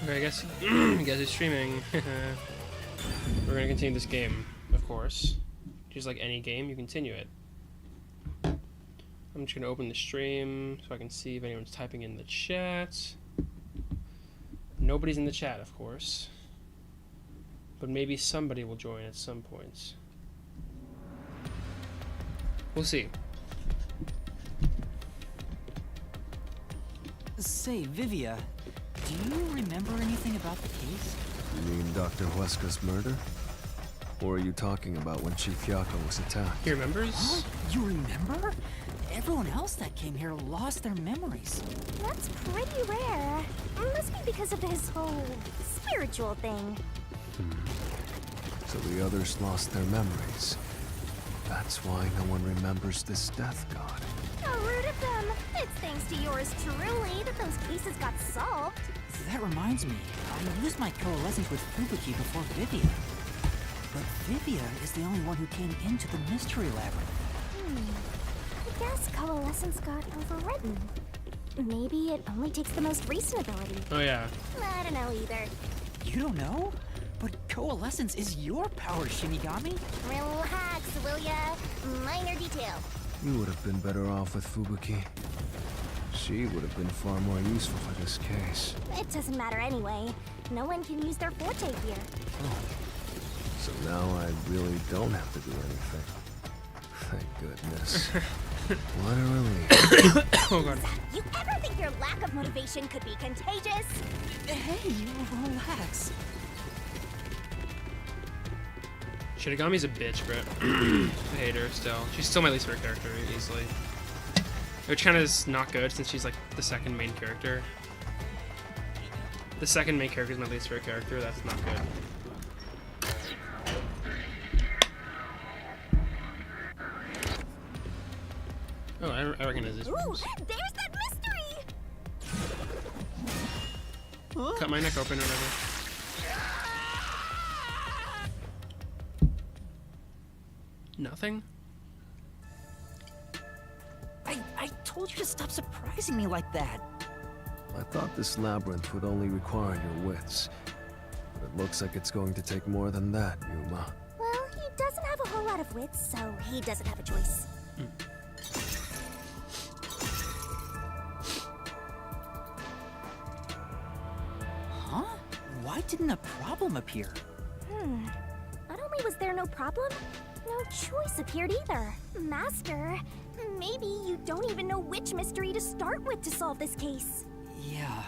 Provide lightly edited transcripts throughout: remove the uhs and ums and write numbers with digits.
Okay, I guess he's streaming. We're gonna continue this game, of course. Just like any game, you continue it. I'm just gonna open the stream so I can see if anyone's typing in the chat. Nobody's in the chat, of course. But maybe somebody will join at some point. We'll see. Say, Vivia, do you remember anything about the case? You mean Dr. Huesca's murder? Or are you talking about when Chief Yako was attacked? He remembers? Huh? You remember? Everyone else that came here lost their memories. That's pretty rare. Must be because of his whole spiritual thing. So the others lost their memories. That's why no one remembers this death god. How rude of them. It's thanks to yours truly that those cases got solved. That reminds me, I used my coalescence with Fubuki before Vivia. But Vivia is the only one who came into the mystery labyrinth. I guess coalescence got overwritten. Maybe it only takes the most recent ability. Oh yeah. I don't know either. You don't know? But coalescence is your power, Shinigami. Relax, will ya? Minor detail. You would have been better off with Fubuki. She would have been far more useful for this case. It doesn't matter anyway. No one can use their forte here. So now I really don't have to do anything. Thank goodness. What a relief. Oh god. You ever think your lack of motivation could be contagious? Hey, relax. Shinigami's a bitch, bro. I hate her still. She's still my least favorite character, easily. Which kind of is not good since she's like the second main character. The second main character is my least favorite character. That's not good. Oh, I recognize this. Ooh, there's that mystery! Cut my neck open or whatever. Nothing? I told you to stop surprising me like that. I thought this labyrinth would only require your wits. But it looks like it's going to take more than that, Yuma. Well, he doesn't have a whole lot of wits, so he doesn't have a choice. Huh? Why didn't a problem appear? Not only was there no problem, no choice appeared either. Master, maybe you don't even know which mystery to start with to solve this case. Yeah,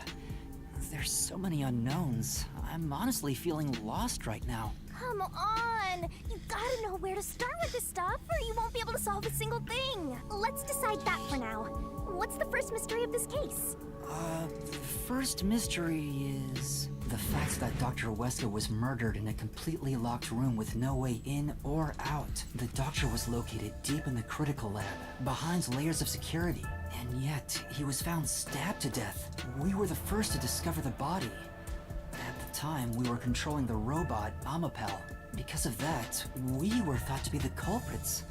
there's so many unknowns. I'm honestly feeling lost right now. Come on! You gotta know where to start with this stuff, or you won't be able to solve a single thing. Let's decide that for now. What's the first mystery of this case? The first mystery is the fact that Dr. Huesca was murdered in a completely locked room with no way in or out. The doctor was located deep in the critical lab, behind layers of security. And yet, he was found stabbed to death. We were the first to discover the body. At the time, we were controlling the robot, Amapel. Because of that, we were thought to be the culprits.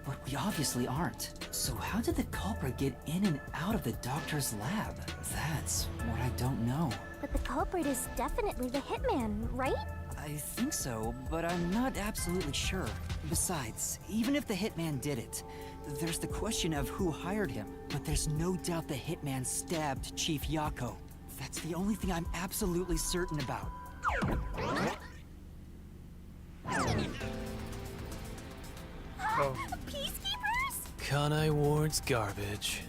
But we obviously aren't. So how did the culprit get in and out of the doctor's lab? That's what I don't know. But the culprit is definitely the hitman, right? I think so, but I'm not absolutely sure. Besides, even if the hitman did it, there's the question of who hired him. But there's no doubt the hitman stabbed Chief Yako. That's the only thing I'm absolutely certain about. Oh. Peacekeepers? Kanai Ward's garbage.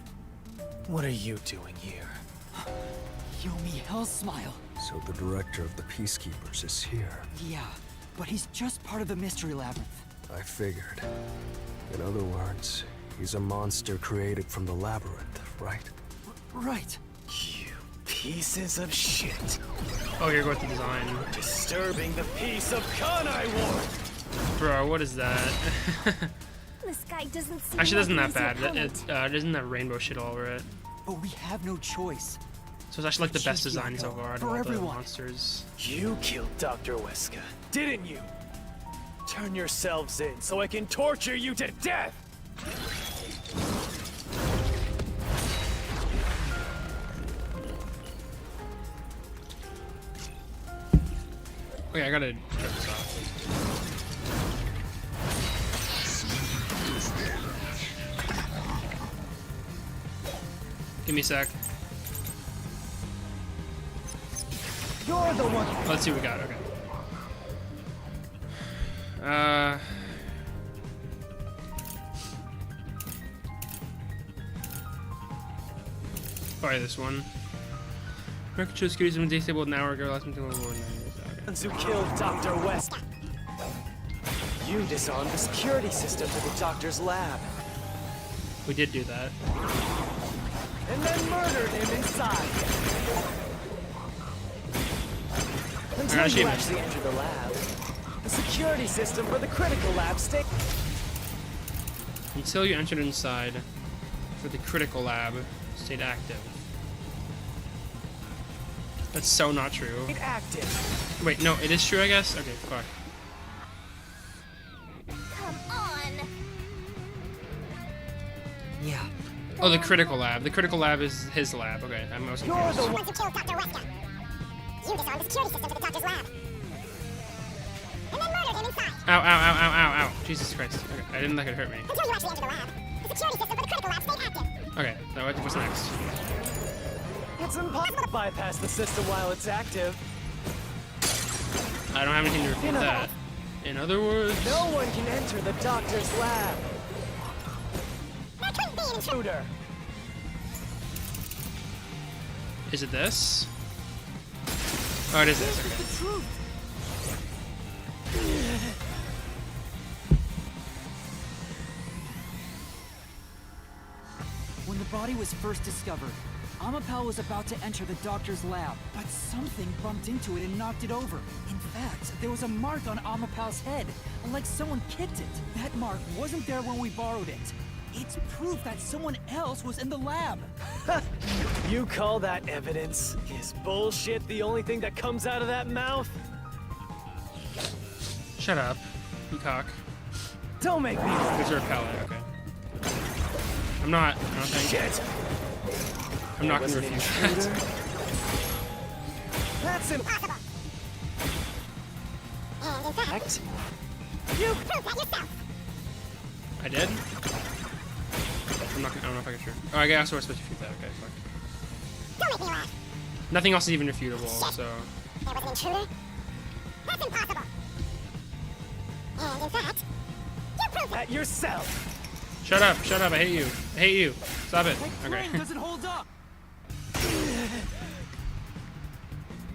What are you doing here? Yomi Hellsmile. So the director of the Peacekeepers is here. Yeah, but he's just part of the Mystery Labyrinth. I figured. In other words, he's a monster created from the labyrinth, right? Right. You pieces of shit. Oh, you're going with the design. Disturbing the peace of Kanai Ward! Bro, what is that? This guy doesn't seem Actually, it isn't like that an bad. easy It opponent. isn't that rainbow shit all over it. But we have no choice. So it's actually like the best Chief design so Yako, far out of for all the everyone. monsters. You killed Dr. Huesca, didn't you? Turn yourselves in so I can torture you to death! Okay, I gotta turn this off. Give me a sec. You're the one. Let's see what we got. Okay. Probably this one. Record shows security has been disabled an hour ago. Last one. Ones who killed Dr. West. You disarmed the security system to the doctor's lab. We did do that. And then murdered him inside. Until you achievement. actually entered the lab. The security system for the critical lab stayed. Until you entered inside for the critical lab, stayed active. That's so not true. Active. Wait, no, it is true, I guess? Okay, fuck. Come on. Yeah. Oh, the critical lab. The critical lab is his lab. Okay, I'm most You're confused. the one. Ones who killed Dr. Wesker. You disarmed the security system to the doctor's lab. And then murdered him inside. Ow, ow, ow, ow, ow, ow. Jesus Christ. Okay, I didn't think it hurt me. Until you actually entered the lab. The security system for the critical lab stayed active. Okay, now what's next? It's impossible to bypass the system while it's active. I don't have anything to refute that. In other words... No one can enter the doctor's lab. There couldn't be an intruder. Intruder. Is it this? Oh, it is this, okay. The truth. When the body was first discovered, Amapal was about to enter the doctor's lab, but something bumped into it and knocked it over. In fact, there was a mark on Amapal's head, like someone kicked it. That mark wasn't there when we borrowed it. It's proof that someone else was in the lab. You call that evidence? Is bullshit the only thing that comes out of that mouth? Shut up, peacock. Don't make me Reserve palette, okay. I'm not thinking. shit. I'm not gonna Was an refute that. intruder? That's impossible. And in fact, You prove that yourself. I did? I don't know if I can sure. Oh, I guess I was supposed to refute that, okay, fuck. Don't make me laugh. Nothing else is even refutable, so... There was an intruder? That's impossible. And in fact, you proved it. at yourself. Shut up, I hate you. I hate you. Stop it. My Okay. claim doesn't hold up.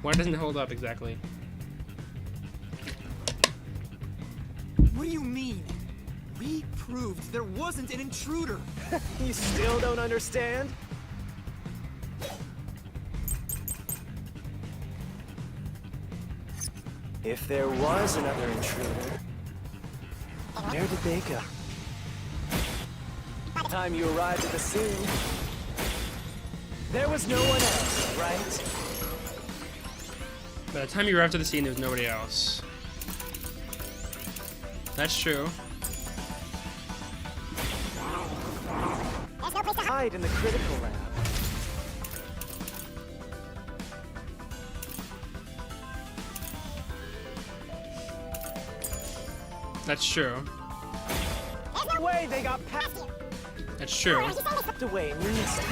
Why doesn't it hold up exactly? What do you mean? We proved there wasn't an intruder. You still don't understand? If there was another intruder, where did they go? By the time you arrived at the scene, there was no one else, right? By the time you arrived at the scene, there was nobody else. That's true. There's no place to hide. Hide in the critical lab. That's true. There's no Way they got past past you. That's true. Or are you saying this? away and you missed it.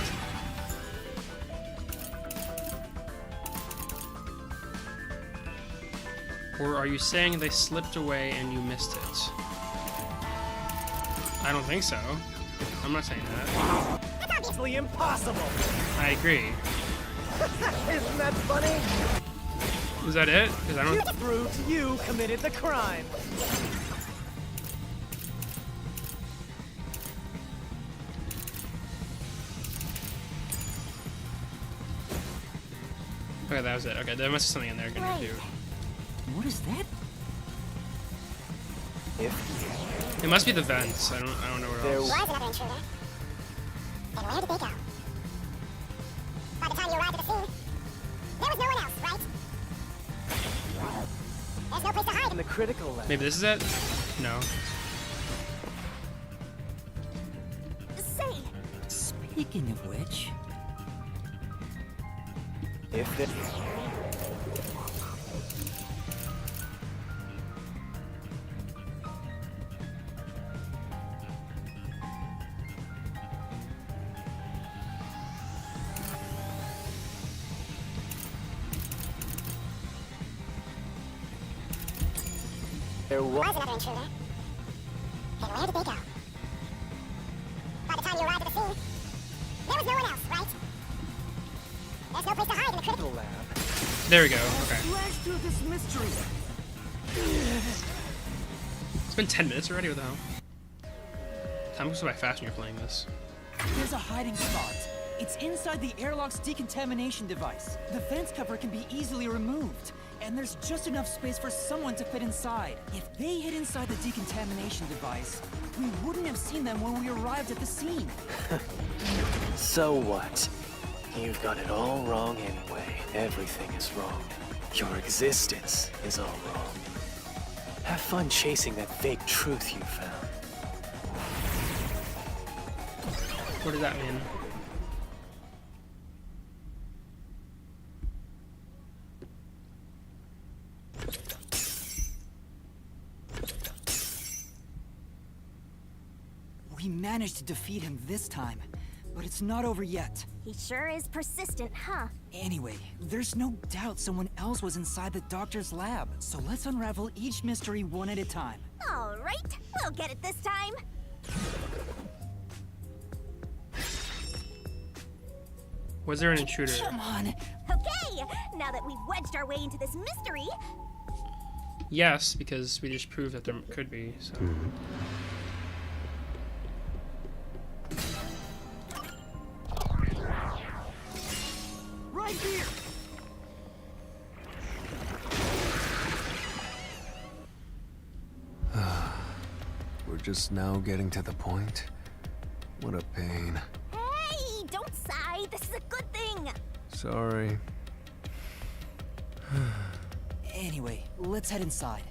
Or are you saying they slipped away and you missed it? I don't think so. I'm not saying that. It's obviously impossible. I agree. Isn't that funny? Is that it? Because I You don't... proved you committed the crime. Okay, that was it. Okay, there must be something in there good to do. What is that? If It must be the vents. I don't know what There else. Was another intruder. Then where did they go? By the time you arrived at the scene, there was no one else, right? There's no place to hide. in the critical lab. Maybe this is it? No. Say, Speaking of which, If the There was another intruder. And where did they go? By the time you arrived at the scene, there was no one else, right? There's no place to hide in the critical the lab. There we go. Okay. Flash through this mystery. It's been 10 minutes already. What the hell? Time goes by fast when you're playing this. There's a hiding spot. It's inside the airlock's decontamination device. The vent cover can be easily removed, and there's just enough space for someone to fit inside. If they hid inside the decontamination device, we wouldn't have seen them when we arrived at the scene. So what? You've got it all wrong anyway. Everything is wrong. Your existence is all wrong. Have fun chasing that fake truth you found. What does that mean? We managed to defeat him this time, but it's not over yet. He sure is persistent, huh? Anyway, there's no doubt someone else was inside the doctor's lab, so let's unravel each mystery one at a time. All right, we'll get it this time. Was there an intruder? Come on! Okay, now that we've wedged our way into this mystery, Yes, because we just proved that there could be. So. Right here! We're just now getting to the point. What a pain. hey, don't sigh. This is a good thing. Sorry. Anyway, let's head inside.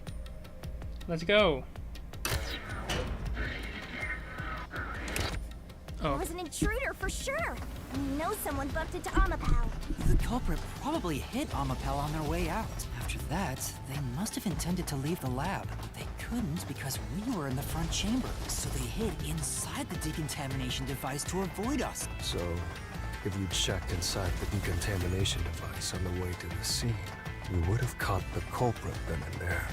Let's go. It Oh, was an intruder for sure. We know someone bumped into Amapau. The culprit probably hit Amapel on their way out. After that, they must have intended to leave the lab, but they couldn't because we were in the front chamber. So they hid inside the decontamination device to avoid us. So, if you checked inside the decontamination device on the way to the scene, you would have caught the culprit then and there.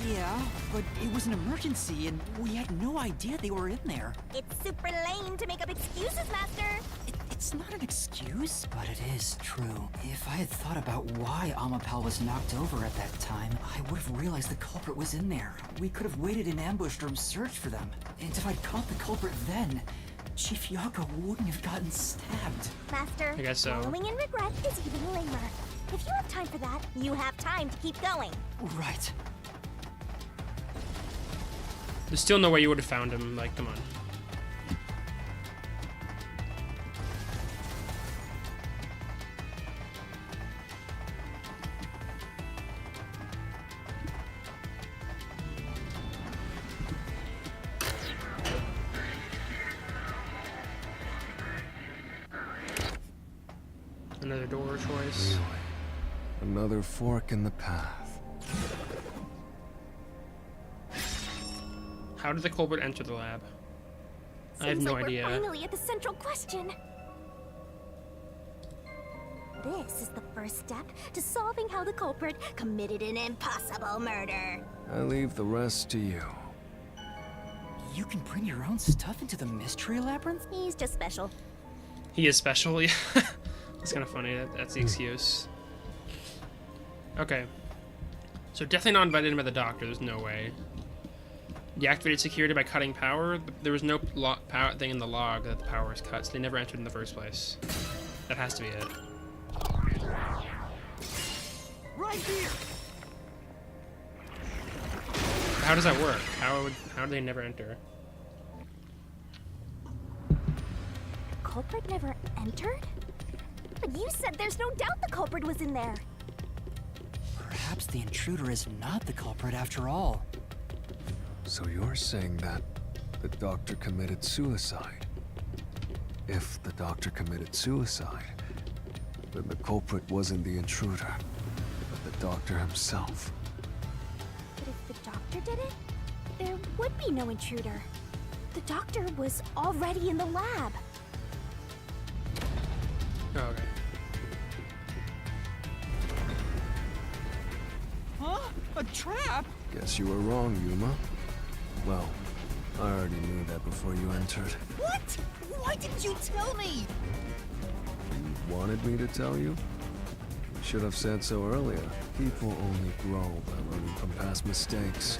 Yeah, but it was an emergency and we had no idea they were in there. It's super lame to make up excuses, Master. It's not an excuse, but it is true. If I had thought about why Amapal was knocked over at that time, I would have realized the culprit was in there. We could have waited in ambush or searched for them. And if I'd caught the culprit then, Chief Yako wouldn't have gotten stabbed. Master, I guess so. wallowing in regret is even lamer. If you have time for that, you have time to keep going. Right. there's still no way you would have found him. Like, come on. Another door choice. Really? Another fork in the path. How did the culprit enter the lab? I have Seems no like idea. We're finally at the central question. This is the first step to solving how the culprit committed an impossible murder. I leave the rest to you. You can bring your own stuff into the mystery labyrinth? He's just special. He is special. Yeah. It's kind of funny. That's the excuse. Okay. So definitely not invited in by the doctor. There's no way. Deactivated security by cutting power. There was no power thing in the log that the power was cut, so they never entered in the first place. That has to be it. Right here! How does that work? How do they never enter? Culprit never entered? But you said there's no doubt the culprit was in there. Perhaps the intruder is not the culprit after all. So you're saying that the doctor committed suicide? If the doctor committed suicide, then the culprit wasn't the intruder, but the doctor himself. But if the doctor did it, there would be no intruder. The doctor was already in the lab. Oh, okay. Huh? A trap? Guess you were wrong, Yuma. Well, I already knew that before you entered. What? Why didn't you tell me? You wanted me to tell you? You should have said so earlier. People only grow by learning from past mistakes.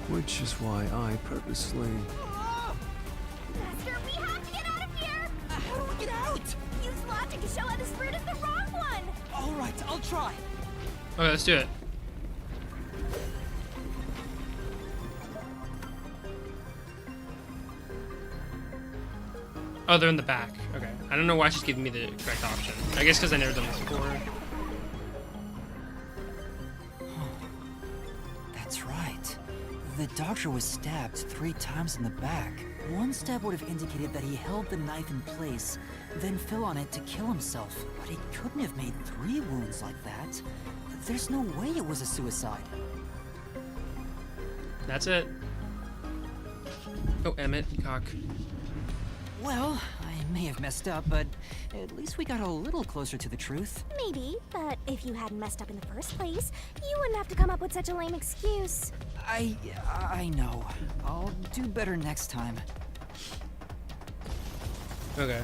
Which is why I purposely... Master, we have to get out of here! How do we get out? Use logic to show how this route is the wrong one! All right, I'll try. Okay, let's do it. Oh, they're in the back. Okay. I don't know why she's giving me the correct option. I guess because I never done this before. That's right. The doctor was stabbed 3 times in the back. One stab would have indicated that he held the knife in place, then fell on it to kill himself. But he couldn't have made 3 wounds like that. There's no way it was a suicide. That's it. Oh, Emmett, cock. Well, I may have messed up, but at least we got a little closer to the truth. Maybe, but if you hadn't messed up in the first place, you wouldn't have to come up with such a lame excuse. I know. I'll do better next time. Okay.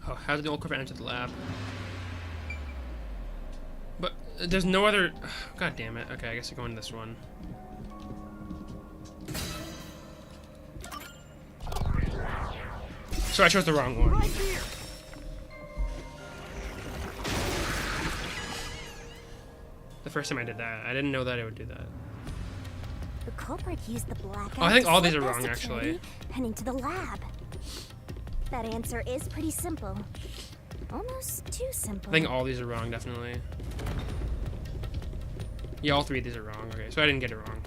Oh, how did the old corporate enter the lab? But there's no other. God damn it. Okay, I guess I'm going to this one. So I chose the wrong one. Right here. The first time I did that, I didn't know that it would do that. The culprit used the blackout. Oh, I think to all these slip are past wrong, security actually. And into the lab. That answer is pretty simple. Almost too simple. I think all these are wrong, definitely. Yeah, all 3 of these are wrong. Okay, so I didn't get it wrong.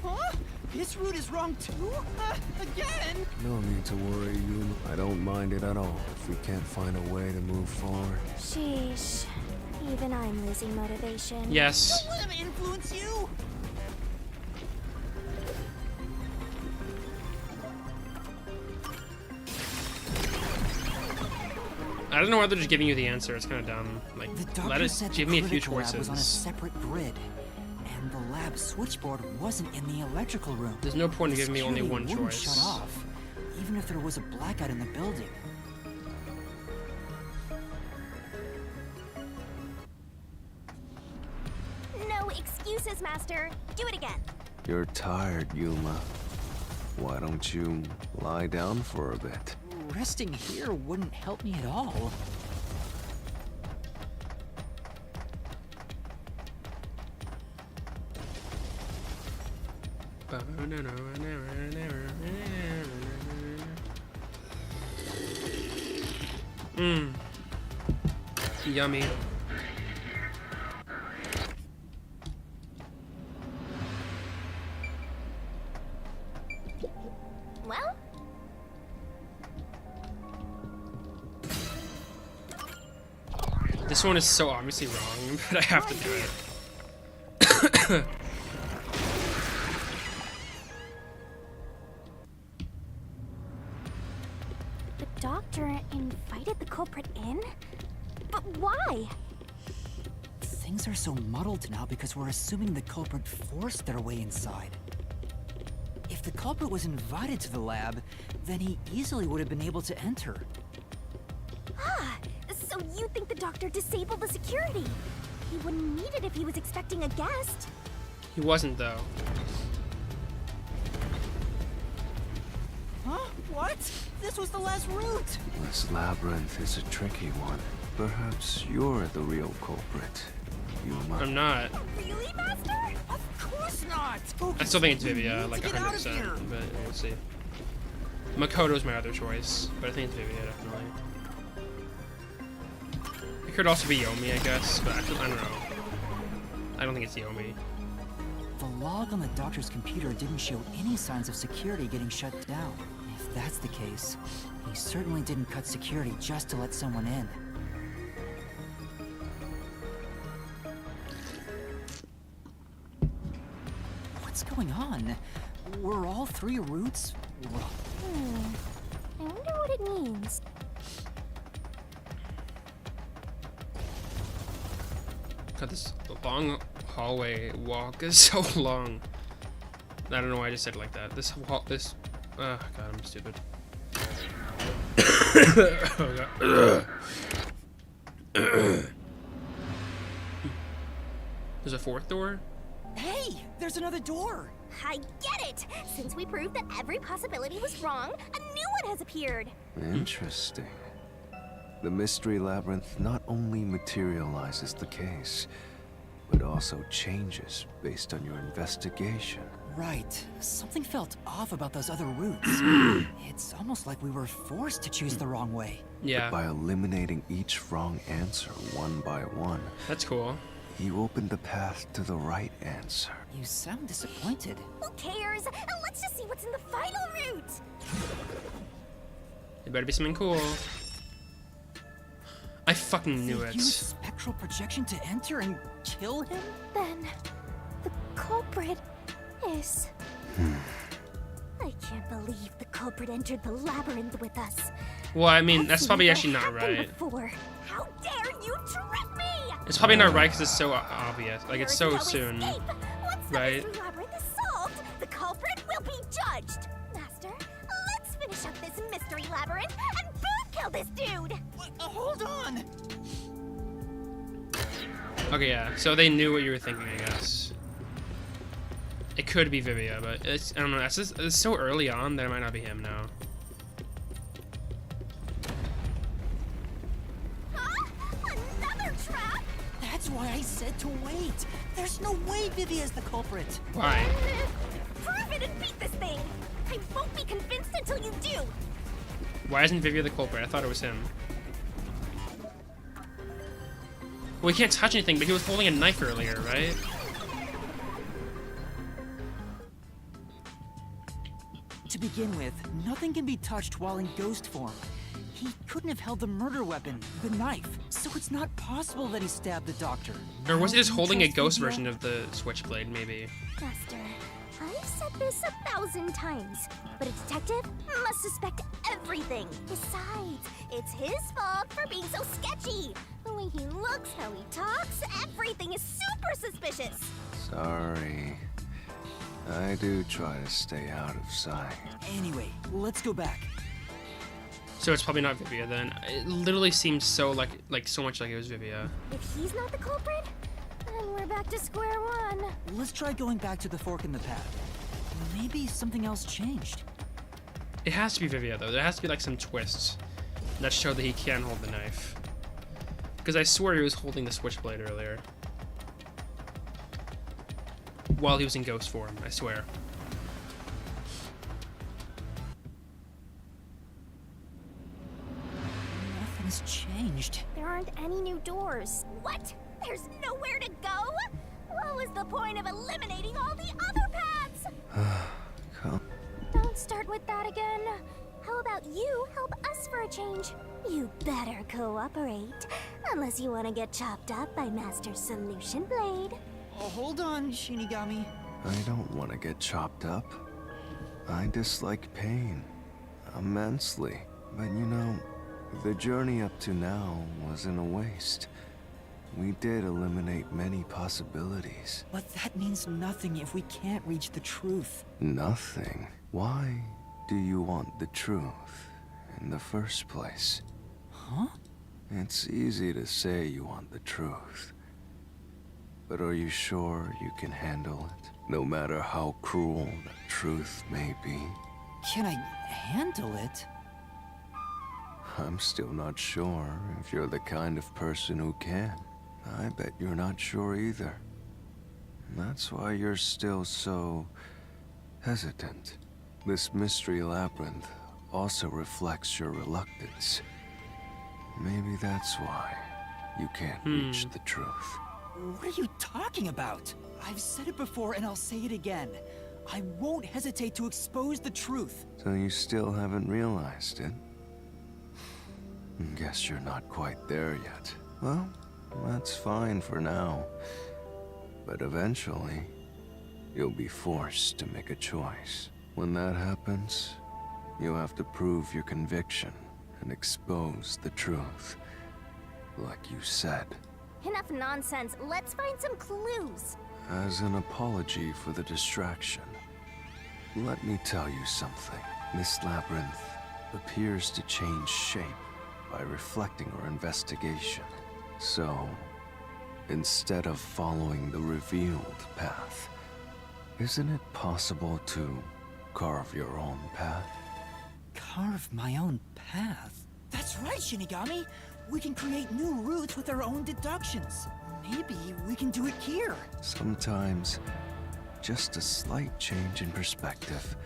Huh? This route is wrong too? Again? No need to worry, Yuma. I don't mind it at all if we can't find a way to move forward. Sheesh. Even I'm losing motivation. Yes. Don't let him influence you. I don't know why they're just giving you the answer. It's kind of dumb. Like, The doctor let it said give the me a few critical lab was on a choices. separate grid, and the lab switchboard wasn't in the electrical room. There's no point in giving me only Security one wouldn't choice. Shut off, even if there was a blackout in the building. No excuses, Master. Do it again. You're tired, Yuma. Why don't you lie down for a bit? Resting here wouldn't help me at all. Mmm. Yummy. Well, This one is so obviously wrong, but I have to do it. the doctor invited the culprit in? But why? Things are so muddled now because we're assuming the culprit forced their way inside. If the culprit was invited to the lab, then he easily would have been able to enter. Ah, so you think the doctor disabled the security? He wouldn't need it if he was expecting a guest. He wasn't, though. Huh? What? This was the last route. This labyrinth is a tricky one. Perhaps you're the real culprit, Yuma. I'm not. Really, Master? Of course not. I still think it's We Vivia, need like to get out of 100%, here. but we'll see. Makoto's my other choice, but I think it's Vivia, definitely. It could also be Yomi, I guess, but I don't know. I don't think it's Yomi. The log on the doctor's computer didn't show any signs of security getting shut down. If that's the case, he certainly didn't cut security just to let someone in. What's going on? Were all 3 routes wrong? I wonder what it means. God, this long hallway walk is so long. I don't know why I just said it like that. Oh god, I'm stupid. Oh god. There's a 4th door? Hey, there's another door! I get it! Since we proved that every possibility was wrong, a new one has appeared. Interesting. The Mystery Labyrinth not only materializes the case, but also changes based on your investigation. Right. Something felt off about those other routes. It's almost like we were forced to choose the wrong way. Yeah, By eliminating each wrong answer one by one, that's cool. you opened the path to the right answer. You sound disappointed. Who cares? Let's just see what's in the final route. It better be something cool. I fucking knew They it. used spectral projection to enter and kill him? Then, the culprit is... I can't believe the culprit entered the labyrinth with us. Well, I mean, that's That's probably never actually not happened right. Before. How dare you trick me! It's probably not right because it's so obvious. Like, it's so There is no soon. escape. Once the right? mystery labyrinth is solved, the culprit will be judged. Master, let's finish up this mystery labyrinth and both kill this dude. Hold on! Okay, yeah. So they knew what you were thinking, I guess. It could be Vivia, but I don't know. It's so early on that it might not be him now. Huh? Another trap? That's why I said to wait. There's no way Vivia's the culprit. Why? Prove it and beat this thing. I won't be convinced until you do. Why isn't Vivia the culprit? I thought it was him. Well, he can't touch anything, but he was holding a knife earlier, right? To begin with, nothing can be touched while in ghost form. He couldn't have held the murder weapon, the knife, so it's not possible that he stabbed the doctor. Or was he just Now, holding a trust ghost Vivia? version of the switchblade, maybe? Master, I've said this 1,000 times, but a detective must suspect everything. Besides, it's his fault for being so sketchy. The way he looks, how he talks, everything is super suspicious. Sorry. I do try to stay out of sight. Anyway, let's go back. So it's probably not Vivia then. It literally seems so so much like it was Vivia. If he's not the culprit, then we're back to square one. Let's try going back to the fork in the path. Maybe something else changed. It has to be Vivia though. There has to be like some twists that show that he can hold the knife. Because I swear he was holding the switchblade earlier. While he was in ghost form, I swear. Nothing's changed. There aren't any new doors. What? There's nowhere to go? What was the point of eliminating all the other paths? Come. Don't start with that again. How about you help us for a change? You better cooperate. Unless you want to get chopped up by Master Solution Blade. Oh, hold on, Shinigami. I don't want to get chopped up. I dislike pain immensely. But you know, the journey up to now wasn't a waste. We did eliminate many possibilities. But that means nothing if we can't reach the truth. Nothing. Why do you want the truth in the first place? Huh? It's easy to say you want the truth. But are you sure you can handle it? No matter how cruel the truth may be? Can I handle it? I'm still not sure if you're the kind of person who can. I bet you're not sure either. That's why you're still so hesitant. This mystery labyrinth also reflects your reluctance. Maybe that's why you can't reach the truth. What are you talking about? I've said it before and I'll say it again. I won't hesitate to expose the truth. So you still haven't realized it? Guess you're not quite there yet. Well, that's fine for now. But eventually, you'll be forced to make a choice. When that happens, you have to prove your conviction and expose the truth. Like you said. Enough nonsense. Let's find some clues. As an apology for the distraction, let me tell you something. This labyrinth appears to change shape by reflecting our investigation. So, instead of following the revealed path, isn't it possible to carve your own path? Carve my own path? That's right, Shinigami! We can create new routes with our own deductions. Maybe we can do it here. Sometimes, just a slight change in perspective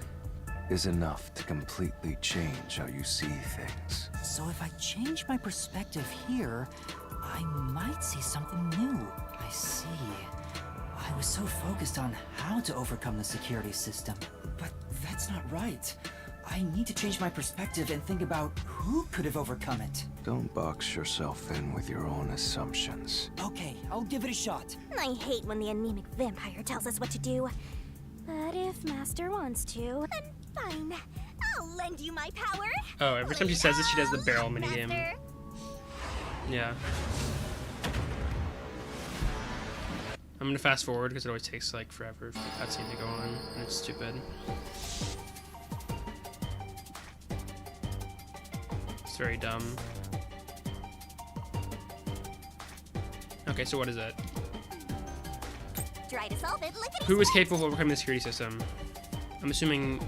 is enough to completely change how you see things. So if I change my perspective here, I might see something new. I see. I was so focused on how to overcome the security system. But that's not right. I need to change my perspective and think about who could have overcome it. Don't box yourself in with your own assumptions. Okay, I'll give it a shot. I hate when the anemic vampire tells us what to do. But if Master wants to, then fine. I'll lend you my power. Oh, every time she says it, she does the barrel Master. minigame. Yeah. I'm gonna fast forward because it always takes like forever for the cutscene to go on, and it's stupid. It's very dumb. Okay, so what is it? Try to solve it. Look at Who is capable of overcoming the security system? I'm assuming.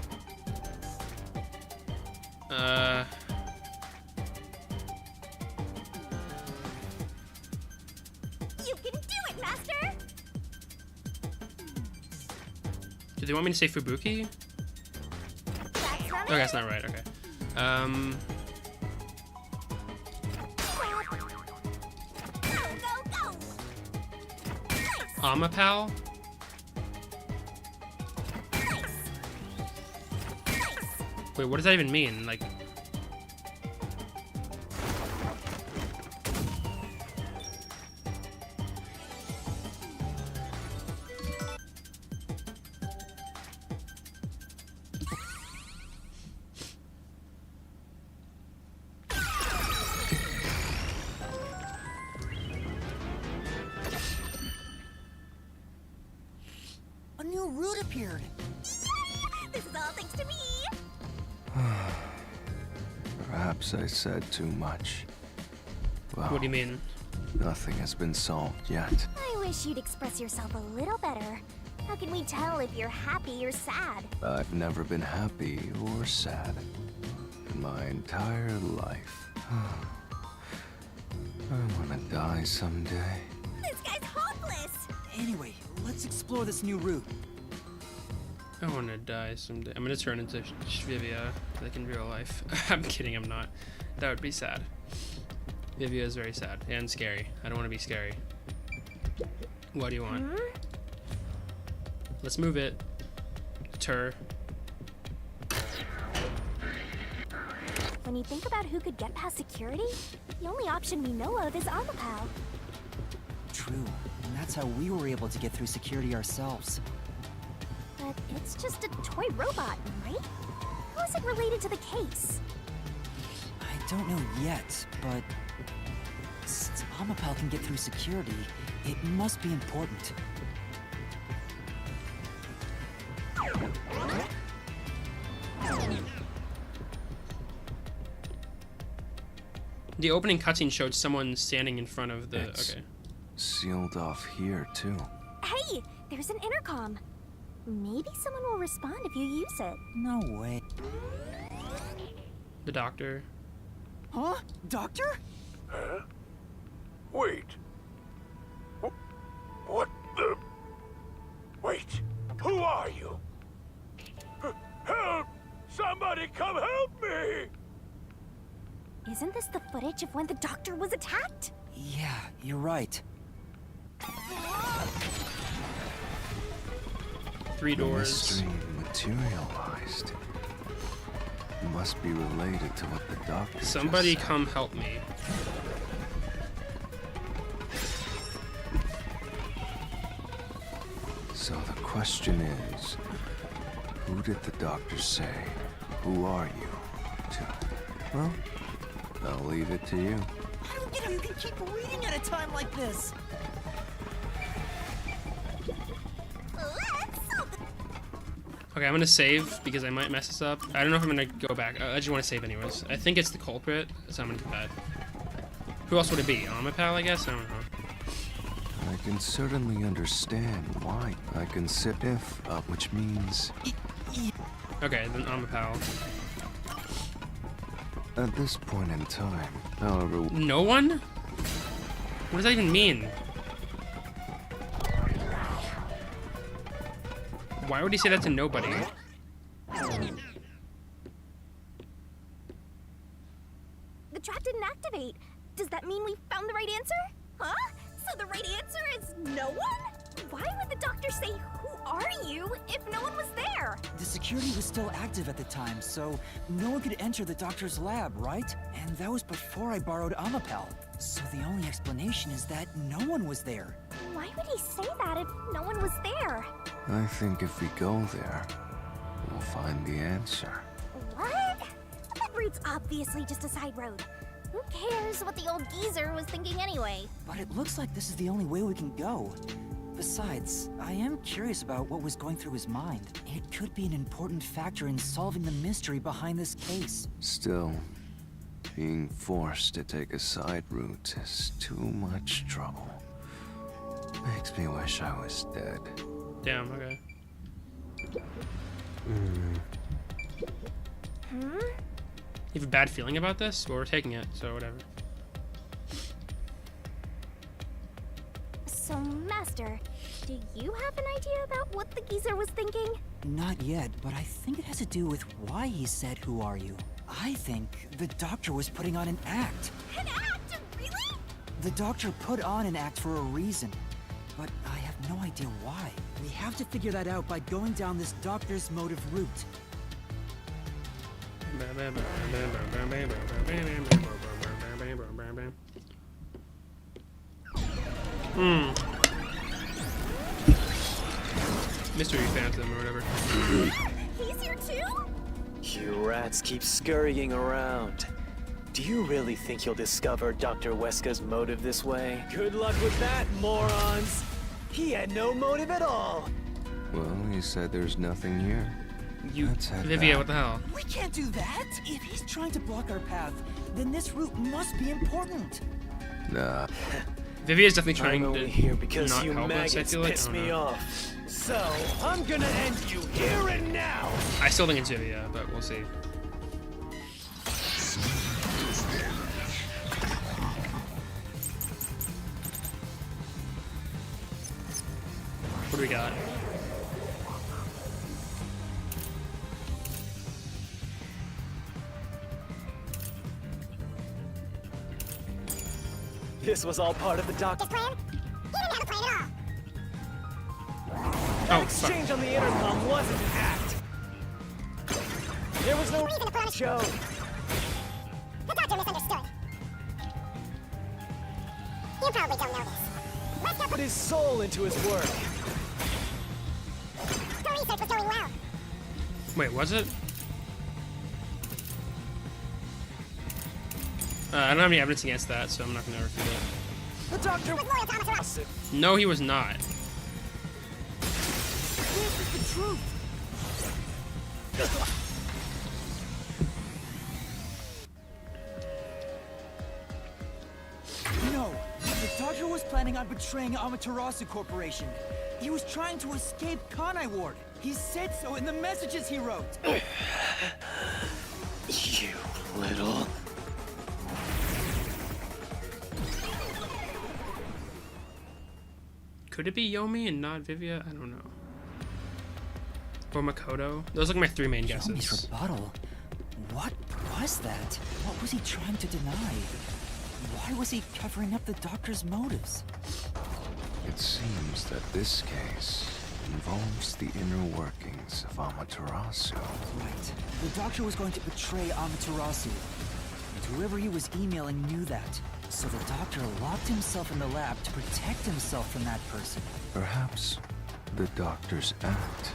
You can do it, Master. Do they want me to say Fubuki? That's not Okay, that's not right. Okay. Go, go, go. Nice, Amapal? nice. Nice. Wait, what does that even mean? Like. A new route appeared. This is all thanks to me. Perhaps I said too much. Well, What do you mean? nothing has been solved yet. I wish you'd express yourself a little better. How can we tell if you're happy or sad? I've never been happy or sad in my entire life. I want to die someday. This guy's hopeless. Anyway, let's explore this new route. I want to die someday. I'm gonna turn into Vivia, like in real life. I'm kidding, I'm not. That would be sad. Vivia is very sad and scary. I don't want to be scary. What do you want? Let's move it. Tur. When you think about who could get past security, the only option we know of is Amapal. True, and that's how we were able to get through security ourselves. But it's just a toy robot, right? How is it related to the case? I don't know yet, but since Amapal can get through security, it must be important. The opening cutscene showed someone standing in front of the. It's Okay. sealed off here, too. Hey, there's an intercom. Maybe someone will respond if you use it. No way. The doctor. Huh? Doctor? Huh? Wait. What the? Wait. Who are you? Help! Somebody come help me! Isn't this the footage of when the doctor was attacked? Yeah, you're right. 3 The doors. mystery materialized. Must be related to what the doctor Somebody just said. come help me. So the question is, who did the doctor say? Who are you? To? Well, I'll leave it to you. I don't get how you can keep reading at a time like this. Let's solve the Okay, I'm gonna save because I might mess this up. I don't know if I'm gonna go back. I just want to save anyways. I think it's the culprit, so I'm gonna do that. Who else would it be? Amapal, I guess? I don't know. I can certainly understand why. I can sit if, which means Okay, then Amapal. at this point in time, however, No one? What does that even mean? Why would he say that to nobody? The trap didn't activate. Does that mean we found the right answer? Huh? So the right answer is no one? Why would the doctor say, "Who are you?" if no one was there? The security was still active at the time, so no one could enter the doctor's lab, right? And that was before I borrowed Amapel. So the only explanation is that no one was there. Why would he say that if no one was there? I think if we go there, we'll find the answer. What? That route's obviously just a side road. Who cares what the old geezer was thinking anyway? But it looks like this is the only way we can go. Besides, I am curious about what was going through his mind. It could be an important factor in solving the mystery behind this case. Still, being forced to take a side route is too much trouble. Makes me wish I was dead. Damn, okay. You have a bad feeling about this? Well, we're taking it, so whatever. So, Master, do you have an idea about what the geezer was thinking? Not yet, but I think it has to do with why he said, "Who are you?" I think the doctor was putting on an act. An act? Really? The doctor put on an act for a reason, but I have no idea why. We have to figure that out by going down this doctor's motive route. Mystery Phantom or whatever. He's here too? You rats keep scurrying around. Do you really think you'll discover Dr. Weska's motive this way? Good luck with that, morons! He had no motive at all! Well, he said there's nothing here. You, Let's head Vivia, back. what the hell? We can't do that! If he's trying to block our path, then this route must be important. Nah, Vivia's definitely I'm trying only to here because not you help us, I maggots feel like. piss I don't me know. off. So, I'm gonna end you here and now! I still think it's Vivia, but we'll see. What do we got? This was all part of the His plan? He didn't have a plan at all. That Oh, fuck. exchange on the intercom wasn't an act. There was no Reason to put on a show. The doctor misunderstood. You probably don't know this. Let's go Put his soul into his work. The research was going well. Wait, was it? I don't have any evidence against that, so I'm not gonna refute it. The doctor Was loyal to Amaterasu. No, he was not. This is the truth! No, the doctor was planning on betraying Amaterasu Corporation. He was trying to escape Kanai Ward. He said so in the messages he wrote. You little... Could it be Yomi and not Vivia? I don't know. Or Makoto? Those are like my 3 main Yomi's guesses. rebuttal. What was that? What was he trying to deny? Why was he covering up the doctor's motives? it seems that this case involves the inner workings of Amaterasu. Right. The doctor was going to betray Amaterasu. And whoever he was emailing knew that. So the doctor locked himself in the lab to protect himself from that person. Perhaps the doctor's act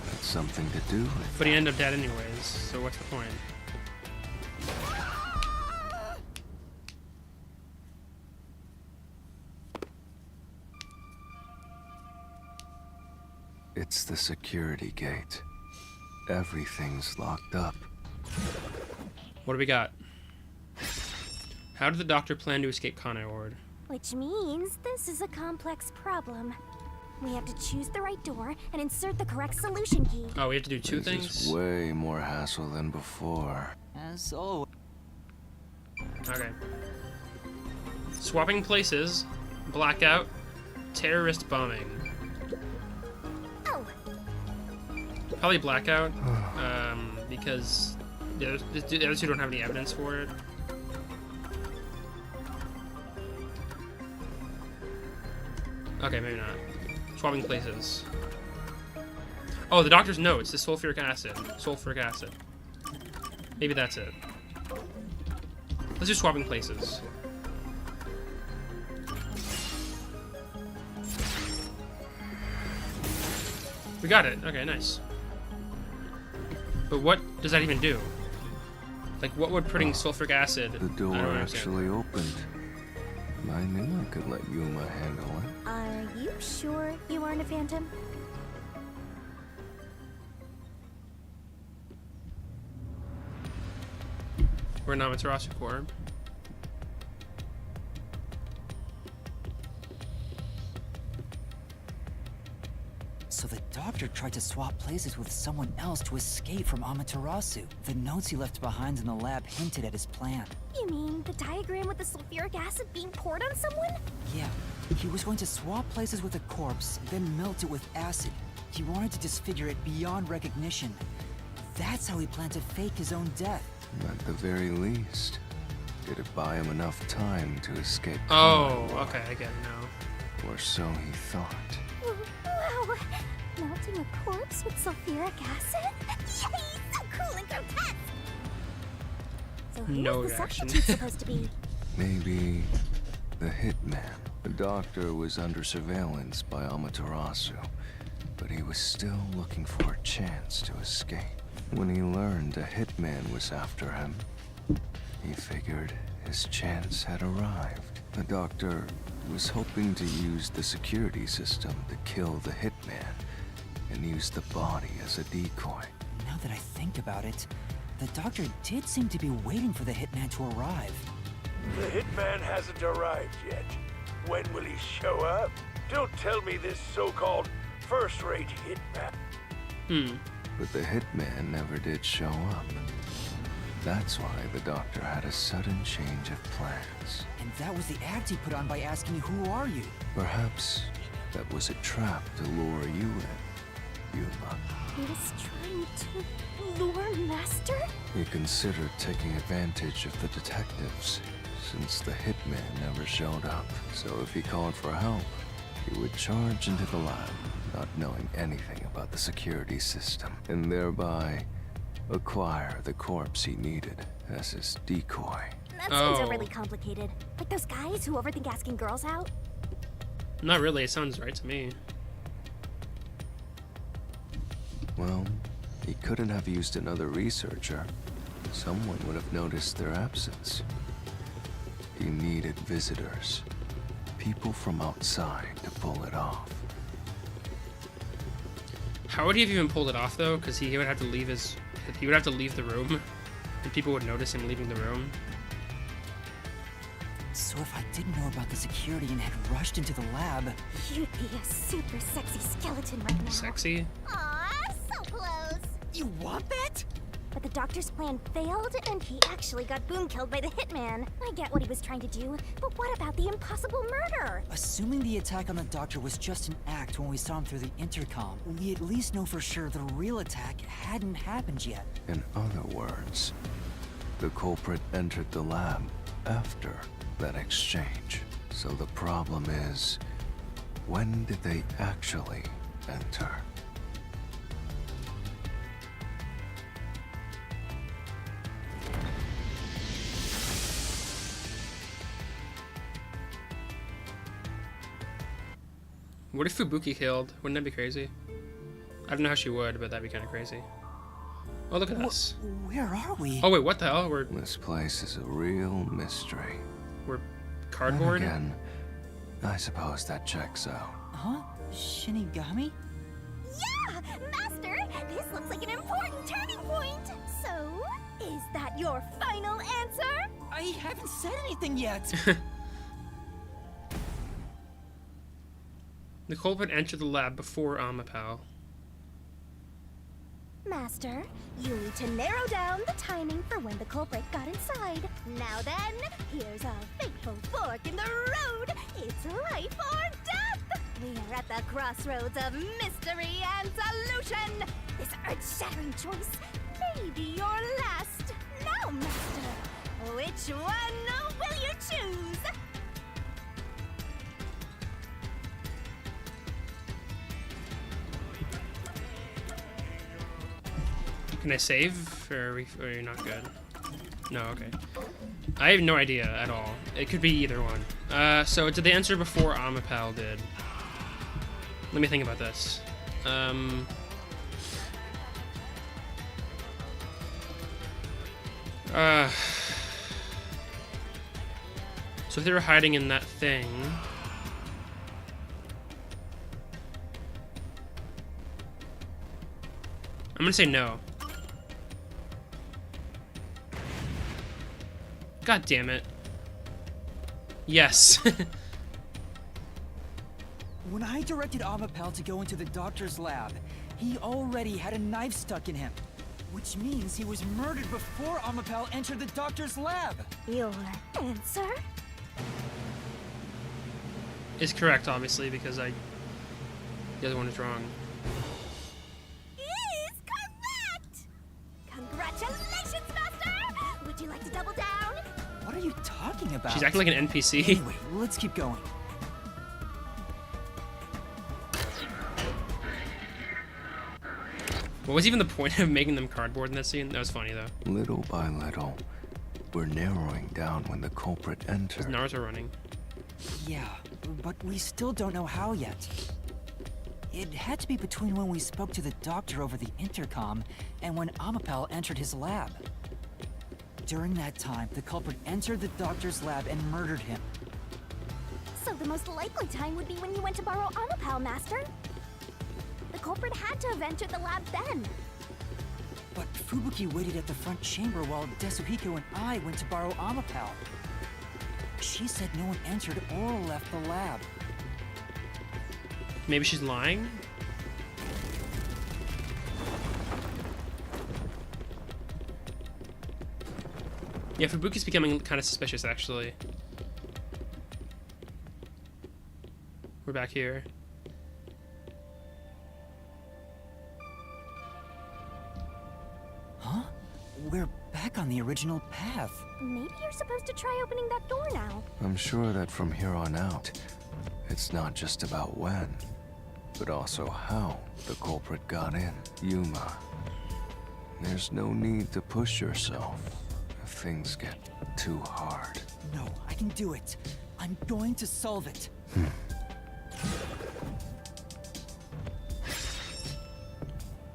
had something to do with But he ended up dead anyways, so what's the point? It's the security gate. Everything's locked up. What do we got? How did the doctor plan to escape Kane Ward? Which means this is a complex problem. We have to choose the right door and insert the correct solution key. Oh, we have to do two This things? is way more hassle than before. As always. Okay. Swapping places, blackout, terrorist bombing. Oh, Probably blackout, because the other two don't have any evidence for it. Okay, maybe not. Swapping places. Oh, the doctor's notes. The sulfuric acid. Sulfuric acid. Maybe that's it. Let's do swapping places. We got it. Okay, nice. But what does that even do? Like, what would putting sulfuric acid? The door I don't understand. actually opened. I knew I could let Yuma handle it. are you sure you aren't a phantom? We're in Amaterasu Core. So the doctor tried to swap places with someone else to escape from Amaterasu. The notes he left behind in the lab hinted at his plan. You mean the diagram with the sulfuric acid being poured on someone? Yeah, he was going to swap places with a corpse, then melt it with acid. He wanted to disfigure it beyond recognition. That's how he planned to fake his own death. At the very least, did it buy him enough time to escape? Oh, okay, I get it now. Or so he thought. Wow! Melting a corpse with sulfuric acid? Yay! So cool and grotesque! So who No was the reaction. substitute supposed to be? Maybe the hitman. The doctor was under surveillance by Amaterasu, but he was still looking for a chance to escape. When he learned a hitman was after him, he figured his chance had arrived. The doctor was hoping to use the security system to kill the hitman and use the body as a decoy. Now that I think about it, the doctor did seem to be waiting for the hitman to arrive. The hitman hasn't arrived yet. When will he show up? Don't tell me this so-called first-rate hitman. But the hitman never did show up. That's why the doctor had a sudden change of plans. And that was the act he put on by asking me, "Who are you?" Perhaps that was a trap to lure you in, Yuma. He was trying to lure Master? He considered taking advantage of the detectives, since the hitman never showed up. So if he called for help, he would charge into the lab, not knowing anything about the security system, and thereby acquire the corpse he needed as his decoy. That seems Oh. overly complicated. Like those guys who overthink asking girls out? Not really, it sounds right to me. Well, he couldn't have used another researcher. Someone would have noticed their absence. He needed visitors, people from outside to pull it off. How would he have even pulled it off though? Because he would have to leave he would have to leave the room, and people would notice him leaving the room. So if I didn't know about the security and had rushed into the lab, You'd be a super sexy skeleton right now. Sexy. Aw, so close. you want that? But the doctor's plan failed, and he actually got boom killed by the hitman. I get what he was trying to do, but what about the impossible murder? Assuming the attack on the doctor was just an act when we saw him through the intercom, we at least know for sure the real attack hadn't happened yet. In other words, the culprit entered the lab after that exchange. So the problem is, when did they actually enter. What if Fubuki killed? Wouldn't that be crazy? I don't know how she would, but that'd be kind of crazy. Oh, look at us. Where are we? Oh, wait, what the hell? We're This place is a real mystery. we're Then cardboard? again, I suppose that checks out. Huh? Shinigami? Yeah! Master, this looks like an important turning point. So, is that your final answer? I haven't said anything yet. The culprit entered the lab before Amapal. Master, you need to narrow down the timing for when the culprit got inside. Now then, here's a fateful fork in the road. It's life or death. We are at the crossroads of mystery and solution. This earth-shattering choice may be your last. Now, Master, which one will you choose? Can I save? Or are you not good? No, okay. I have no idea at all. It could be either one. So did they answer before Amapal did? Let me think about this. So if they were hiding in that thing... I'm gonna say no. God damn it. Yes. When I directed Amapal to go into the doctor's lab, he already had a knife stuck in him. Which means he was murdered before Amapal entered the doctor's lab. Your answer? Is correct, obviously, because the other one is wrong. Is correct! Congratulations, Master! Would you like to double down? What are you talking about? She's acting like an NPC. Anyway, let's keep going. What was even the point of making them cardboard in that scene? That was funny, though. Little by little, we're narrowing down when the culprit Is entered. Naruto running? Yeah, but we still don't know how yet. It had to be between when we spoke to the doctor over the intercom and when Amapal entered his lab. During that time, the culprit entered the doctor's lab and murdered him. So the most likely time would be when you went to borrow Amapal, Master. The culprit had to have entered the lab then. But Fubuki waited at the front chamber while Desuhiko and I went to borrow Amapal. She said no one entered or left the lab. Maybe she's lying? Yeah, Fubuki's becoming kind of suspicious, actually. We're back here. Huh? We're back on the original path. Maybe you're supposed to try opening that door now. I'm sure that from here on out, it's not just about when, but also how the culprit got in. Yuma, there's no need to push yourself if things get too hard. No, I can do it. I'm going to solve it.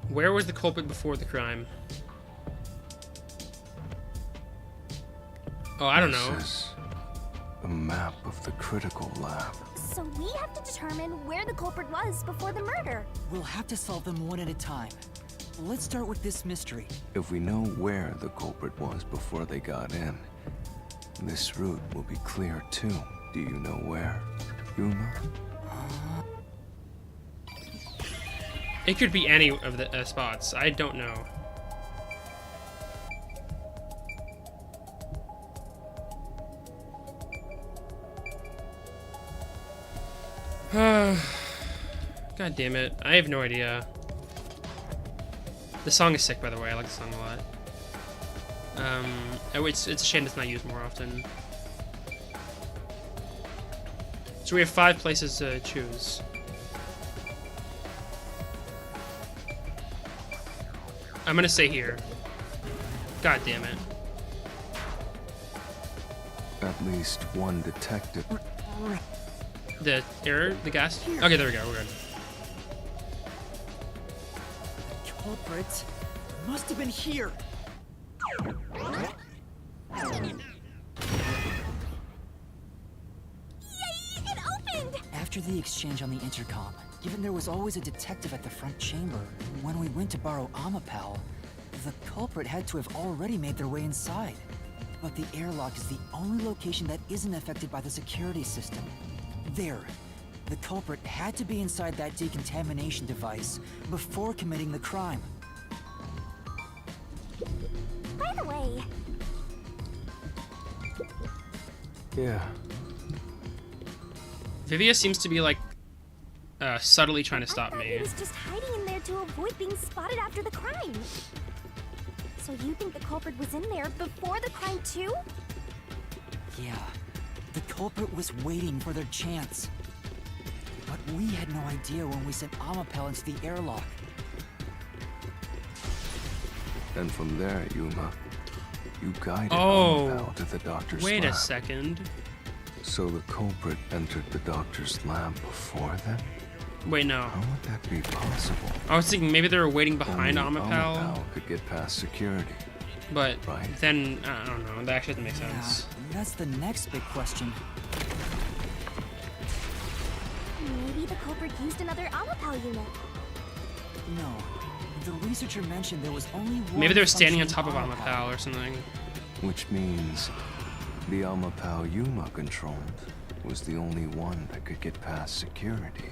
Where was the culprit before the crime? Oh, I don't know. This is a map of the critical lab. So we have to determine where the culprit was before the murder. We'll have to solve them one at a time. Let's start with this mystery. If we know where the culprit was before they got in, this route will be clear too. Do you know where, Yuma? It could be any of the spots. I don't know. God damn it. I have no idea. The song is sick, by the way. I like the song a lot. It's a shame it's not used more often. So we have 5 places to choose. I'm gonna say here. God damn it. At least one detective. The error? The gas? Okay, there we go. We're good. Culprit must have been here. Yay! It opened! After the exchange on the intercom, given there was always a detective at the front chamber, when we went to borrow Amapal, the culprit had to have already made their way inside. But the airlock is the only location that isn't affected by the security system. There. The culprit had to be inside that decontamination device before committing the crime. By the way, Yeah. Vivia seems to be like subtly trying to stop I thought me. he was just hiding in there to avoid being spotted after the crime. So you think the culprit was in there before the crime too? Yeah. The culprit was waiting for their chance. But we had no idea when we sent Amapel into the airlock. And from there, Yuma, you guided Oh. Amapel to the doctor's Wait lab. a second. So the culprit entered the doctor's lab before then? Wait, no. How would that be possible? I was thinking maybe they were waiting behind Only Amapal, Amapal could get past security. but Right. then I don't know. That actually doesn't make sense. Yeah, that's the next big question. Maybe the culprit used another Amapal unit. No. The researcher mentioned there was only one. Maybe they were standing on top functioning of Amapal or something. Which means the Amapal Yuma controlled was the only one that could get past security.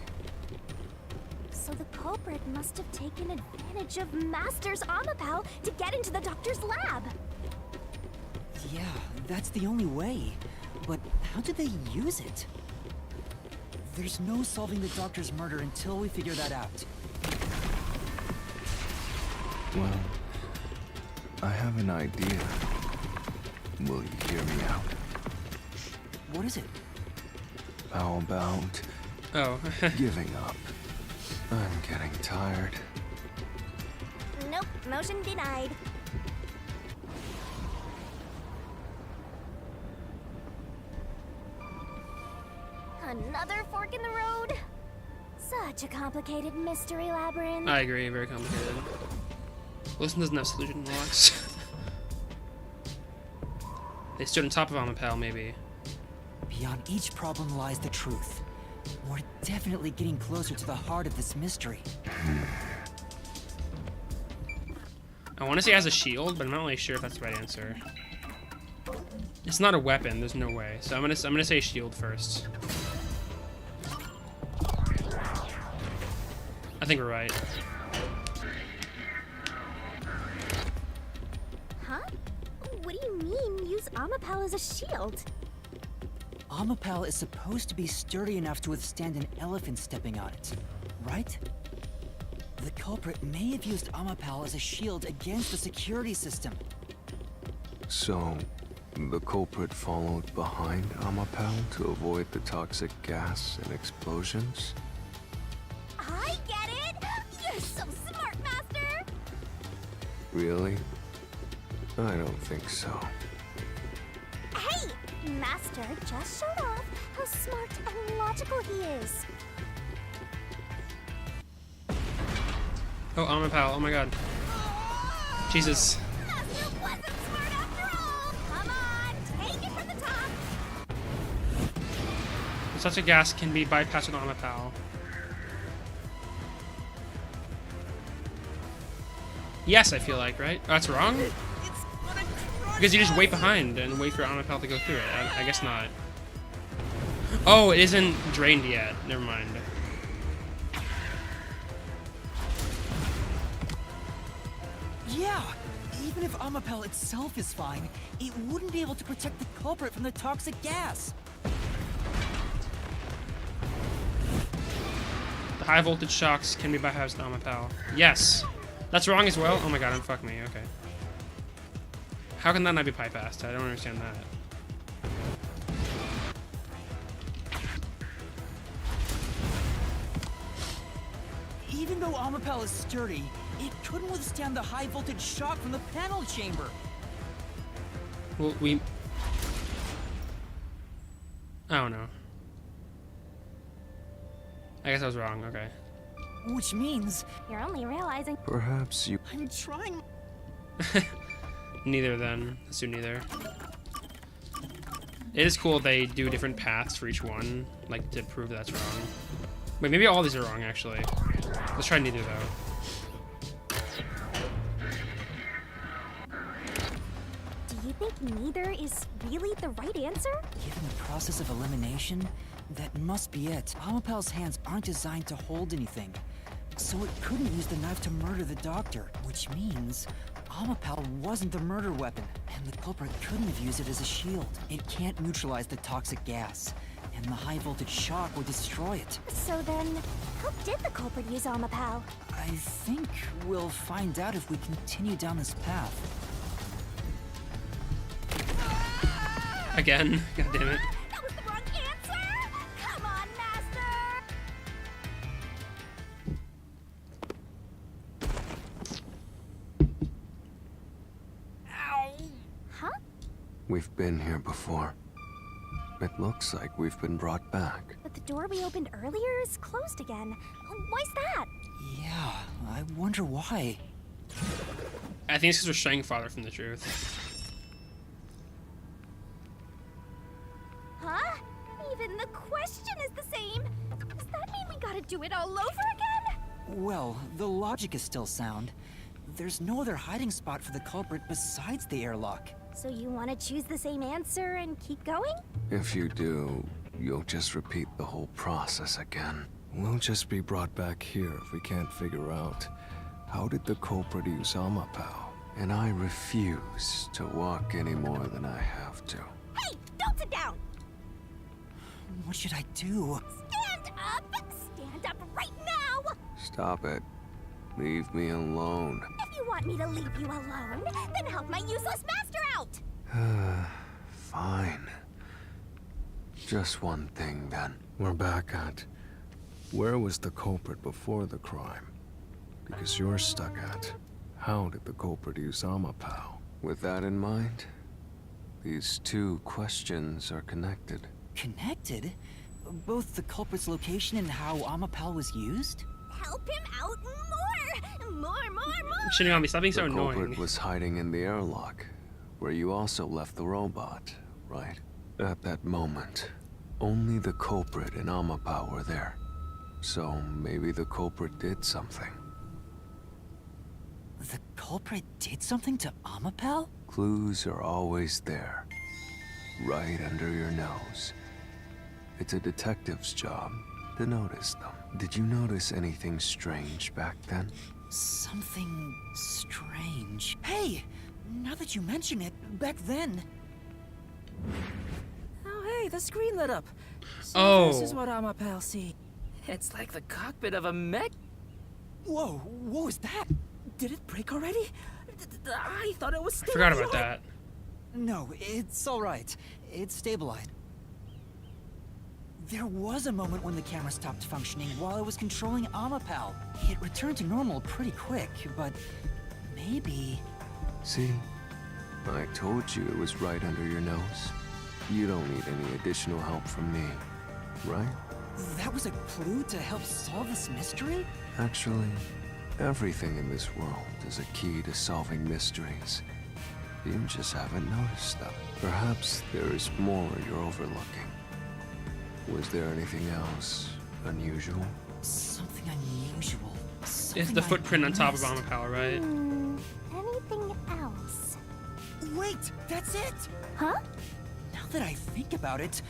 So the culprit must have taken advantage of Master's Amapal to get into the doctor's lab. Yeah, that's the only way. But how did they use it? There's no solving the doctor's murder until we figure that out. Well, I have an idea. Will you hear me out? What is it? How about Oh. giving up? I'm getting tired. Nope, motion denied. Another fork in the road? Such a complicated mystery labyrinth. I agree. Very complicated. Wilson doesn't have solution locks. They stood on top of Amapal, maybe. Beyond each problem lies the truth. We're definitely getting closer to the heart of this mystery. I want to say it has a shield, but I'm not really sure if that's the right answer. It's not a weapon. There's no way. So I'm gonna say shield first. I think we're right. Huh? What do you mean, use Amapal as a shield? Amapal is supposed to be sturdy enough to withstand an elephant stepping on it, right? The culprit may have used Amapal as a shield against the security system. So, the culprit followed behind Amapal to avoid the toxic gas and explosions? I get it! You're so smart, Master! Really? I don't think so. Hey! Master just showed off how smart and logical he is. Oh, Amapal. Oh my god. Jesus. Master wasn't smart after all! Come on, take it from the top! Such a gas can be bypassed with Amapal. Yes, I feel like, right? Oh, that's wrong? Because you just wait behind and wait for Amapal to go through it. I guess not. Oh, it isn't drained yet. Never mind. Yeah! Even if Amapal itself is fine, it wouldn't be able to protect the culprit from the toxic gas. The high voltage shocks can be bypassed with Amapal. Yes! That's wrong as well? Oh my god, unfuck me. Okay. How can that not be bypassed? I don't understand that. Even though Amapal is sturdy, It couldn't withstand the high voltage shock from the panel chamber. Well, I don't know. I guess I was wrong. Okay. Which means You're only realizing. Perhaps you... I'm trying. Neither then. Let's do neither. It is cool they do different paths for each one, like to prove that's wrong. Wait, maybe all these are wrong actually. Let's try neither though. Do you think neither is really the right answer? Given the process of elimination, that must be it. Amapal's hands aren't designed to hold anything, so it couldn't use the knife to murder the doctor, which means Amapal wasn't the murder weapon, and the culprit couldn't have used it as a shield. It can't neutralize the toxic gas, and the high voltage shock would destroy it. So then, how did the culprit use Amapal? I think we'll find out if we continue down this path. Again. God damn it. That was the wrong answer! Come on, Master! Huh? We've been here before. It looks like we've been brought back. But the door we opened earlier is closed again. Why's that? Yeah, I wonder why. I think it's because we're straying farther from the truth. Huh? Even the question is the same. Does that mean we gotta do it all over again? Well, the logic is still sound. There's no other hiding spot for the culprit besides the airlock. So you want to choose the same answer and keep going? If you do, you'll just repeat the whole process again. We'll just be brought back here if we can't figure out how did the culprit use Amapal. And I refuse to walk any more than I have to. Hey, don't sit down! What should I do? Stand up! Stand up right now! Stop it. Leave me alone. If you want me to leave you alone, then help my useless master out! Fine. Just one thing then. We're back at... Where was the culprit before the crime? Because you're stuck at... How did the culprit use Amapal? With that in mind, these two questions are connected. Connected? Both the culprit's location and how Amapal was used? Help him out more! More! Shinigami, stop being so The annoying. culprit was hiding in the airlock, where you also left the robot, right? At that moment, only the culprit and Amapal were there. So maybe the culprit did something. The culprit did something to Amapal? Clues are always there, right under your nose. It's a detective's job to notice them. Did you notice anything strange back then? Something strange. Hey! Now that you mention it, back then... Oh, hey, the screen lit up. So Oh. this is what Amapal see. It's like the cockpit of a mech. Whoa, what was that? Did it break already? I thought it was still. Forgot about that. No, it's alright. It's stabilized. There was a moment when the camera stopped functioning while I was controlling Amapal. It returned to normal pretty quick, but maybe... See? I told you it was right under your nose. You don't need any additional help from me, right? That was a clue to help solve this mystery? Actually, everything in this world is a key to solving mysteries. You just haven't noticed them. Perhaps there is more you're overlooking. Was there anything else unusual? Something unusual. It's Something the I footprint on top of missed. Amapal, right? Anything else? Wait, that's it! Huh? Now that I think about it,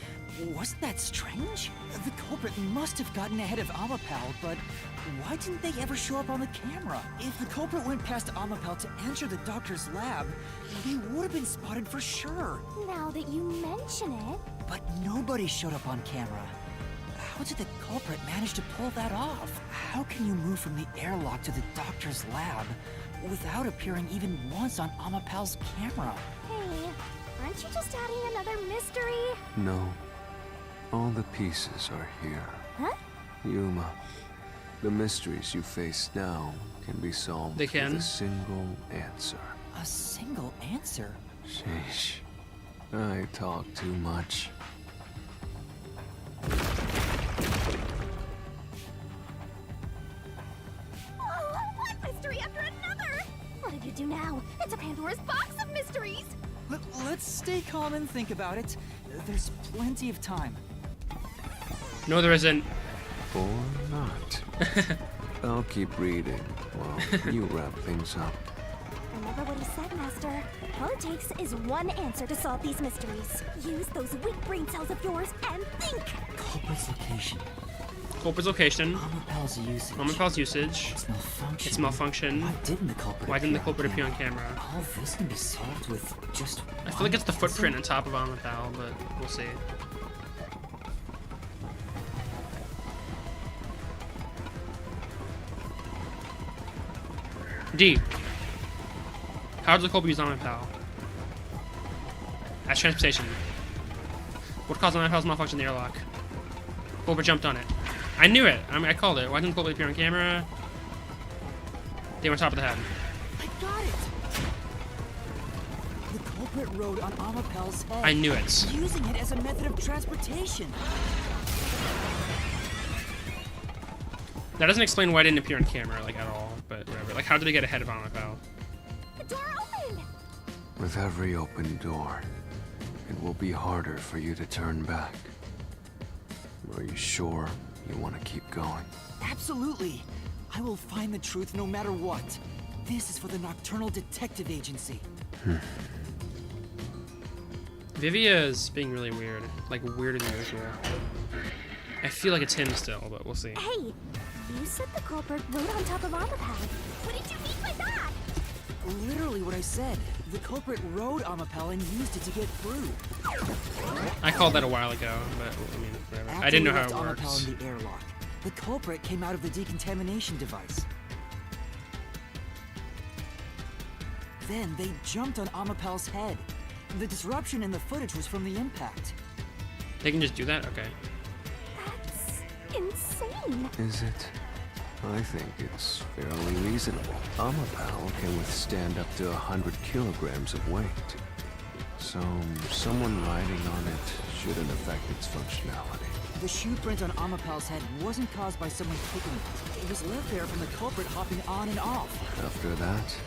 wasn't that strange? The culprit must have gotten ahead of Amapal, but why didn't they ever show up on the camera? If the culprit went past Amapal to enter the doctor's lab, they would have been spotted for sure. Now that you mention it, But nobody showed up on camera. How did the culprit manage to pull that off? How can you move from the airlock to the doctor's lab without appearing even once on Amapal's camera? hey, aren't you just adding another mystery? No. All the pieces are here. Huh? Yuma, The mysteries you face now can be solved They can? with a single answer. A single answer? Sheesh. I talk too much. Oh, one mystery after another! What did you do now? It's a Pandora's box of mysteries! Let's stay calm and think about it. There's plenty of time. No, there isn't. Or not. I'll keep reading while you wrap things up. Remember what he said, Master. All it takes is one answer to solve these mysteries. Use those weak brain cells of yours and think! Culprit's location. Culprit's location. Amapal's usage. Amapal's usage. Its malfunction. Its malfunction. Why didn't the culprit Why didn't the appear culprit appear on camera? All this can be solved with just I feel like it's the footprint on top of Amapal, but we'll see. D. How does the culprit use Amapal? As transportation. What caused Amapal's malfunction in the airlock? Culprit jumped on it. I knew it! I called it. Why didn't the culprit appear on camera? They were on top of the head. I got it! The culprit rode on Amapal's head. I knew it. Using it as a method of transportation. That doesn't explain why it didn't appear on camera, like, at all, but whatever. Like, how did they get ahead of Amapal? The door opened! With every open door, it will be harder for you to turn back. Are you sure you want to keep going? Absolutely. I will find the truth no matter what. This is for the Nocturnal Detective Agency. Vivia is being really weird. Like, weirder than usual. I feel like it's him still, but we'll see. Hey! You said the culprit rode on top of Amapal. What did you mean by that? Literally what I said. The culprit rode Amapal and used it to get through. I called that a while ago, but, I mean, whatever. After I didn't know we how it left works. Amapal in the airlock, the culprit came out of the decontamination device. Then they jumped on Amapal's head. The disruption in the footage was from the impact. They can just do that? Okay. That's insane. Is it? I think it's fairly reasonable. Amapal can withstand up to 100 kilograms of weight. So, someone riding on it shouldn't affect its functionality. The shoe print on Amapal's head wasn't caused by someone kicking it. It was left there from the culprit hopping on and off. After that,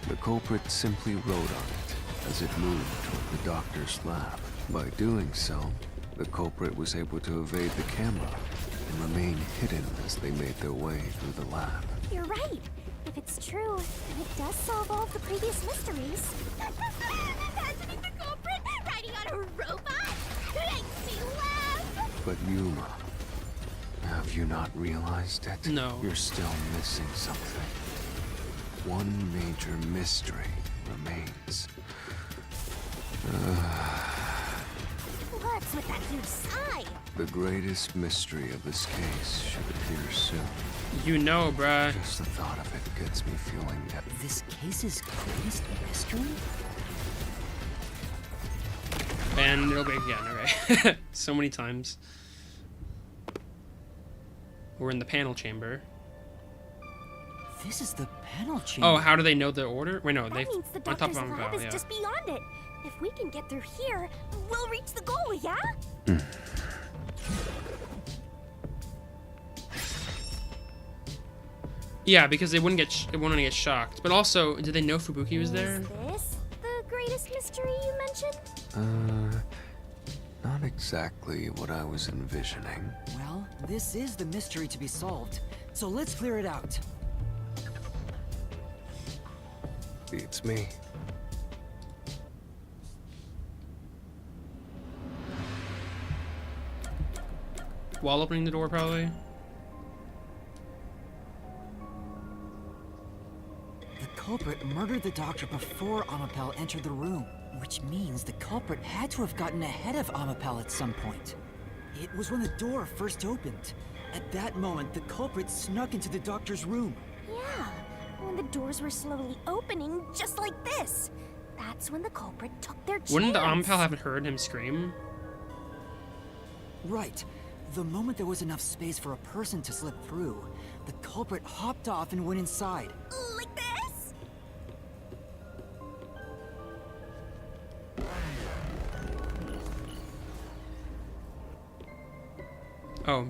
the culprit simply rode on it as it moved toward the doctor's lab. By doing so, the culprit was able to evade the camera and remain hidden as they made their way through the lab. You're right. If it's true, then it does solve all of the previous mysteries. Imagining the culprit riding on a robot makes me laugh. But Yuma, have you not realized it? No. You're still missing something. One major mystery remains. What's with that huge sigh? The greatest mystery of this case should appear soon. You know, bruh. Just the thought of it gets me feeling that. This case's greatest mystery? And it'll be again, okay. So many times. We're in the panel chamber. This is the panel chamber. Oh, how do they know the order? Wait, no, they That means the on top doctor's of lab Amapal, is yeah. just beyond it. If we can get through here, we'll reach the goal, yeah? Yeah, because they wouldn't get shocked. But also, did they know Fubuki was there? Is this the greatest mystery you mentioned? Not exactly what I was envisioning. Well, this is the mystery to be solved. So let's clear it out. Beats me. While opening the door, probably. The culprit murdered the doctor before Amapal entered the room, which means the culprit had to have gotten ahead of Amapal at some point. It was when the door first opened. At that moment, the culprit snuck into the doctor's room. Yeah, when the doors were slowly opening, just like this. That's when the culprit took their chance. Wouldn't the Amapal have heard him scream? Right. The moment there was enough space for a person to slip through, the culprit hopped off and went inside. Like this? Oh,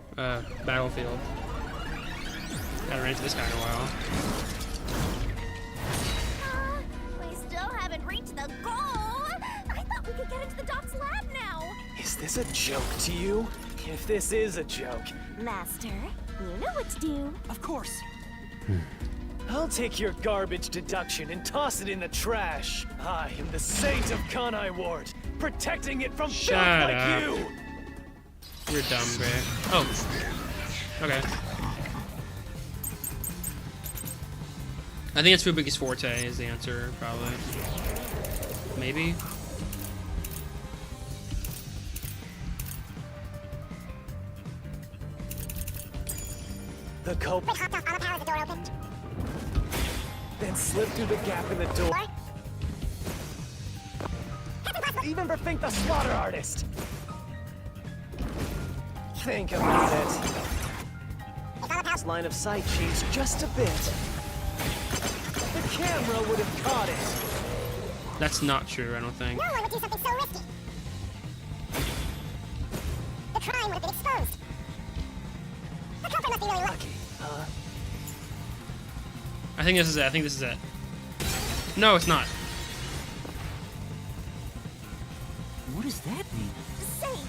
battlefield. Gotta run into this guy in a while. We still haven't reached the goal. I thought we could get into the doc's lab now. Is this a joke to you? If this is a joke, Master, you know what to do. Of course. I'll take your garbage deduction and toss it in the trash. I am the Saint of Kanai Ward, protecting it from filth Shut like up. you! You're dumb, Gray. Oh. Okay. I think it's Fubuki's forte is the answer, probably. Maybe? The culprit Hopped off Amapower as the door opened. then slipped through the gap in the door. Even for Fink the Slaughter Artist! Think about it. If Amapower's Line of sight changed just a bit. The camera would have caught it. That's not true, I don't think. no one would do something so risky. The crime would have been exposed. The culprit must be really lucky. I think this is it. I think this is it. No, it's not. What does that mean? Safe.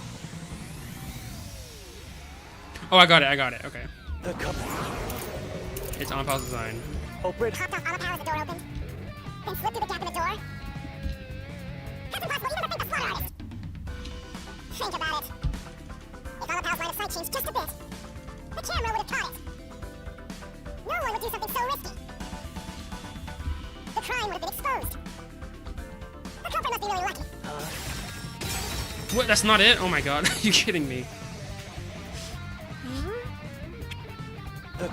Oh, I got it. I got it. Okay. The culprit It's on pause design. Hopped off Amapower as the door opened. Then slipped through the gap in the door. That's impossible even to think the slaughter artist. Think about it. If Amapower's line of sight changed just a bit, the camera would have caught it. No one would do something so risky. The crime would have been exposed. The culprit must be really lucky. What? That's not it? Oh my god. Are you kidding me? The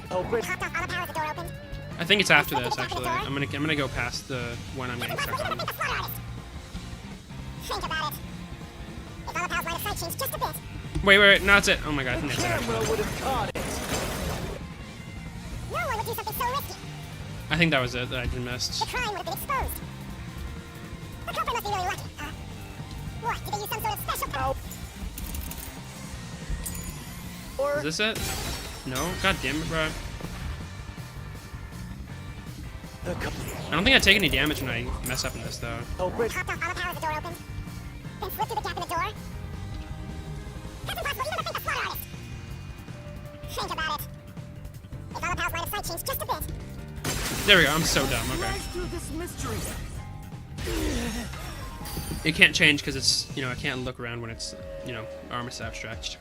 culprit Hopped off Amapower as the door opened. I think it's after this, actually. I'm gonna go past the one I'm getting stuck on. Think about it. If Amapower's line of sight changed just a bit, Wait. No, that's it. Oh my god. I think that's it. camera would have caught it. no one would do something so risky. I think that was it that I just The missed. crime would have been exposed. The culprit must be really lucky. What? Did they use some sort of special power? Is this it? No? God damn it, bro. The culprit I don't think I take any damage when I mess up in this, though. culprit Hopped off Amapower as the door opened. Then slipped through the gap in the door. That's impossible even to think the slaughter artist. Think about it. If Amapower's line of sight changed just a bit, There we go. I'm so dumb. Okay. Rise through this mystery. It can't change because it's, I can't look around when it's, arm is outstretched.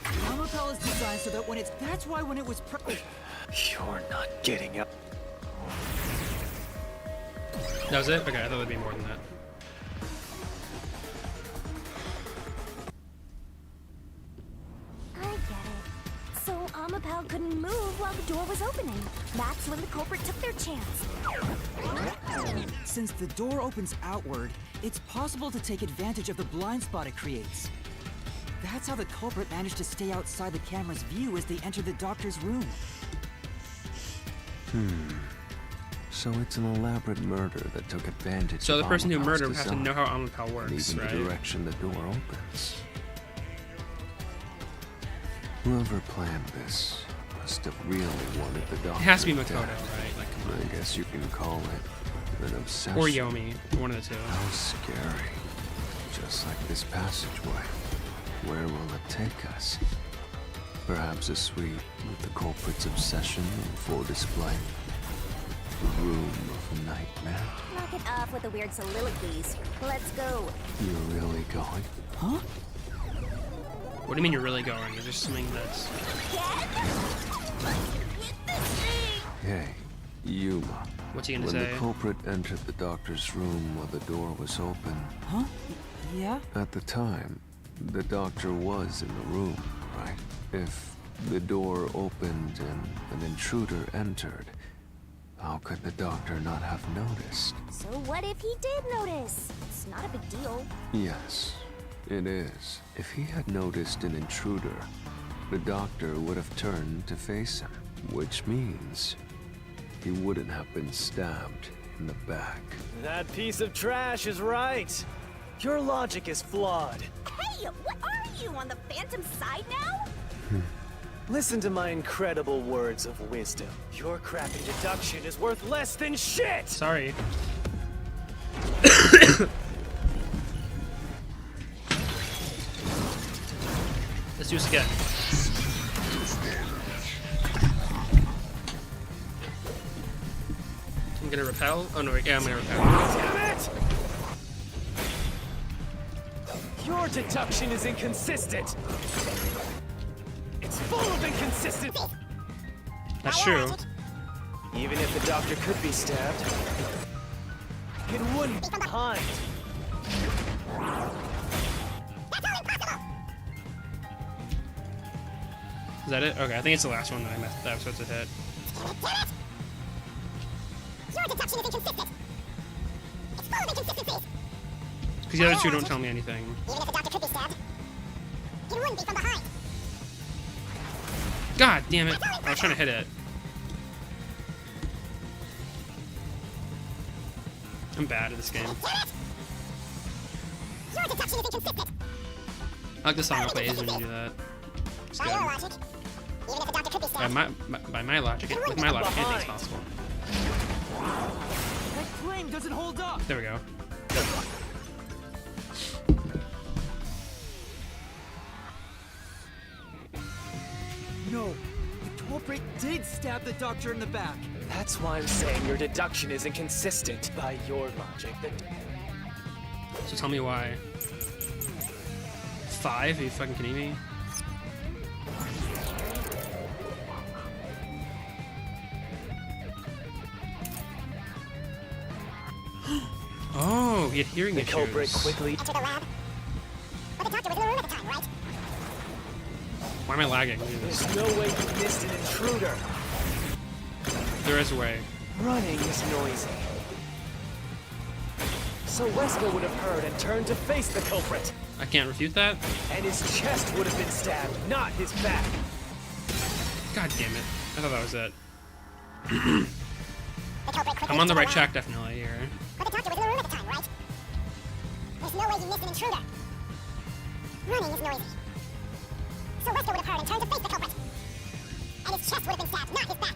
Amapel is designed so that that's why when it was You're not getting up. That was it? Okay, I thought there'd be more than that. I get it. So Amapel couldn't move while the door was opening. That's when the culprit took their chance. Since the door opens outward, it's possible to take advantage of the blind spot it creates. That's how the culprit managed to stay outside the camera's view as they entered the doctor's room. So it's an elaborate murder that took advantage So of the person who Amapel's murdered would have to design, know how Amapel and works, even the right? direction the door opens. Whoever planned this must have really wanted the doctor It has to be dead. Makoto, right? Like, come I guess you can call it an obsession. on. Or Yomi. One of the two. How scary. Just like this passageway. Where will it take us? Perhaps a suite with the culprit's obsession in full display. The room of a nightmare. Knock it off with the weird soliloquies. Let's go. You're really going? Huh? What do you mean you're really going? Is there something that's... Hey, Yuma. What's he gonna When say? the culprit entered the doctor's room while the door was open, Huh? Yeah? at the time, the doctor was in the room, right? If the door opened and an intruder entered, How could the doctor not have noticed? So what if he did notice? It's not a big deal. Yes, it is. If he had noticed an intruder, the doctor would have turned to face him, which means he wouldn't have been stabbed in the back. That piece of trash is right. Your logic is flawed. Hey, what are you, on the Phantom side now? Listen to my incredible words of wisdom. Your crappy deduction is worth less than shit! Sorry. Let's do this again. I'm gonna repel. Oh no, yeah, I'm gonna repel. Damn it! Your deduction is inconsistent. It's full of inconsistency. That's true. Even if the doctor could be stabbed, it wouldn't be behind. Is that it? Okay, I think it's the last one that I messed. That was supposed to hit. Your deduction is inconsistent. It's full of inconsistencies. Because the other two don't tell me anything. Even if the doctor could be stabbed, it wouldn't be from behind. God damn it! I was trying to hit it. I'm bad at this game. Your deduction is inconsistent. I like the song it plays when you do that. It's By good. your logic, even if the doctor could be By stabbed, my logic, with my logic, anything's possible. That claim doesn't hold up! There we go. No, the culprit did stab the doctor in the back. That's why I'm saying your deduction is inconsistent. By your logic, So tell me why. 5? Are you fucking kidding me? Oh, he had hearing the issues. culprit quickly. enter the lab. But the doctor was in the room at the time, right? Why am I lagging? Look at this. There's no way you missed an intruder. There is a way. Running is noisy. So Wesker would have heard and turned to face the culprit. I can't refute that. And his chest would have been stabbed, not his back. God damn it. I thought that was it. The culprit quickly I'm on the entered right lab. track definitely here. But the doctor was in the room at the time, right? There's no way you missed an intruder. Running is noisy. So Wesker would have heard and turned to face the culprit. And his chest would have been stabbed, not his back.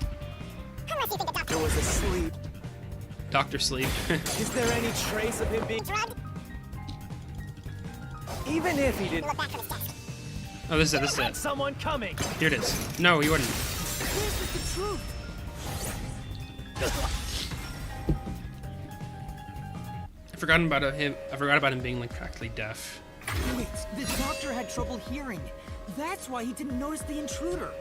Unless you think the doctor was asleep. Doctor sleep. Is there any trace of him being drugged. Even if he didn't Look back from his desk. Oh, this is it, this is had it. someone coming. Here it is. No, he wouldn't. This is the truth! I forgot about him being like practically deaf. Wait, the doctor had trouble hearing. That's why he didn't notice the intruder.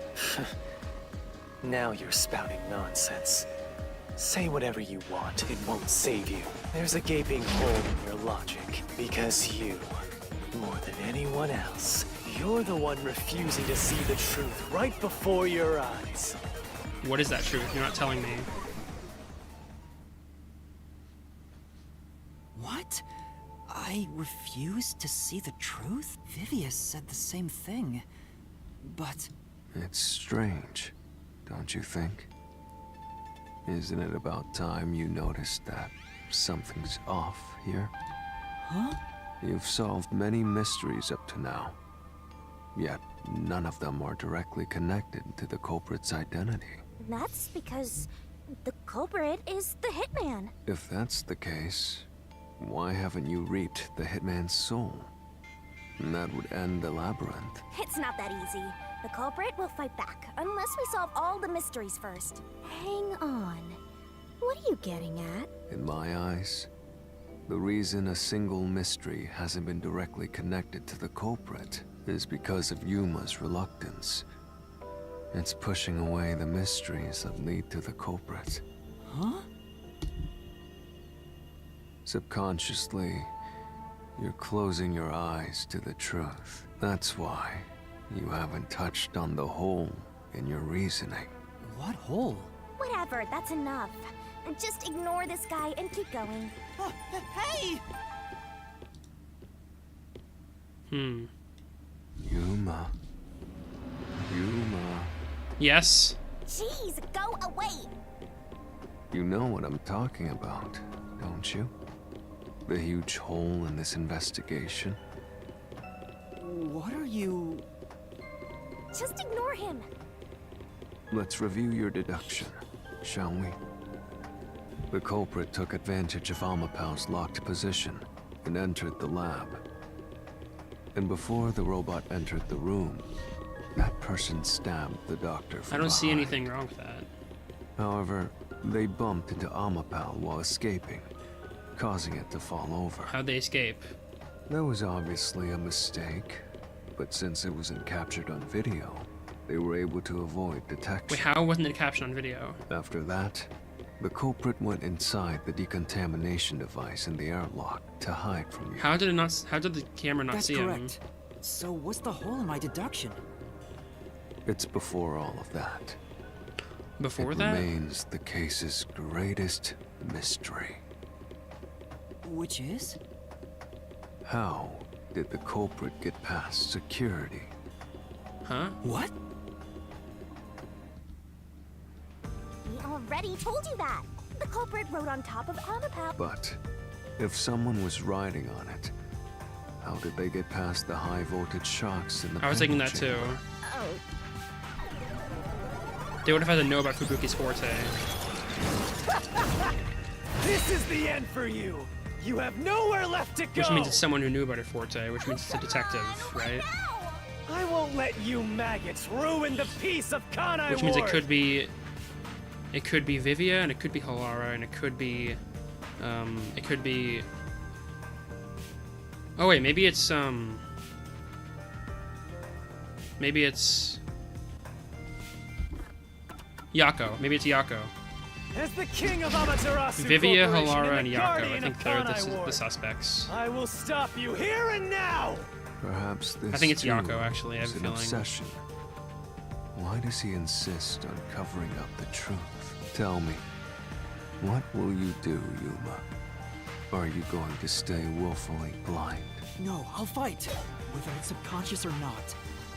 Now you're spouting nonsense. Say whatever you want, it won't save you. There's a gaping hole in your logic. Because you, more than anyone else, you're the one refusing to see the truth right before your eyes. What is that truth? You're not telling me. What? I refused to see the truth? Vivius said the same thing. But It's strange, don't you think? Isn't it about time you noticed that something's off here? huh? You've solved many mysteries up to now, yet none of them are directly connected to the culprit's identity. That's because the culprit is the hitman. If that's the case, why haven't you reaped the hitman's soul? And that would end the labyrinth. It's not that easy. The culprit will fight back, unless we solve all the mysteries first. Hang on. What are you getting at? In my eyes, the reason a single mystery hasn't been directly connected to the culprit is because of Yuma's reluctance. It's pushing away the mysteries that lead to the culprit. Huh? Subconsciously, you're closing your eyes to the truth. That's why you haven't touched on the hole in your reasoning. What hole? Whatever, that's enough. Just ignore this guy and keep going. Oh, hey! Yuma. Yuma. Yes. Jeez, go away! You know what I'm talking about, don't you? The huge hole in this investigation. What are you... Just ignore him. Let's review your deduction, shall we? The culprit took advantage of Amapal's locked position and entered the lab. And before the robot entered the room, that person stabbed the doctor from I don't see behind. anything wrong with that. However, they bumped into Amapal while escaping, causing it to fall over. How'd they escape? That was obviously a mistake, but since it wasn't captured on video, they were able to avoid detection. Wait, how wasn't it captured on video? After that, the culprit went inside the decontamination device in the airlock to hide from you. How did it not? How did the camera not That's see correct. him? So what's the hole in my deduction? It's before all of that. Before It that? remains the case's greatest mystery. Which is? How did the culprit get past security? Huh? What? We already told you that. The culprit rode on top of Amapal. But if someone was riding on it, how did they get past the high voltage shocks in the I was thinking panel that too. chamber? Oh, They would have had to know about Fubuki's forte. This is the end for you. You have nowhere left to go. Which means it's someone who knew about her forte, which means it's a detective, right? I won't let you maggots ruin the peace of Kanai Which means Ward. it could be Vivia, and it could be Halara, and it could be, oh wait, maybe it's Yako. Maybe it's Yako. As the king of Amaterasu Vivia, Corporation Halara, and and the Yako. I guardian think of they're Kanai Ward, the suspects. I will stop you here and now. Perhaps this I think it's too Yako, actually, I have is a an feeling. obsession. Why does he insist on covering up the truth? Tell me, what will you do, Yuma? Are you going to stay willfully blind? No, I'll fight. Whether it's subconscious or not.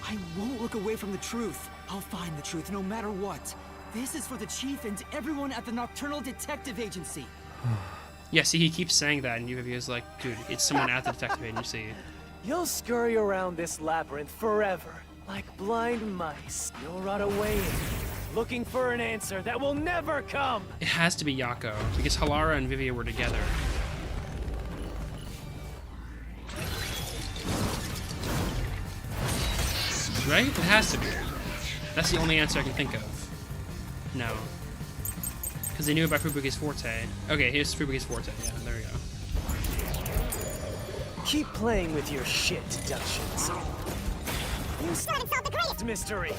I won't look away from the truth. I'll find the truth no matter what. This is for the chief and everyone at the Nocturnal Detective Agency. Yeah, see, he keeps saying that, and Vivia's like, dude, it's someone at the detective agency. You'll scurry around this labyrinth forever, like blind mice. You'll rot away in it, looking for an answer that will never come. It has to be Yako, because Halara and Vivia were together. Right? It has to be. That's the only answer I can think of. No. Because they knew about Fubuki's forte. Okay, here's Fubuki's forte. Yeah, there we go. Keep playing with your shit deductions. You still haven't solved the greatest Mystery.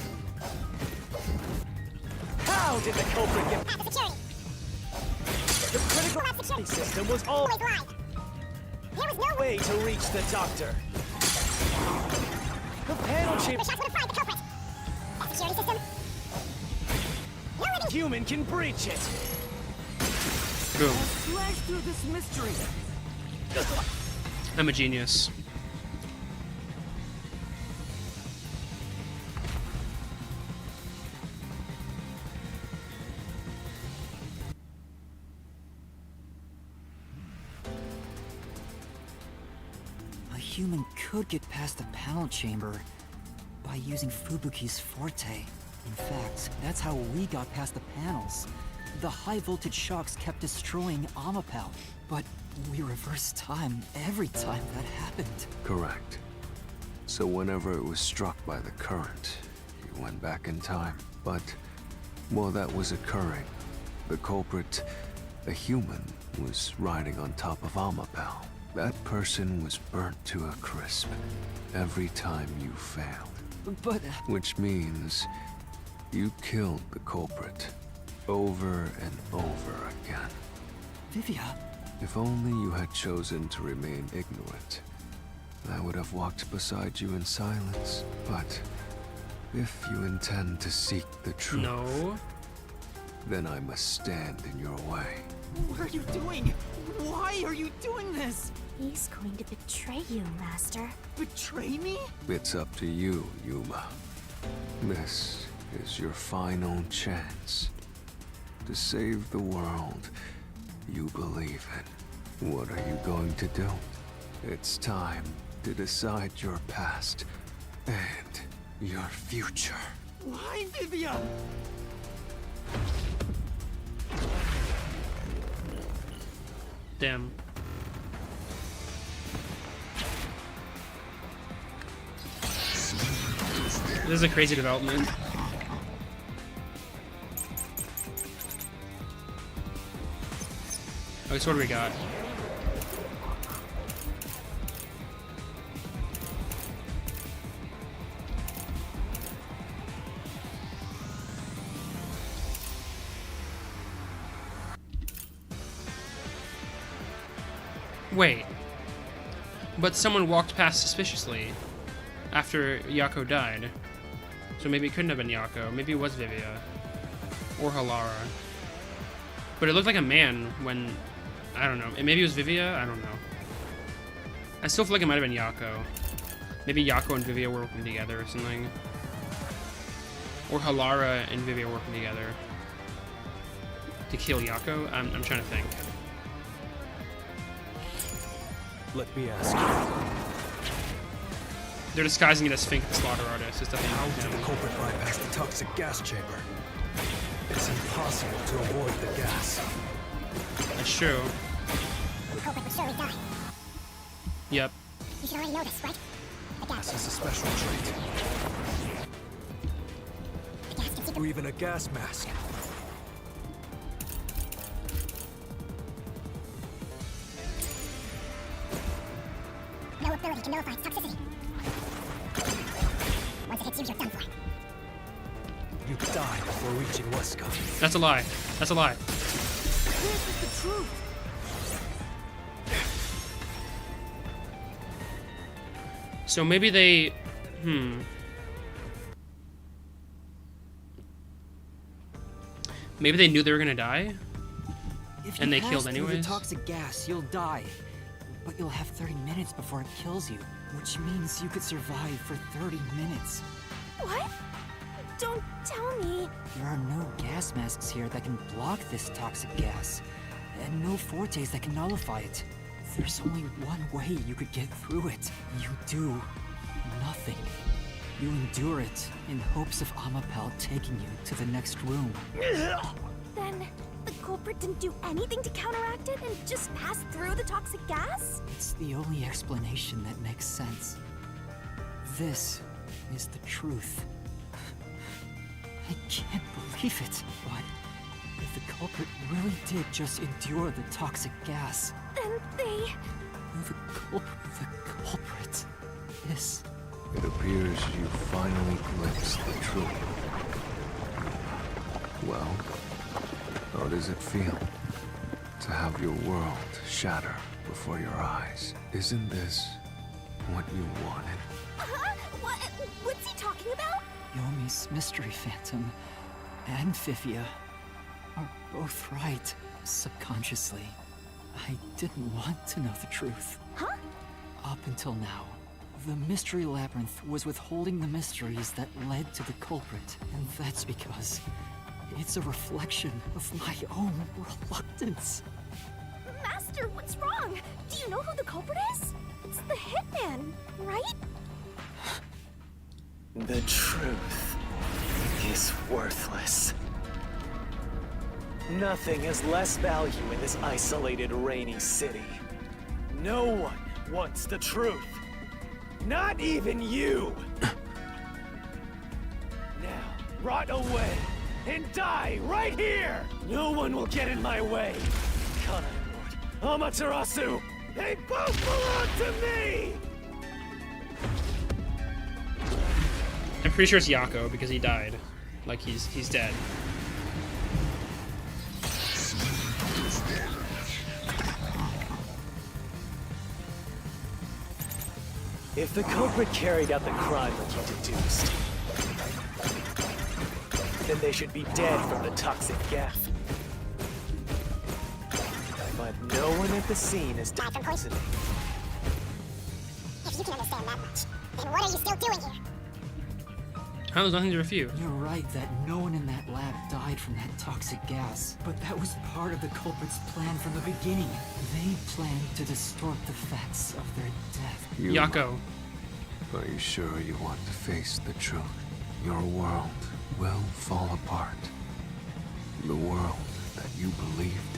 How did the culprit get path of security. the critical Security system was all always blind. There was no way to reach the doctor. The panel The chamber shots would have fried the culprit. That security system. No living human can breach it. Boom. Slash through this mystery. I'm a genius. A human could get past the panel chamber by using Fubuki's forte. In fact, that's how we got past the panels. The high voltage shocks kept destroying Amapal, but we reversed time every time that happened. Correct. So whenever it was struck by the current, you went back in time. But while that was occurring, the culprit, a human, was riding on top of Amapal. That person was burnt to a crisp every time you failed. But Which means you killed the culprit over and over again. Vivia, If only you had chosen to remain ignorant, I would have walked beside you in silence. But if you intend to seek the truth, No. then I must stand in your way. What are you doing? Why are you doing this? He's going to betray you, Master. Betray me? It's up to you, Yuma. This is your final chance to save the world you believe in. What are you going to do? It's time to decide your past and your future. Why, Vivia? Damn. This is a crazy development. Okay, so what do we got? Wait. But someone walked past suspiciously after Yako died. So maybe it couldn't have been Yako. Maybe it was Vivia. Or Halara. But it looked like a man when... I don't know. Maybe it was Vivia? I don't know. I still feel like it might have been Yako. Maybe Yako and Vivia were working together or something. Or Halara and Vivia were working together. To kill Yako? I'm trying to think. Let me ask you, They're disguising it as Fink the Slaughter Artist. It's how definitely did the him. culprit bypass the toxic gas chamber? It's impossible to avoid the gas. That's true. The culprit would surely die. Yep. You should already know this, right? The gas. This is a special trait. The gas can see Or even a gas mask. no ability to nullify its toxicity. Once it hits you, you're done for. You die before reaching Wesker. That's a lie. That's a lie. This is the truth. So maybe they... Maybe they knew they were gonna die? If And you they killed pass through anyways? the toxic gas, you'll die. But you'll have 30 minutes before it kills you, which means you could survive for 30 minutes. What? Don't tell me. There are no gas masks here that can block this toxic gas, and no fortes that can nullify it. There's only one way you could get through it. You do nothing. You endure it in hopes of Amapel taking you to the next room. Then the culprit didn't do anything to counteract it and just passed through the toxic gas? It's the only explanation that makes sense. This is the truth. I can't believe it, but if the culprit really did just endure the toxic gas, Then they... the culprit is... It appears you finally glimpsed the truth. Well, how does it feel to have your world shatter before your eyes? Isn't this what you wanted? Huh? What's he talking about? Yomi's Mystery Phantom and Vivia are both right. Subconsciously, I didn't want to know the truth. Huh? Up until now, the Mystery Labyrinth was withholding the mysteries that led to the culprit, and that's because it's a reflection of my own reluctance. Master, what's wrong? Do you know who the culprit is? It's the hitman, right? The truth is worthless. Nothing has less value in this isolated, rainy city. No one wants the truth. Not even you! Now, rot away and die right here! No one will get in my way! Kanai Lord, Amaterasu, they both belong to me! I'm pretty sure it's Yako because he died. Like he's dead. If the culprit carried out the crime like you deduced, then they should be dead from the toxic gas. But no one at the scene is listening. If you can understand that much, then what are you still doing here? Huh, there's nothing to refute. You're right that no one in that lab died from that toxic gas, but that was part of the culprit's plan from the beginning. They planned to distort the facts of their death. Yako. Are you sure you want to face the truth? Your world will fall apart. The world that you believed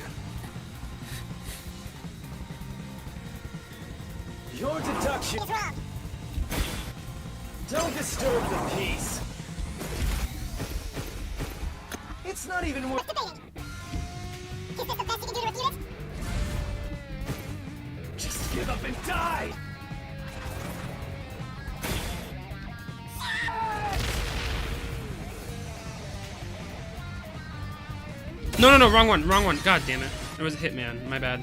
in. Your deduction It's wrong. don't disturb the peace. It's not even worth Debating. Is this the best you can do to refute it? Just give up and die! No, wrong one, wrong one. God damn it. It was a hitman. My bad.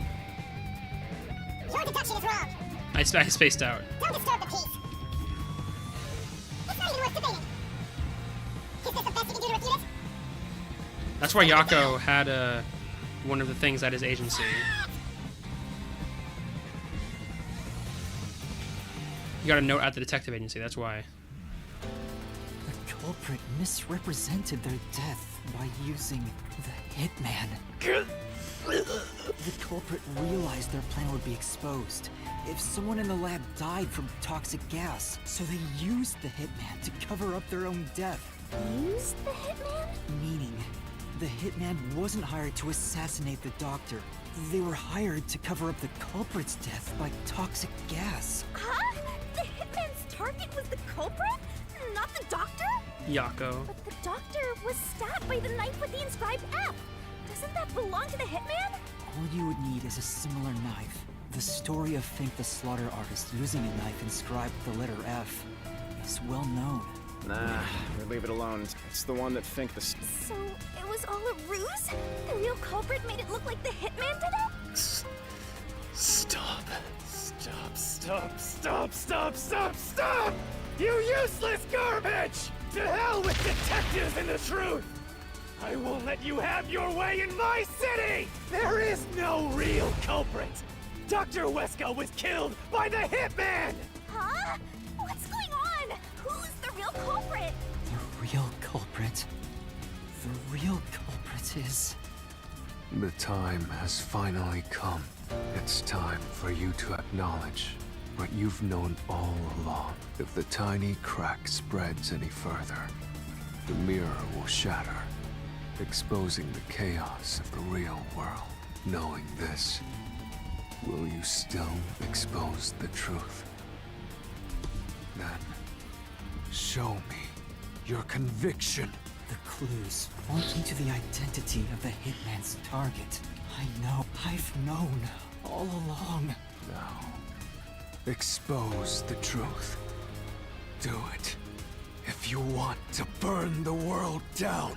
Your deduction is wrong. I spaced out. Don't disturb the peace. It's not even worth debating. Is this the best you can do to refute it? That's why Yako had one of the things at his agency. You got a note at the detective agency, that's why. The culprit misrepresented their death by using the hitman. The culprit realized their plan would be exposed if someone in the lab died from toxic gas, so they used the hitman to cover up their own death. Use the hitman? Meaning, the hitman wasn't hired to assassinate the doctor. They were hired to cover up the culprit's death by toxic gas. Huh? The hitman's target was the culprit? Not the doctor? Yako. But the doctor was stabbed by the knife with the inscribed F. Doesn't that belong to the hitman? All you would need is a similar knife. The story of Fink the Slaughter Artist using a knife inscribed with the letter F is well known. Nah, we leave it alone. It's the one that Fink the... So it was all a ruse? The real culprit made it look like the hitman did it? Stop. Stop! You useless garbage! To hell with detectives and the truth! I won't let you have your way in my city! There is no real culprit! Dr. Wesker was killed by the hitman! Huh? What's going on? Who's the real culprit? The real culprit. The real culprit is... The time has finally come. It's time for you to acknowledge what you've known all along. If the tiny crack spreads any further, the mirror will shatter, exposing the chaos of the real world. Knowing this, will you still expose the truth? Then, show me your conviction. The clues pointing to the identity of the hitman's target. I've known all along. Now, expose the truth. Do it, if you want to burn the world down.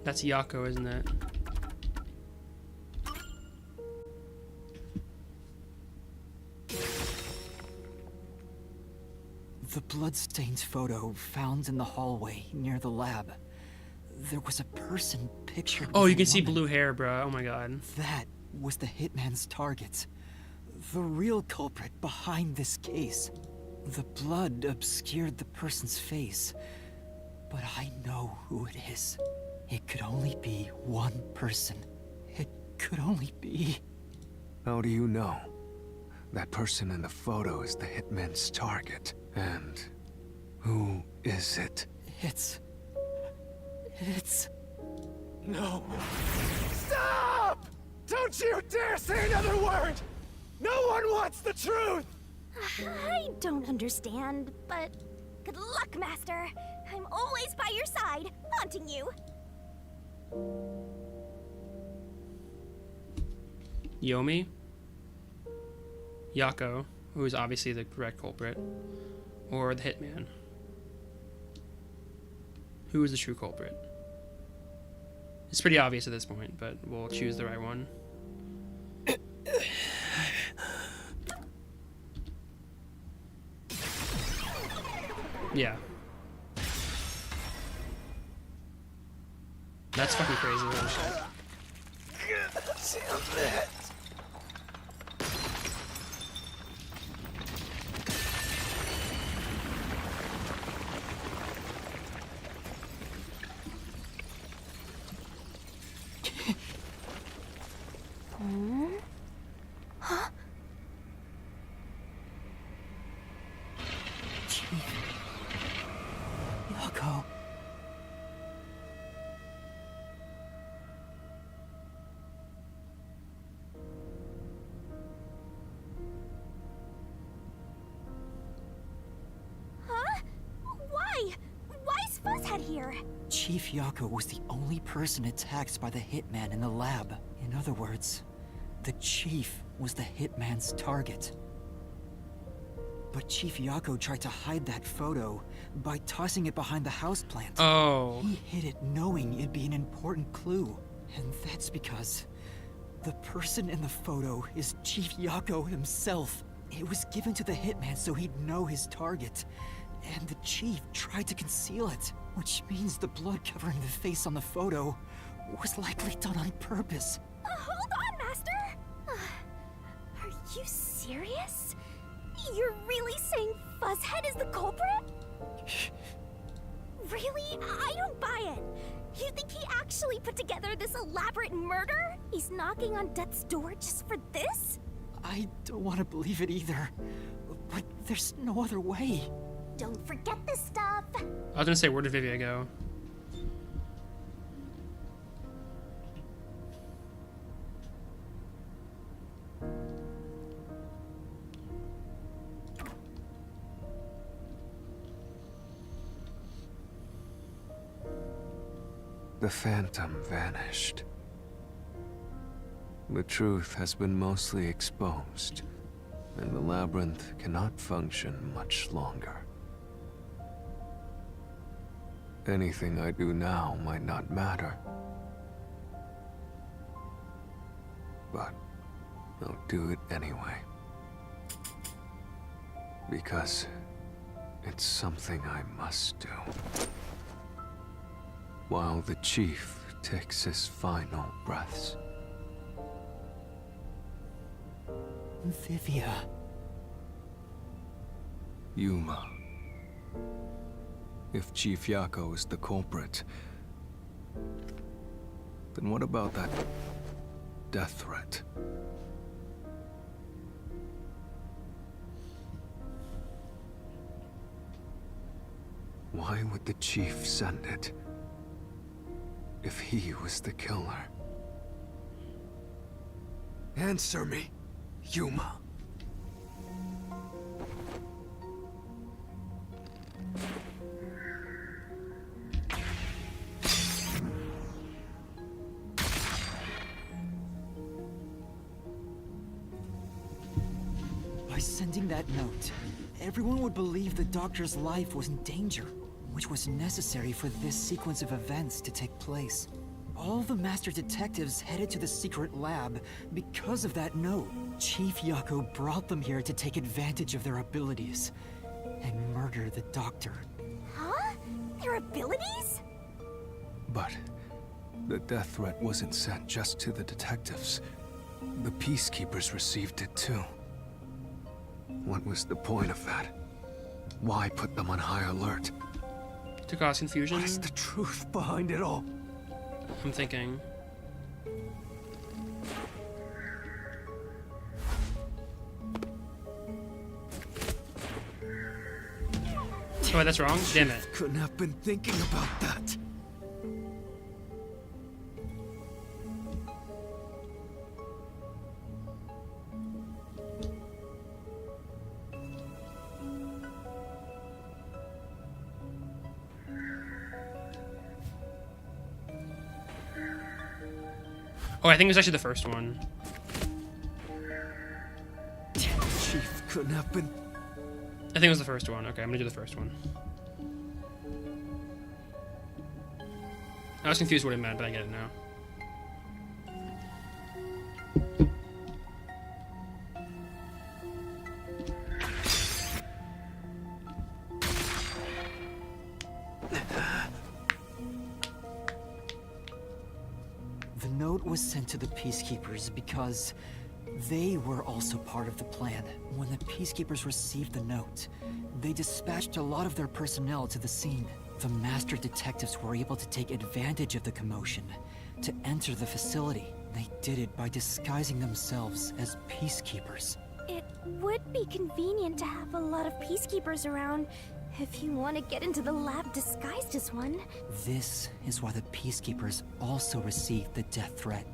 That's Yako, isn't it? The bloodstained photo found in the hallway near the lab. There was a person pictured. Oh, with you a can see woman. blue hair, bro. Oh my god. That was the hitman's target. The real culprit behind this case. The blood obscured the person's face, but I know who it is. It could only be one person. It could only be... How do you know? That person in the photo is the hitman's target. And who is it? It's... No. Stop! Don't you dare say another word! No one wants the truth! I don't understand, but good luck, Master. I'm always by your side, haunting you. Yomi? Yako, who is obviously the correct culprit, or the hitman? Who is the true culprit? It's pretty obvious at this point, but we'll choose the right one. Yeah. That's fucking crazy. Holy shit. Yako. Huh? Why? Why is Fuzzhead here? Chief Yako was the only person attacked by the hitman in the lab. In other words, the Chief was the hitman's target. But Chief Yako tried to hide that photo by tossing it behind the houseplant. Oh. He hid it knowing it'd be an important clue. And that's because the person in the photo is Chief Yako himself. It was given to the hitman so he'd know his target. And the Chief tried to conceal it, which means the blood covering the face on the photo was likely done on purpose. Hold on, Master! Are you serious? You're really saying Fuzzhead is the culprit? Really? I don't buy it. You think he actually put together this elaborate murder? He's knocking on death's door just for this? I don't want to believe it either, but there's no other way. Don't forget this stuff. I was gonna say, where did Vivia go? The Phantom vanished. The truth has been mostly exposed, and the labyrinth cannot function much longer. Anything I do now might not matter, but I'll do it anyway. Because it's something I must do. While the Chief takes his final breaths. Vivia. Yuma. If Chief Yako is the culprit, then what about that death threat? Why would the Chief send it if he was the killer? Answer me, Yuma. By sending that note, everyone would believe the doctor's life was in danger, which was necessary for this sequence of events to take place. All the master detectives headed to the secret lab because of that note. Chief Yako brought them here to take advantage of their abilities and murder the doctor. Huh? Their abilities? But the death threat wasn't sent just to the detectives. The Peacekeepers received it too. What was the point of that? Why put them on high alert? To cause confusion? What is the truth behind it all? I'm thinking. Oh, that's wrong? Damn it. Couldn't have been thinking about that. Oh, I think it was actually the first one. Chief couldn't have been... I think it was the first one. Okay, I'm gonna do the first one. I was confused what it meant, but I get it now. to the Peacekeepers because they were also part of the plan. When the Peacekeepers received the note, they dispatched a lot of their personnel to the scene. The Master Detectives were able to take advantage of the commotion to enter the facility. They did it by disguising themselves as Peacekeepers. It would be convenient to have a lot of Peacekeepers around if you want to get into the lab disguised as one. This is why the Peacekeepers also received the death threat.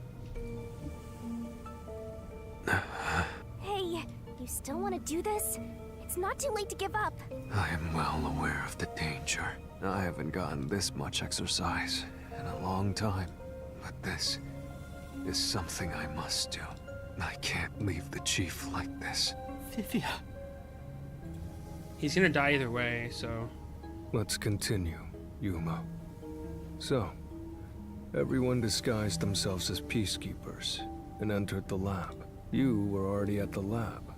Hey, you still want to do this? It's not too late to give up. I am well aware of the danger. I haven't gotten this much exercise in a long time. But this is something I must do. I can't leave the chief like this. Vivia. He's gonna die either way, so... Let's continue, Yuma. So, everyone disguised themselves as peacekeepers and entered the lab. You were already at the lab,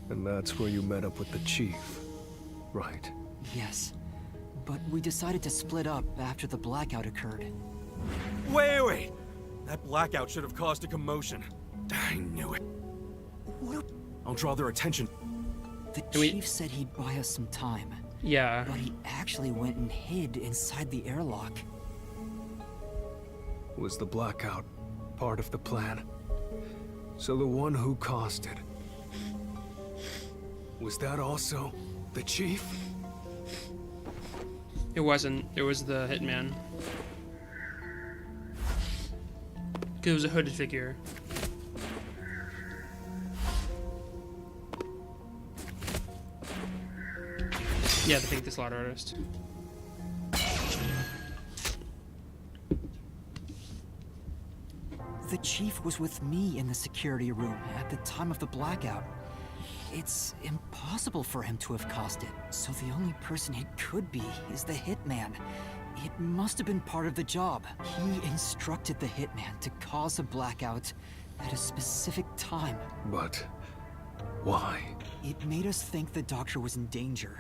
and that's where you met up with the chief, right? Yes, but we decided to split up after the blackout occurred. Wait! That blackout should have caused a commotion. I knew it. I'll draw their attention. The chief said he'd buy us some time. Yeah. But he actually went and hid inside the airlock. Was the blackout part of the plan? So the one who caused it, was that also the chief? It wasn't. It was the hitman. It was a hooded figure. Yeah, the slaughter artist. The chief was with me in the security room at the time of the blackout. It's impossible for him to have caused it, so the only person it could be is the hitman. It must have been part of the job. He instructed the hitman to cause a blackout at a specific time. But why? It made us think the doctor was in danger,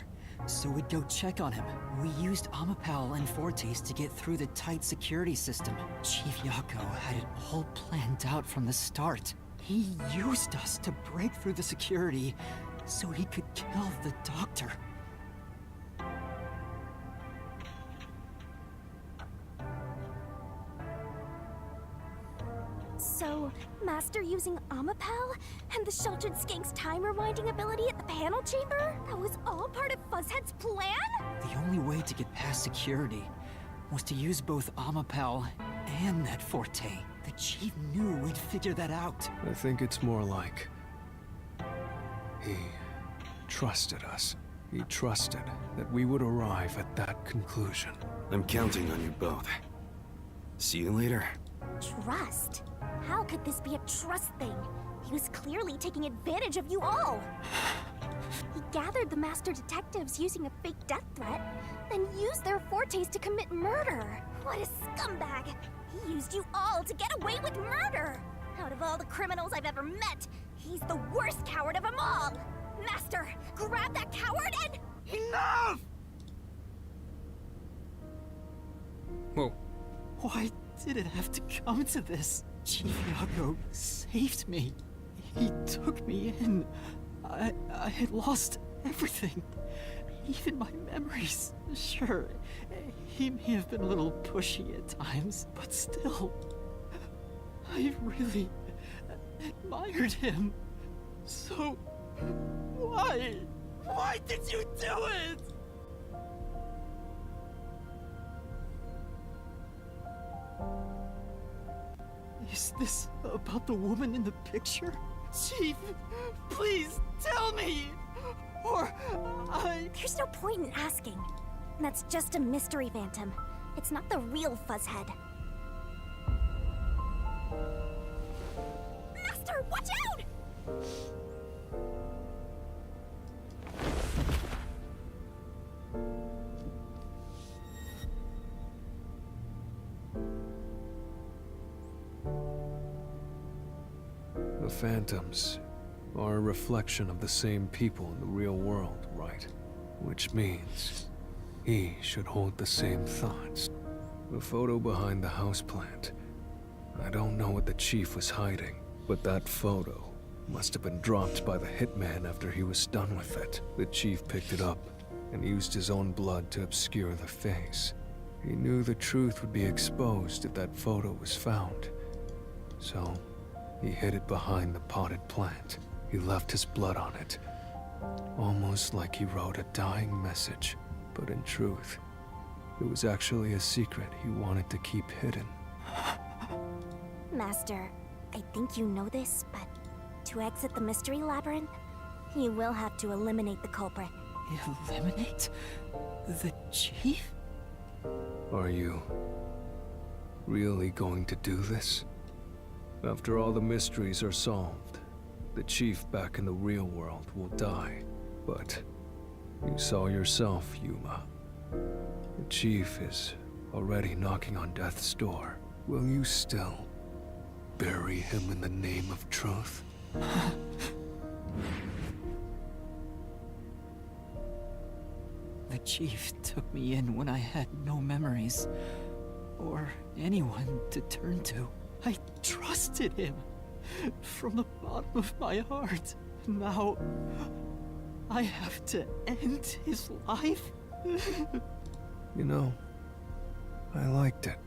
so we'd go check on him. We used Amapal and Fortes to get through the tight security system. Chief Yako had it all planned out from the start. He used us to break through the security so he could kill the doctor. So, Master using Amapal and the Sheltered Skank's time rewinding ability at the panel chamber? That was all part of Fuzzhead's plan? The only way to get past security was to use both Amapal and that Forte. The chief knew we'd figure that out. I think it's more like he trusted us. He trusted that we would arrive at that conclusion. I'm counting on you both. See you later. Trust? How could this be a trust thing? He was clearly taking advantage of you all. He gathered the Master Detectives using a fake death threat, then used their Fortes to commit murder. What a scumbag! He used you all to get away with murder! Out of all the criminals I've ever met, he's the worst coward of them all! Master, grab that coward and... Enough! Whoa. Why did it have to come to this? Chief Yako saved me. He took me in. I had lost everything. Even my memories. Sure, he may have been a little pushy at times, but still, I really admired him. So, why? Why did you do it? Is this about the woman in the picture? Chief, please tell me! Or There's no point in asking. That's just a mystery phantom. It's not the real Fuzzhead. Master, watch out! The phantoms are a reflection of the same people in the real world, right? Which means he should hold the same thoughts. The photo behind the houseplant I don't know what the chief was hiding, but that photo must have been dropped by the hitman after he was done with it. The chief picked it up and used his own blood to obscure the face. He knew the truth would be exposed if that photo was found. So, he hid it behind the potted plant. He left his blood on it, almost like he wrote a dying message. But in truth, it was actually a secret he wanted to keep hidden. Master, I think you know this, but to exit the mystery labyrinth, you will have to eliminate the culprit. Eliminate? The chief? Are you really going to do this? After all the mysteries are solved, the chief back in the real world will die. But you saw yourself, Yuma. The chief is already knocking on death's door. Will you still bury him in the name of truth? The chief took me in when I had no memories, or anyone to turn to. I trusted him from the bottom of my heart. Now, I have to end his life? You know, I liked it,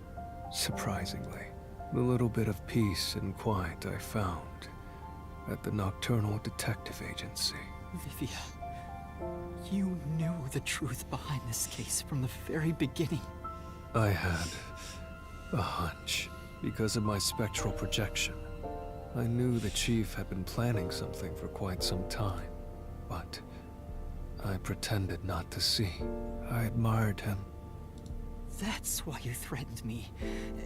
surprisingly. The little bit of peace and quiet I found at the Nocturnal Detective Agency. Vivia, you knew the truth behind this case from the very beginning. I had a hunch because of my spectral projection. I knew the chief had been planning something for quite some time, but I pretended not to see. I admired him. That's why you threatened me,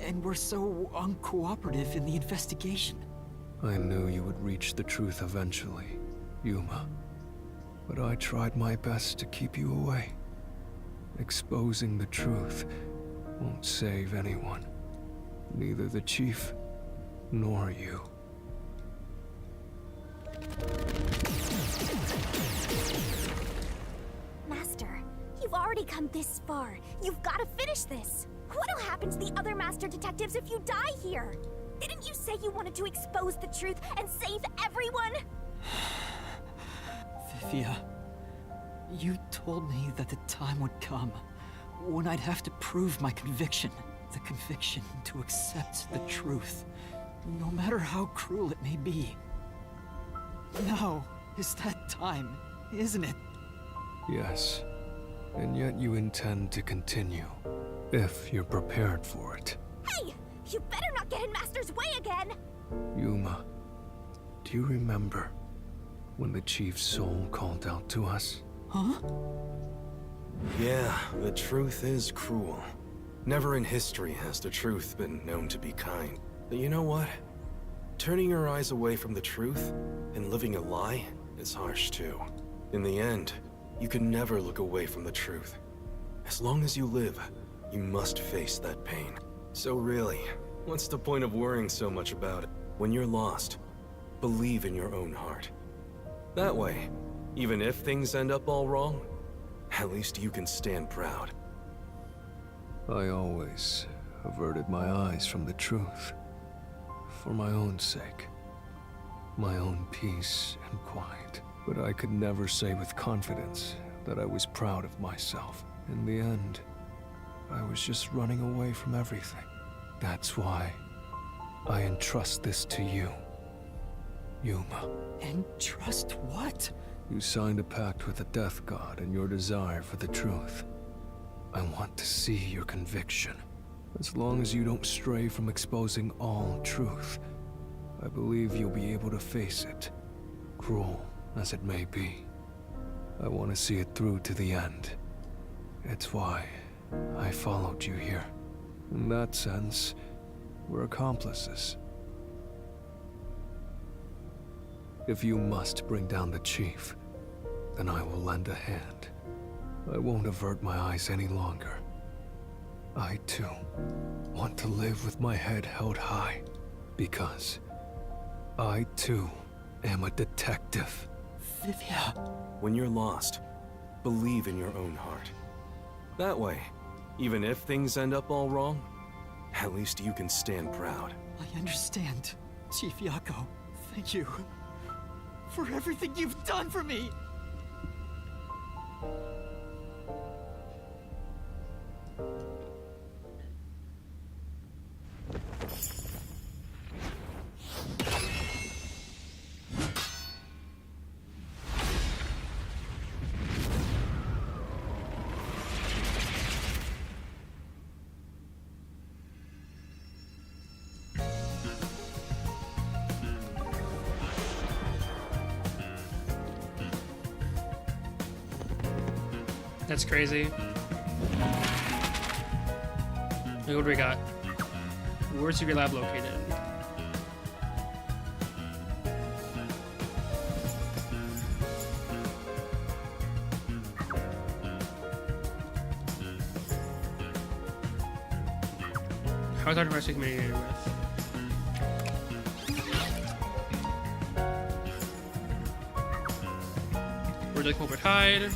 and were so uncooperative in the investigation. I knew you would reach the truth eventually, Yuma. But I tried my best to keep you away. Exposing the truth won't save anyone. Neither the chief, nor you. Master, you've already come this far. You've got to finish this. What'll happen to the other master detectives if you die here? Didn't you say you wanted to expose the truth and save everyone? Vivia, you told me that the time would come when I'd have to prove my conviction. The conviction to accept the truth, no matter how cruel it may be. Now is that time, isn't it? Yes, and yet you intend to continue, if you're prepared for it. Hey! You better not get in Master's way again! Yuma, do you remember when the chief's soul called out to us? Huh? Yeah, the truth is cruel. Never in history has the truth been known to be kind. But you know what? Turning your eyes away from the truth and living a lie is harsh too. In the end, you can never look away from the truth. As long as you live, you must face that pain. So really, what's the point of worrying so much about it? When you're lost, believe in your own heart. That way, even if things end up all wrong, at least you can stand proud. I always averted my eyes from the truth. For my own sake. My own peace and quiet. But I could never say with confidence that I was proud of myself. In the end, I was just running away from everything. That's why I entrust this to you, Yuma. Entrust what? You signed a pact with the Death God and your desire for the truth. I want to see your conviction. As long as you don't stray from exposing all truth, I believe you'll be able to face it, cruel as it may be. I want to see it through to the end. It's why I followed you here. In that sense, we're accomplices. If you must bring down the chief, then I will lend a hand. I won't avert my eyes any longer. I, too, want to live with my head held high, because I, too, am a detective. Vivia. When you're lost, believe in your own heart. That way, even if things end up all wrong, at least you can stand proud. I understand, Chief Yako. Thank you for everything you've done for me. That's crazy. Look what we got. Where's Secret Lab located? How is Dr. Wesley communicated with? Where'd the culprit hide?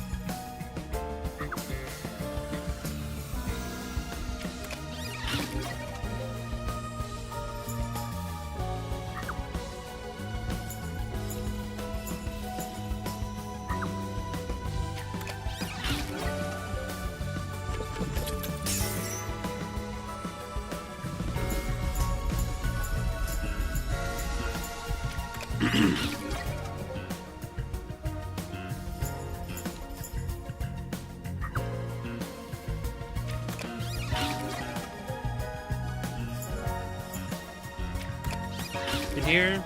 In here.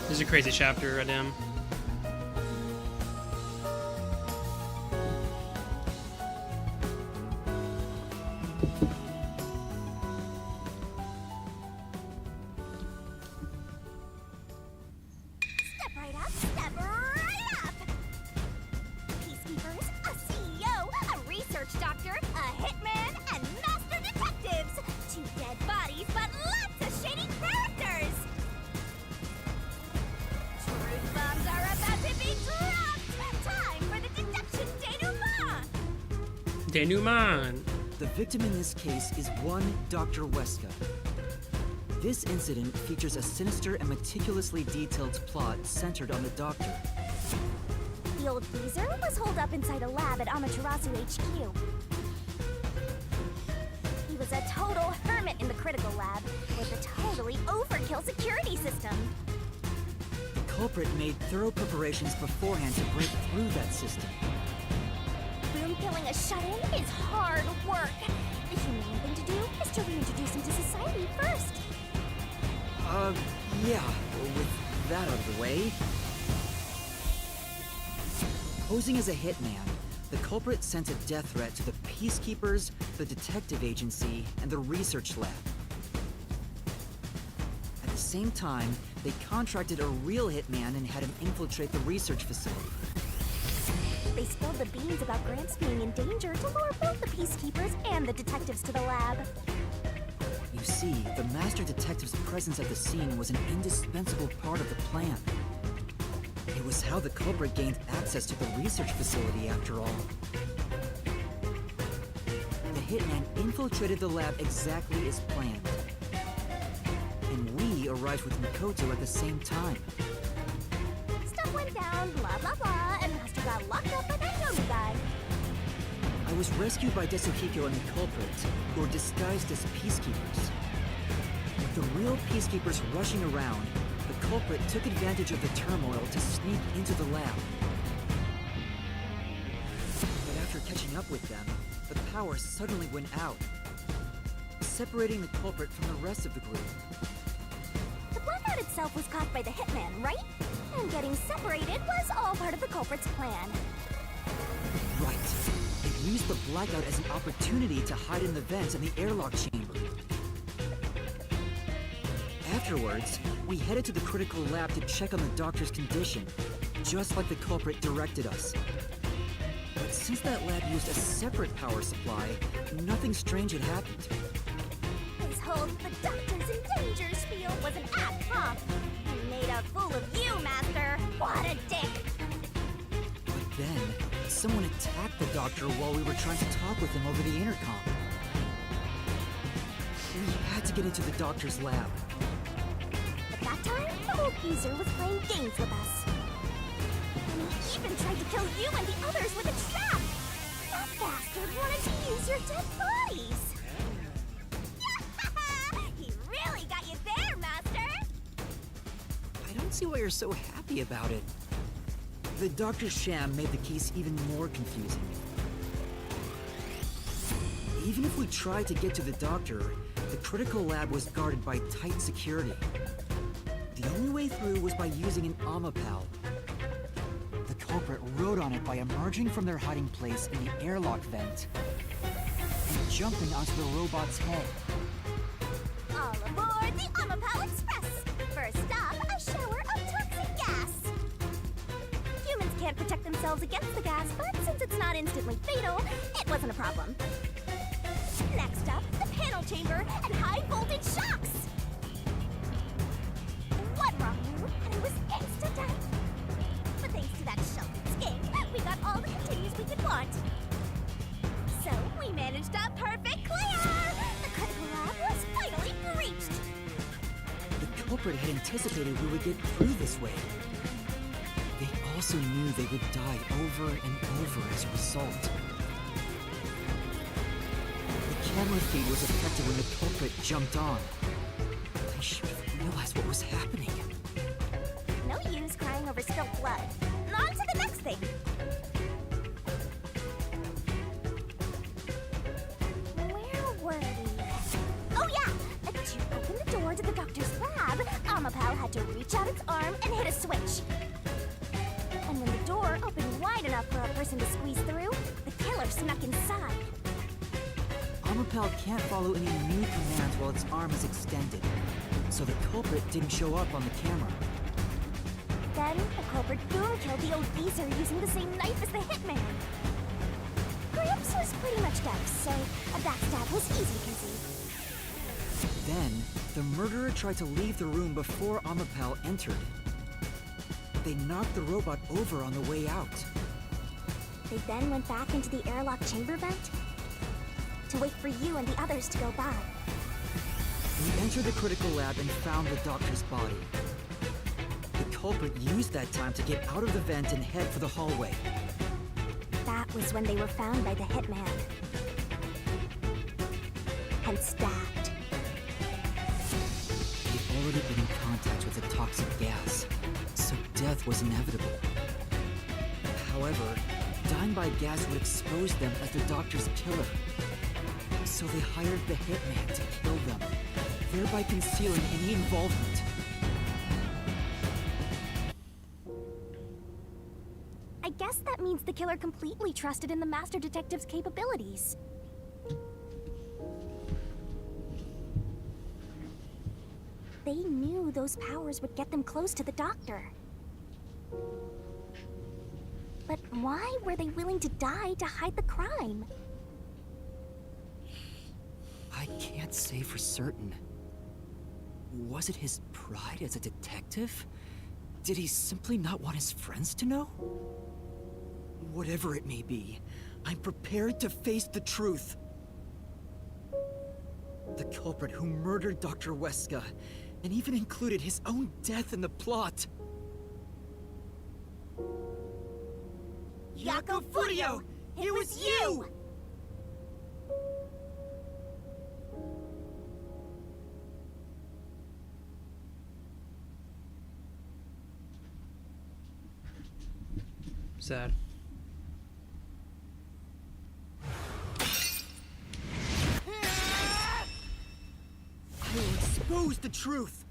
This is a crazy chapter, Adam. Step right up, step right up! Peacekeepers, a CEO, a research doctor, a hitman, and master detectives! 2 dead bodies, but lots of shady characters! Truth bombs are about to be dropped! Time for the deduction denouement! Denouement. The victim in this case is one Dr. Weska. This incident features a sinister and meticulously detailed plot centered on the doctor. The old geezer was holed up inside a lab at Amaterasu HQ. He was a total hermit in the critical lab with a totally overkill security system. The culprit made thorough preparations beforehand to break through that system. Boom killing a shut-in is hard work. The humane thing to do is to reintroduce him to society first. Yeah, with that out of the way. Posing as a hitman, the culprit sent a death threat to the Peacekeepers, the detective agency, and the research lab. At the same time, they contracted a real hitman and had him infiltrate the research facility. They spilled the beans about Gramps being in danger to lure both the Peacekeepers and the detectives to the lab. You see, the Master Detective's presence at the scene was an indispensable part of the plan. It was how the culprit gained access to the research facility, after all. The hitman infiltrated the lab exactly as planned. And we arrived with Mikoto at the same time. Stuff went down, blah blah blah, and Master got locked up by that Yomi guy. I was rescued by Desuhiko and the culprit, who were disguised as peacekeepers. With the real peacekeepers rushing around, the culprit took advantage of the turmoil to sneak into the lab. But after catching up with them, the power suddenly went out, separating the culprit from the rest of the group. The blackout itself was caused by the hitman, right? And getting separated was all part of the culprit's plan. Right. It used the blackout as an opportunity to hide in the vents in the airlock chamber. Afterwards, we headed to the critical lab to check on the doctor's condition. just like the culprit directed us. But since that lab used a separate power supply, nothing strange had happened. His whole "the doctor's in danger" spiel was an act, huh? He made a fool of you, Master. What a dick! But then, someone attacked the doctor while we were trying to talk with him over the intercom. We had to get into the doctor's lab. At that time, the old geezer was playing games with us. And he even tried to kill you and the others with a trap! That bastard wanted to use your dead bodies! He really got you there, Master! I don't see why you're so happy about it. The doctor's sham made the case even more confusing. Even if we tried to get to the doctor, the critical lab was guarded by tight security. The only way through was by using an Omapal. The culprit rode on it by emerging from their hiding place in the airlock vent and jumping onto the robot's head. All aboard the Omapal Express! First stop, a shower of toxic gas! Humans can't protect themselves against the gas, but since it's not instantly fatal, it wasn't a problem. Next up, the panel chamber and high-voltage shocks! One wrong move, and it was insta-death! But thanks to that Sheldon skink, we got all the continues we could want. So, we managed a perfect clear! The critical lab was finally breached! The culprit had anticipated we would get through this way. They also knew they would die over and over as a result. The camera feed was affected when the culprit jumped on. I should have realized what was happening. No use crying over spilled blood. On to the next thing! Where were we? Oh yeah! To open the door to the doctor's lab, Omapal had to reach out its arm and hit a switch. And when the door opened wide enough for a person to squeeze through, the killer snuck inside. Omapal can't follow any new commands while its arm is extended, so the culprit didn't show up on the camera. Then, the culprit boom killed the old geezer using the same knife as the hitman. Gramps was pretty much dead, so a backstab was easy peasy. Then, the murderer tried to leave the room before Omapal entered. They knocked the robot over on the way out. They then went back into the airlock chamber vent to wait for you and the others to go by. We entered the critical lab and found the doctor's body. The culprit used that time to get out of the vent and head for the hallway. That was when they were found by the hitman. And stabbed. They'd already been in contact with the toxic gas, so death was inevitable. However, dying by gas would expose them as the doctor's killer. So they hired the hitman to kill them, thereby concealing any involvement. I guess that means the killer completely trusted in the Master Detective's capabilities. They knew those powers would get them close to the Doctor. But why were they willing to die to hide the crime? I can't say for certain. Was it his pride as a detective? Did he simply not want his friends to know? Whatever it may be, I'm prepared to face the truth. The culprit who murdered Dr. Weska, and even included his own death in the plot. Jaco Furio! It was you! Sad. I will expose the truth!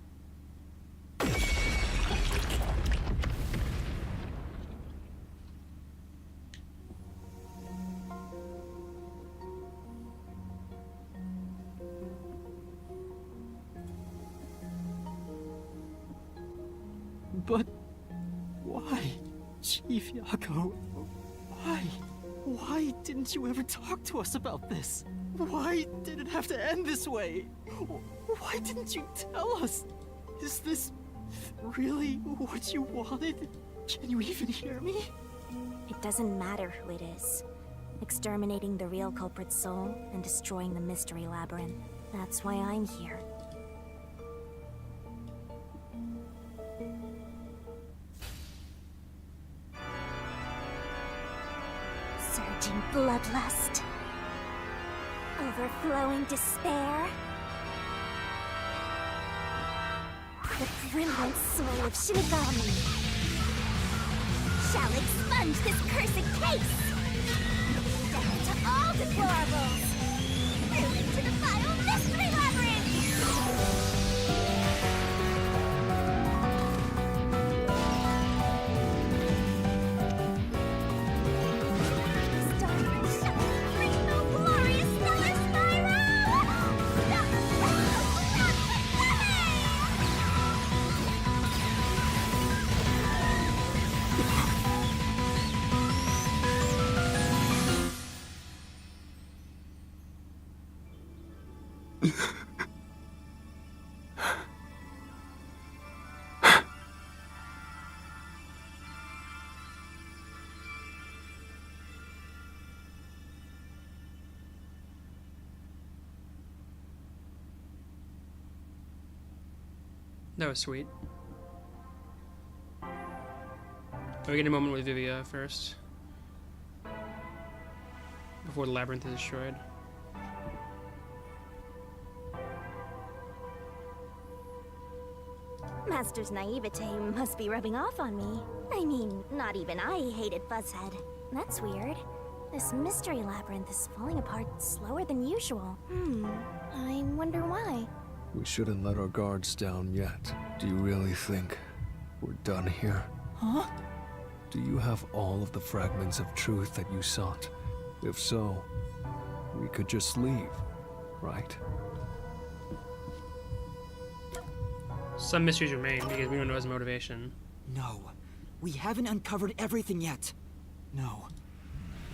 But why? Chief Yako, why? Why didn't you ever talk to us about this? Why did it have to end this way? Why didn't you tell us? Is this really what you wanted? Can you even hear me? It doesn't matter who it is. Exterminating the real culprit's soul and destroying the mystery labyrinth. That's why I'm here. Surging bloodlust. Overflowing despair. The brilliant soul of Shinigami shall expunge this cursed case! Death to all deplorables! Through into the vile mystery labyrinth! That was sweet. We get a moment with Vivia first. Before the labyrinth is destroyed. Master's naivete must be rubbing off on me. I mean, not even I hated Fuzzhead. That's weird. This mystery labyrinth is falling apart slower than usual. I wonder why. We shouldn't let our guards down yet. Do you really think we're done here? Huh? Do you have all of the fragments of truth that you sought? If so, we could just leave, right? Some mysteries remain because we don't know his motivation. No, we haven't uncovered everything yet. No,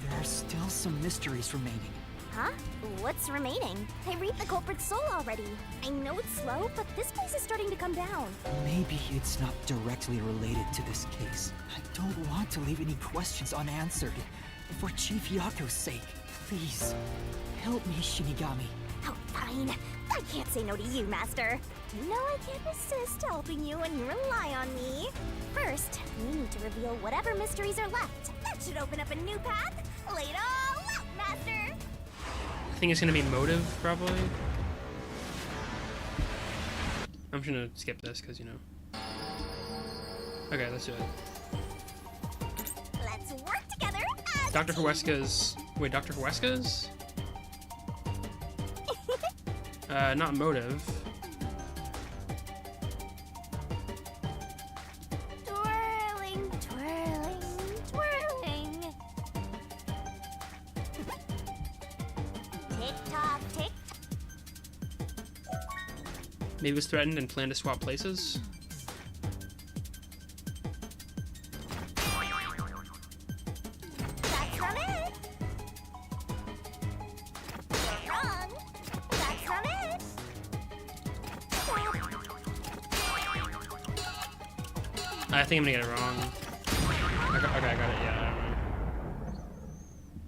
there are still some mysteries remaining. Huh? What's remaining? I read the culprit's soul already. I know it's slow, but this place is starting to come down. Maybe it's not directly related to this case. I don't want to leave any questions unanswered. For Chief Yako's sake, please, help me, Shinigami. Oh, fine. I can't say no to you, Master. You know I can't resist helping you when you rely on me. First, we need to reveal whatever mysteries are left. That should open up a new path. Lay it all out, Master! I think it's gonna be motive, probably. I'm just gonna skip this, because, you know. Okay, let's do it. Let's work together as Dr. Huesca's... Wait, Dr. Huesca's? Not motive. Twirling, twirling, twirling. Tick-tock, tick. Maybe was threatened and planned to swap places? That's not it. You're wrong. That's not it. I think I'm gonna get it wrong. Okay, I got it. Yeah, I don't know.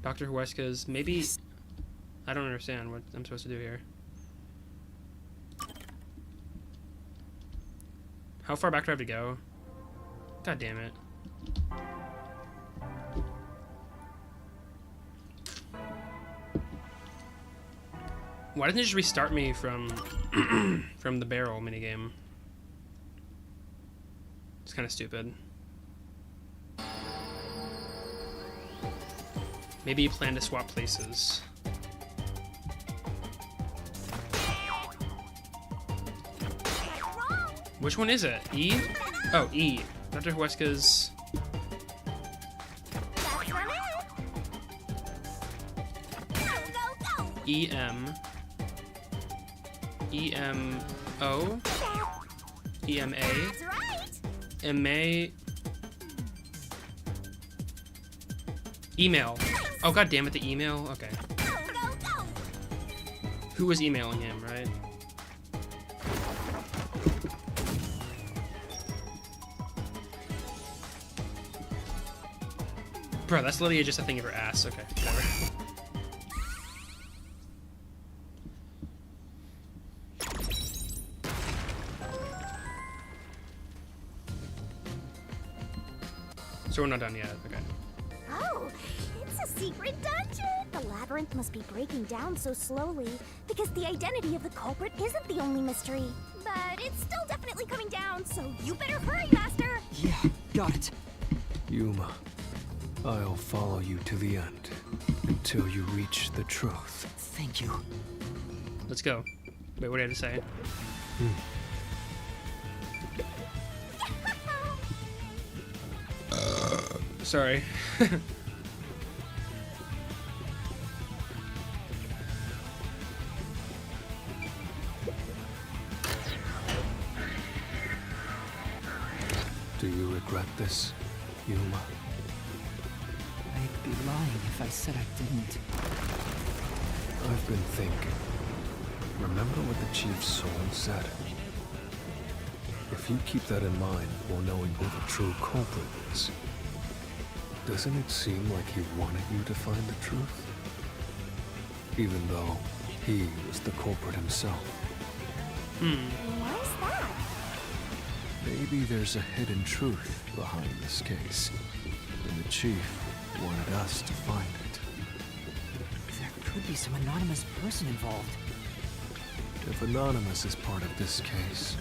Dr. Huesca's maybe. I don't understand what I'm supposed to do here. How far back do I have to go? God damn it. Why doesn't it just restart me from from the barrel minigame? It's kind of stupid. Maybe you plan to swap places. Which one is it? E? Oh, E. Dr. Huesca's... That's not it. Go, go, go. E-M... E-M-O? E-M-A? That's right. M-A... Email. Oh, god damn it, the email? Okay. Go, go, go! Who was emailing him, right? Bro, that's literally just a thing of her ass. Okay, whatever. So we're not done yet. Okay. Oh, it's a secret dungeon! The labyrinth must be breaking down so slowly because the identity of the culprit isn't the only mystery. But it's still definitely coming down, so you better hurry, Master! Yeah, got it. Yuma, I'll follow you to the end until you reach the truth. Thank you. Let's go. Wait, what did I say? Sorry. Do you regret this, Yuma? I'd be lying if I said I didn't. I've been thinking. Remember what the Chief's soul said? If you keep that in mind while knowing who the true culprit is, doesn't it seem like he wanted you to find the truth? Even though he was the culprit himself. Why is that? Maybe there's a hidden truth behind this case, and the Chief wanted us to find it. There could be some anonymous person involved. If Anonymous is part of this case,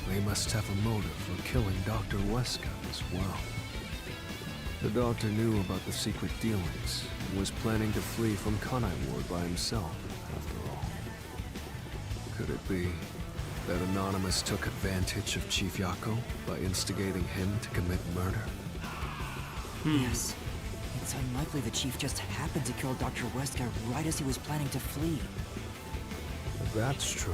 they must have a motive for killing Dr. Wesker as well. The doctor knew about the secret dealings and was planning to flee from Kanai Ward by himself, after all. Could it be that Anonymous took advantage of Chief Yako by instigating him to commit murder? Yes. It's unlikely the Chief just happened to kill Dr. Wesker right as he was planning to flee. If that's true,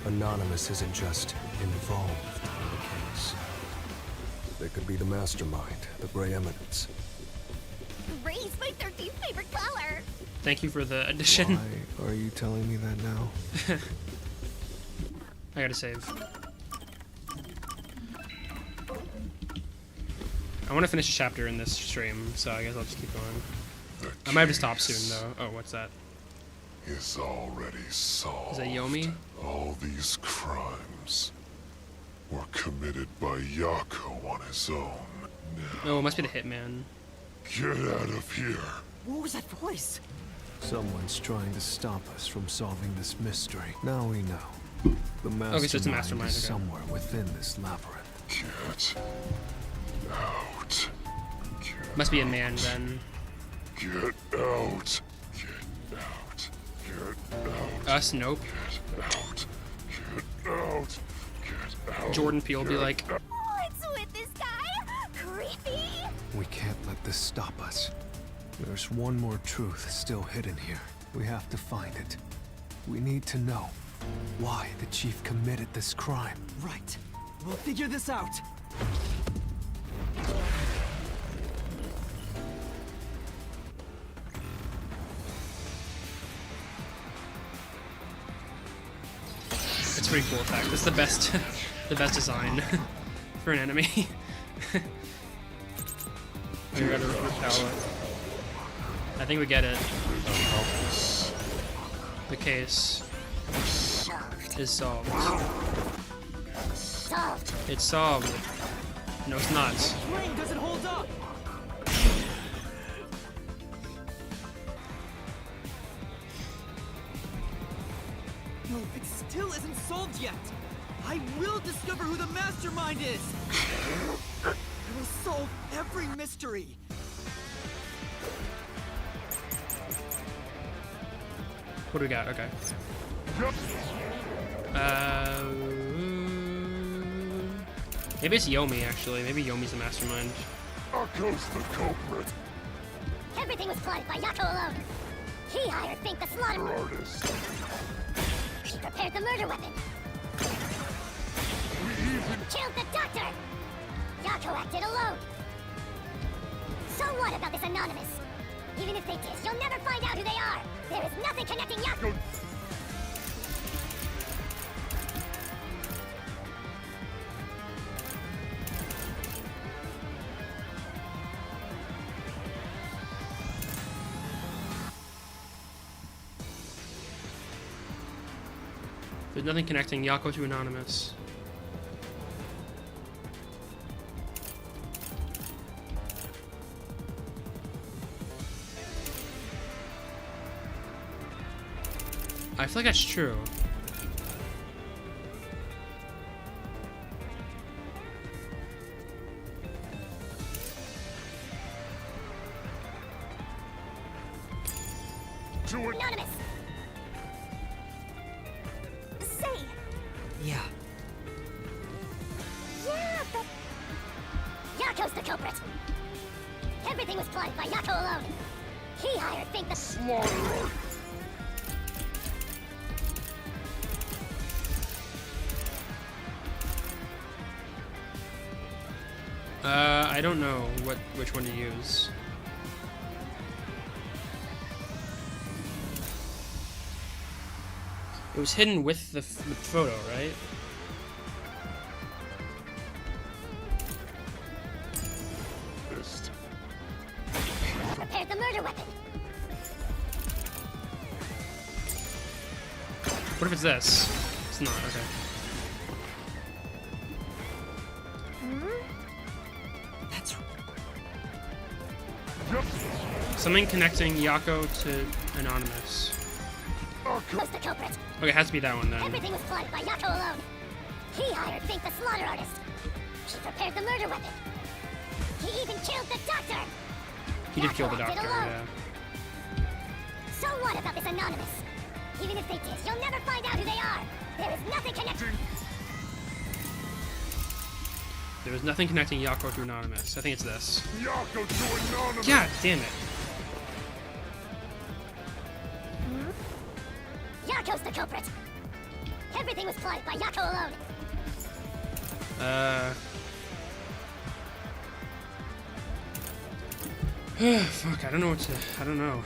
Anonymous isn't just involved in the case. They could be the mastermind, the Grey Eminence. Gray's my 13th favorite color! Thank you for the addition. Why are you telling me that now? I gotta save. I want to finish a chapter in this stream, so I guess I'll just keep going. I might have to stop soon, though. Oh, what's that? Is already solved. Is that Yomi? All these crimes were committed by Yako on his own. Oh, it must be the hitman. Get out of here. What was that voice? Someone's trying to stop us from solving this mystery. Now we know. The mastermind, Okay, so it's a mastermind, is okay. somewhere within this labyrinth. Get out. Must be a man then. Get out. Get out. Get out. Us? Nope. Get out. Get out. Get out. Jordan Peele will be like, What's with this guy? Creepy! We can't let this stop us. There's one more truth still hidden here. We have to find it. We need to know why the Chief committed this crime. Right. We'll figure this out. it's pretty cool attack. That's the best, the best design for an enemy. I gotta repel it. I think we get it. The case is solved. Solved! It's solved. No, it's not. Plane doesn't hold up. No, it still isn't solved yet. I will discover who the mastermind is. I will solve every mystery. What do we got? Okay. Maybe it's Yomi, actually. Maybe Yomi's the mastermind. Yako's the culprit. Everything was plotted by Yako alone. He hired Fink the slaughter Artist. He prepared the murder weapon. We even Killed the doctor. Yako acted alone. So what about this Anonymous? Even if they did, you'll never find out who they are. There is nothing connecting Yaku. There's nothing connecting Yako to Anonymous. I feel like that's true. Anonymous! Say! Yeah. Yeah, but... Yako's the culprit! Everything was plotted by Yako alone! He hired Fink the... Slaughter! I don't know which one to use. It was hidden with the photo, right? Prepared the murder weapon! What if it's this? It's not, okay. That's... Something connecting Yako to Anonymous. Who's the culprit? Okay, it has to be that one then. Everything was plotted by Yako alone! He hired Fink the slaughter artist! He prepared the murder weapon! He even killed the doctor! He did kill the Yako acted doctor, alone. yeah. So what about this Anonymous? Even if they did, you'll never find out who they are! There is nothing connecting... There was nothing connecting Yako to Anonymous. I think it's this. Yako to Anonymous! God damn it. Yako's the culprit! Everything was plotted by Yako alone! Fuck, I don't know what to... I don't know.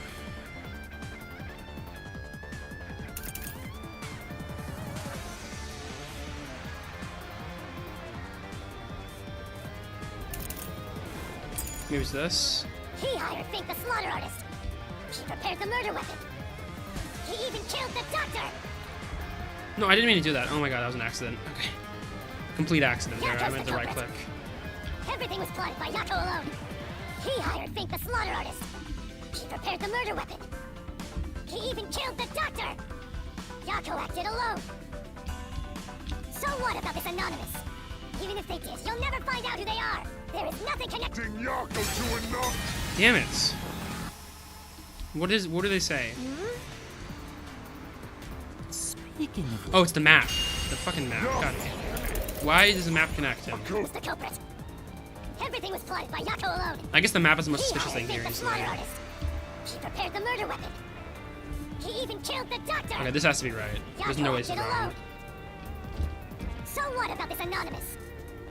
Maybe it's this? He hired Fink the slaughter artist! He prepared the murder weapon! He even killed the doctor! No, I didn't mean to do that. Oh my god, that was an accident. Okay. Complete accident there. I meant to right click. Everything was plotted by Yako alone! He hired Fink the slaughter artist! He prepared the murder weapon! He even killed the doctor! Yako acted alone! So what about this Anonymous? Even if they did, you'll never find out who they are! There is nothing connecting Yako to Anonymous! Damn it. What do they say? Speaking of... Oh, it's the map. The fucking map. God damn it. Okay. Why does the map connect him? Who's the culprit? Everything was plotted by Yako alone! I guess the map is the most He suspicious hired thing here. Fink the Easily. slaughter artist! He prepared the murder weapon! He even killed the doctor! Okay, this has to be right. There's no way this is wrong. So what about this Anonymous?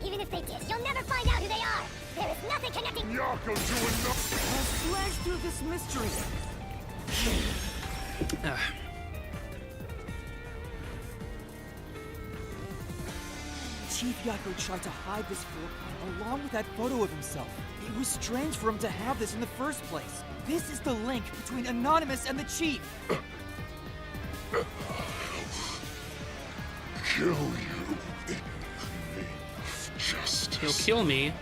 Even if they did, you'll never find out who they are! There is nothing connecting... Yako to Anonymous! I'll slash through this mystery! Chief Yako tried to hide this floor plan along with that photo of himself. It was strange for him to have this in the first place. This is the link between Anonymous and the Chief. Kill you in the name of justice. He'll kill me.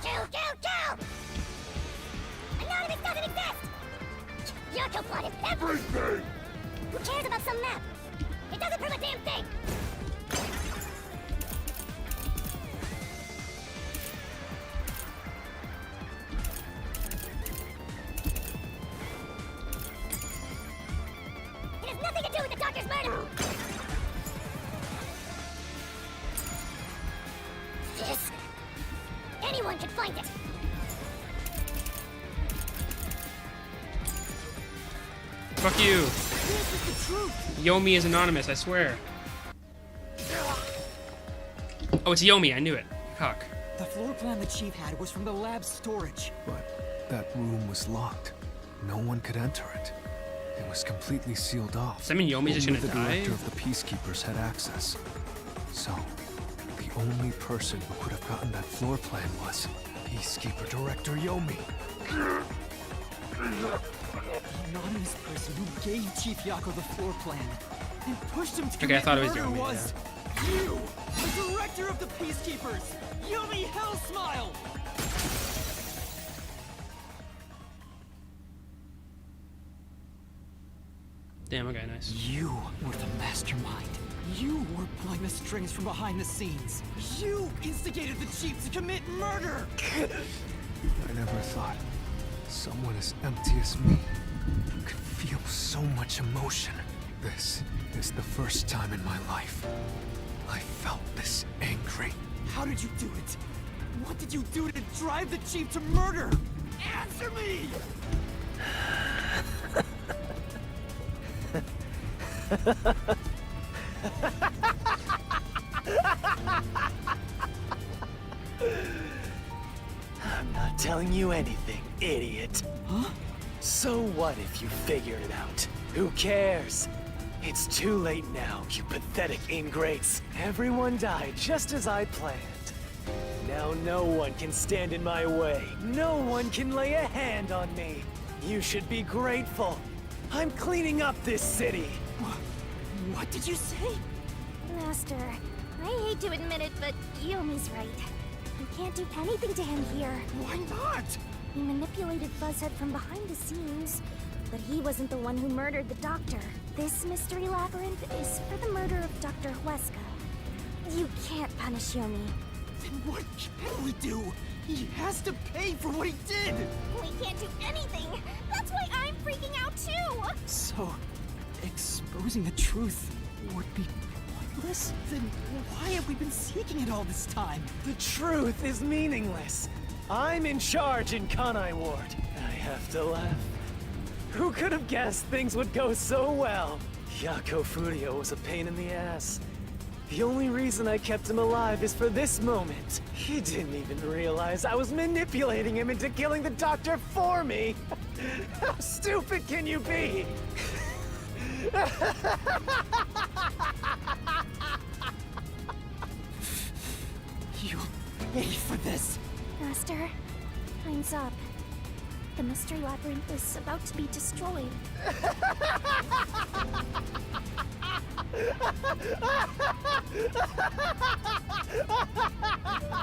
Kill! Anonymous doesn't exist! Yako plotted everything! Who cares about some map? It doesn't prove a damn thing! It has nothing to do with the doctor's murder! This... Anyone can find it! Fuck you. This is the truth. Yomi is anonymous, I swear. Oh, it's Yomi. I knew it. Cock. The floor plan the chief had was from the lab's storage. But that room was locked. No one could enter it. It was completely sealed off. Does that mean Yomi's just Only gonna the die? director of the Peacekeepers had access. So, the only person who could have gotten that floor plan was Peacekeeper Director Yomi. The anonymous person who gave Chief Yako the floor plan and pushed him to Okay, I commit thought it was murder Yomi, was you, the director of the Peacekeepers, Yomi Hellsmile! Damn, okay, nice. You were the mastermind. You were pulling the strings from behind the scenes. You instigated the chief to commit murder! I never thought someone as empty as me could feel so much emotion. This is the first time in my life I felt this angry. How did you do it? What did you do to drive the chief to murder? Answer me! I'm not telling you anything, idiot. Huh? So what if you figured it out? Who cares? It's too late now, you pathetic ingrates. Everyone died just as I planned. Now no one can stand in my way. No one can lay a hand on me. You should be grateful. I'm cleaning up this city. What did you say? Master, I hate to admit it, but Yomi's right. We can't do anything to him here. Why not? He manipulated Fuzzhead from behind the scenes, but he wasn't the one who murdered the doctor. This mystery labyrinth is for the murder of Dr. Huesca. You can't punish Yomi. Then what can we do? He has to pay for what he did! We can't do anything! That's why I'm freaking out too! So, exposing the truth would be pointless? Then why have we been seeking it all this time? The truth is meaningless. I'm in charge in Kanai Ward. I have to laugh. Who could have guessed things would go so well? Yako Furio was a pain in the ass. The only reason I kept him alive is for this moment. He didn't even realize I was manipulating him into killing the doctor for me. How stupid can you be? You'll pay for this. Master, time's up. The mystery labyrinth is about to be destroyed.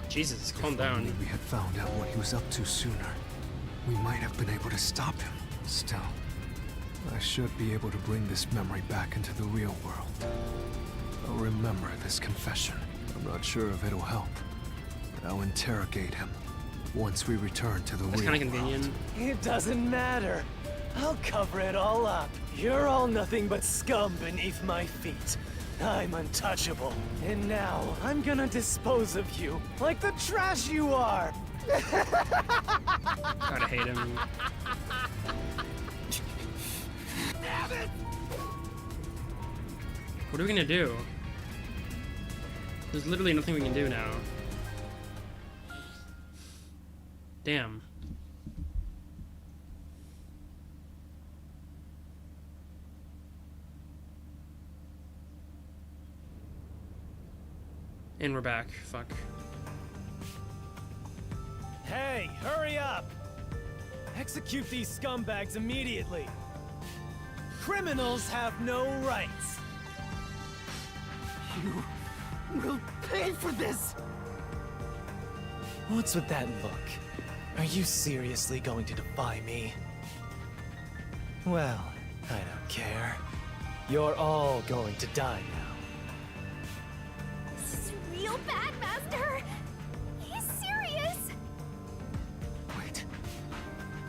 Jesus, calm If down. only we had found out what he was up to sooner, we might have been able to stop him. Still, I should be able to bring this memory back into the real world. I'll remember this confession. I'm not sure if it'll help, but I'll interrogate him once we return to the That's real kind of world. convenient. It doesn't matter. I'll cover it all up. You're all nothing but scum beneath my feet. I'm untouchable. And now, I'm gonna dispose of you like the trash you are. Gotta hate him. Damn it! What are we gonna do? There's literally nothing we can do now. Damn. And we're back. Fuck. Hey, hurry up! Execute these scumbags immediately. Criminals have no rights. You will pay for this! What's with that look? Are you seriously going to defy me? Well, I don't care. You're all going to die now. This is real bad, Master! He's serious! Wait.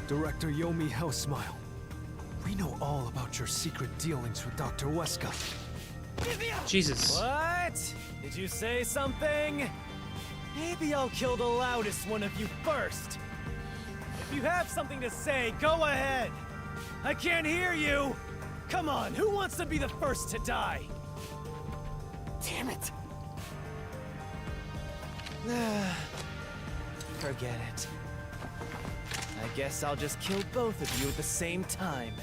Director Yomi Hellsmile. We know all about your secret dealings with Dr. Huesca. Jesus. What? Did you say something? Maybe I'll kill the loudest one of you first. If you have something to say, go ahead. I can't hear you. Come on, who wants to be the first to die? Damn it! Forget it. I guess I'll just kill both of you at the same time.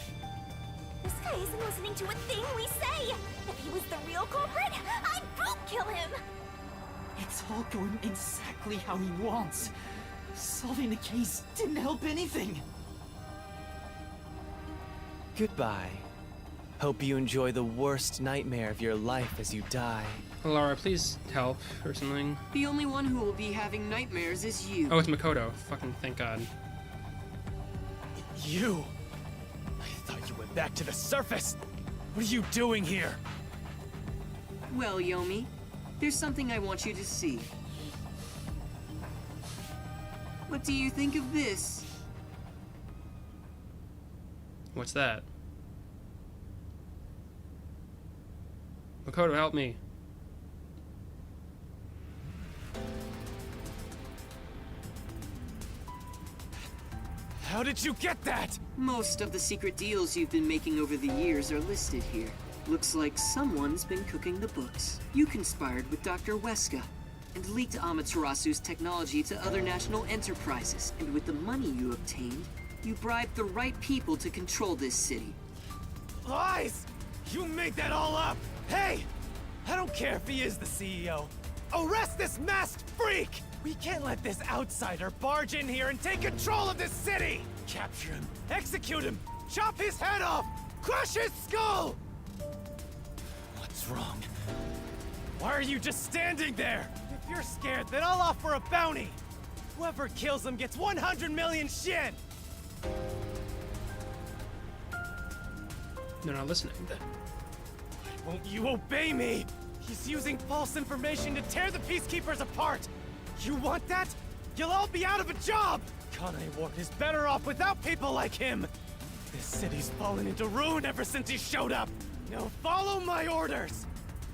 This guy isn't listening to a thing we say! If he was the real culprit, I'd boot kill him! It's all going exactly how he wants. Solving the case didn't help anything. Goodbye. Hope you enjoy the worst nightmare of your life as you die. Laura, please help or something. The only one who will be having nightmares is you. Oh, it's Makoto. Fucking thank God. You! I thought you went back to the surface! What are you doing here? Well, Yomi, there's something I want you to see. What do you think of this? What's that? Makoto, help me. How did you get that? Most of the secret deals you've been making over the years are listed here. Looks like someone's been cooking the books. You conspired with Dr. Weska and leaked Amaterasu's technology to other national enterprises. And with the money you obtained, you bribed the right people to control this city. Lies! You made that all up! Hey! I don't care if he is the CEO. Arrest this masked freak! We can't let this outsider barge in here and take control of this city! Capture him, execute him, chop his head off, crush his skull! What's wrong? Why are you just standing there? If you're scared, then I'll offer a bounty! Whoever kills him gets 100 million shin! They're not listening. Why won't you obey me? He's using false information to tear the Peacekeepers apart! You want that? You'll all be out of a job! Kanai Ward is better off without people like him! This city's fallen into ruin ever since he showed up! Now follow my orders!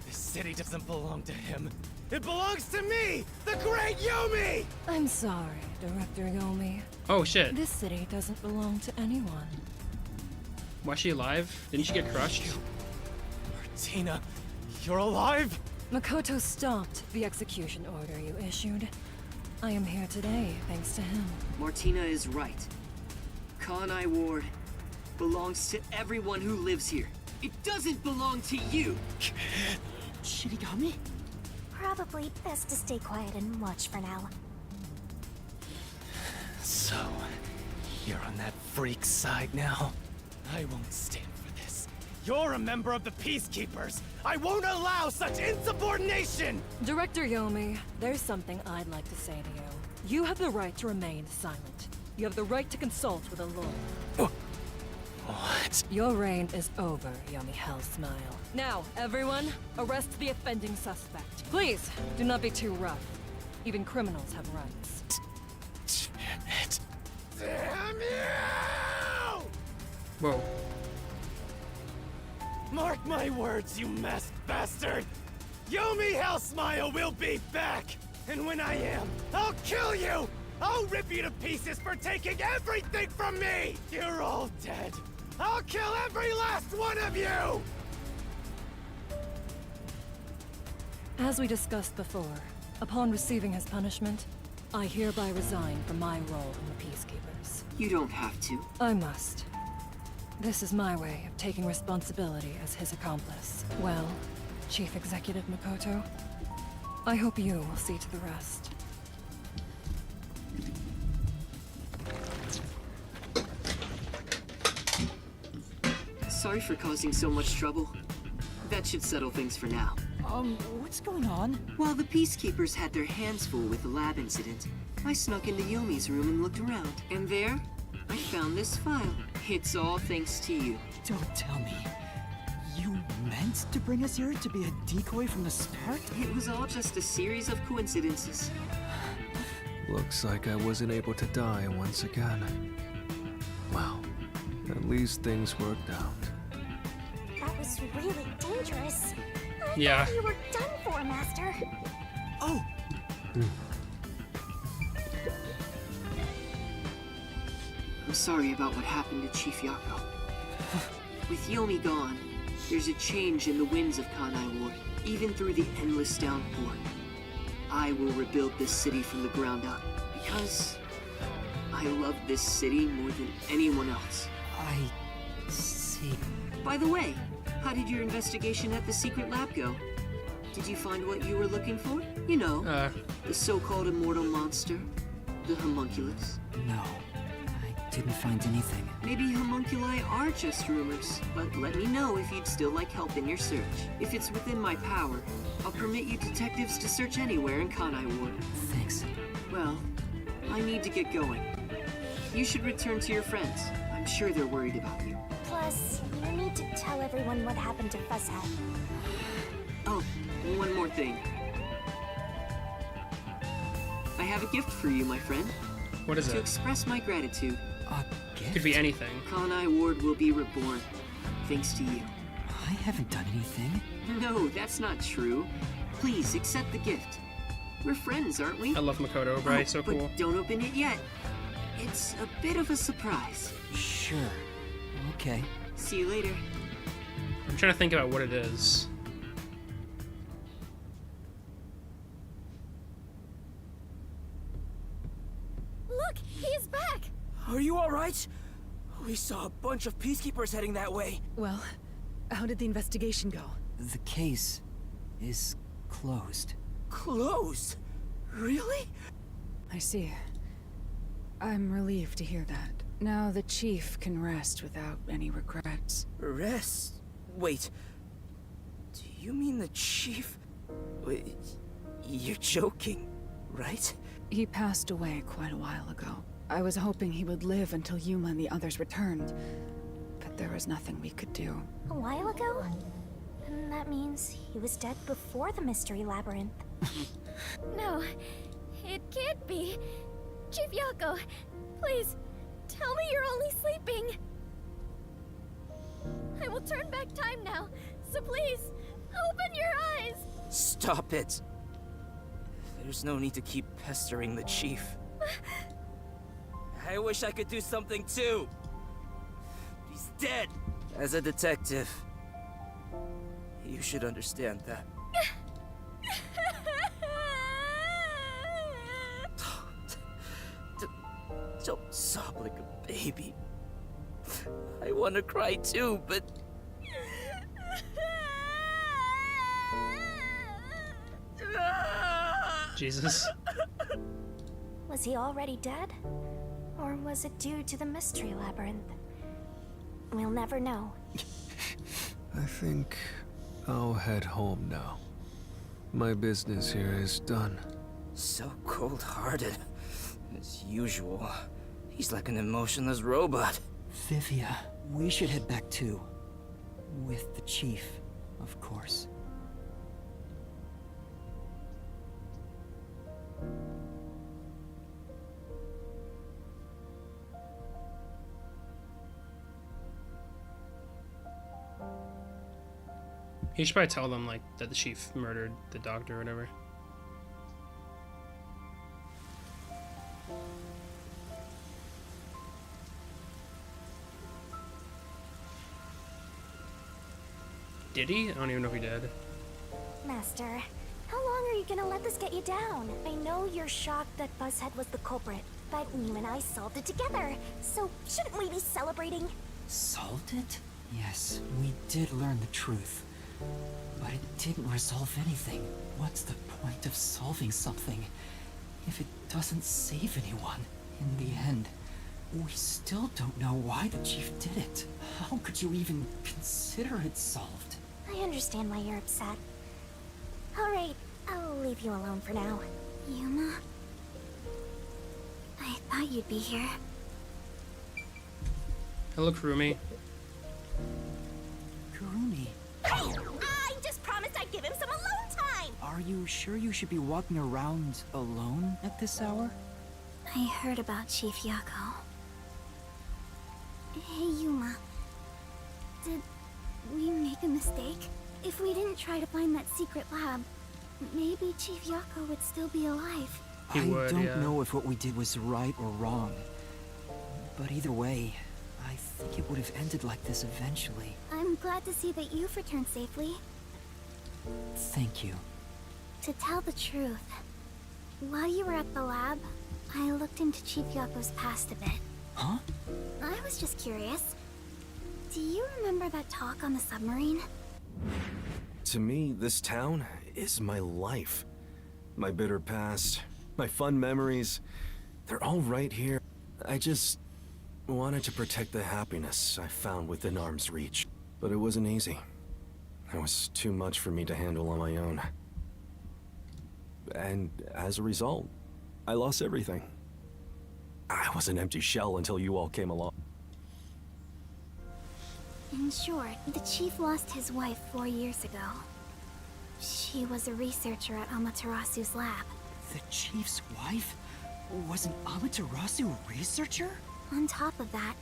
This city doesn't belong to him. It belongs to me! The Great Yomi! I'm sorry, Director Yomi. Oh shit. This city doesn't belong to anyone. Was she alive? Didn't she get crushed? Martina, you're alive? Makoto stopped the execution order you issued. I am here today thanks to him. Martina is right. Kanai Ward belongs to everyone who lives here. It doesn't belong to you! Shinigami? Probably best to stay quiet and watch for now. So, you're on that freak's side now? I won't stand for this. You're a member of the Peacekeepers! I won't allow such insubordination! Director Yomi, there's something I'd like to say to you. You have the right to remain silent. You have the right to consult with a lawyer. What? Your reign is over, Yomi Hellsmile. Now, everyone, arrest the offending suspect. Please, do not be too rough. Even criminals have rights. Damn it. Damn you! Whoa. Mark my words, you masked bastard! Yomi Hellsmile will be back! And when I am, I'll kill you! I'll rip you to pieces for taking everything from me! You're all dead! I'll kill every last one of you! As we discussed before, upon receiving his punishment, I hereby resign from my role in the Peacekeepers. You don't have to. I must. This is my way of taking responsibility as his accomplice. Well, Chief Executive Makoto, I hope you will see to the rest. Sorry for causing so much trouble. That should settle things for now. What's going on? While the Peacekeepers had their hands full with the lab incident, I snuck into Yomi's room and looked around. And there, I found this file. It's all thanks to you. Don't tell me. You meant to bring us here to be a decoy from the start? It was all just a series of coincidences. Looks like I wasn't able to die once again. Well, at least things worked out. That was really dangerous. I Yeah. thought you were done for, Master. Oh! I'm sorry about what happened to Chief Yako. With Yomi gone, there's a change in the winds of Kanai Ward, even through the endless downpour. I will rebuild this city from the ground up. Because I love this city more than anyone else. I see. By the way, how did your investigation at the secret lab go? Did you find what you were looking for? You know, the so-called immortal monster, the homunculus. No, I didn't find anything. Maybe homunculi are just rumors, but let me know if you'd still like help in your search. If it's within my power, I'll permit you detectives to search anywhere in Kanai Ward. Thanks. Well, I need to get going. You should return to your friends. I'm sure they're worried about you. Plus, you need to tell everyone what happened to Fuzzhead. Oh, one more thing. I have a gift for you, my friend. What is to it? express my gratitude. A gift? Could be anything. Kanai Ward will be reborn, thanks to you. I haven't done anything. No, that's not true. Please, accept the gift. We're friends, aren't we? I love Makoto, right? So cool. But don't open it yet. It's a bit of a surprise. Sure. Okay. See you later. I'm trying to think about what it is. Look, he's back! Are you alright? We saw a bunch of peacekeepers heading that way. Well, how did the investigation go? The case is closed. Closed? Really? I see. I'm relieved to hear that. Now the chief can rest without any regrets. Rest? Wait. Do you mean the chief? Wait, you're joking, right? He passed away quite a while ago. I was hoping he would live until Yuma and the others returned, but there was nothing we could do. A while ago? And that means he was dead before the Mystery Labyrinth. No, it can't be. Chief Yako, please, tell me you're only sleeping. I will turn back time now, so please, open your eyes! Stop it. There's no need to keep pestering the chief. I wish I could do something too. He's dead. As a detective, you should understand that. Don't sob like a baby. I want to cry too, but... Jesus. Was he already dead? Or was it due to the Mystery Labyrinth? We'll never know. I think I'll head home now. My business here is done. So cold-hearted. As usual. He's like an emotionless robot. Vivia, we should head back too. With the chief, of course. He should probably tell them, like, that the chief murdered the doctor or whatever. Did he? I don't even know if he did. Master, how long are you gonna let this get you down? I know you're shocked that Fuzzhead was the culprit, but you and I solved it together, so shouldn't we be celebrating? Solved it? Yes, we did learn the truth. But it didn't resolve anything. What's the point of solving something if it doesn't save anyone? In the end, we still don't know why the chief did it. How could you even consider it solved? I understand why you're upset. Alright, I'll leave you alone for now. Yuma? I thought you'd be here. Hello, Kurumi. Kurumi? I just promised I'd give him some alone time! Are you sure you should be walking around alone at this hour? I heard about Chief Yako. Hey, Yuma. Did we make a mistake? If we didn't try to find that secret lab, maybe Chief Yako would still be alive. I don't know if what we did was right or wrong. But either way, I think it would have ended like this eventually. I'm glad to see that you've returned safely. Thank you. To tell the truth, While you were at the lab, I looked into Chief Yako's past a bit. Huh? I was just curious. Do you remember that talk on the submarine? To me, this town is my life. My bitter past, my fun memories, they're all right here. I just wanted to protect the happiness I found within arm's reach. But it wasn't easy. It was too much for me to handle on my own. And as a result, I lost everything. I was an empty shell until you all came along. In short, the Chief lost his wife 4 years ago. She was a researcher at Amaterasu's lab. The Chief's wife? Was an Amaterasu a researcher? On top of that,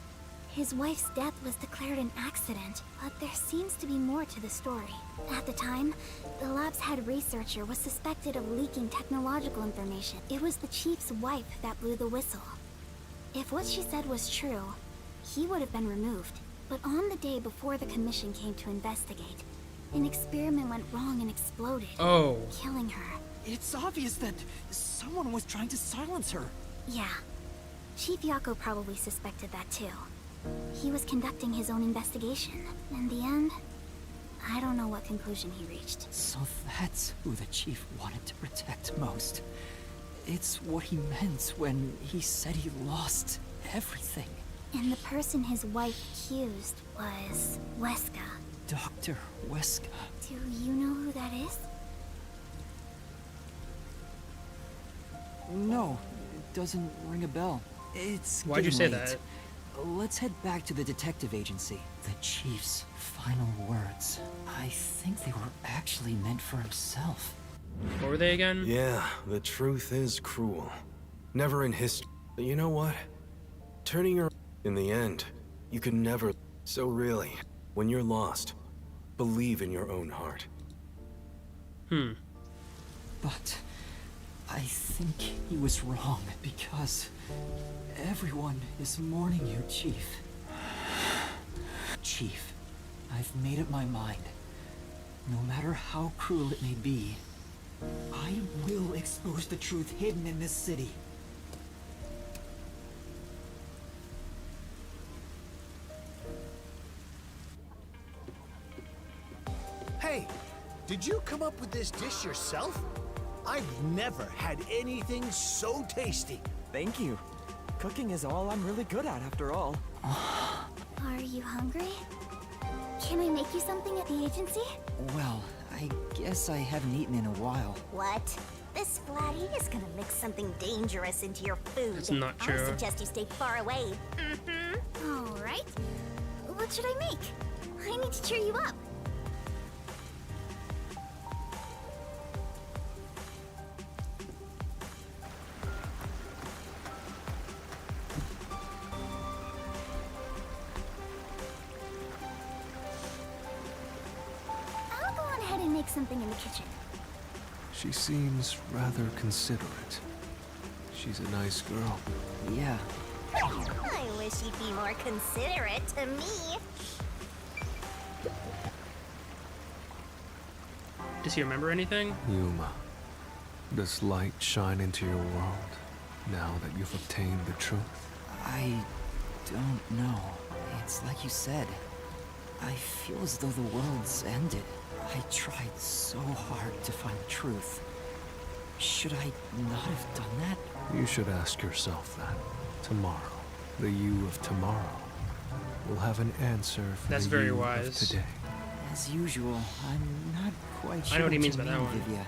his wife's death was declared an accident, but there seems to be more to the story. At the time, the lab's head researcher was suspected of leaking technological information. It was the Chief's wife that blew the whistle. If what she said was true, he would have been removed. But on the day before the commission came to investigate, an experiment went wrong and exploded, killing her. It's obvious that someone was trying to silence her. Yeah. Chief Yako probably suspected that too. He was conducting his own investigation. In the end, I don't know what conclusion he reached. So that's who the Chief wanted to protect most. It's what he meant when he said he lost everything. And the person his wife accused was Weska. Dr. Weska. Do you know who that is? No, it doesn't ring a bell. It's Why'd you say getting late. that? Let's head back to the detective agency. The Chief's final words. I think they were actually meant for himself. What were they again? Yeah, the truth is cruel. Never in history. But you know what? Turning your... In the end, you can never... So really, when you're lost, believe in your own heart. But I think he was wrong because everyone is mourning you, Chief. Chief, I've made up my mind. No matter how cruel it may be, I will expose the truth hidden in this city. Hey, did you come up with this dish yourself? I've never had anything so tasty. Thank you. Cooking is all I'm really good at, after all. Are you hungry? Can I make you something at the agency? Well, I guess I haven't eaten in a while. What? This flatty is gonna mix something dangerous into your food. That's not true. I suggest you stay far away. All right. What should I make? I need to cheer you up. I'll go on ahead and make something in the kitchen. She seems rather considerate. She's a nice girl. Yeah. I wish you'd be more considerate to me. Does he remember anything? Yuma, does light shine into your world now that you've obtained the truth? I don't know. It's like you said. I feel as though the world's ended. I tried so hard to find the truth. Should I not have done that? You should ask yourself that. Tomorrow, the you of tomorrow, will have an answer for That's the very you wise. of today. As usual, I'm not quite sure I know what he means you by that mean, one. Vivia.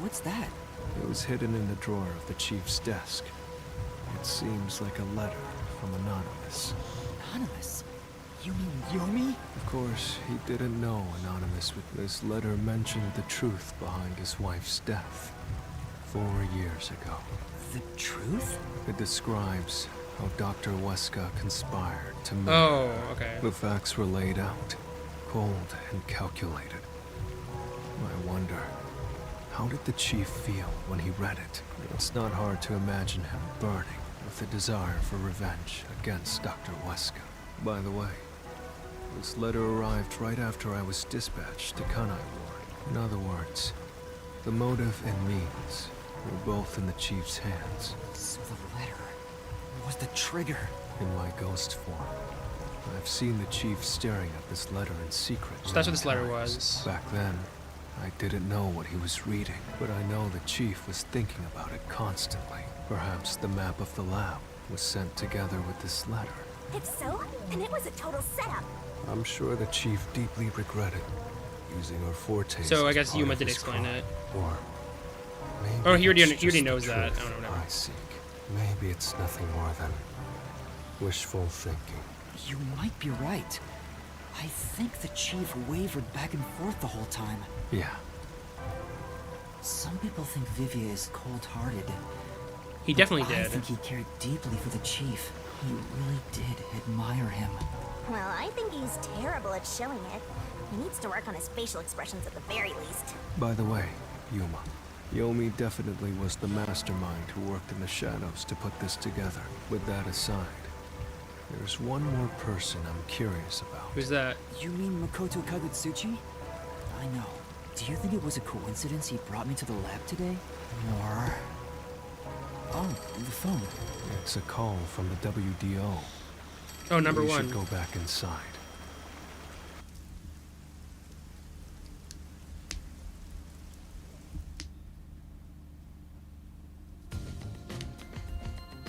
What's that? It was hidden in the drawer of the chief's desk. It seems like a letter from Anonymous. Anonymous? You mean Yomi? Of course, he didn't know Anonymous, but this letter mentioned the truth behind his wife's death 4 years ago. The truth? It describes how Dr. Weska conspired to murder. Oh, okay. The facts were laid out, cold and calculated. I wonder, how did the chief feel when he read it? It's not hard to imagine him burning with a desire for revenge against Dr. Weska. By the way, This letter arrived right after I was dispatched to Kanai Ward. In other words, the motive and means were both in the Chief's hands. So the letter was the trigger. In my ghost form, I've seen the Chief staring at this letter in secret. So that's what this letter many times. was. Back then, I didn't know what he was reading, but I know the Chief was thinking about it constantly. Perhaps the map of the lab was sent together with this letter. If so, then it was a total setup. I'm sure the Chief deeply regretted using our forte. So I guess Yuma did explain it. Or maybe Oh, he already it's just knows the that. truth I don't know. I seek. Maybe it's nothing more than wishful thinking. You might be right. I think the Chief wavered back and forth the whole time. Yeah. Some people think Vivia is cold-hearted. He definitely I did. think he cared deeply for the Chief. He really did admire him. Well, I think he's terrible at showing it. He needs to work on his facial expressions at the very least. By the way, Yuma, Yomi definitely was the mastermind who worked in the shadows to put this together. With that aside, there's one more person I'm curious about. Who's that? You mean Makoto Kagutsuchi? I know. Do you think it was a coincidence he brought me to the lab today? Or... Oh, the phone. It's a call from the WDO. Oh, number we one. should go back inside.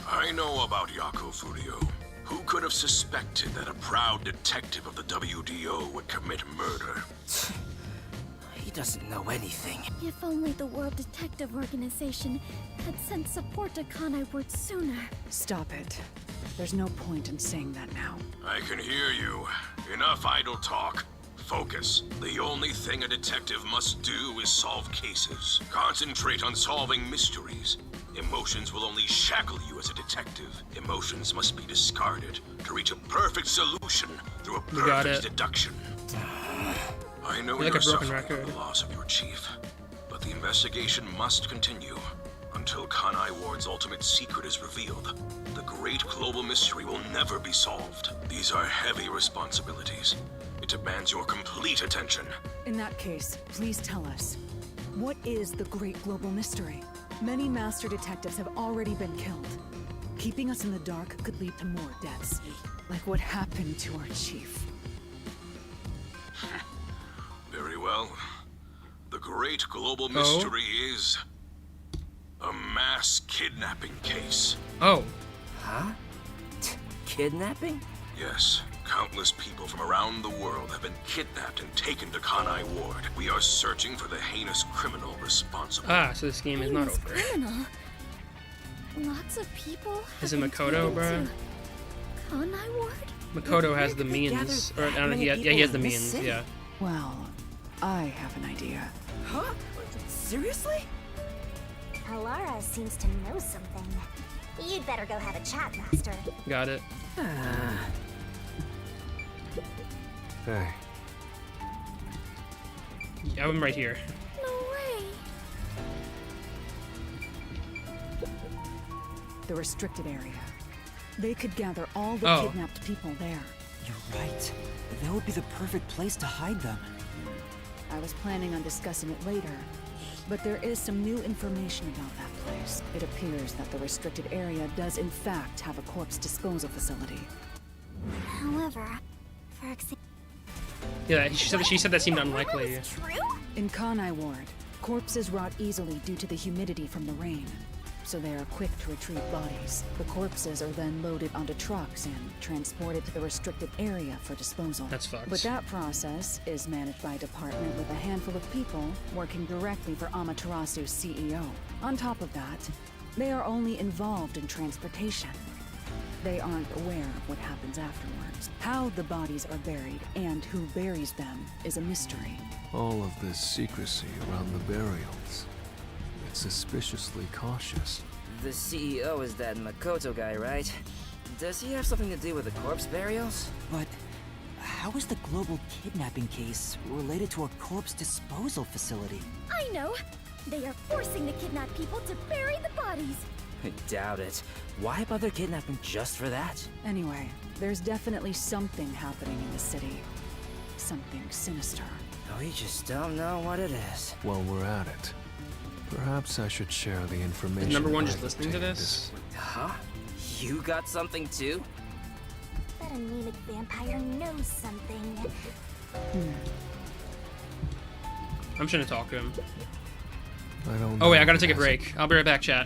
I know about Yako Furio. Who could have suspected that a proud detective of the WDO would commit murder? He doesn't know anything. If only the World Detective Organization had sent support to Kanai Ward sooner. Stop it. There's no point in saying that now. I can hear you. Enough idle talk. Focus. The only thing a detective must do is solve cases. Concentrate on solving mysteries. Emotions will only shackle you as a detective. Emotions must be discarded to reach a perfect solution through a You got perfect it. deduction. I know You're like you're a broken suffering record. from the loss of your chief, but the investigation must continue until Kanai Ward's ultimate secret is revealed. The great global mystery will never be solved. These are heavy responsibilities. It demands your complete attention. In that case, please tell us, what is the great global mystery? Many master detectives have already been killed. Keeping us in the dark could lead to more deaths, like what happened to our chief. Very well. The great global mystery is a mass kidnapping case. Oh. Huh? Kidnapping? Yes. Countless people from around the world have been kidnapped and taken to Kanai Ward. We are searching for the heinous criminal responsible. Ah, so this game is not over. Criminal. Lots of people. Is it Makoto, bruh? Kanai Ward? Makoto has the means, or I don't know. He has the means. Yeah. Well, I have an idea. Huh? Seriously? Alara seems to know something. You'd better go have a chat, Master. Got it. Hey. Yeah, I'm right here. No way. The restricted area. They could gather all the Oh. kidnapped people there. You're right. That would be the perfect place to hide them. I was planning on discussing it later, but there is some new information about that place. It appears that the restricted area does in fact have a corpse disposal facility. However, for example, Yeah, she said that seemed unlikely. In Kanai Ward, corpses rot easily due to the humidity from the rain, so they are quick to retrieve bodies. The corpses are then loaded onto trucks and transported to the restricted area for disposal. That's fucked. But that process is managed by a department with a handful of people working directly for Amaterasu's CEO. On top of that, they are only involved in transportation. They aren't aware of what happens afterwards. How the bodies are buried and who buries them is a mystery. All of this secrecy around the burials. It's suspiciously cautious. The CEO is that Makoto guy, right? Does he have something to do with the corpse burials? But how is the global kidnapping case related to a corpse disposal facility? I know. They are forcing the kidnapped people to bury the bodies. I doubt it. Why bother kidnapping just for that? Anyway, there's definitely something happening in the city. something sinister. We just don't know what it is. While we're at it, perhaps I should share the information. Is number one just I've listening to obtained this? Huh? You got something too? That anemic vampire knows something. I'm just gonna talk to him. I don't Oh wait, know I gotta take a if break. I'll be right back, chat.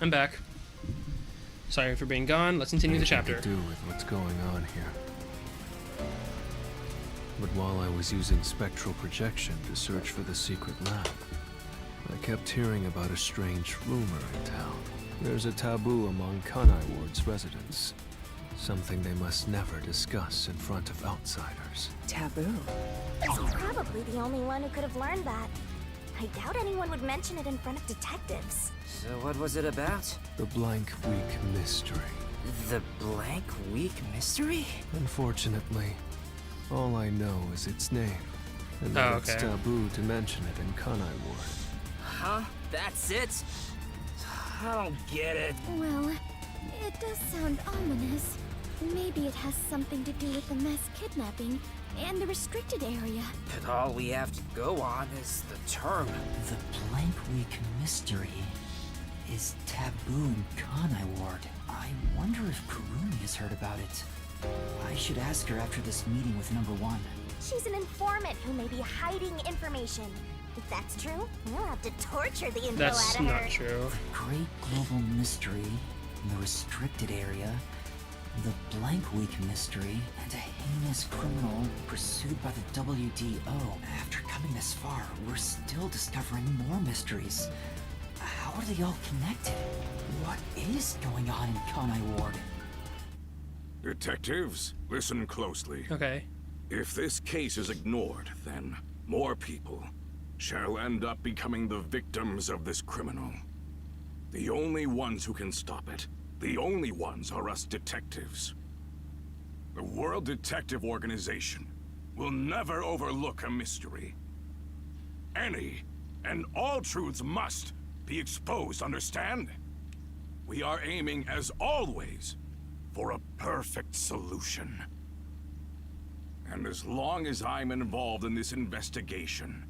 I'm back. Sorry for being gone. Let's continue the chapter. To do with what's going on here. But while I was using spectral projection to search for the secret lab, I kept hearing about a strange rumor in town. There's a taboo among Kanai Ward's residents. Something they must never discuss in front of outsiders. Taboo? He's probably the only one who could have learned that. I doubt anyone would mention it in front of detectives. So what was it about? The Blank Week Mystery. The Blank Week Mystery? Unfortunately, all I know is its name, and that it's taboo to mention it in Kanai Ward. Huh? That's it? I don't get it. Well, it does sound ominous. Maybe it has something to do with the mass kidnapping and the restricted area. But all we have to go on is the term. The Blank Week Mystery is taboo in Kanai Ward. I wonder if Kurumi has heard about it. I should ask her after this meeting with number 1. She's an informant who may be hiding information. If that's true, we'll have to torture the info That's out of her. not true. Great global mystery in the restricted area, the Blank Week Mystery, and a heinous criminal pursued by the WDO. After coming this far, we're still discovering more mysteries. How are they all connected? What is going on in Kanai Ward? Detectives, listen closely. Okay. If this case is ignored, then more people shall end up becoming the victims of this criminal. The only ones who can stop it, the only ones are us detectives. The World Detective Organization will never overlook a mystery. Any and all truths must be exposed, understand? We are aiming, as always, for a perfect solution. And as long as I'm involved in this investigation,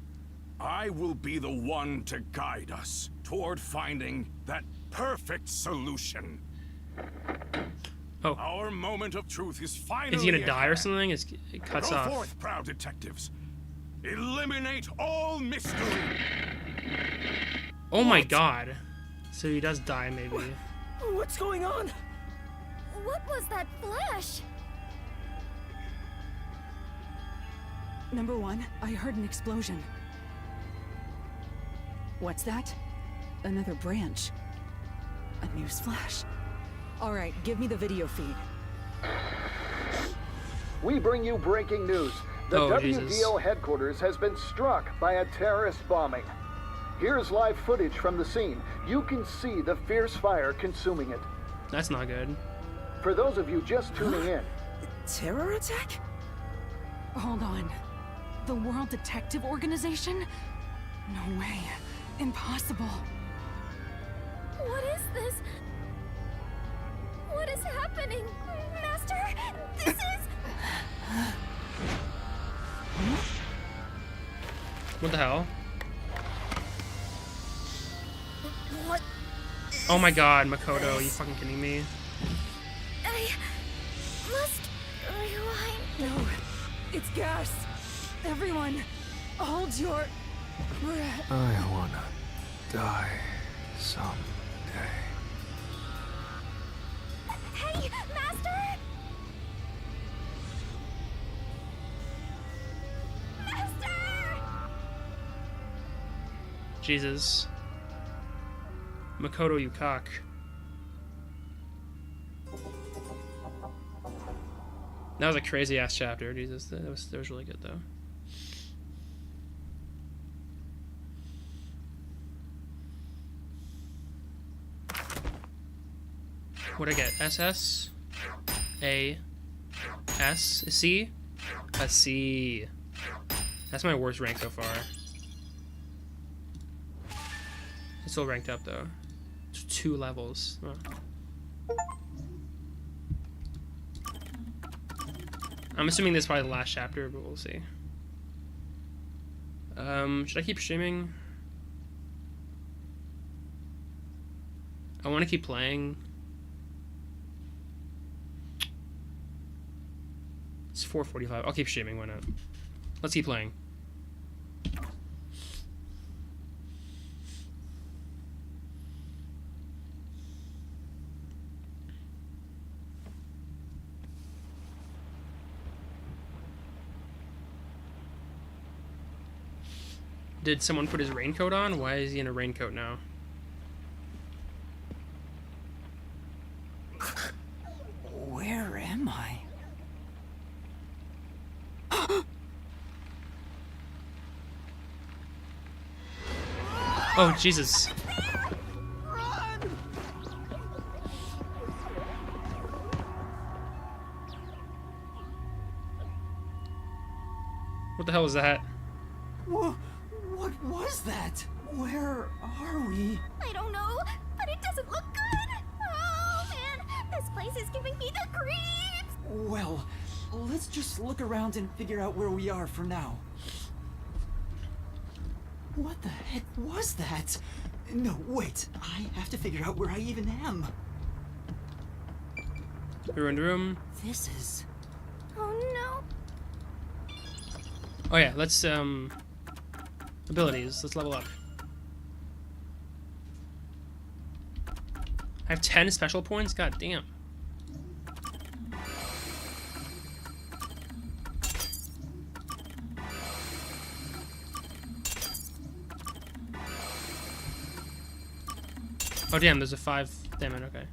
I will be the one to guide us toward finding that perfect solution. Oh. Our moment of truth is finally. Is he gonna at die or hand. something? It cuts Go off. forth, proud detectives. Eliminate all mystery. Oh my god. So he does die, maybe. What's going on? What was that flash? Number 1, I heard an explosion. What's that? Another branch. A news flash. All right, give me the video feed. We bring you breaking news. The WDO headquarters has been struck by a terrorist bombing. Here's live footage from the scene. You can see the fierce fire consuming it. That's not good. For those of you just tuning in. Terror attack? Hold on. The World Detective Organization? No way. Impossible. What is this? What is happening? Master, this is... What the hell? What? Oh my god, Makoto, are you fucking kidding me? I must rewind. No, it's gas. Everyone, hold your breath. I wanna die someday. Hey, Master! Master! Jesus. Makoto, you cock. That was a crazy ass chapter, Jesus. That was really good though. What'd I get? SS? A? S? A C? A C. That's my worst rank so far. It's still ranked up though. It's 2 levels. Oh. I'm assuming this is probably the last chapter, but we'll see. Should I keep streaming? I want to keep playing. It's 4:45. I'll keep streaming. Why not? Let's keep playing. Did someone put his raincoat on? Why is he in a raincoat now? Where am I? Oh, Jesus. What the hell was that? What was that? Where are we? I don't know, but it doesn't look good. Oh man, this place is giving me the creeps. Well, let's just look around and figure out where we are for now. What the heck was that? No, wait. I have to figure out where I even am. Ruined room. This is... Oh no. Oh yeah, let's, abilities. Let's level up. I have 10 special points? God damn. Oh damn, there's a 5. Damn it, okay.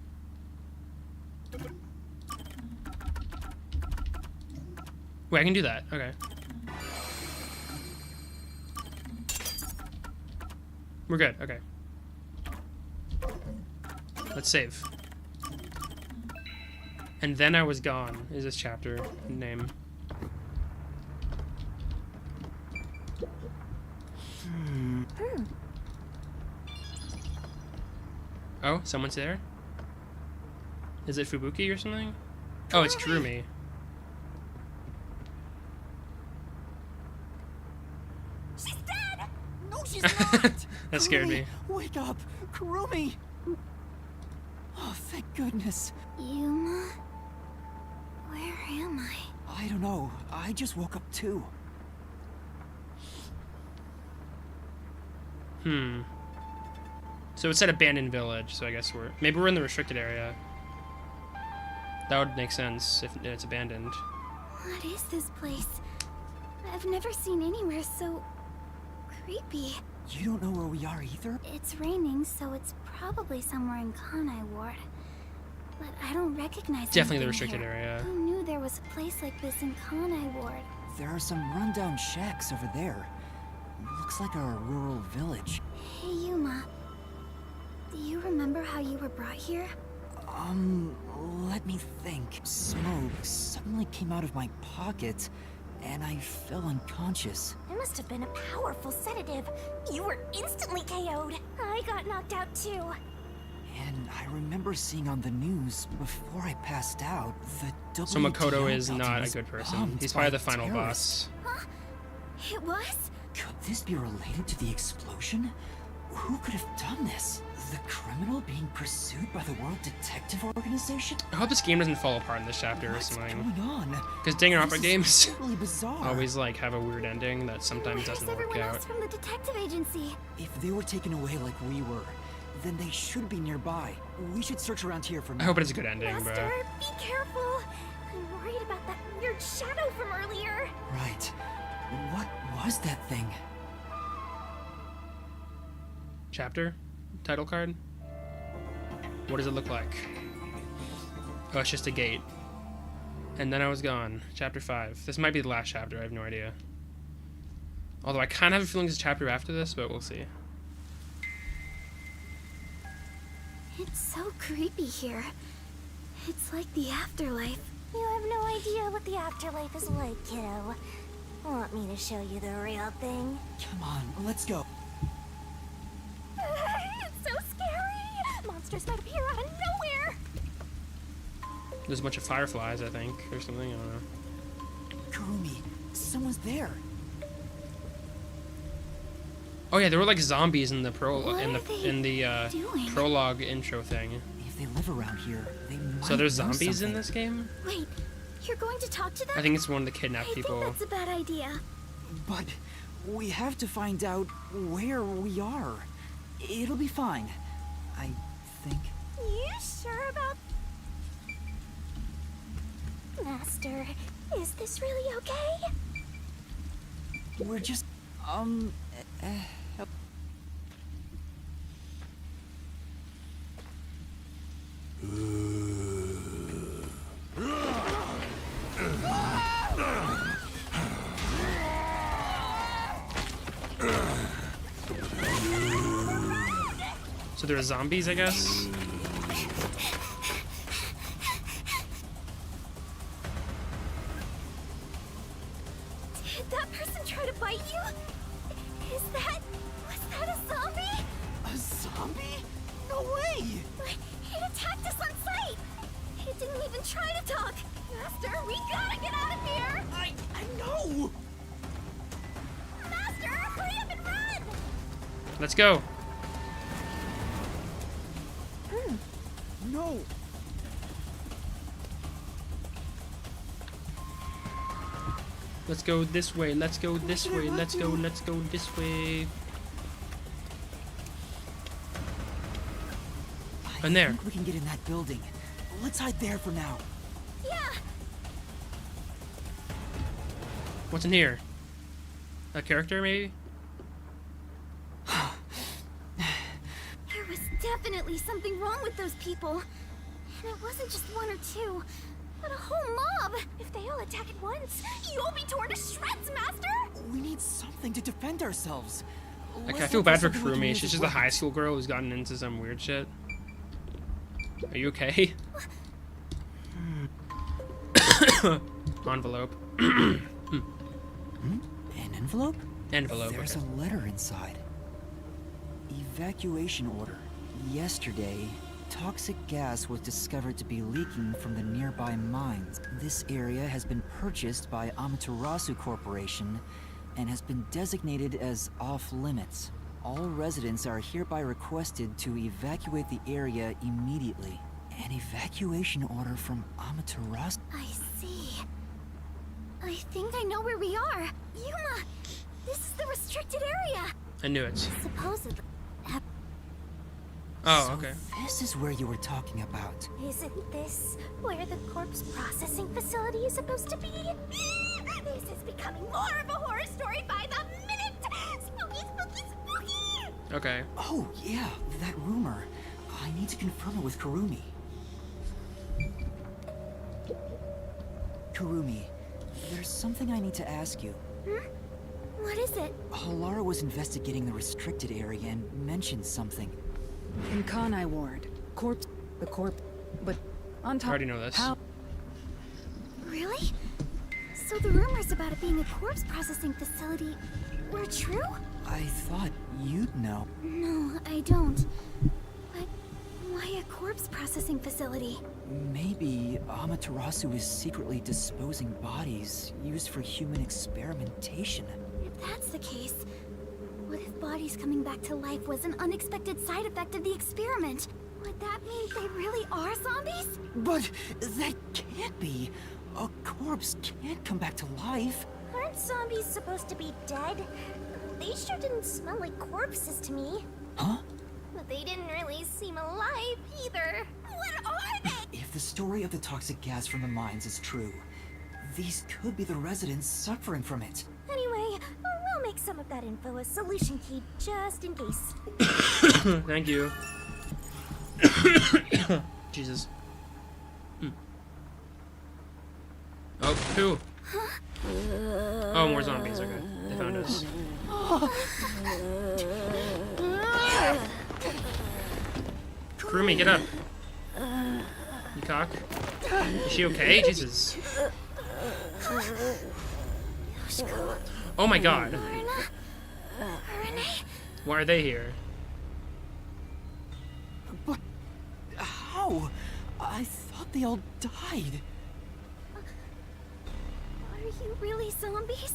Wait, I can do that. Okay. We're good, okay. Let's save. And Then I Was Gone is this chapter name. Oh, someone's there? Is it Fubuki or something? Oh, it's Kurumi. She's dead! No, she's not! That scared me. Wake up! Kurumi! Oh, thank goodness. Yuma? Where am I? I don't know. I just woke up too. So it said abandoned village, so I guess maybe we're in the restricted area. That would make sense if it's abandoned. What is this place? I've never seen anywhere so creepy. You don't know where we are either? It's raining, so it's probably somewhere in Kanai Ward. But I don't recognize Definitely the anything restricted here. area. Who knew there was a place like this in Kanai Ward? There are some rundown shacks over there. Looks like a rural village. Hey, Yuma. Do you remember how you were brought here? Let me think. Smoke suddenly came out of my pocket, and I fell unconscious. It must have been a powerful sedative. You were instantly KO'd. I got knocked out too. And I remember seeing on the news before I passed out, the So Makoto WDL is not a good person. He's probably the final boss. Huh? It was? Could this be related to the explosion? Who could have done this? The criminal being pursued by the World Detective Organization? I hope this game doesn't fall apart in this chapter What's or something. going on? Because Danganronpa games Totally bizarre. always like have a weird ending that sometimes doesn't Where's work everyone out. else from the detective agency? If they were taken away like we were, then they should be nearby. We should search around here for now. I hope it's a good ending, Master, but be careful. I'm worried about that weird shadow from earlier. Right. What was that thing? chapter title card. What does it look like? Oh, it's just a gate. And Then I Was Gone. Chapter 5. This might be the last chapter. I have no idea. Although I kind of have a feeling it's a chapter after this, but we'll see. It's so creepy here. It's like the afterlife. You have no idea what the afterlife is like, kiddo. Want me to show you the real thing? Come on, let's go. It's so scary! Monsters might appear out of nowhere! There's a bunch of fireflies, I think, or something. I don't know. Kurumi, someone's there. Oh yeah, there were like zombies in the What are they doing? prologue intro thing. If they live around here, they might So there's know zombies in something. this game? Wait, you're going to talk to them? I think it's one of the kidnapped I people. think that's a bad idea. But we have to find out where we are. It'll be fine, I think. You sure about... Master, is this really okay? We're just help. So there are zombies, I guess? Did that person try to bite you? Was that a zombie? A zombie? No way! It attacked us on sight! It didn't even try to talk! Master, we gotta get out of here! I know! Master, hurry up and run! Let's go. No! Let's go this way. Let's go this way. Let's go this way. And there. I think we can get in that building. Let's hide there for now. Yeah! What's in here? A character, maybe? There was definitely something wrong with those people. And it wasn't just one or two, but a whole mob. If they all attack at once, you'll be torn to shreds, Master! We need something to defend ourselves. Like, I feel bad for Kurumi. She's just a high school girl who's gotten into some weird shit. Are you okay? Envelope. An envelope? Envelope. There's okay. a letter inside. Evacuation order. Yesterday, toxic gas was discovered to be leaking from the nearby mines. This area has been purchased by Amaterasu Corporation and has been designated as off-limits. All residents are hereby requested to evacuate the area immediately. An evacuation order from Amaterasu? I see. I think I know where we are. Yuma! This is the restricted area! I knew it. Supposedly. Oh, okay. This is where you were talking about. Isn't this where the corpse processing facility is supposed to be? This is becoming more of a horror story by the minute! Spooky, spooky, spooky! Okay. Oh, yeah, that rumor. I need to confirm it with Kurumi. Kurumi, there's something I need to ask you. Hmm? What is it? Halara was investigating the restricted area and mentioned something. In Kanai Ward, but on top. I already know this. How? Really? So the rumors about it being a corpse processing facility were true? I thought you'd know. No, I don't. But why a corpse processing facility? Maybe Amaterasu is secretly disposing bodies used for human experimentation. If that's the case, what if bodies coming back to life was an unexpected side effect of the experiment? Would that mean they really are zombies? But that can't be. A corpse can't come back to life. Aren't zombies supposed to be dead? They sure didn't smell like corpses to me. Huh? But they didn't really seem alive either. What are they? If the story of the toxic gas from the mines is true, these could be the residents suffering from it. Anyway, we'll make some of that info a solution key just in case. Thank you. Jesus. Oh, who? Oh, more zombies. Okay, they found us. Kurumi, get up. You cock. Is she okay? Jesus. Oh my god. Why are they here? But how? I thought they all died. Are you really zombies?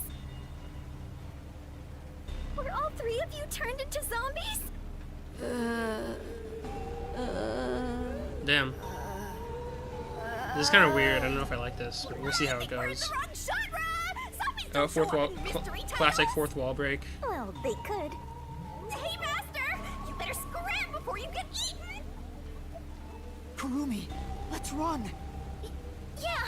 Were all three of you turned into zombies? Damn. This is kind of weird. I don't know if I like this. We'll see how it goes. Oh, fourth wall. Classic fourth wall break. Well, they could. Hey, Master! You better scram before you get eaten! Kurumi, let's run! Yeah!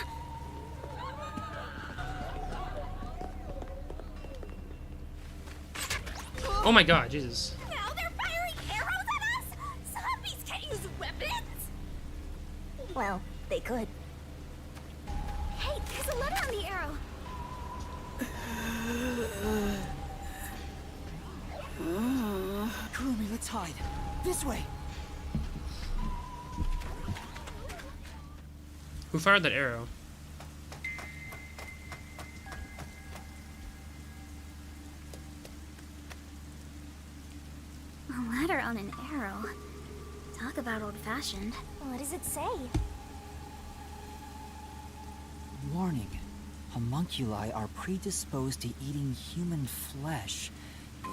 Oh my god, Jesus. Now they're firing arrows at us? Zombies can't use weapons! Well, they could. Hey, there's a letter on the arrow. Kurumi, let's hide. This way. Who fired that arrow? A letter on an arrow. Talk about old-fashioned. What does it say? Warning. Homunculi are predisposed to eating human flesh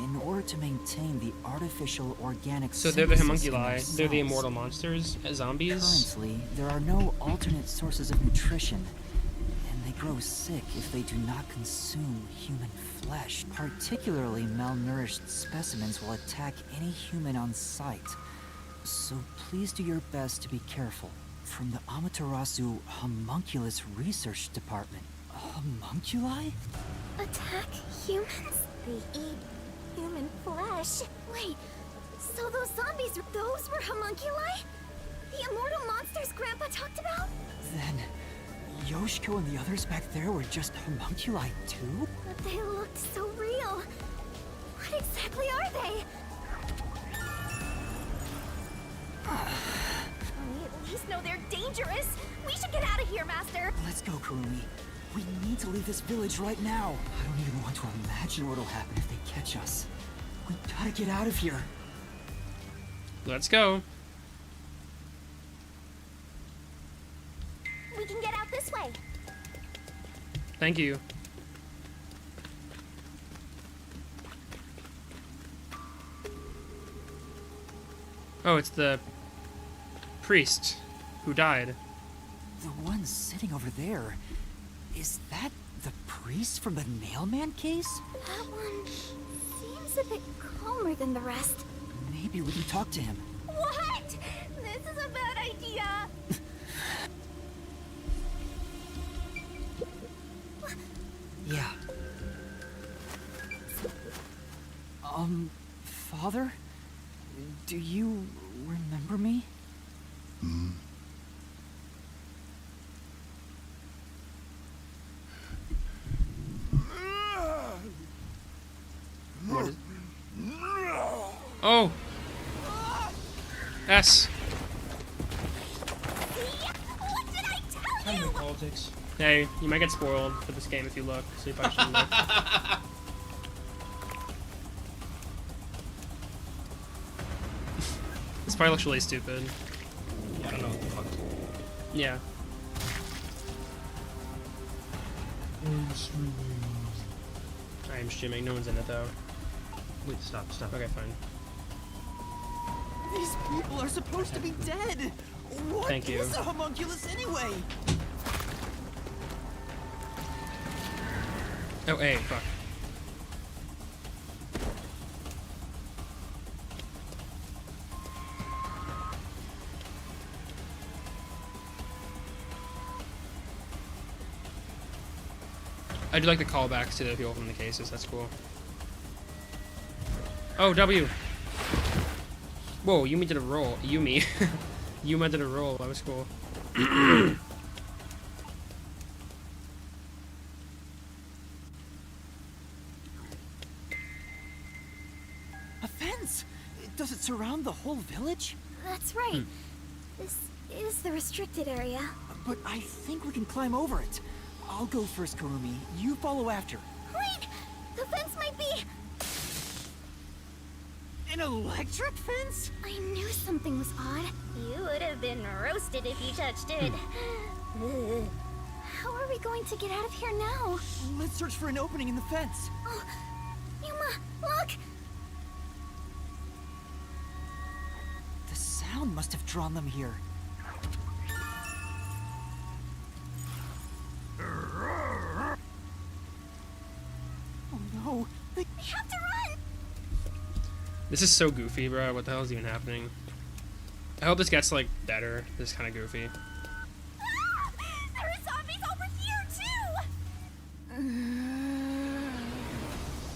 in order to maintain the artificial organic So they're the synthesis in homunculi. their They're the cells. immortal monsters, zombies. Currently, there are no alternate sources of nutrition, and they grow sick if they do not consume human flesh. Particularly malnourished specimens will attack any human on sight. So please do your best to be careful. From the Amaterasu Homunculus Research Department. Homunculi? Attack humans? They eat human flesh. Wait, so those zombies, those were homunculi? The immortal monsters Grandpa talked about? Then, Yoshiko and the others back there were just homunculi too? But they looked so real. What exactly are they? We at least know they're dangerous. We should get out of here, Master. Let's go, Kurumi. We need to leave this village right now. I don't even want to imagine what'll happen if they catch us. We gotta get out of here. Let's go. We can get out this way. Thank you. Oh, it's the priest who died. The one sitting over there, is that the priest from the Nailman case? That one seems a bit calmer than the rest. Maybe we can talk to him. What? This is a bad idea. Yeah. Father? Do you remember me? What is... Oh! S. What did I tell you? Politics. Hey, you might get spoiled for this game if you look, so you probably shouldn't look. This probably looks really stupid. Yeah, I don't know what the fuck. Yeah. I am streaming, no one's in it though. Wait, stop. Okay, fine. These people are supposed to be dead. What Thank you. is a homunculus anyway? Oh, hey, fuck. I do like the callbacks to the people from the cases, that's cool. Oh, W! Whoa, Yumi did a roll. Yumi. Yuma did a roll, that was cool. A fence? Does it surround the whole village? That's right. This is the restricted area. But I think we can climb over it. I'll go first, Kurumi. You follow after. Wait! The fence might be... An electric fence? I knew something was odd. You would have been roasted if you touched it. Ugh. How are we going to get out of here now? Let's search for an opening in the fence. Oh, Yuma, look! The sound must have drawn them here. Oh no! We have to run! This is so goofy, bro. What the hell is even happening? I hope this gets, like, better. This is kind of goofy. Ah! There are zombies over here, too!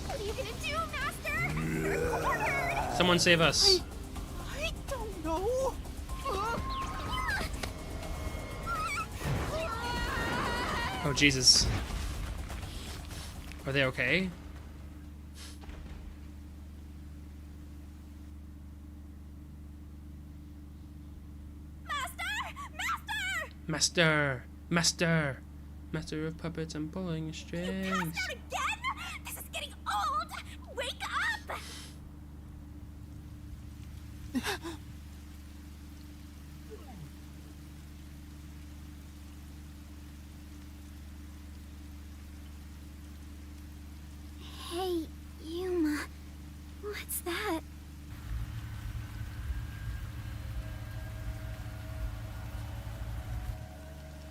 What are you gonna do, Master? Someone save us. I don't know. Oh, Jesus. Are they okay? Master! Master! Master of puppets and pulling strings. Again? This is getting old! Wake up! Hey, Yuma. What's that?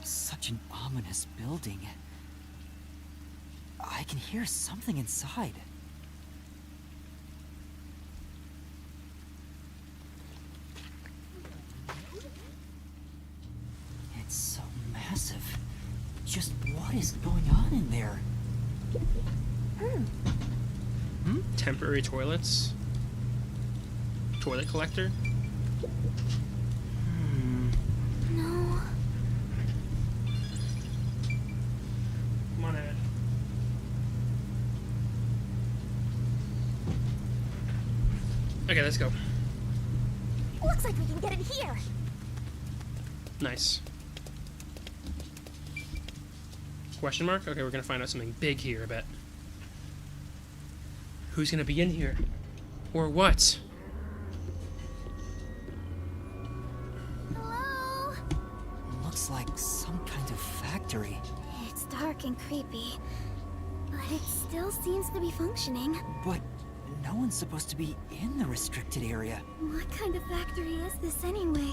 Such an ominous building. I can hear something inside. It's so massive. Just what is going on in there? Temporary toilets? Toilet collector? No. Come on, Ed. Okay, let's go. Looks like we can get in here. Nice. Question mark? Okay, we're gonna find out something big here, I bet. Who's gonna be in here? Or what? Hello? Looks like some kind of factory. It's dark and creepy, but it still seems to be functioning. But no one's supposed to be in the restricted area. What kind of factory is this anyway?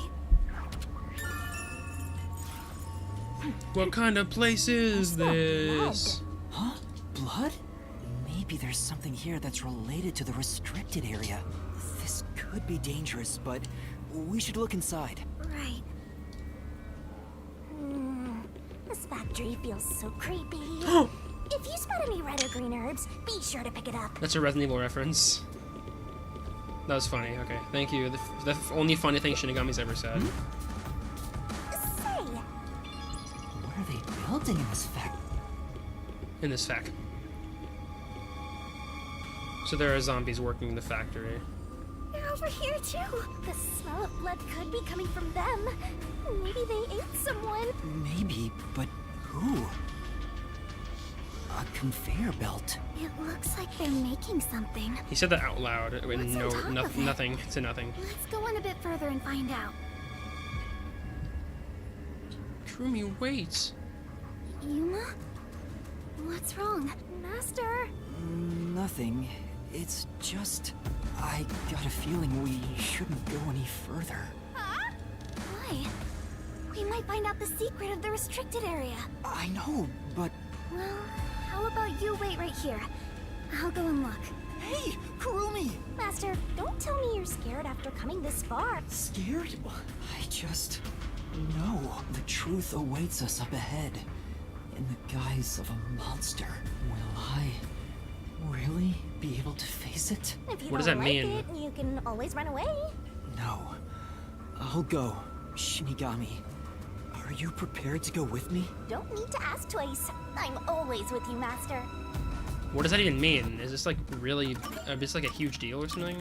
What kind of place is this? Huh? Blood? Maybe there's something here that's related to the restricted area. This could be dangerous, but we should look inside. Right. This factory feels so creepy. If you spot any red or green herbs, be sure to pick it up. That's a Resident Evil reference. That was funny. Okay, thank you. The only funny thing Shinigami's ever said. Say, What are they building in this fact? In this fac. So there are zombies working in the factory. they're over here too. The smell of blood could be coming from them. Maybe they ate someone. Maybe, but who? A conveyor belt. It looks like they're making something. He said that out loud. What's on top of it? Nothing to nothing. Let's go on a bit further and find out. Kurumi, wait. Yuma? What's wrong? Master? Nothing. It's just... I got a feeling we shouldn't go any further. Why? We might find out the secret of the restricted area. I know, but... Well, how about you wait right here? I'll go and look. Hey, Kurumi! Master, don't tell me you're scared after coming this far. Scared? I just... know the truth awaits us up ahead. In the guise of a monster. Will I really be able to face it? If you What does don't that like mean? it, you can always run away. No. I'll go, Shinigami. Are you prepared to go with me? Don't need to ask twice. I'm always with you, Master. What does that even mean? Is this like really, is this like a huge deal or something?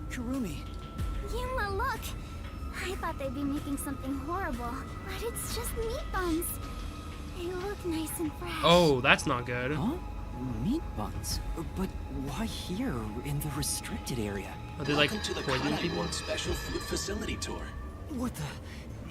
Kurumi. Yuma, look! I thought they'd be making something horrible, but it's just meat buns. They look nice and fresh. Oh, that's not good. Huh? Meat buns? But why here, in the restricted area? Are they like Welcome to the poisoning Kanai people? Ward Special Food Facility Tour. What the...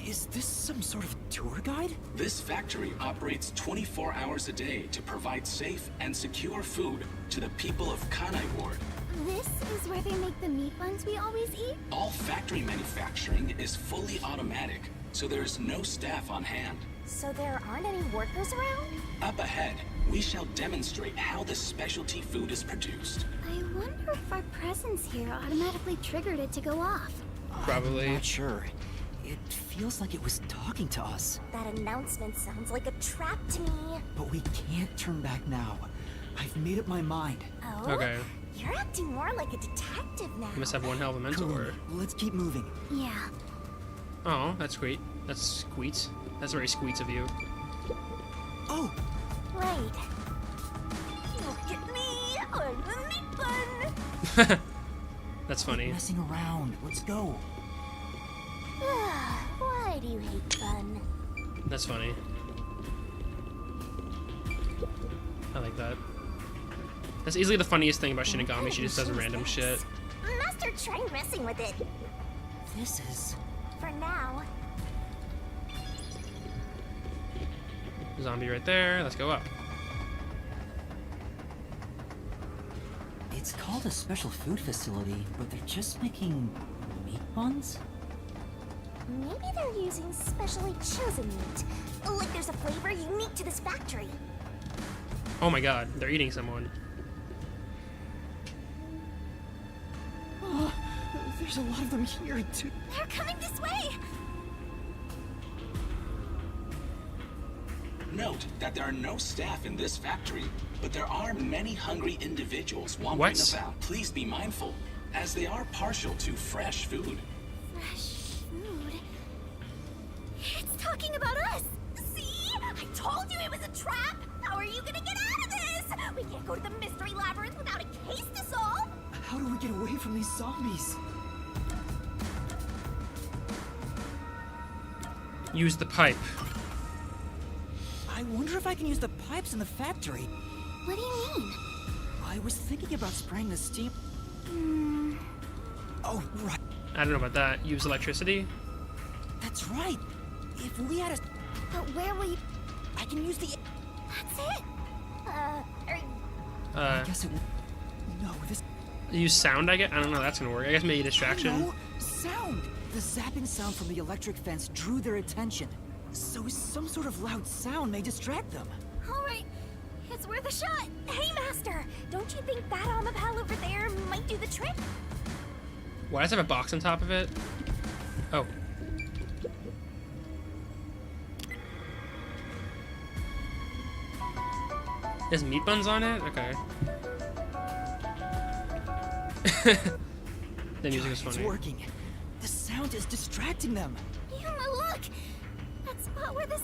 Is this some sort of tour guide? This factory operates 24 hours a day to provide safe and secure food to the people of Kanai Ward. This is where they make the meat buns we always eat? All factory manufacturing is fully automatic, so there is no staff on hand. So there aren't any workers around? Up ahead, we shall demonstrate how the specialty food is produced. I wonder if our presence here automatically triggered it to go off. Probably. I'm not sure. It feels like it was talking to us. That announcement sounds like a trap to me. But we can't turn back now. I've made up my mind. Oh? Okay. You're acting more like a detective now. You must have one hell of a mentor. Let's keep moving. Yeah. Oh, that's sweet. That's sweet. That's very sweet of you. Oh! Right. Look at me! I'm the meat bun! That's funny. Quit messing around. Let's go. Why do you hate fun? That's funny. I like that. That's easily the funniest thing about Shinigami. She just does random shit. Master, try messing with it. This is... For now. Zombie right there. Let's go up. It's called a special food facility, but they're just making meat buns? Maybe they're using specially chosen meat. Like there's a flavor unique to this factory. Oh my god, they're eating someone. Oh, there's a lot of them here, too. They're coming this way! Note that there are no staff in this factory, but there are many hungry individuals wandering about. Please be mindful, as they are partial to fresh food. Fresh food? It's talking about us! See? I told you it was a trap! How are you gonna get out of this? We can't go to the mystery labyrinth without a case to solve! How do we get away from these zombies? Use the pipe. I wonder if I can use the pipes in the factory. What do you mean? I was thinking about spraying the steam. Oh, right. I don't know about that. Use electricity? That's right. If we had a... But where will you... I can use the... That's it? I guess it... No, this... Use sound, I guess? I don't know, that's gonna work. I guess maybe distraction. No, sound! The zapping sound from the electric fence drew their attention. So some sort of loud sound may distract them. Alright, it's worth a shot. Hey, Master, don't you think that Amapal over there might do the trick? Why does it have a box on top of it? Oh. There's meat buns on it? Okay. The music is funny. It's working. The sound is distracting them. Yuma, look! That spot where this...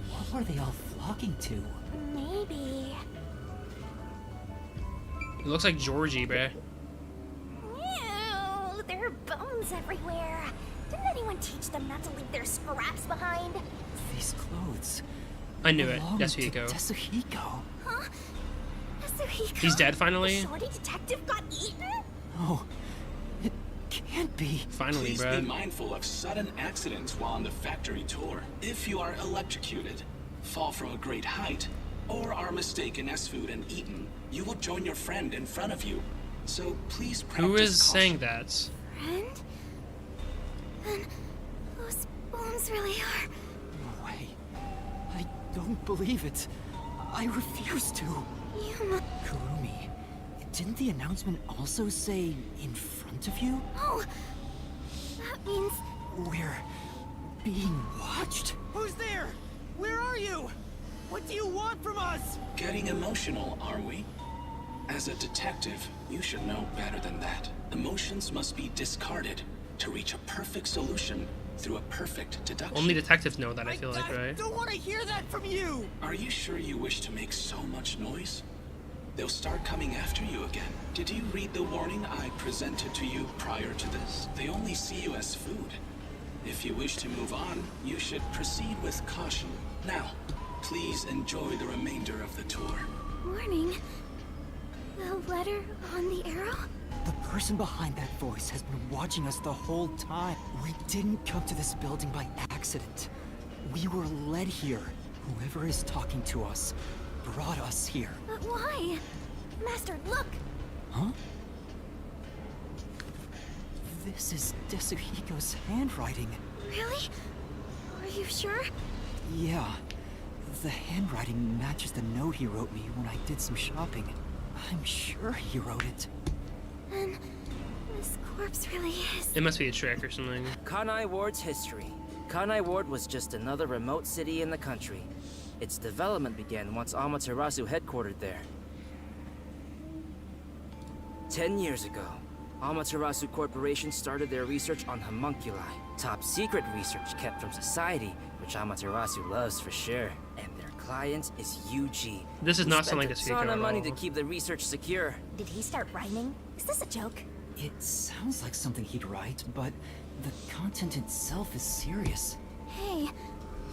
What were they all flocking to? Maybe... It looks like Georgie, bruh. Ew, there are bones everywhere. Didn't anyone teach them not to leave their scraps behind? These clothes... I knew it. belong Yasuhiko. to Tetsuhiko. Huh? Yasuhiko? He's dead finally? The shorty detective got eaten? Oh, it can't be. Finally, Please bruh. be mindful of sudden accidents while on the factory tour. If you are electrocuted, fall from a great height, or are mistaken as food and eaten, you will join your friend in front of you. So please practice Who is caution. saying that? Friend? Then those bones really are... No way. I don't believe it. I refuse to. Yuma... Kurumi, didn't the announcement also say in front of you? Oh! That means... We're being watched? Who's there? Where are you? What do you want from us? Getting emotional, are we? As a detective, you should know better than that. Emotions must be discarded to reach a perfect solution through a perfect deduction. Only detectives know that, I feel like, right? I don't want to hear that from you! Are you sure you wish to make so much noise? They'll start coming after you again. Did you read the warning I presented to you prior to this? They only see you as food. If you wish to move on, you should proceed with caution. Now, please enjoy the remainder of the tour. Warning? The letter on the arrow? The person behind that voice has been watching us the whole time. We didn't come to this building by accident. We were led here. Whoever is talking to us brought us here. But why? Master, look! Huh? This is Tetsuhiko's handwriting. Really? Are you sure? Yeah. The handwriting matches the note he wrote me when I did some shopping. I'm sure he wrote it. Then This corpse really is. It must be a trick or something. Kanai Ward's history. Kanai Ward was just another remote city in the country. Its development began once Amaterasu headquartered there. 10 years ago, Amaterasu Corporation started their research on homunculi, top secret research kept from society, which Amaterasu loves for sure. And their client is UG. This is not something to Spent speak a ton of of at money all. to keep the research secure. Did he start rhyming? Is this a joke? It sounds like something he'd write, but the content itself is serious. Hey,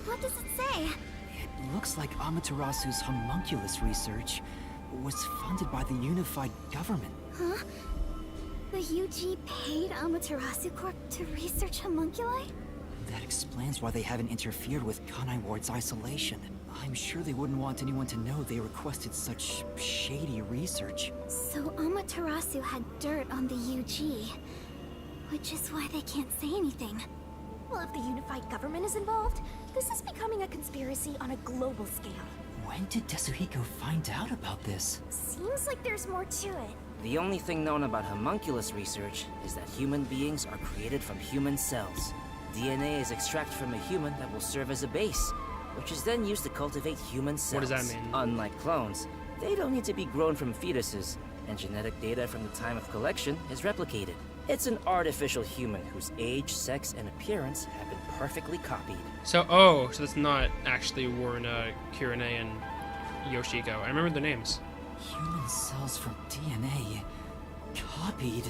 what does it say? It looks like Amaterasu's homunculus research was funded by the unified government. Huh? The UG paid Amaterasu Corp to research homunculi? That explains why they haven't interfered with Kanai Ward's isolation. I'm sure they wouldn't want anyone to know they requested such shady research. So Amaterasu had dirt on the UG, which is why they can't say anything. Well, if the unified government is involved, this is becoming a conspiracy on a global scale. When did Tetsuhiko find out about this? Seems like there's more to it. The only thing known about homunculus research is that human beings are created from human cells. DNA is extracted from a human that will serve as a base, which is then used to cultivate human cells. What does that mean? Unlike clones, they don't need to be grown from fetuses, and genetic data from the time of collection is replicated. It's an artificial human whose age, sex, and appearance have been perfectly copied. So, so that's not actually Warna, Kirine, and Yoshiko. I remember their names. Human cells from DNA. Copied.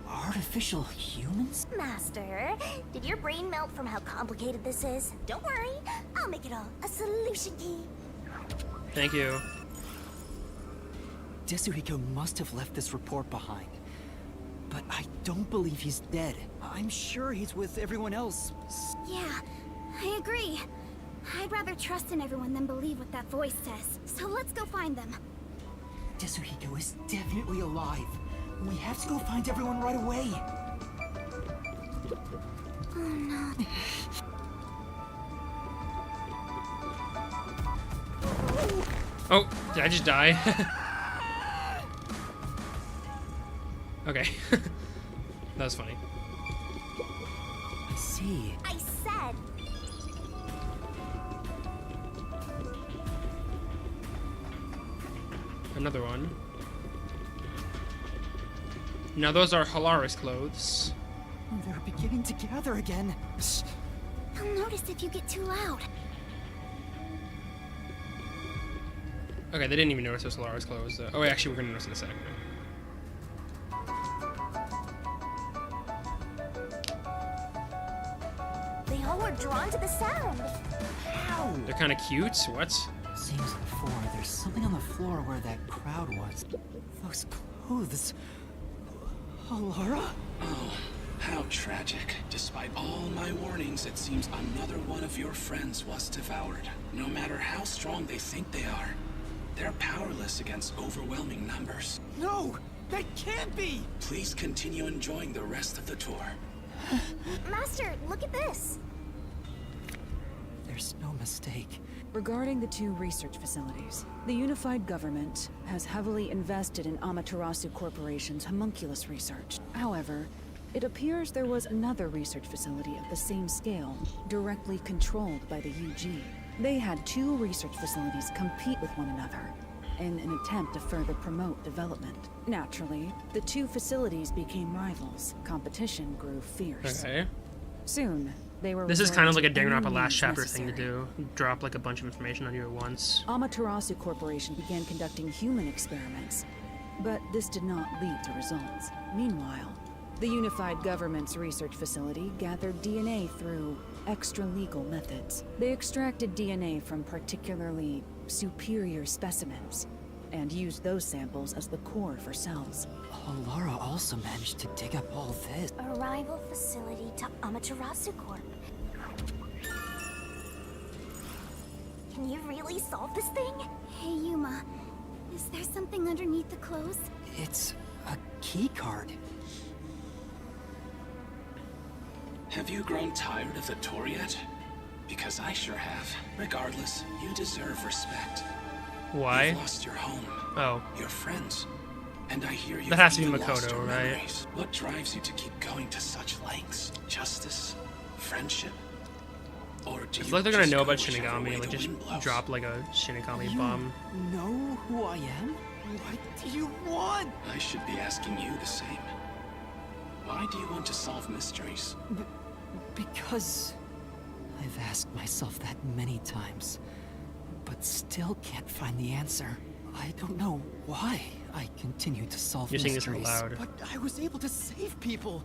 Artificial humans? Master, did your brain melt from how complicated this is? Don't worry, I'll make it all a solution key. Thank you. Tetsuhiko must have left this report behind. But I don't believe he's dead. I'm sure he's with everyone else. Yeah, I agree. I'd rather trust in everyone than believe what that voice says. So let's go find them. Tetsuhiko is definitely alive. We have to go find everyone right away. Oh no. Oh, did I just die? Okay. That was funny. I see. I said. Another one. Now those are Halaris clothes. They're beginning to gather again. Shh. I'll notice if you get too loud. Okay, they didn't even notice those Halaris clothes. Oh, wait, actually, we're gonna notice in a second. They all were drawn to the sound. Ow! They're kind of cute. What? Seems before there's something on the floor where that crowd was. Those clothes. Alara? Oh, how tragic. Despite all my warnings, it seems another one of your friends was devoured. No matter how strong they think they are, they're powerless against overwhelming numbers. No! That can't be! Please continue enjoying the rest of the tour. Master, look at this. There's no mistake. Regarding the two research facilities, the unified government has heavily invested in Amaterasu Corporation's homunculus research. However, it appears there was another research facility of the same scale, directly controlled by the UG. They had two research facilities compete with one another in an attempt to further promote development. Naturally, the two facilities became rivals. Competition grew fierce. Okay. Soon, they were. This is kind of like a Danganronpa any last means chapter thing to necessary. do. Drop like a bunch of information on you at once. Amaterasu Corporation began conducting human experiments, but this did not lead to results. Meanwhile, the unified government's research facility gathered DNA through extra-legal methods. They extracted DNA from particularly superior specimens and used those samples as the core for cells. Alara also managed to dig up all this. A rival facility to Amaterasu Corp. Can you really solve this thing? Hey, Yuma. Is there something underneath the clothes? It's a key card. Have you grown tired of the tour yet? Because I sure have. Regardless, you deserve respect. Why? You've lost your home. Oh. Your friends. And I hear you. That has to be even lost Makoto, your right? memories. What drives you to keep going to such lengths? Justice? Friendship? Or do I you feel like they're gonna just know go about whichever Shinigami way and like the just wind blows? drop like a Shinigami You bomb. know who I am? What do you want? I should be asking you the same. Why do you want to solve mysteries? Because I've asked myself that many times, but still can't find the answer. I don't know why I continue to solve You're saying this mysteries. out loud. But I was able to save people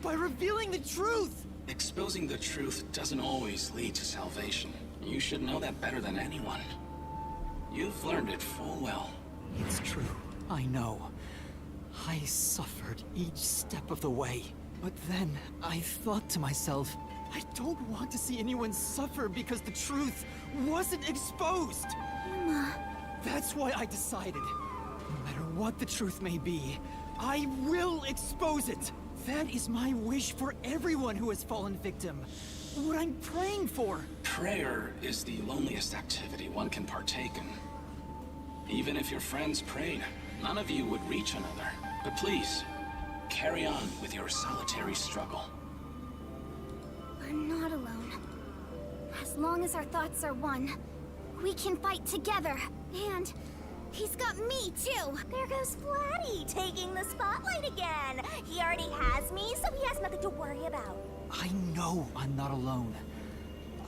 by revealing the truth. Exposing the truth doesn't always lead to salvation. You should know that better than anyone. You've learned it full well. It's true. I know. I suffered each step of the way. But then I thought to myself, I don't want to see anyone suffer because the truth wasn't exposed. That's why I decided, no matter what the truth may be, I will expose it. That is my wish for everyone who has fallen victim. What I'm praying for. Prayer is the loneliest activity one can partake in. Even if your friends prayed, none of you would reach another. But please, carry on with your solitary struggle. We're not alone. As long as our thoughts are one, we can fight together. And he's got me too. There goes Flatty, taking the spotlight again. He already has me, so he has nothing to worry about. I know I'm not alone.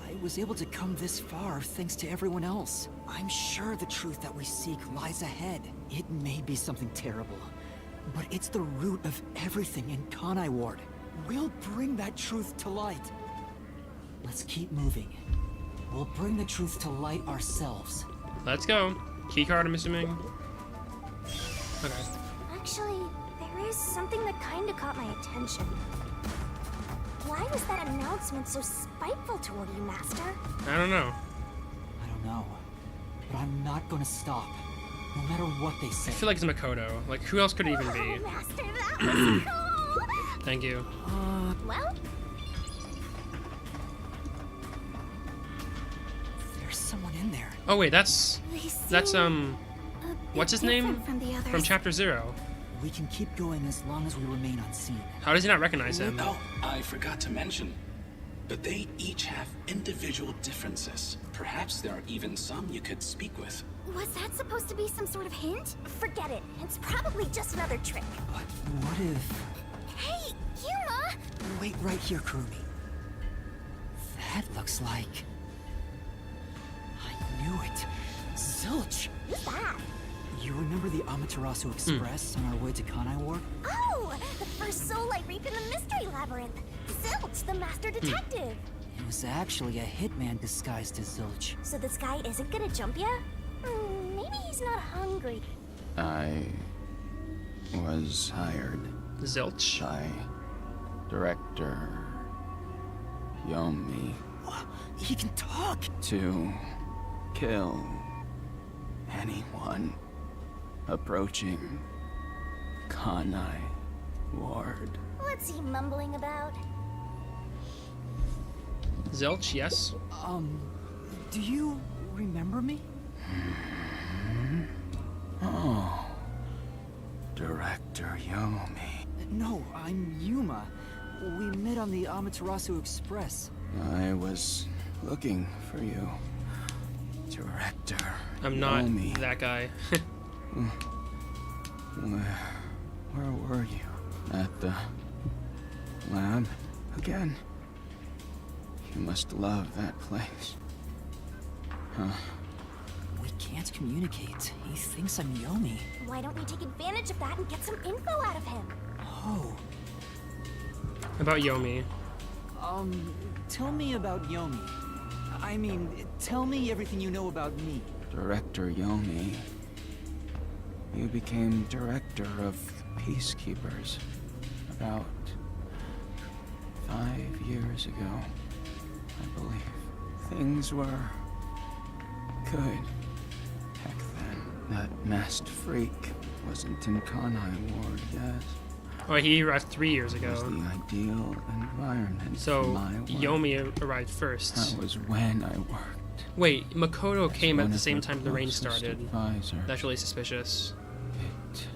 I was able to come this far thanks to everyone else. I'm sure the truth that we seek lies ahead. It may be something terrible, but it's the root of everything in Kanai Ward. We'll bring that truth to light. Let's keep moving. We'll bring the truth to light ourselves. Let's go. Keycard, I'm assuming. Okay. Actually, there is something that kinda caught my attention. Why was that announcement so spiteful toward you, Master? I don't know. I don't know, but I'm not gonna stop, no matter what they say. I feel like it's Makoto. Like, who else could it even be? Master, that was cool! Thank you. Well, There's someone in there. Oh wait, that's seem what's his name? different from the others. From Chapter 0. We can keep going as long as we remain unseen. How does he not recognize him? Oh, I forgot to mention. But they each have individual differences. Perhaps there are even some you could speak with. was that supposed to be some sort of hint? Forget it. It's probably just another trick. But what if... Hey, Yuma! Wait right here, Kurumi. That looks like... I knew it. Zilch! Who's that? You remember the Amaterasu Express on our way to Kanai Ward? Oh! The first soul I reaped in the Mystery Labyrinth! Zilch, the Master Detective! It was actually a hitman disguised as Zilch. So this guy isn't gonna jump ya? Maybe he's not hungry. I was hired Zilch by Director Yomi. He can talk! To kill anyone approaching Kanai Ward. What's he mumbling about? Zilch, yes. Do you remember me? Oh, Director Yomi. No, I'm Yuma. We met on the Amaterasu Express. I was looking for you, Director I'm not Yomi. that guy. Where were you? At the lab again? You must love that place. Huh? We can't communicate. He thinks I'm Yomi. Why don't we take advantage of that and get some info out of him? Oh. About Yomi. Tell me about Yomi. I mean, tell me everything you know about me. Director Yomi. You became director of Peacekeepers about 5 years ago, I believe. Things were good back then. That masked freak wasn't in Kanai Ward yet. Oh, he arrived 3 years It ago. was the ideal environment So for my work. Yomi arrived first. That was when I worked. Wait, Makoto came at one the of same her time the rain closest started. advisors. That's really suspicious. It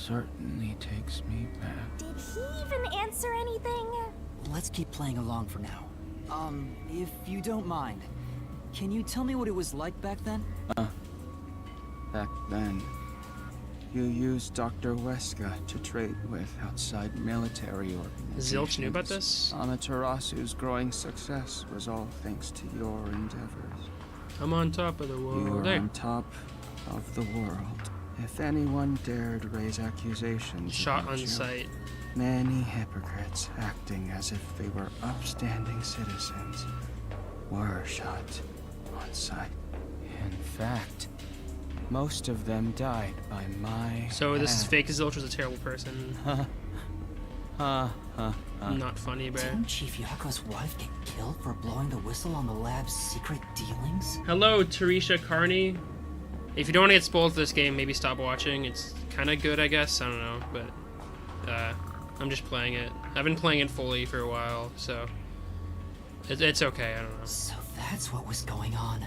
certainly takes me back. Did he even answer anything? Let's keep playing along for now. If you don't mind, can you tell me what it was like back then? Back then, you used Dr. Wesker to trade with outside military organizations. Zilch knew about this? Amaterasu's growing success was all thanks to your endeavors. I'm on top of the world. You were Hey. on top of the world. If anyone dared raise accusations Shot about on you, sight. many hypocrites acting as if they were upstanding citizens were shot on sight. In fact, most of them died by my So this is hand. fake. Zilch was a terrible person. Not funny, bro. Didn't Chief Yako's wife get killed for blowing the whistle on the lab's secret dealings? Hello, Tarisha Carney. If you don't want to get spoiled for this game, maybe stop watching. It's kind of good, I guess. I don't know, but I'm just playing it. I've been playing it fully for a while, so it's okay. I don't know. So that's what was going on.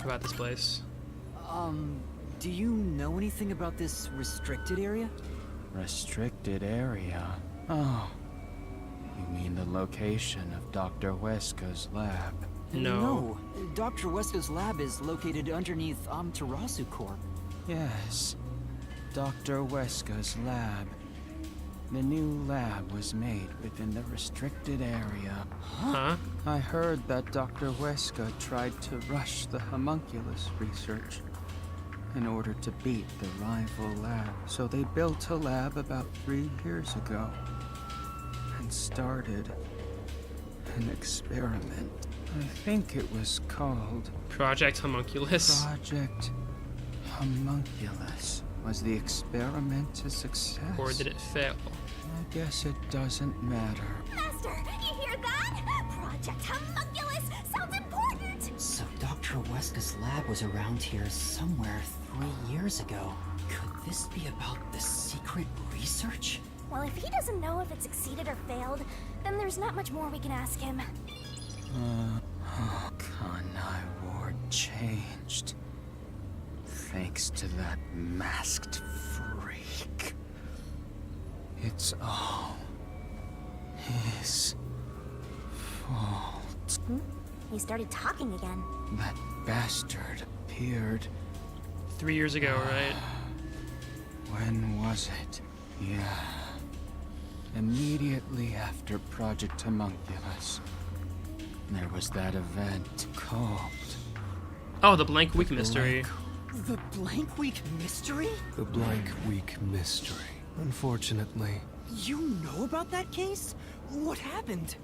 About this place. Do you know anything about this restricted area? Restricted area? Oh, you mean the location of Dr. Wesker's lab? No. Dr. Weska's lab is located underneath Amaterasu Corp. Yes, Dr. Wesker's lab. The new lab was made within the restricted area. Huh? I heard that Dr. Wesker tried to rush the homunculus research in order to beat the rival lab. So they built a lab about 3 years ago and started an experiment. I think it was called Project Homunculus. Project Homunculus. Was the experiment a success? Or did it fail? I guess it doesn't matter. Master, you hear that? Project Homunculus sounds important! So Dr. Weska's lab was around here somewhere 3 years ago. Could this be about the secret research? Well, if he doesn't know if it succeeded or failed, then there's not much more we can ask him. Kanai Ward changed. Thanks to that masked freak. It's all his fault. He started talking again. That bastard appeared. 3 years ago, right? When was it? Yeah. Immediately after Project Homunculus, there was that event called... Oh, the Blank Week Mystery. The Blank Week Mystery? The Blank Week Mystery. Unfortunately. You know about that case? What happened?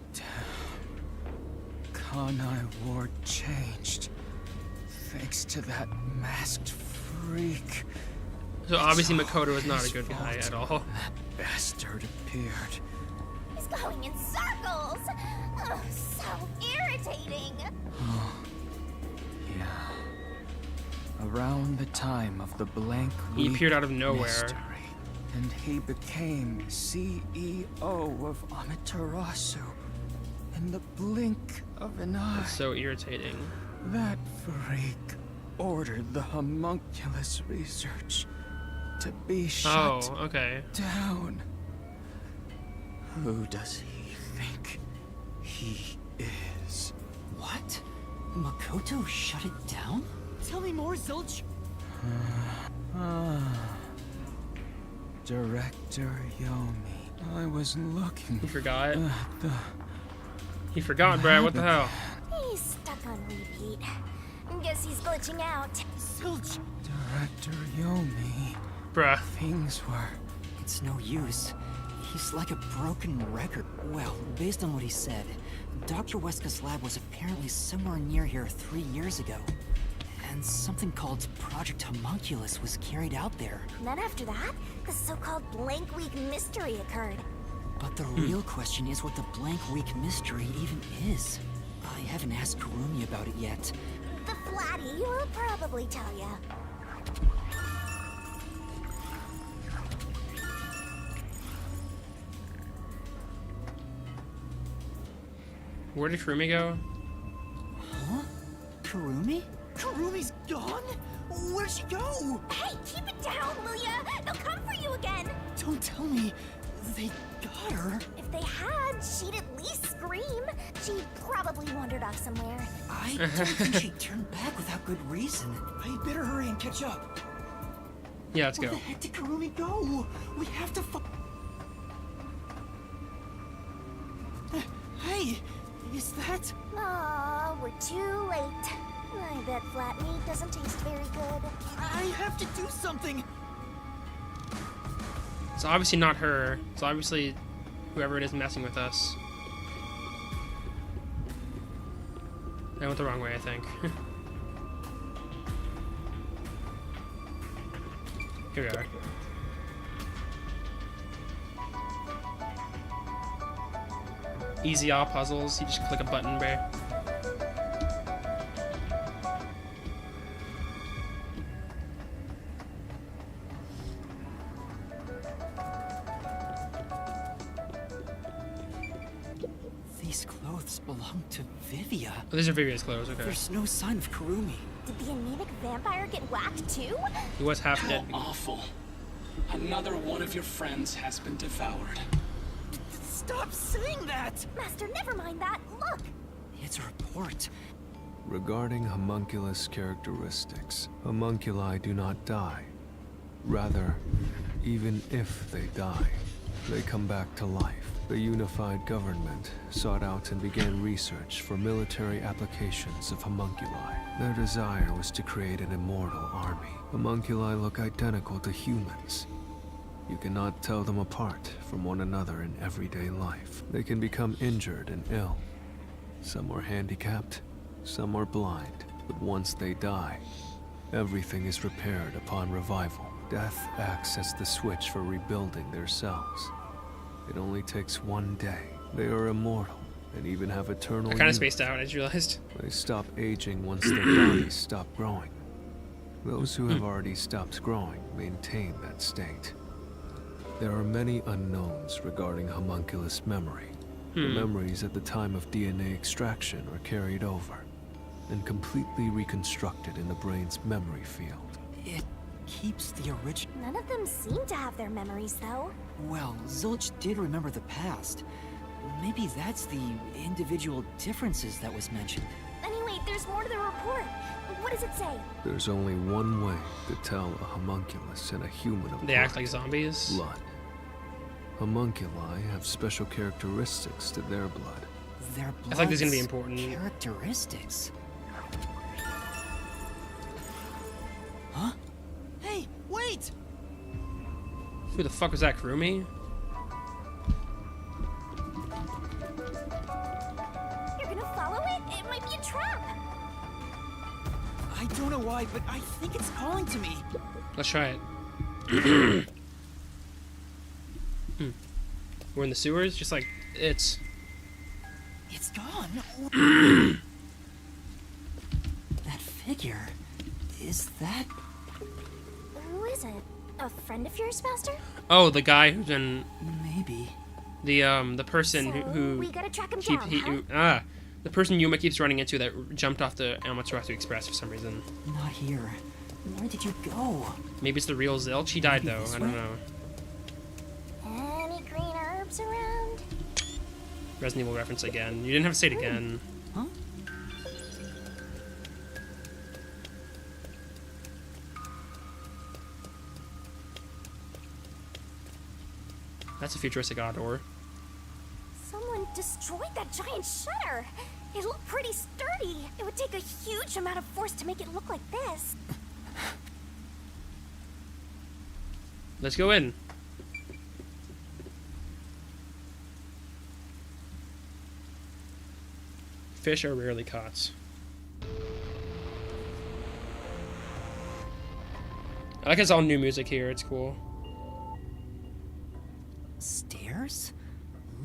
Kanai Ward changed. Thanks to that masked freak. So obviously Makoto is not a good guy at all. That bastard appeared. He's going in circles! Ugh, so irritating! Oh, yeah. Around the time of the Blank Week He appeared out of nowhere. Mystery, and he became CEO of Amaterasu in the blink of an eye. That's so irritating. That freak ordered the homunculus research to be shut down. Who does he think he is? What? Makoto shut it down? Tell me more, Zilch. Director Yomi. I was looking. He forgot. The He forgot, Brad. What the hell? He's stuck on repeat. Guess he's glitching out. Zilch. Director Yomi. Bruh. Things were... It's no use. He's like a broken record. Well, based on what he said, Dr. Weska's lab was apparently somewhere near here 3 years ago. And something called Project Homunculus was carried out there. And then after that, the so-called Blank Week Mystery occurred. But the real question is what the Blank Week Mystery even is. I haven't asked Kurumi about it yet. The Flatty will probably tell ya. Where did Kurumi go? Huh? Kurumi? Kurumi's gone? Where'd she go? Hey, keep it down, will ya? They'll come for you again. Don't tell me they got her. If they had, she'd at least scream. She probably wandered off somewhere. I don't think she'd turn back without good reason. I better hurry and catch up. Yeah, let's Where go. the heck did Karumi go? We have to Hey, is that? Aw, we're too late. I bet flat meat doesn't taste very good. I have to do something. It's obviously not her. It's obviously whoever it is messing with us. I went the wrong way, I think. Here we are. Easy all puzzles. You just click a button, bro. These clothes belong to Vivia. Oh, these are Vivia's clothes, okay. There's no sign of Karumi. Did the anemic vampire get whacked too? He was half How dead. awful. Another one of your friends has been devoured. Stop saying that! Master, never mind that. Look! It's a report. Regarding homunculus characteristics, homunculi do not die. Rather, even if they die, they come back to life. The unified government sought out and began research for military applications of homunculi. Their desire was to create an immortal army. Homunculi look identical to humans. You cannot tell them apart from one another in everyday life. They can become injured and ill. Some are handicapped, some are blind. But once they die, everything is repaired upon revival. Death acts as the switch for rebuilding their cells. It only takes one day. They are immortal and even have eternal I kind of youth. spaced out, I just realized. They stop aging once their bodies stop growing. Those who have already stopped growing maintain that state. There are many unknowns regarding homunculus memory. The memories at the time of DNA extraction are carried over and completely reconstructed in the brain's memory field. It keeps the original. None of them seem to have their memories, though. Well, Zilch did remember the past. Maybe that's the individual differences that was mentioned. Anyway, there's more to the report. What does it say? There's only one way to tell a homunculus and a human apart. They act like zombies? Blood. Homunculi have special characteristics to their blood. Their I feel like this is gonna be blood's important. Characteristics. Huh? Hey, wait! Who the fuck was that, Karumi? You're gonna follow it? It might be a trap. I don't know why, but I think it's calling to me. Let's try it. We're in the sewers, just like it's. It's gone. That figure. Is that... Who is it? A friend of yours, Master? Oh, the guy who's in Maybe. the person So, who we gotta track him keep, down, huh? the person Yuma keeps running into that jumped off the Amaterasu Express for some reason. Not here. Where did you go? Maybe it's the real Zilch. He died though. this I don't way? know. Any green herbs around? Resident Evil reference again. You didn't have to say it again. Huh? That's a futuristic door. Someone destroyed that giant shutter. It looked pretty sturdy. It would take a huge amount of force to make it look like this. Let's go in. Fish are rarely caught. I like it's all new music here. It's cool. Stairs?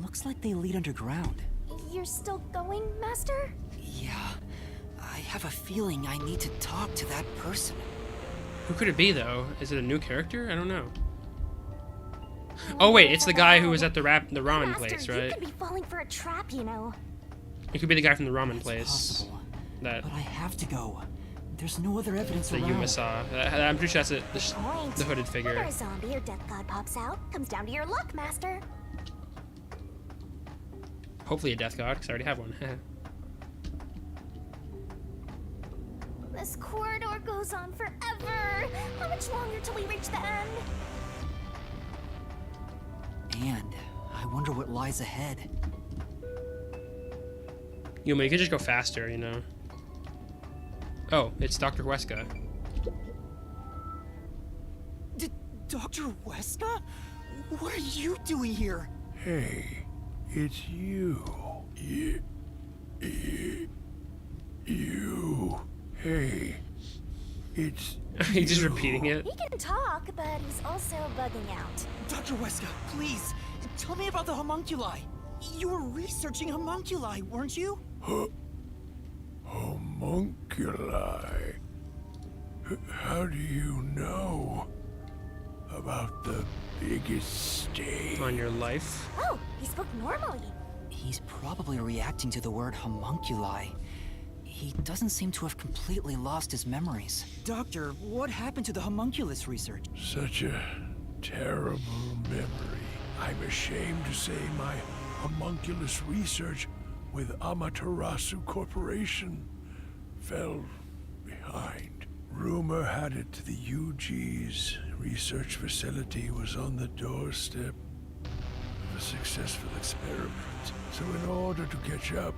Looks like they lead underground. You're still going, Master? Yeah. I have a feeling I need to talk to that person. Who could it be though? Is it a new character? I don't know. Oh wait, it's the guy who was at the ramen Master, place, you right? could be falling for a trap, you know. It could be the guy from the ramen place. Possible. That But I have to go. There's no other evidence that around. Yuma saw. I'm pretty sure that's the hooded figure. Whether a zombie or death god pops out comes down to your luck, Master. Hopefully a death god, because I already have one. This corridor goes on forever. How much longer till we reach the end? And I wonder what lies ahead. Yuma, you could just go faster, you know. Oh, it's Dr. Weska. Dr. Weska? What are you doing here? Hey, it's you. You. Hey, it's He's just repeating it. He can talk, but he's also bugging out. Dr. Weska, please, tell me about the homunculi. You were researching homunculi, weren't you? Homunculi? How do you know about the biggest stain on your life? Oh, he spoke normally. He's probably reacting to the word homunculi. He doesn't seem to have completely lost his memories. Doctor, what happened to the homunculus research? Such a terrible memory. I'm ashamed to say my homunculus research with Amaterasu Corporation fell behind. Rumor had it the UG's research facility was on the doorstep of a successful experiment. So in order to catch up,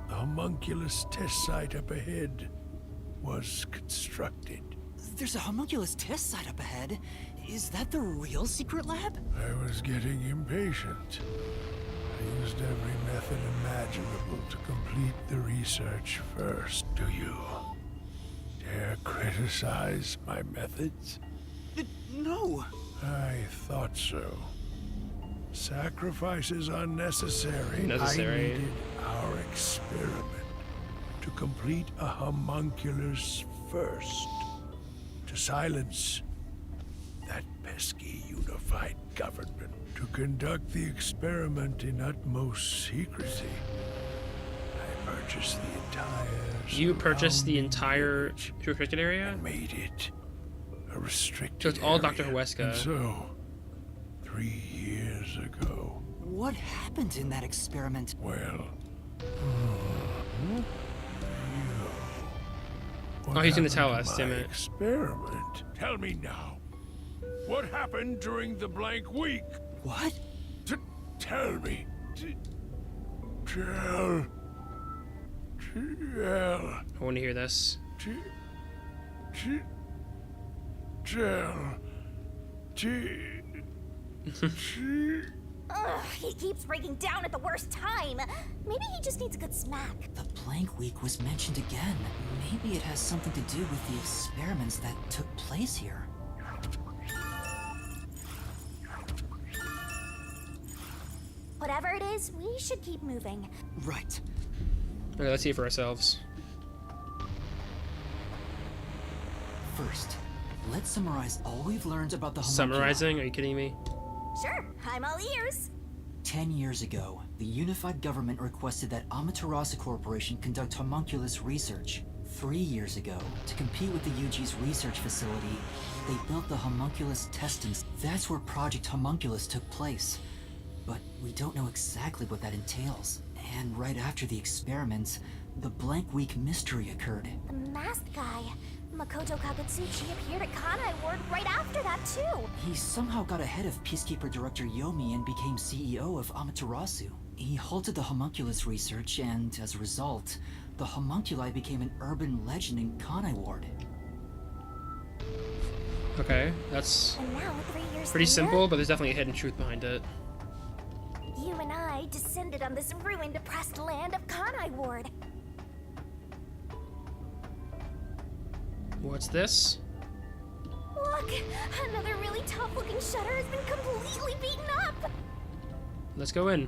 the homunculus test site up ahead was constructed. There's a homunculus test site up ahead? Is that the real secret lab? I was getting impatient. I used every method imaginable to complete the research first. Do you dare criticize my methods? No. I thought so. Sacrifices are necessary. Necessary. I needed our experiment to complete a homunculus first. To silence that pesky unified government. To conduct the experiment in utmost secrecy. I purchased the entire... You purchased the entire restricted area? And made it a restricted So it's all area. Dr. Weska. And so, 3 years ago... What happened in that experiment? Well... Oh, he's gonna tell us, damn it. Experiment. Tell me now. What happened during the blank week? What? Tell me. Tell. I want to hear this. Ugh, he keeps breaking down at the worst time. Maybe he just needs a good smack. The blank week was mentioned again. Maybe it has something to do with the experiments that took place here. Whatever it is, we should keep moving. Right. Okay, let's see it for ourselves. First, let's summarize all we've learned about the homunculi. Summarizing? Are you kidding me? Sure, I'm all ears. 10 years ago, the unified government requested that Amaterasu Corporation conduct homunculus research. 3 years ago, to compete with the UG's research facility, they built the homunculus testing. That's where Project Homunculus took place. But we don't know exactly what that entails. And right after the experiments, the blank week mystery occurred. The masked guy, Makoto Kakatsuchi, appeared at Kanai Ward right after that too. He somehow got ahead of Peacekeeper Director Yomi and became CEO of Amaterasu. He halted the homunculus research, and as a result, the homunculi became an urban legend in Kanai Ward. Okay, that's And now, 3 years pretty later, simple, but there's definitely a hidden truth behind it. you and I descended on this ruined, oppressed land of Kanai Ward. What's this? Look, another really tough-looking shutter has been completely beaten up. Let's go in.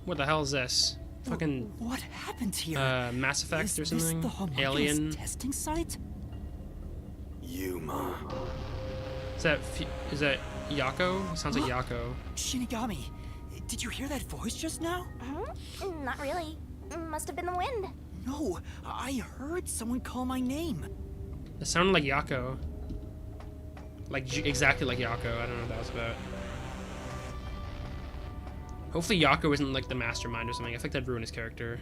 What the hell is this? Fucking What happened here? Mass Effect or Is this something? the homunculus Alien? testing site? Yuma. Is that Yako? Sounds like Yako. Shinigami, did you hear that voice just now? Not really. Must have been the wind. No, I heard someone call my name. It sounded like Yako. Like, exactly like Yako. I don't know what that was about. Hopefully Yako isn't like the mastermind or something. I think that'd ruin his character.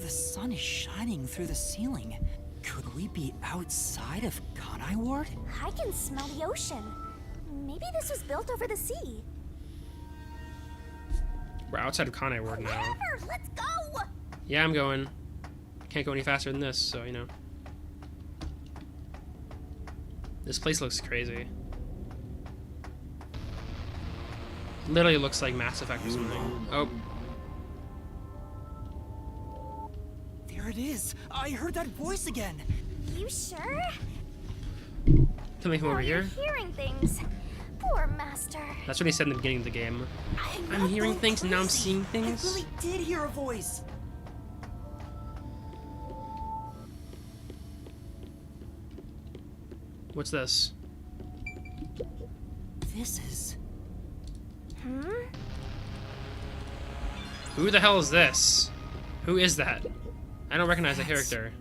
The sun is shining through the ceiling. Could we be outside of Kanai Ward? I can smell the ocean. Maybe this was built over the sea. We're outside of Kanai Ward now. Whatever, let's go! Yeah, I'm going. Can't go any faster than this, so, you know. This place looks crazy. Literally looks like Mass Effect or something. Oh. There it is. I heard that voice again. You sure? Can we come over here? You're hearing things. Poor Master. That's what he said in the beginning of the game. I'm hearing things and now I'm seeing things. I really did hear a voice. What's this? This is... Who the hell is this? Who is that? I don't recognize the character.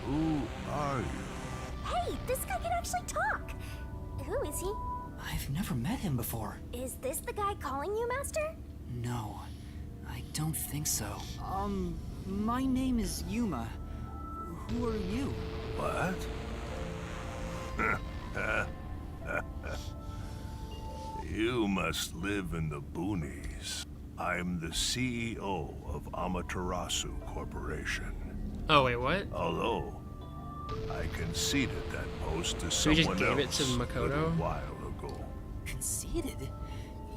Who are you? Hey, this guy can actually talk. Who is he? I've never met him before. Is this the guy calling you, Master? No, I don't think so. My name is Yuma. Who are you? What? You must live in the boonies. I'm the CEO of Amaterasu Corporation. Oh, wait, what? Although, I conceded that post to So you someone just gave it else to a Makoto? little while ago. Conceded?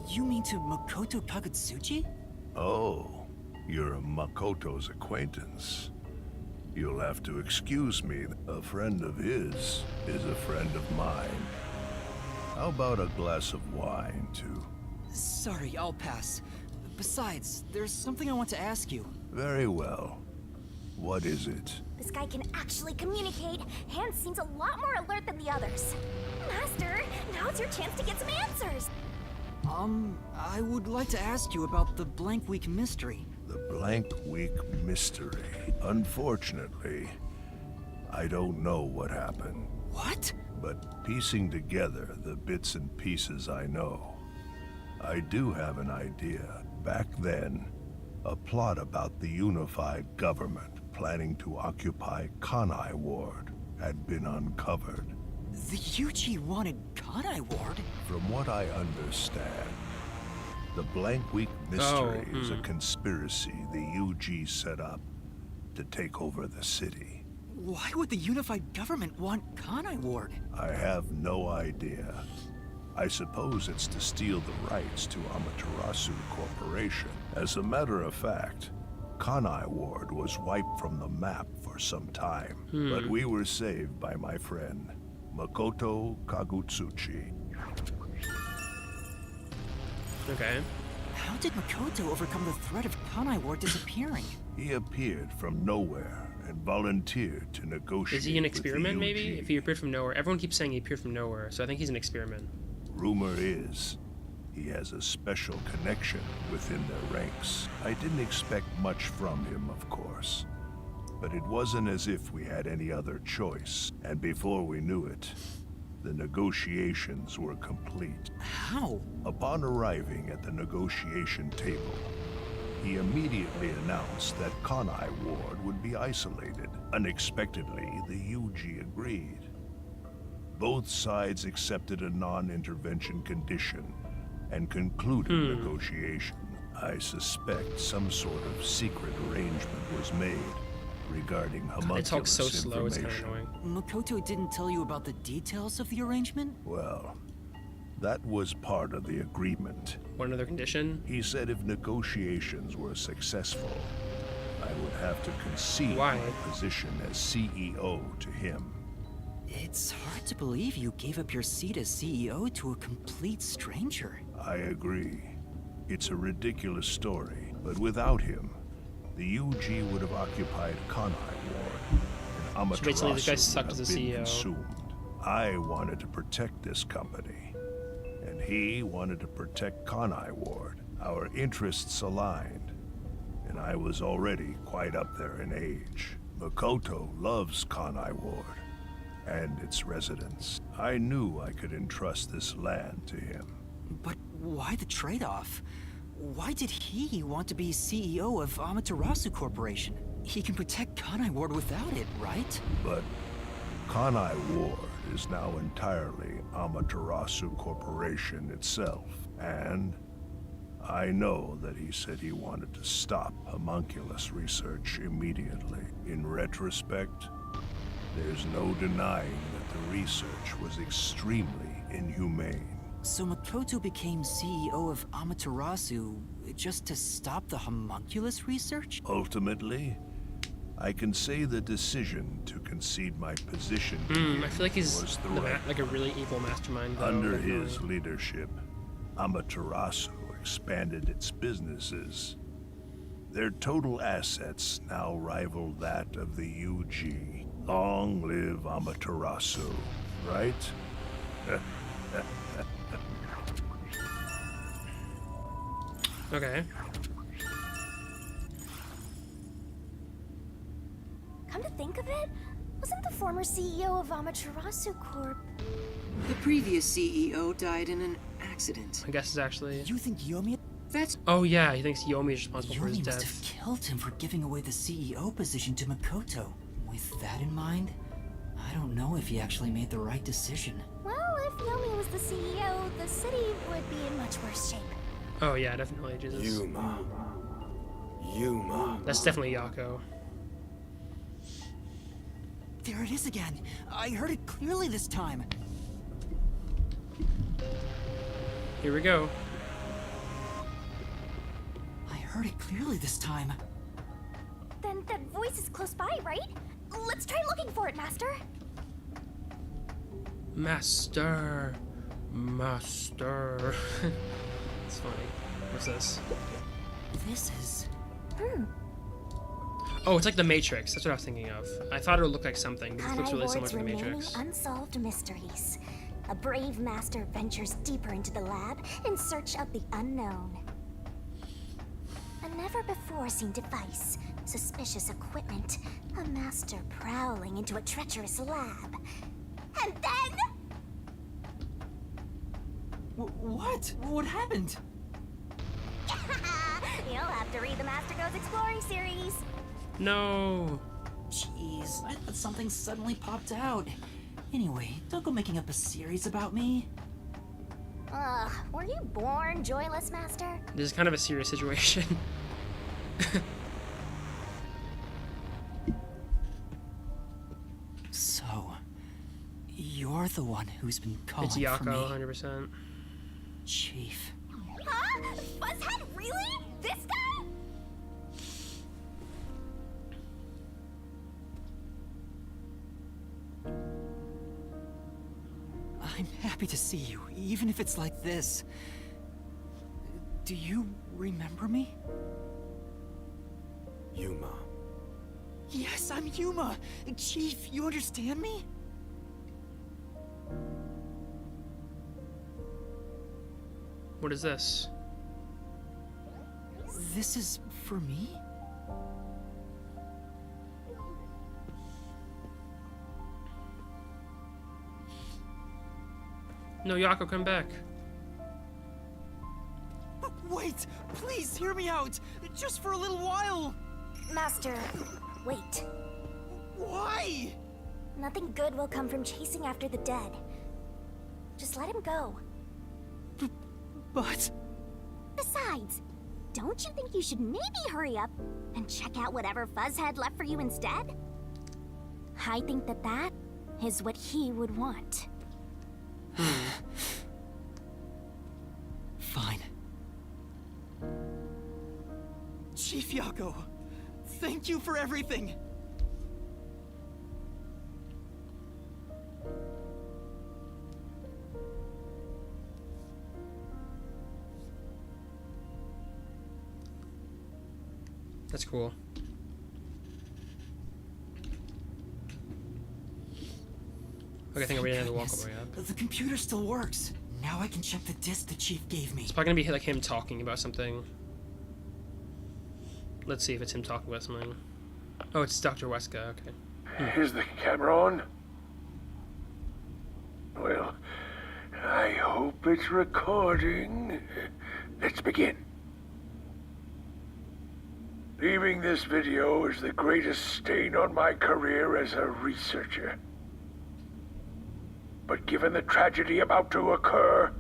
You mean to Makoto Kagutsuchi? Oh, you're Makoto's acquaintance. You'll have to excuse me. A friend of his is a friend of mine. How about a glass of wine, too? Sorry, I'll pass. Besides, there's something I want to ask you. Very well. What is it? This guy can actually communicate. Hans seems a lot more alert than the others. Master, now's your chance to get some answers. I would like to ask you about the Blank Week mystery. The Blank Week mystery. Unfortunately, I don't know what happened. What? But piecing together the bits and pieces I know, I do have an idea. Back then, a plot about the unified government planning to occupy Kanai Ward had been uncovered. The UG wanted Kanai Ward? From what I understand, the Blank Week mystery is a conspiracy the UG set up to take over the city. Why would the unified government want Kanai Ward? I have no idea. I suppose it's to steal the rights to Amaterasu Corporation. As a matter of fact, Kanai Ward was wiped from the map for some time, but we were saved by my friend, Makoto Kagutsuchi. Okay. How did Makoto overcome the threat of Kanai Ward disappearing? He appeared from nowhere and volunteered to negotiate. Is he an with the experiment, UG. maybe? If he appeared from nowhere. Everyone keeps saying he appeared from nowhere, so I think he's an experiment. Rumor is, he has a special connection within their ranks. I didn't expect much from him, of course. But it wasn't as if we had any other choice. And before we knew it, the negotiations were complete. How? Upon arriving at the negotiation table, he immediately announced that Kanai Ward would be isolated. Unexpectedly, the UG agreed. Both sides accepted a non-intervention condition and concluded negotiation. I suspect some sort of secret arrangement was made regarding homunculus It talks so slow, it's kind of information. annoying. Makoto didn't tell you about the details of the arrangement? Well, that was part of the agreement. One other condition? He said if negotiations were successful, I would have to concede my position as CEO to him. It's hard to believe you gave up your seat as CEO to a complete stranger. I agree. It's a ridiculous story, but without him, the UG would have occupied Kanai Ward, and So basically, Amaterasu this guy would sucked have as a been CEO. consumed. I wanted to protect this company, and he wanted to protect Kanai Ward. Our interests aligned, and I was already quite up there in age. Makoto loves Kanai Ward and its residents. I knew I could entrust this land to him. But why the trade-off? Why did he want to be CEO of Amaterasu Corporation? He can protect Kanai Ward without it, right? But Kanai Ward is now entirely Amaterasu Corporation itself, and I know that he said he wanted to stop homunculus research immediately. In retrospect, there's no denying that the research was extremely inhumane. So Makoto became CEO of Amaterasu just to stop the homunculus research? Ultimately, I can say the decision to concede my position to him I feel like he's was the right like a really evil mastermind. Though. Under his leadership, Amaterasu expanded its businesses. Their total assets now rival that of the UG. Long live Amaterasu, right? Okay. Come to think of it, wasn't the former CEO of Amaterasu Corp? The previous CEO died in an accident. I guess it's actually. You think Yomi? That's. Oh yeah, he thinks Yomi is responsible for his Yomi must death. have killed him for giving away the CEO position to Makoto. With that in mind, I don't know if he actually made the right decision. Well, if Yomi was the CEO, the city would be in much worse shape. Oh yeah, definitely, Jesus. Yuma. That's definitely Yako. There it is again. I heard it clearly this time. Here we go. I heard it clearly this time. Then that voice is close by, right? Let's try looking for it, Master. Master. It's funny. What's this? This is... Oh, it's like the Matrix. That's what I was thinking of. I thought it would look like something, but it looks really similar to the remaining Matrix. unsolved mysteries. A brave master ventures deeper into the lab in search of the unknown. A never-before-seen device, suspicious equipment, a master prowling into a treacherous lab. And then... What? What happened? You'll have to read the Master Goes Exploring series. No. Jeez, I thought something suddenly popped out. Anyway, don't go making up a series about me. Ugh, were you born joyless, Master? This is kind of a serious situation. So, you're the one who's been calling It's for me. Yako, 100%. Chief. Huh? Fuzzhead, really? This guy? I'm happy to see you, even if it's like this. Do you remember me? Yuma. Yes, I'm Yuma. Chief, you understand me? What is this? This is for me? No, Yako, come back. Wait, please hear me out. Just for a little while. Master, wait. Why? Nothing good will come from chasing after the dead. Just let him go. But... Besides, don't you think you should maybe hurry up and check out whatever Fuzzhead left for you instead? I think that is what he would want. Fine. Chief Yako, thank you for everything. That's cool. Okay, I think we didn't have to walk all the way up. The computer still works. Now I can check the disc the chief gave me. It's probably gonna be like him talking about something. Let's see if it's him talking about something. Oh, it's Dr. Weska, okay. Is the camera on? Well, I hope it's recording. Let's begin. Leaving this video is the greatest stain on my career as a researcher. But given the tragedy about to occur,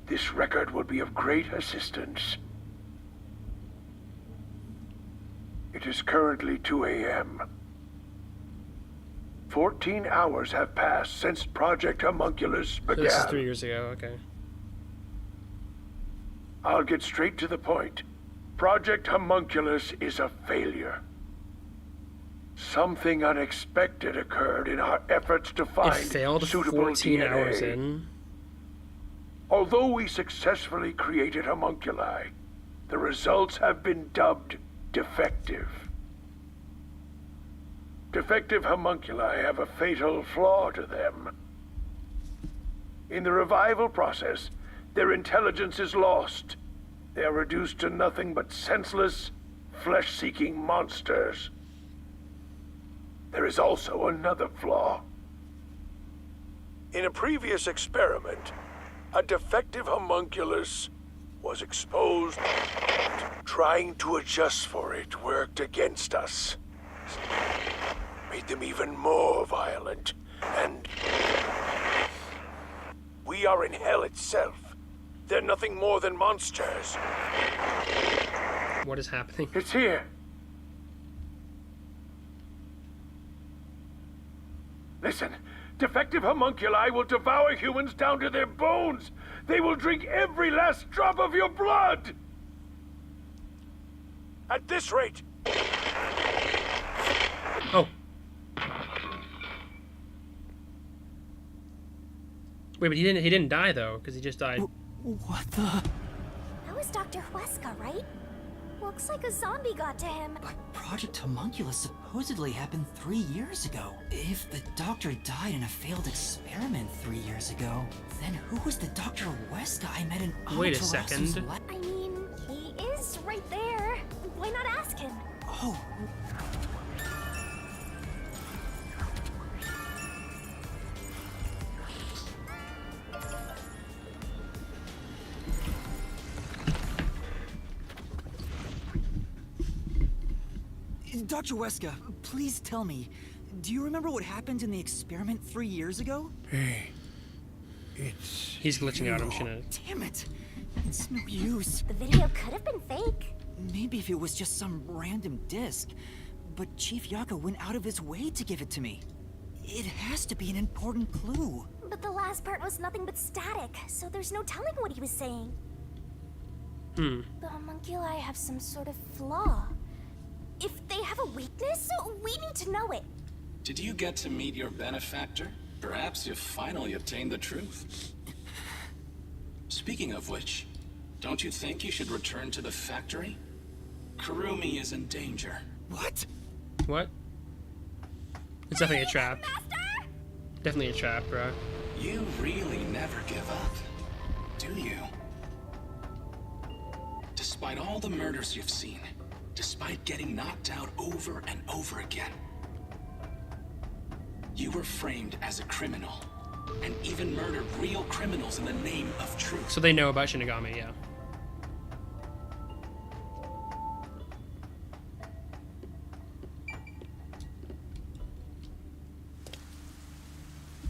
this record will be of great assistance. It is currently 2 a.m. 14 hours have passed since Project Homunculus began. So this is 3 years ago, okay. I'll get straight to the point. Project Homunculus is a failure. Something unexpected occurred in our efforts to find it failed suitable 14 DNA. hours in. Although we successfully created homunculi, the results have been dubbed defective. Defective homunculi have a fatal flaw to them. In the revival process, their intelligence is lost. They are reduced to nothing but senseless, flesh-seeking monsters. There is also another flaw. In a previous experiment, a defective homunculus was exposed. Trying to adjust for it worked against us. Made them even more violent, and we are in hell itself. They're nothing more than monsters. What is happening? It's here. Listen, defective homunculi will devour humans down to their bones. They will drink every last drop of your blood. At this rate. Oh. Wait, but he didn't die though, because he just died. What the? That was Dr. Weska, right? Looks like a zombie got to him. But Project Homunculus supposedly happened 3 years ago. If the doctor died in a failed experiment 3 years ago, then who was the Dr. Weska I met in Wait a Amaterasu's second. I mean, he is right there. Why not ask him? Oh. Dr. Weska, please tell me, do you remember what happened in the experiment 3 years ago? Hey, it's... He's glitching out, I'm shitting. Damn it. It's no use. The video could have been fake. Maybe if it was just some random disc. But Chief Yaka went out of his way to give it to me. It has to be an important clue. But the last part was nothing but static, so there's no telling what he was saying. Hmm. The homunculi have some sort of flaw. If they have a weakness, we need to know it. Did you get to meet your benefactor? Perhaps you've finally obtained the truth. Speaking of which, don't you think you should return to the factory? Kurumi is in danger. What? What? It's definitely a trap. Definitely a trap, bro. You really never give up, do you? Despite all the murders you've seen, despite getting knocked out over and over again, you were framed as a criminal, and even murdered real criminals in the name of truth. So they know about Shinigami, yeah.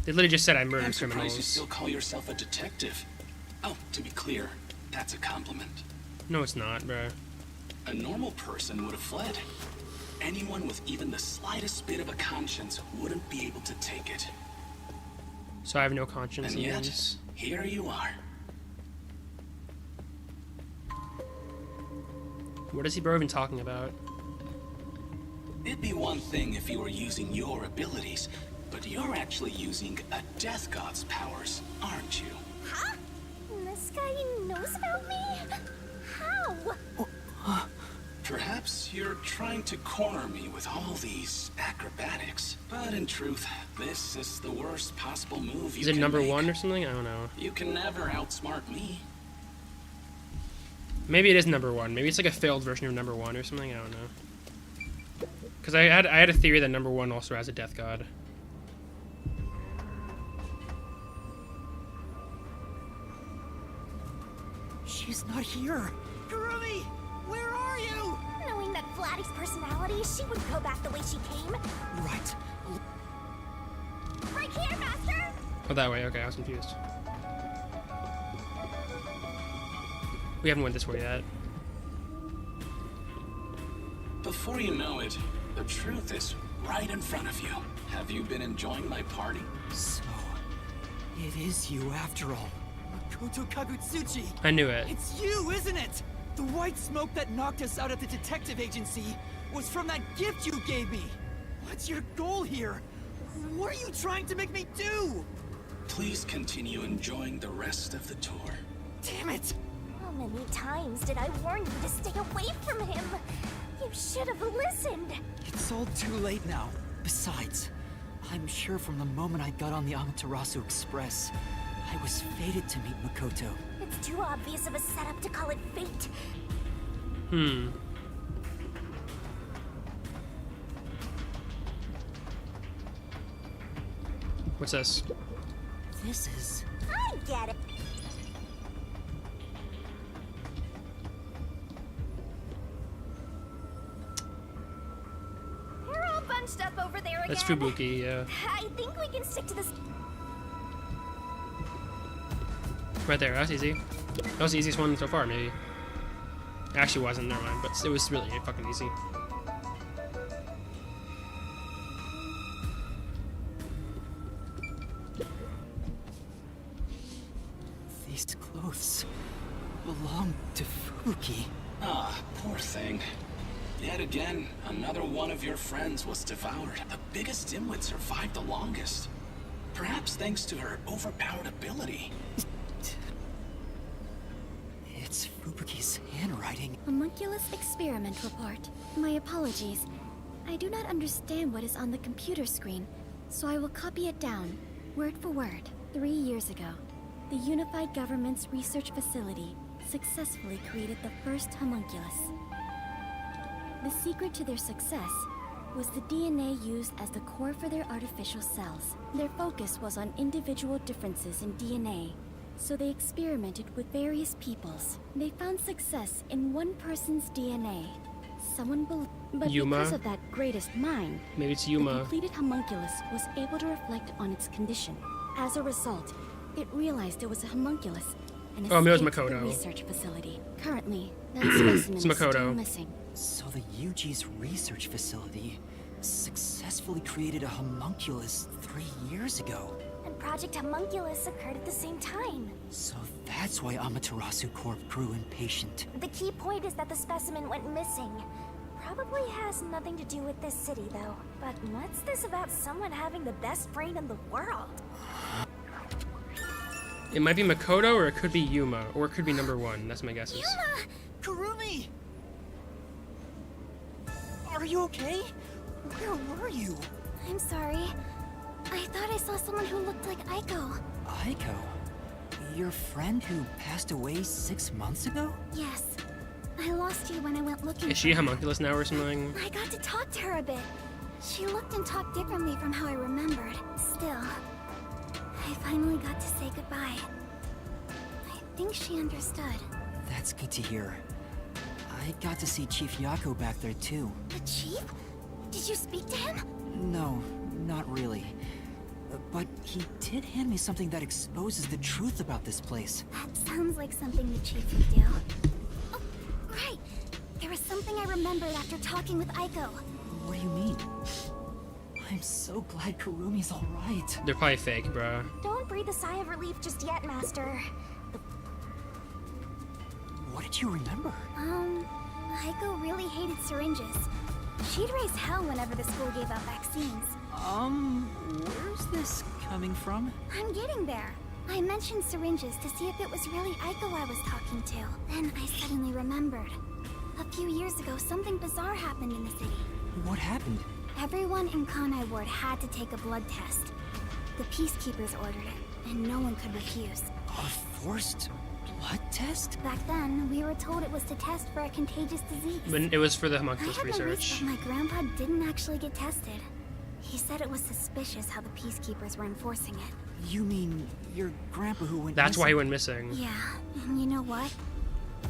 They literally just said I murdered I'm surprised criminals. you still call yourself a detective. Oh, to be clear, that's a compliment. No, it's not, bro. A normal person would have fled. Anyone with even the slightest bit of a conscience wouldn't be able to take it. So I have no conscience. And yet, here you are. What is he bro even talking about? It'd be one thing if you were using your abilities, but you're actually using a Death God's powers, aren't you? Huh? This guy knows about me? How? Perhaps you're trying to corner me with all these acrobatics, but in truth, this is the worst possible move you can make. Is it number 1 or something? I don't know. You can never outsmart me. Maybe it is number 1. Maybe it's like a failed version of number 1 or something. I don't know. Because I had a theory that number 1 also has a death god. She's not here. Kurumi! Where are you? Knowing that Vladdy's personality, she wouldn't go back the way she came. Right. Right here, Master! Oh, that way. Okay, I was confused. We haven't went this way yet. Before you know it, the truth is right in front of you. Have you been enjoying my party? So, it is you after all. Makoto Kagutsuchi! I knew it. It's you, isn't it? The white smoke that knocked us out at the detective agency was from that gift you gave me. What's your goal here? What are you trying to make me do? Please continue enjoying the rest of the tour. Damn it! How many times did I warn you to stay away from him? You should have listened. It's all too late now. Besides, I'm sure from the moment I got on the Amaterasu Express, I was fated to meet Makoto. It's too obvious of a setup to call it fate. What's this? This is... I get it. We're all bunched up over there again. That's Fubuki, yeah. I think we can stick to this. Right there, that's easy. That was the easiest one so far, maybe. It actually wasn't, never mind, but it was really fucking easy. These clothes belong to Fubuki. Ah, poor thing. Yet again, another one of your friends was devoured. The biggest dimwit survived the longest. Perhaps thanks to her overpowered ability. It's Fubuki's handwriting. Homunculus experiment report. My apologies. I do not understand what is on the computer screen, so I will copy it down, word for word. 3 years ago, the Unified Government's research facility successfully created the first homunculus. The secret to their success was the DNA used as the core for their artificial cells. Their focus was on individual differences in DNA, so they experimented with various peoples. They found success in one person's DNA. But Yuma? because of that greatest mind, Maybe it's the Yuma. completed homunculus was able to reflect on its condition. As a result, it realized it was a homunculus and Oh, maybe it was escaped the Makoto. research facility. Currently, that specimen It's is still Makoto. missing. So the UG's research facility successfully created a homunculus 3 years ago. And Project Homunculus occurred at the same time. So that's why Amaterasu Corp grew impatient. The key point is that the specimen went missing. Probably has nothing to do with this city, though. But what's this about someone having the best brain in the world? It might be Makoto, or it could be Yuma, or it could be number 1. That's my guesses. Yuma! Kurumi! Are you okay? Where were you? I'm sorry. I thought I saw someone who looked like Aiko. Aiko? Your friend who passed away 6 months ago? Yes. I lost you when I went looking Is she a for her. homunculus now or something? I got to talk to her a bit. She looked and talked differently from how I remembered. Still, I finally got to say goodbye. I think she understood. That's good to hear. I got to see Chief Yako back there too. The chief? Did you speak to him? No, not really. But he did hand me something that exposes the truth about this place. That sounds like something the chief would do. Oh, right. There was something I remembered after talking with Aiko. What do you mean? I'm so glad Kurumi's alright. They're probably fake, bruh. Don't breathe a sigh of relief just yet, Master. What did you remember? Aiko really hated syringes. She'd raise hell whenever the school gave out vaccines. Where's this coming from? I'm getting there. I mentioned syringes to see if it was really Aiko I was talking to. Then I suddenly remembered. A few years ago, something bizarre happened in the city. What happened? Everyone in Kanai Ward had to take a blood test. The Peacekeepers ordered it, and no one could refuse. A forced blood test? Back then, we were told it was to test for a contagious disease. But it was for the I homunculus had no research. reason, but my grandpa didn't actually get tested. He said it was suspicious how the Peacekeepers were enforcing it. You mean your grandpa who went That's missing? why he went missing. Yeah, and you know what?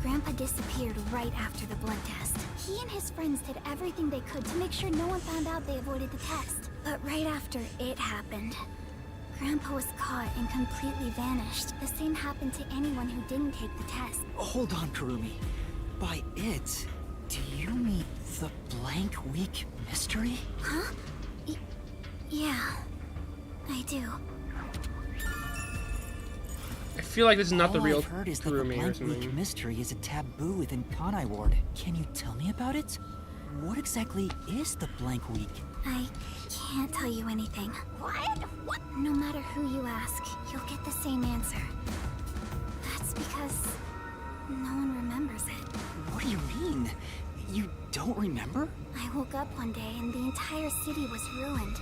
Grandpa disappeared right after the blood test. He and his friends did everything they could to make sure no one found out they avoided the test. But right after it happened, Grandpa was caught and completely vanished. The same happened to anyone who didn't take the test. Hold on, Kurumi. By it, do you mean the blank week mystery? Huh? Yeah, I do. I feel like this is not the All real I've heard is that the Kurumi or blank something. week mystery is a taboo within Kanai Ward. Can you tell me about it? What exactly is the blank week? I can't tell you anything. What? No matter who you ask, you'll get the same answer. That's because no one remembers it. What do you mean? You don't remember? I woke up one day and the entire city was ruined.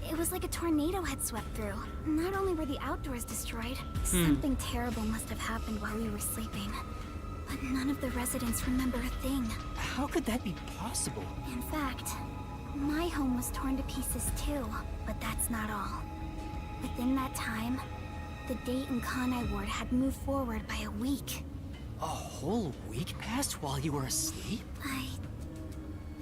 It was like a tornado had swept through. Not only were the outdoors destroyed, something terrible must have happened while we were sleeping. But none of the residents remember a thing. How could that be possible? In fact, my home was torn to pieces too, but that's not all. Within that time, the date in Kanai Ward had moved forward by a week. A whole week passed while you were asleep? I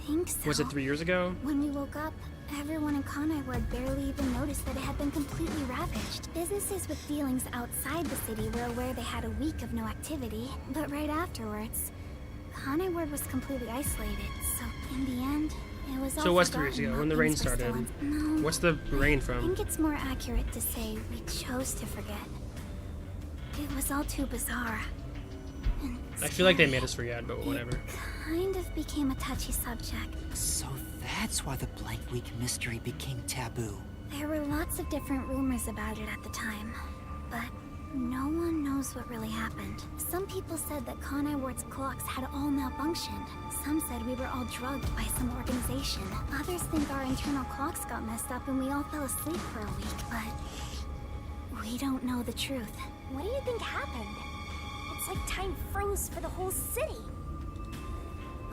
think so. Was it 3 years ago? When we woke up, everyone in Kanai Ward barely even noticed that it had been completely ravaged. Businesses with dealings outside the city were aware they had a week of no activity, but right afterwards, Kanai Ward was completely isolated, so in the end, it was all So it was 3 forgotten years ago while when the rain things were still started. No, What's the rain I from? think it's more accurate to say we chose to forget. It was all too bizarre. And I feel like they made us forget, but whatever. kind of became a touchy subject. So that's why the blank week mystery became taboo. There were lots of different rumors about it at the time, but no one knows what really happened. Some people said that Kanai Ward's clocks had all malfunctioned. Some said we were all drugged by some organization. Others think our internal clocks got messed up and we all fell asleep for a week, but we don't know the truth. What do you think happened? It's like time froze for the whole city.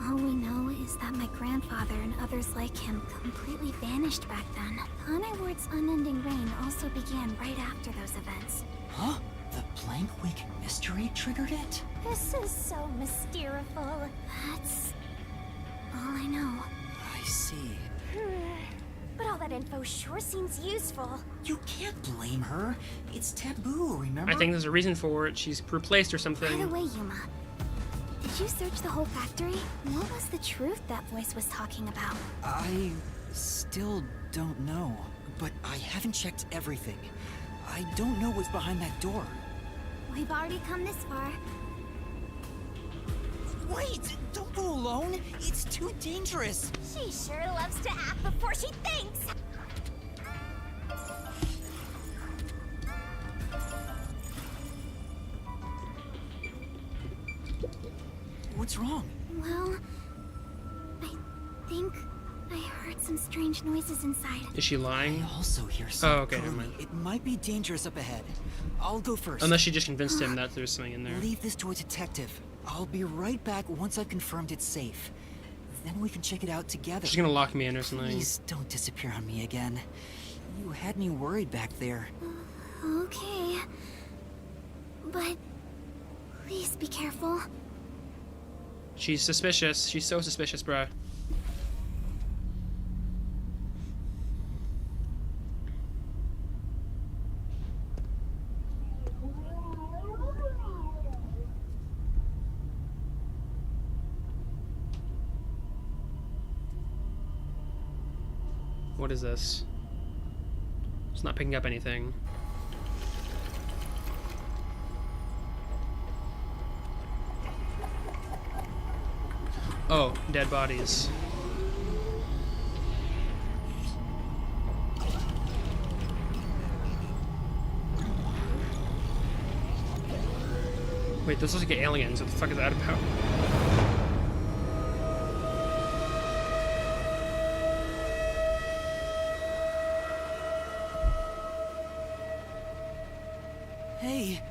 All we know is that my grandfather and others like him completely vanished back then. Kanai Ward's unending reign also began right after those events. Huh? The blank week mystery triggered it? This is so mysteriful. That's all I know. I see. But all that info sure seems useful. You can't blame her. It's taboo, remember? I think there's a reason for it. She's replaced or By something. the way, Yuma, did you search the whole factory? What was the truth that voice was talking about? I still don't know, but I haven't checked everything. I don't know what's behind that door. We've already come this far. Wait! Don't go alone! It's too dangerous! She sure loves to act before she thinks. What's wrong? Well, I think I heard some strange noises inside. Is she lying? I also hear Oh, some. okay, never mind. It might be dangerous up ahead. I'll go first. Unless she just convinced him that there's something in there. Leave this to a detective. I'll be right back once I've confirmed it's safe. Then we can check it out together. She's gonna lock me in or something. Please don't disappear on me again. You had me worried back there. Okay. But please be careful. She's suspicious. She's so suspicious, bruh. What is this? It's not picking up anything. Oh, dead bodies. Wait, this looks like aliens. What the fuck is that about? Hey,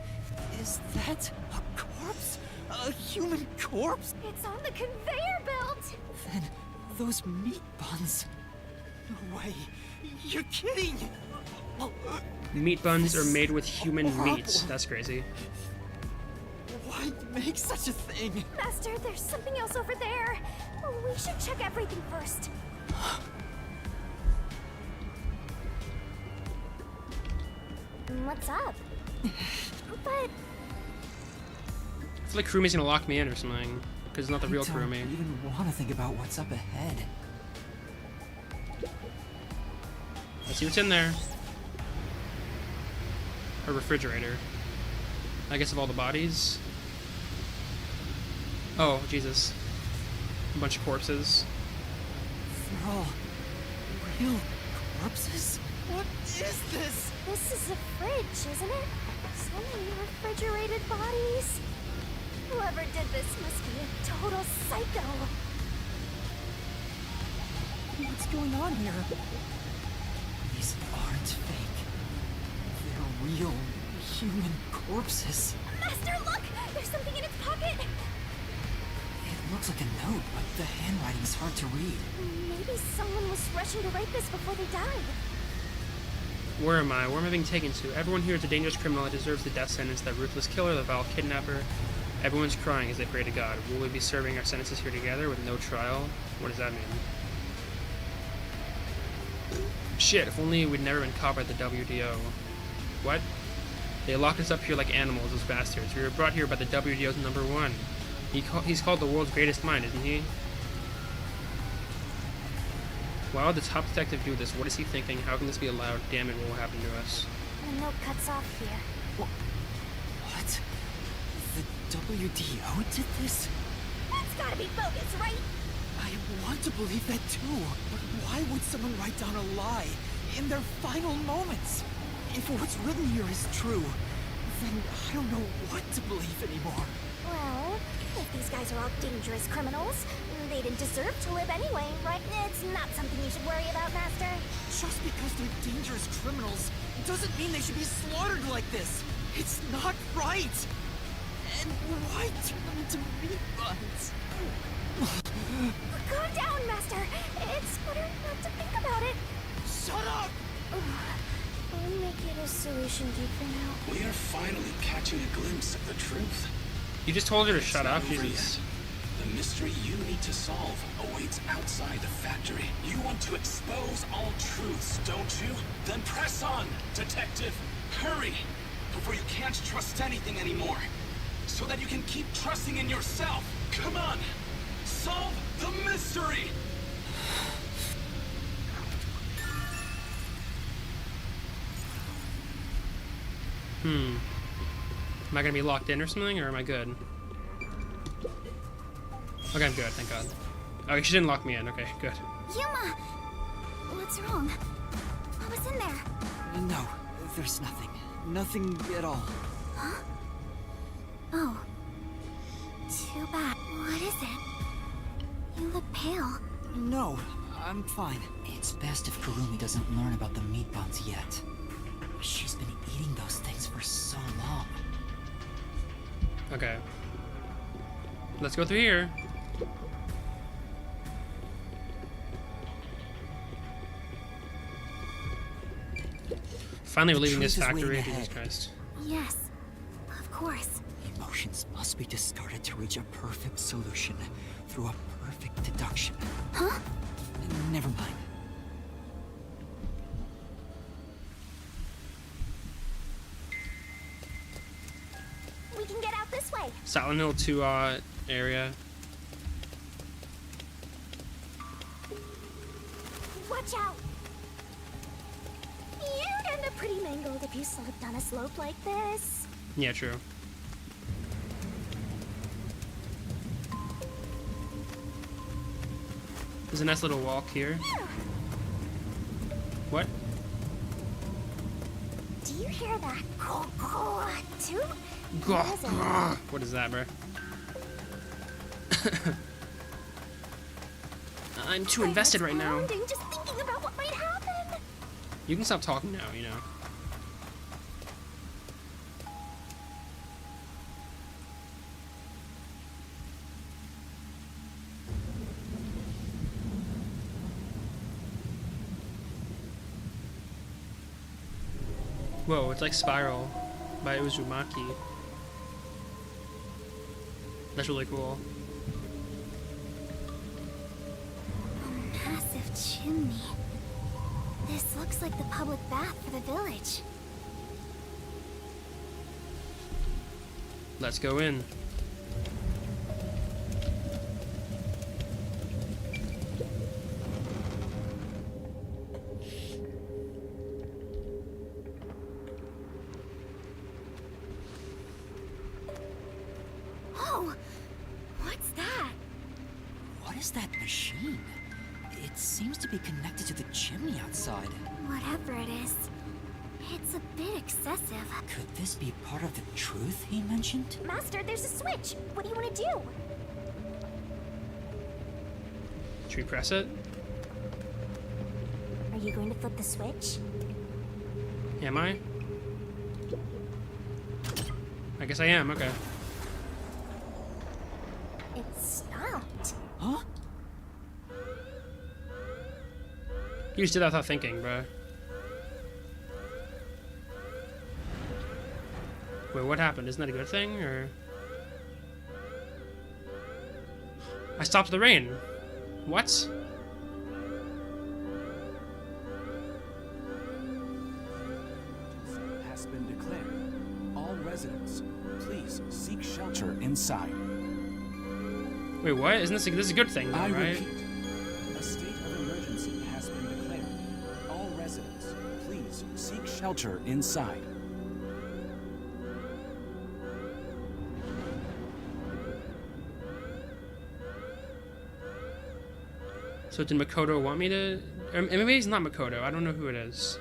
is that a corpse? A human corpse? It's on the conveyor belt! Then those meat buns. No way. You're kidding! Meat buns are made with human meat. That's crazy. Why make such a thing? Master, there's something else over there. We should check everything first. What's up? But I feel like Kurumi's gonna lock me in or something, because it's not the real Kurumi. I don't even want to think about what's up ahead. Let's see what's in there. A refrigerator. I guess of all the bodies. Oh, Jesus. A bunch of corpses. They're all real corpses? What is this? This is a fridge, isn't it? So many refrigerated bodies. Whoever did this must be a total psycho. What's going on here? These aren't fake. They're real human corpses. Master, look! There's something in its pocket! It looks like a note, but the handwriting's hard to read. Maybe someone was rushing to write this before they died. Where am I? Where am I being taken to? Everyone here is a dangerous criminal that deserves the death sentence. That ruthless killer, the vile kidnapper. Everyone's crying as they pray to God. Will we be serving our sentences here together with no trial? What does that mean? Shit, if only we'd never been caught by the WDO. What? They locked us up here like animals, those bastards. We were brought here by the WDO's #1. He's called the world's greatest mind, isn't he? Why would the top detective do this? What is he thinking? How can this be allowed? Damn it, what will happen to us? The note cuts off here. What? The WDO did this? That's gotta be bogus, right? I want to believe that too, but why would someone write down a lie in their final moments? If what's written here is true, then I don't know what to believe anymore. Well, if these guys are all dangerous criminals, they didn't deserve to live anyway, right? It's not something you should worry about, Master. Just because they're dangerous criminals doesn't mean they should be slaughtered like this. It's not right. And why turn them into meat buns? Calm down, Master. It's better not to think about it. Shut up! I'll make it a solution deep for now. We are finally catching a glimpse of the truth. You just told her to It's shut not up, over Jesus. yet. The mystery you need to solve awaits outside the factory. You want to expose all truths, don't you? Then press on, detective. Hurry, before you can't trust anything anymore. So that you can keep trusting in yourself. Come on, solve the mystery! Am I gonna be locked in or something, or am I good? Okay, I'm good, thank God. Okay, she didn't lock me in. Okay, good. Yuma! What's wrong? What was in there? No, there's nothing. Nothing at all. Huh? Oh. Too bad. What is it? You look pale. No, I'm fine. It's best if Kurumi doesn't learn about the meat buns yet. She's been eating those things for so long. Okay. Let's go through here. Finally, we're leaving this truth is factory. waiting Jesus ahead. Christ. Yes, of course. Emotions must be discarded to reach a perfect solution through a perfect deduction. Huh? Never mind. We can get out this way. Silent Hill 2 area. Watch out. You'd end up pretty mangled if you slipped on a slope like this. Yeah, true. There's a nice little walk here. What? Do you hear that? Too? What is that, bro? I'm too invested right now. Just thinking about what might happen. You can stop talking now, you know. Whoa, it's like Spiral by Uzumaki. That's really cool. A massive chimney. This looks like the public bath for the village. Let's go in. Oh, what's that? What is that machine? It seems to be connected to the chimney outside. Whatever it is, it's a bit excessive. Could this be part of the truth he mentioned? Master, there's a switch. What do you want to do? Should we press it? Are you going to flip the switch? Am I? I guess I am, okay. It stopped. Huh? You just did that without thinking, bro. Wait, what happened? Isn't that a good thing, or? I stopped the rain. What? Has been declared. All residents, please seek shelter inside. Wait, what? Isn't this this is a good thing, though, I right? repeat, a state of emergency has been declared. All residents, please seek shelter inside. So did Makoto want me to? Or maybe he's not Makoto. I don't know who it is.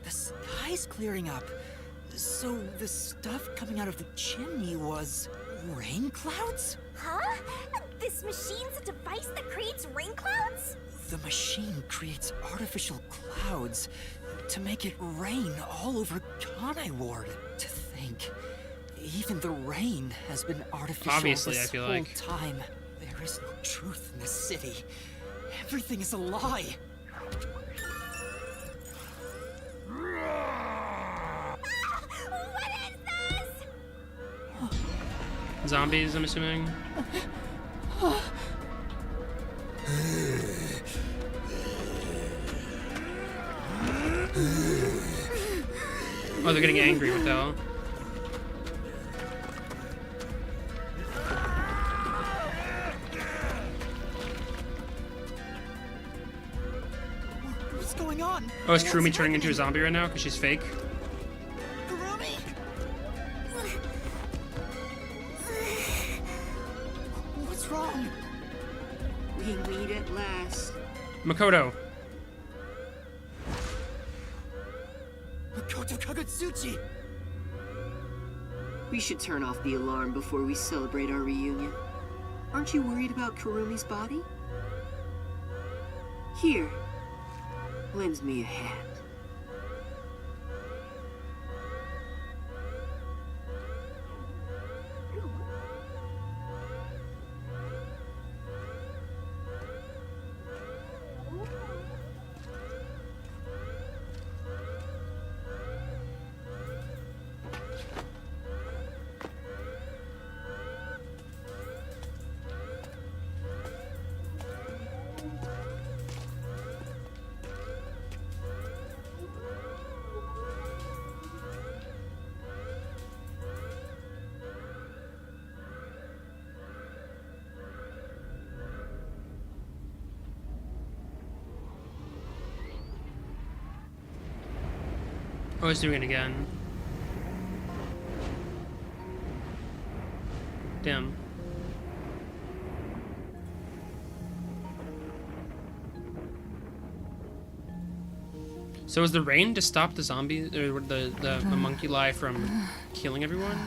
The sky's clearing up. So the stuff coming out of the chimney was rain clouds? Huh? This machine's a device that creates rain clouds? The machine creates artificial clouds to make it rain all over Kanai Ward. To think, even the rain has been artificial Obviously, this I feel whole like. time. There is no truth in this city. Everything is a lie. Zombies, I'm assuming. Oh, they're getting angry with that. What's going on? Oh, is Kurumi turning into a zombie right now because she's fake? Kurumi! What's wrong? We meet at last. Makoto. Makoto Kagutsuchi! We should turn off the alarm before we celebrate our reunion. Aren't you worried about Kurumi's body? Here, lend me a hand. Oh, he's doing it again. Damn. So is the rain to stop the zombie or the homunculi from killing everyone?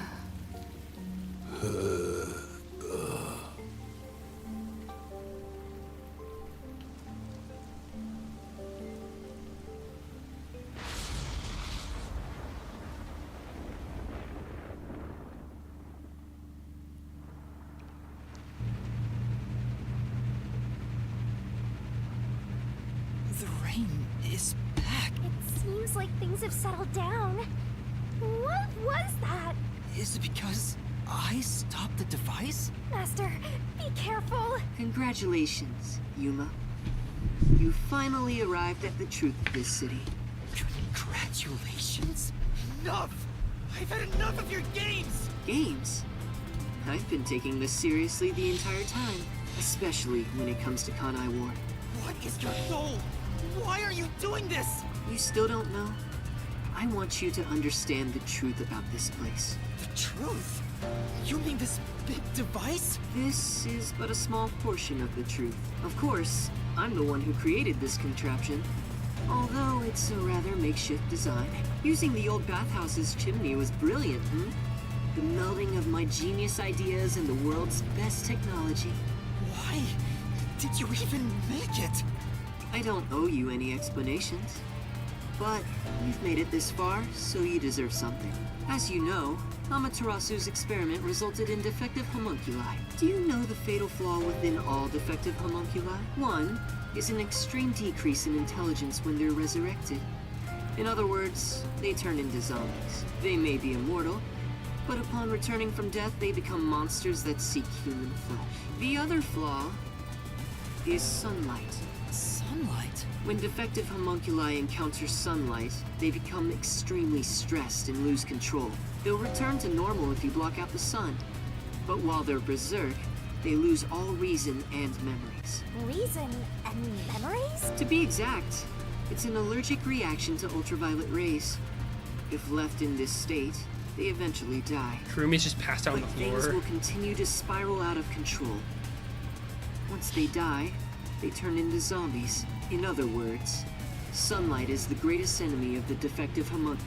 Rain is back. It seems like things have settled down. What was that? Is it because I stopped the device? Master, be careful. Congratulations, Yuma. You finally arrived at the truth of this city. Congratulations? Enough! I've had enough of your games! Games? I've been taking this seriously the entire time, especially when it comes to Kanai Ward. What is your goal? Why are you doing this? You still don't know? I want you to understand the truth about this place. The truth? You mean this big device? This is but a small portion of the truth. Of course, I'm the one who created this contraption. Although it's a rather makeshift design. Using the old bathhouse's chimney was brilliant, The melding of my genius ideas and the world's best technology. Why did you even make it? I don't owe you any explanations. But you've made it this far, so you deserve something. As you know, Amaterasu's experiment resulted in defective homunculi. Do you know the fatal flaw within all defective homunculi? One is an extreme decrease in intelligence when they're resurrected. In other words, they turn into zombies. They may be immortal, but upon returning from death, they become monsters that seek human flesh. The other flaw is sunlight. Sunlight? When defective homunculi encounter sunlight, they become extremely stressed and lose control. They'll return to normal if you block out the sun. But while they're berserk, they lose all reason and memories. Reason and memories? To be exact, it's an allergic reaction to ultraviolet rays. If left in this state, they eventually die. Kurumi's just passed out on the Things floor. will continue to spiral out of control. Once they die, they turn into zombies. In other words, sunlight is the greatest enemy of the defective homunculi.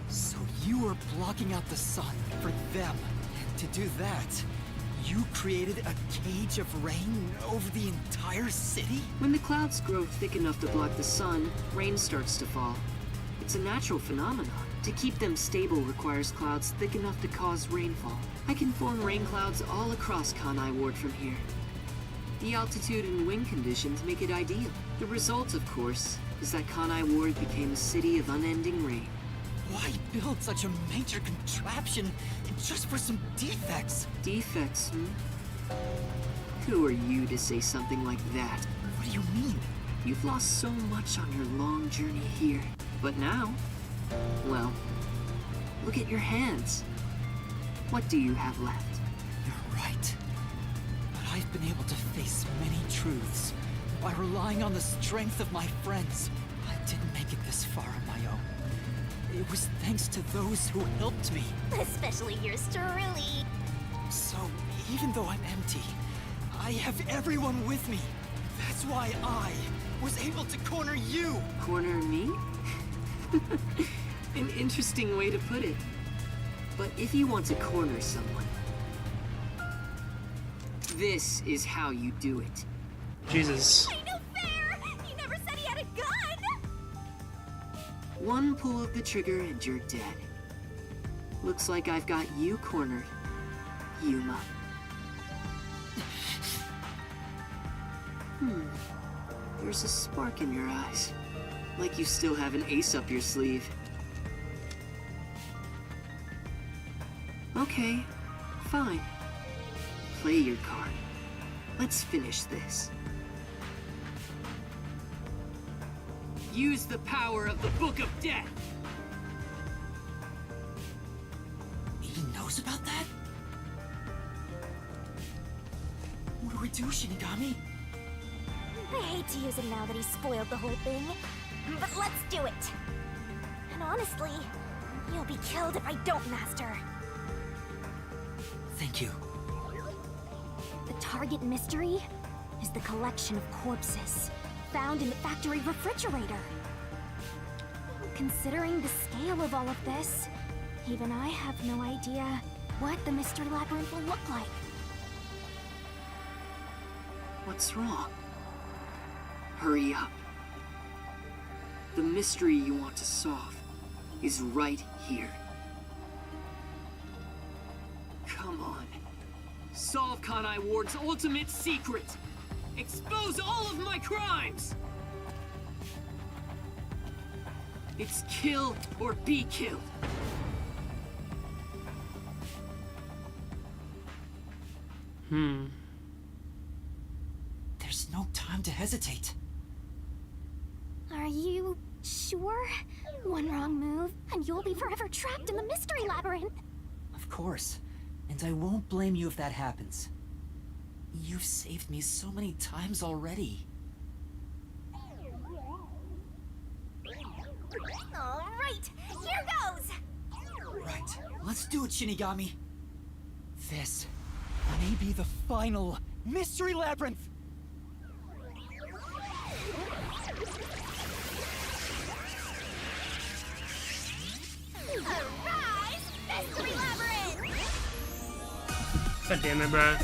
So you were blocking out the sun for them. And to do that, you created a cage of rain over the entire city? When the clouds grow thick enough to block the sun, rain starts to fall. It's a natural phenomenon. To keep them stable requires clouds thick enough to cause rainfall. I can form rain clouds all across Kanai Ward from here. The altitude and wind conditions make it ideal. The result, of course, is that Kanai Ward became a city of unending rain. Why build such a major contraption just for some defects? Defects, Who are you to say something like that? What do you mean? You've lost so much on your long journey here. But now, well, look at your hands. What do you have left? You're right. But I've been able to face many truths by relying on the strength of my friends. I didn't make it this far on my own. It was thanks to those who helped me. Especially yours truly. So, even though I'm empty, I have everyone with me. That's why I was able to corner you. Corner me? An interesting way to put it. But if you want to corner someone, this is how you do it. Jesus. Ain't no fair! He never said he had a gun! One pull of the trigger and you're dead. Looks like I've got you cornered, Yuma. There's a spark in your eyes. Like you still have an ace up your sleeve. Okay, fine. Play your card. Let's finish this. Use the power of the Book of Death! He knows about that? What do we do, Shinigami? I hate to use him now that he's spoiled the whole thing, but let's do it. And honestly, you'll be killed if I don't, Master. Thank you. The target mystery is the collection of corpses found in the factory refrigerator. Considering the scale of all of this, even I have no idea what the mystery labyrinth will look like. What's wrong? Hurry up. The mystery you want to solve is right here. Come on. Solve Kanai Ward's ultimate secret Expose all of my crimes! It's kill or be killed. There's no time to hesitate. Are you sure? One wrong move, and you'll be forever trapped in the mystery labyrinth. Of course. And I won't blame you if that happens. You've saved me so many times already. All right, here goes. Right, let's do it, Shinigami. This may be the final mystery labyrinth. Arise, mystery labyrinth. God damn it, bro.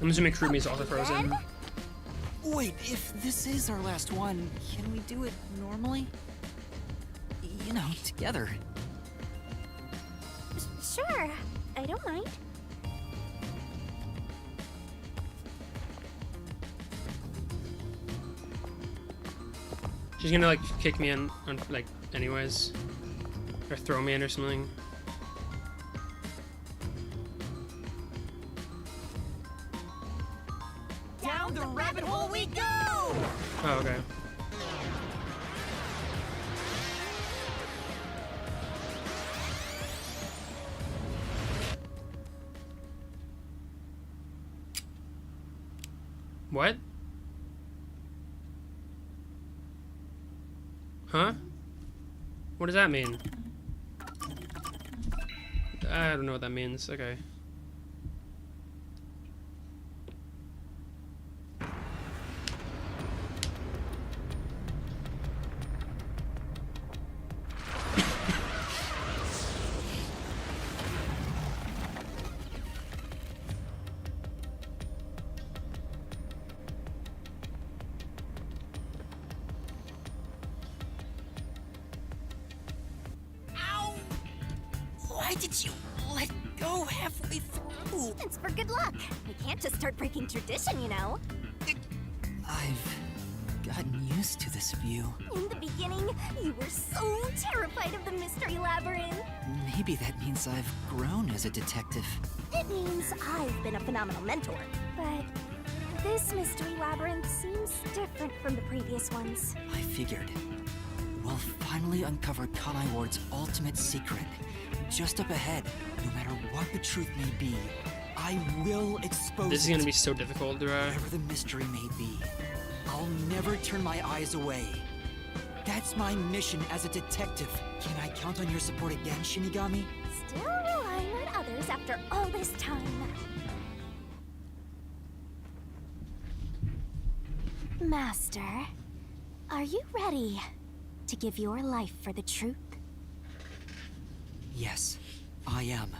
I'm assuming Kurumi's also frozen. Wait, if this is our last one, can we do it normally? You know, together. Sure, I don't mind. She's gonna like kick me in, like, anyways, or throw me in or something. Down the rabbit hole we go! Oh, okay. What? Huh? What does that mean? I don't know what that means. Okay. Why did you let go halfway through? It's for good luck. We can't just start breaking tradition, you know. I've gotten used to this view. In the beginning, you were so terrified of the mystery labyrinth. Maybe that means I've grown as a detective. It means I've been a phenomenal mentor. But this mystery labyrinth seems different from the previous ones. I figured. We'll finally uncover Kanai Ward's ultimate secret. Just up ahead, no matter what the truth may be, I will expose This is gonna be so difficult, right? whatever the mystery may be. I'll never turn my eyes away. That's my mission as a detective. Can I count on your support again, Shinigami? Still relying on others after all this time. Master, are you ready to give your life for the truth? Yes, I am.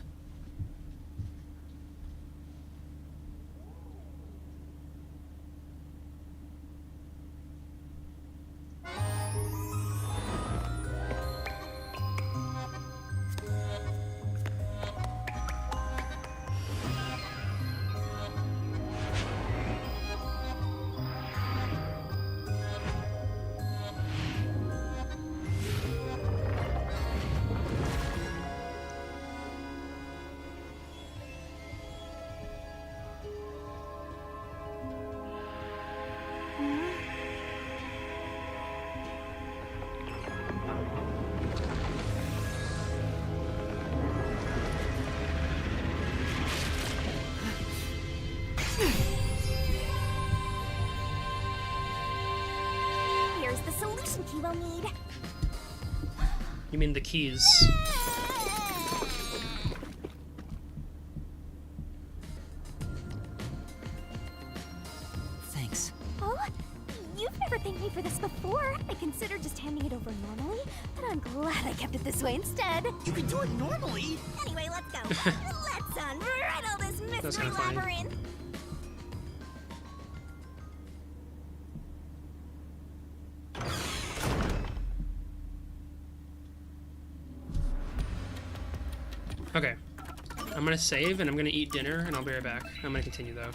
Here's the solution key we'll need. You mean the keys? thanked me for this before. I considered just handing it over normally, but I'm glad I kept it this way instead. You can do it normally? Anyway, let's go. Let's unriddle this mystery labyrinth. Okay. I'm gonna save and I'm gonna eat dinner and I'll be right back. I'm gonna continue though.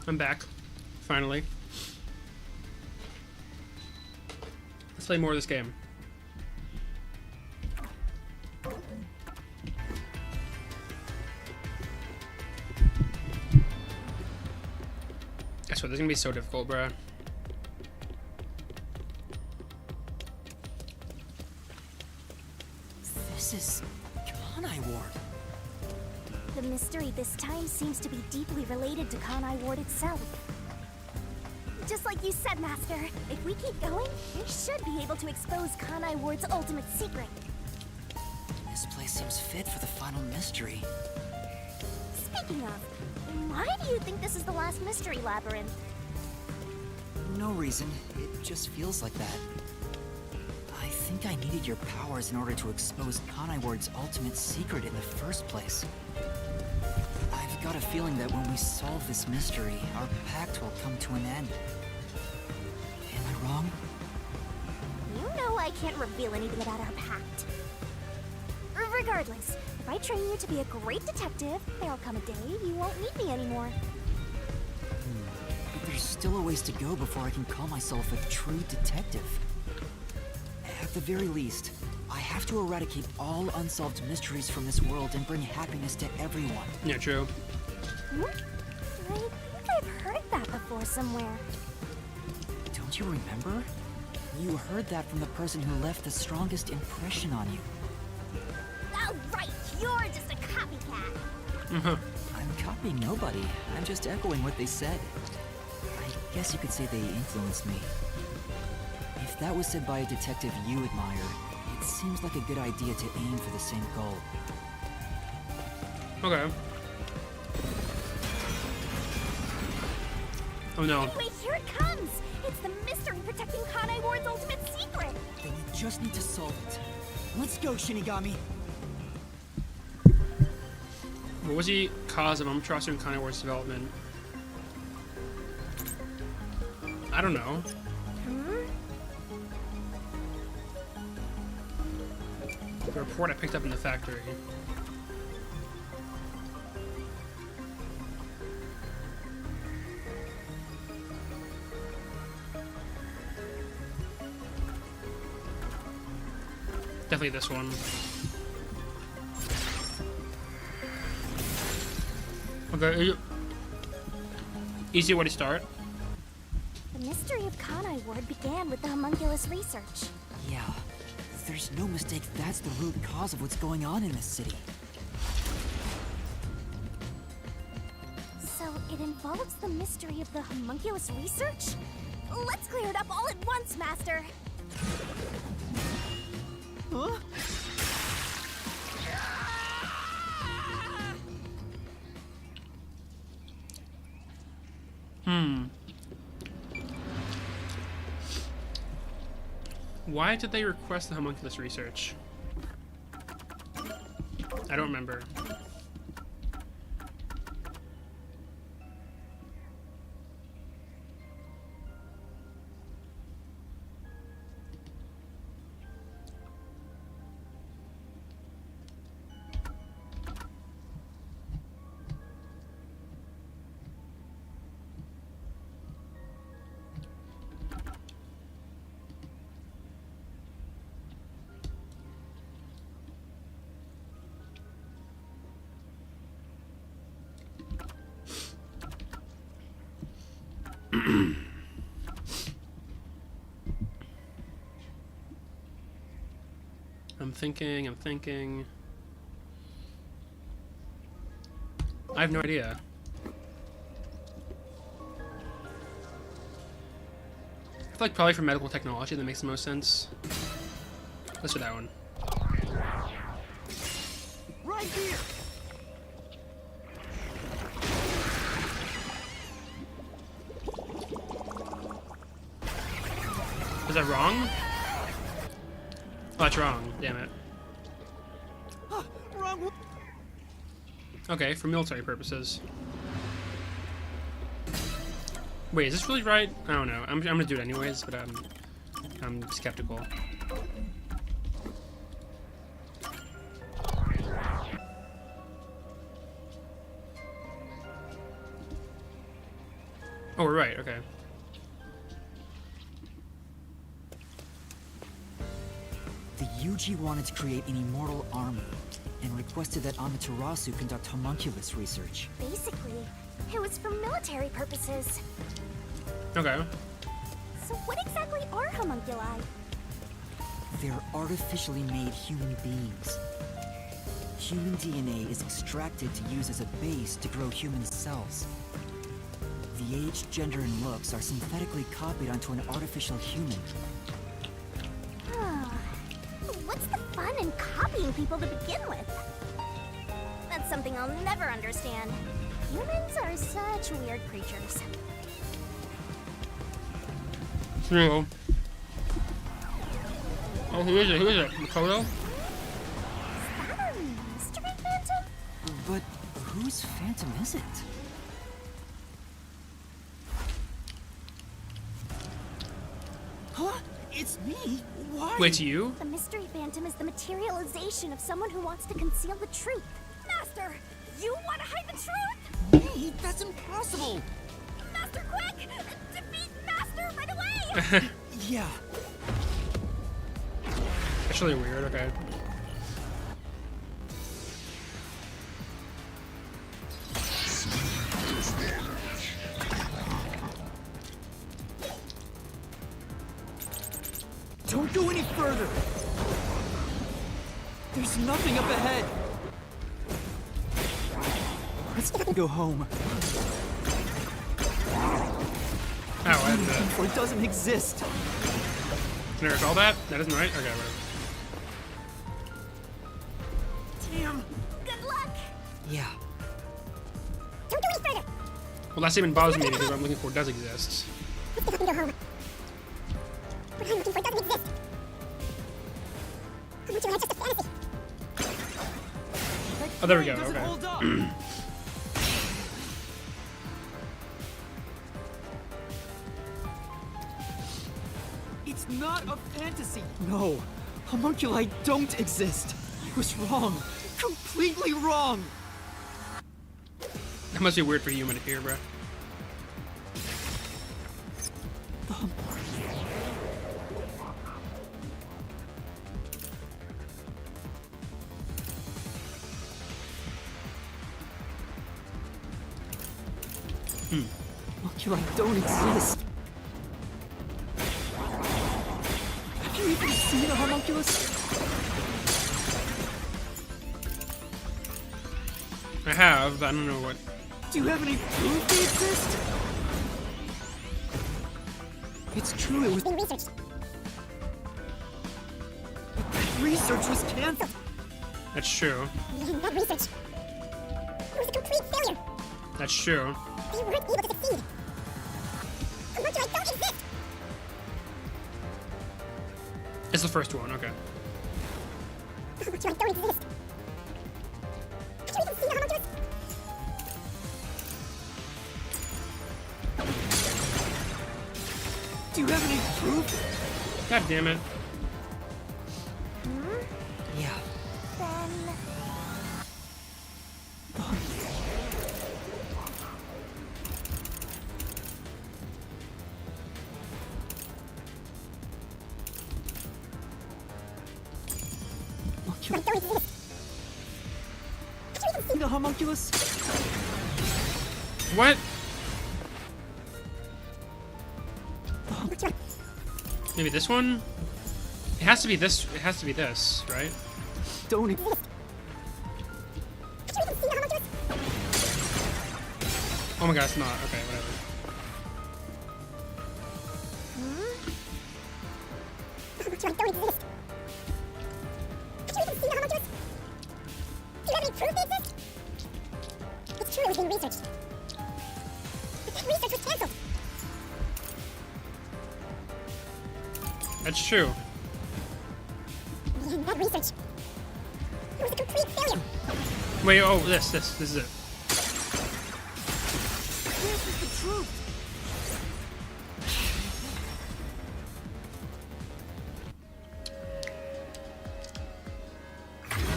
I'm back. Finally. Let's play more of this game. I swear, this is gonna be so difficult, bruh. This is Kanai Ward. The mystery this time seems to be deeply related to Kanai Ward itself. Just like you said, Master, if we keep going, we should be able to expose Kanai Ward's ultimate secret. This place seems fit for the final mystery. Speaking of, why do you think this is the last mystery labyrinth? No reason. It just feels like that. I think I needed your powers in order to expose Kanai Ward's ultimate secret in the first place. I've got a feeling that when we solve this mystery, our pact will come to an end. Am I wrong? You know I can't reveal anything about our pact. Regardless, if I train you to be a great detective, there'll come a day you won't need me anymore. But there's still a ways to go before I can call myself a true detective. At the very least, I have to eradicate all unsolved mysteries from this world and bring happiness to everyone. Yeah, true. I think I've heard that before somewhere. Don't you remember? You heard that from the person who left the strongest impression on you. Oh, right, you're just a copycat. I'm copying nobody. I'm just echoing what they said. I guess you could say they influenced me. If that was said by a detective you admire, it seems like a good idea to aim for the same goal. Okay. Oh no. Wait, here it comes! It's the mystery protecting Kanai Ward's ultimate secret! Then we just need to solve it. Let's go, Shinigami! What was the cause of Amaterasu and Kanai Ward's development? I don't know. The report I picked up in the factory. Definitely this one. Okay, easy way to start. The mystery of Kanai Ward began with the homunculus research. Yeah, there's no mistake that's the root cause of what's going on in this city. So it involves the mystery of the homunculus research? Let's clear it up all at once, Master! Huh? Why did they request the homunculus research? I don't remember. I'm thinking. I have no idea. I feel like probably for medical technology that makes the most sense. Let's do that one. Right here. Was that wrong? Oh, that's wrong. Damn it. Wrong. Okay, for military purposes. Wait, is this really right? I don't know. I'm gonna do it anyways, but I'm skeptical. Oh, we're right. Okay. The Yuji wanted to create an immortal army, and requested that Amaterasu conduct homunculus research. Basically, it was for military purposes. Okay. So what exactly are homunculi? They're artificially made human beings. Human DNA is extracted to use as a base to grow human cells. The age, gender, and looks are synthetically copied onto an artificial human. What's the fun in copying people to begin with? That's something I'll never understand. Humans are such weird creatures. True. Oh, who is it? Who is it? Makoto? Is that a mystery phantom? But whose phantom is it? Huh? It's me? Why? Wait, you? The mystery phantom is the materialization of someone who wants to conceal the truth. Master, you want to hide the truth? Me? That's impossible! Master, quick! Defeat Master right away! Yeah. That's really weird. Okay. Don't go any further! There's nothing up ahead! Let's go home. Oh, I had that. Or it doesn't exist. Can I recall that? That isn't right? Okay, whatever. Damn. Good luck! Yeah. Don't go any further! Well, that statement bothers me because what I'm looking for does exist. Let's get up and go home. What I'm looking for doesn't exist. Homunculi had just a fantasy. Oh, there we go. Doesn't Okay. hold up. It's not a fantasy. No, homunculi don't exist. I was wrong. Completely wrong. That must be weird for a human to hear, bro. Homunculi don't exist. Have you even seen a homunculus? I have, but I don't know what. Do you have any proof they exist? It's true, it was Being researched. research was cancelled. That's true. Man, that research. It was a complete failure. That's true. They weren't able to succeed. Homunculi don't exist. It's the first one. Okay. Homunculi don't exist. Have you even seen a homunculus? Do you have any proof? God damn it. Yeah. Then... Homunculi Don't exist. Have you even seen a homunculus? What? Homunculi? Maybe this one? It has to be this. It has to be this, right? Don't exist. Have you even seen a homunculus? Oh my god, it's not. Okay, whatever. Homunculi don't exist. Have you even seen a homunculus? Do you have any proof they exist? It's true it was being researched. But that research was cancelled. That's true. Man, that research. It was a complete failure. Wait, oh, this is it. This is the truth.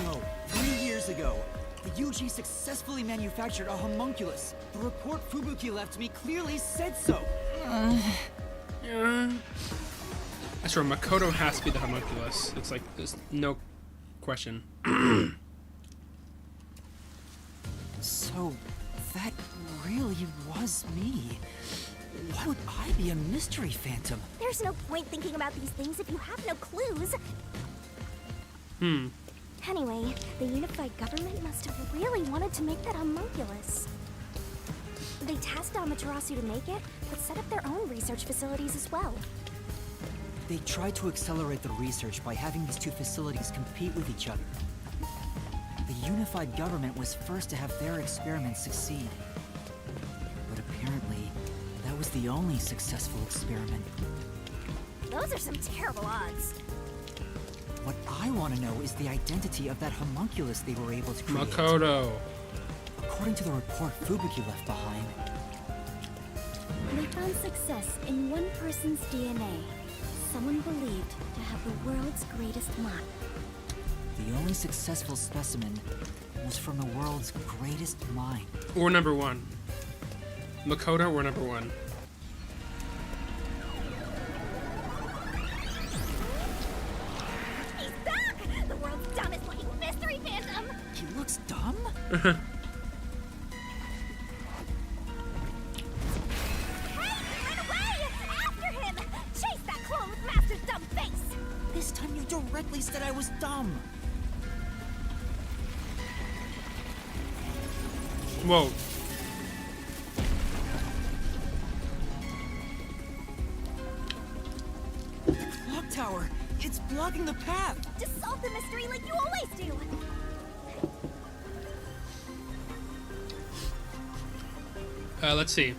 No, 3 years ago, the Yuji She successfully manufactured a homunculus. The report Fubuki left me clearly said so. Yeah. I swear, Makoto has to be the homunculus. It's like, there's no question. So, that really was me. Why would I be a mystery phantom? There's no point thinking about these things if you have no clues. Anyway, the unified government must have really wanted to make that homunculus. They tasked Amaterasu to make it, but set up their own research facilities as well. They tried to accelerate the research by having these two facilities compete with each other. The unified government was first to have their experiments succeed. But apparently, that was the only successful experiment. Those are some terrible odds. What I want to know is the identity of that homunculus they were able to create. Makoto. According to the report Fubuki left behind, They found success in one person's DNA. Someone believed to have the world's greatest mind. the only successful specimen was from the world's greatest mind. Or number one. Makoto or number one. He's back! The world's dumbest looking mystery phantom! He looks dumb? This time you directly said I was dumb. Whoa. The clock tower. It's blocking the path. Just solve the mystery like you always do. Let's see.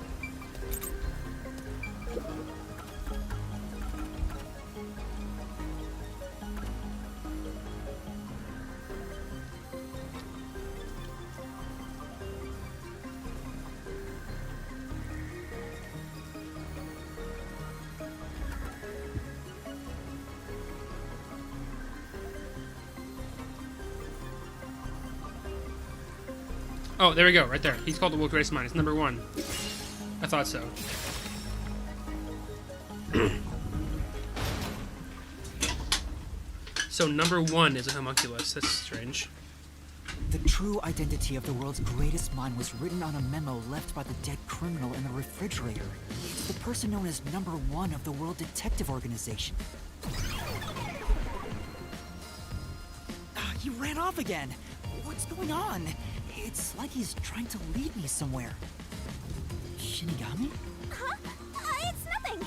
Oh, there we go, right there. He's called the world's greatest mind. It's number one. I thought so. So number one is a homunculus. That's strange. The true identity of the world's greatest mind was written on a memo left by the dead criminal in the refrigerator. It's the person known as number one of the World Detective Organization. He ran off again. What's going on? It's like he's trying to lead me somewhere. Shinigami? Huh? It's nothing.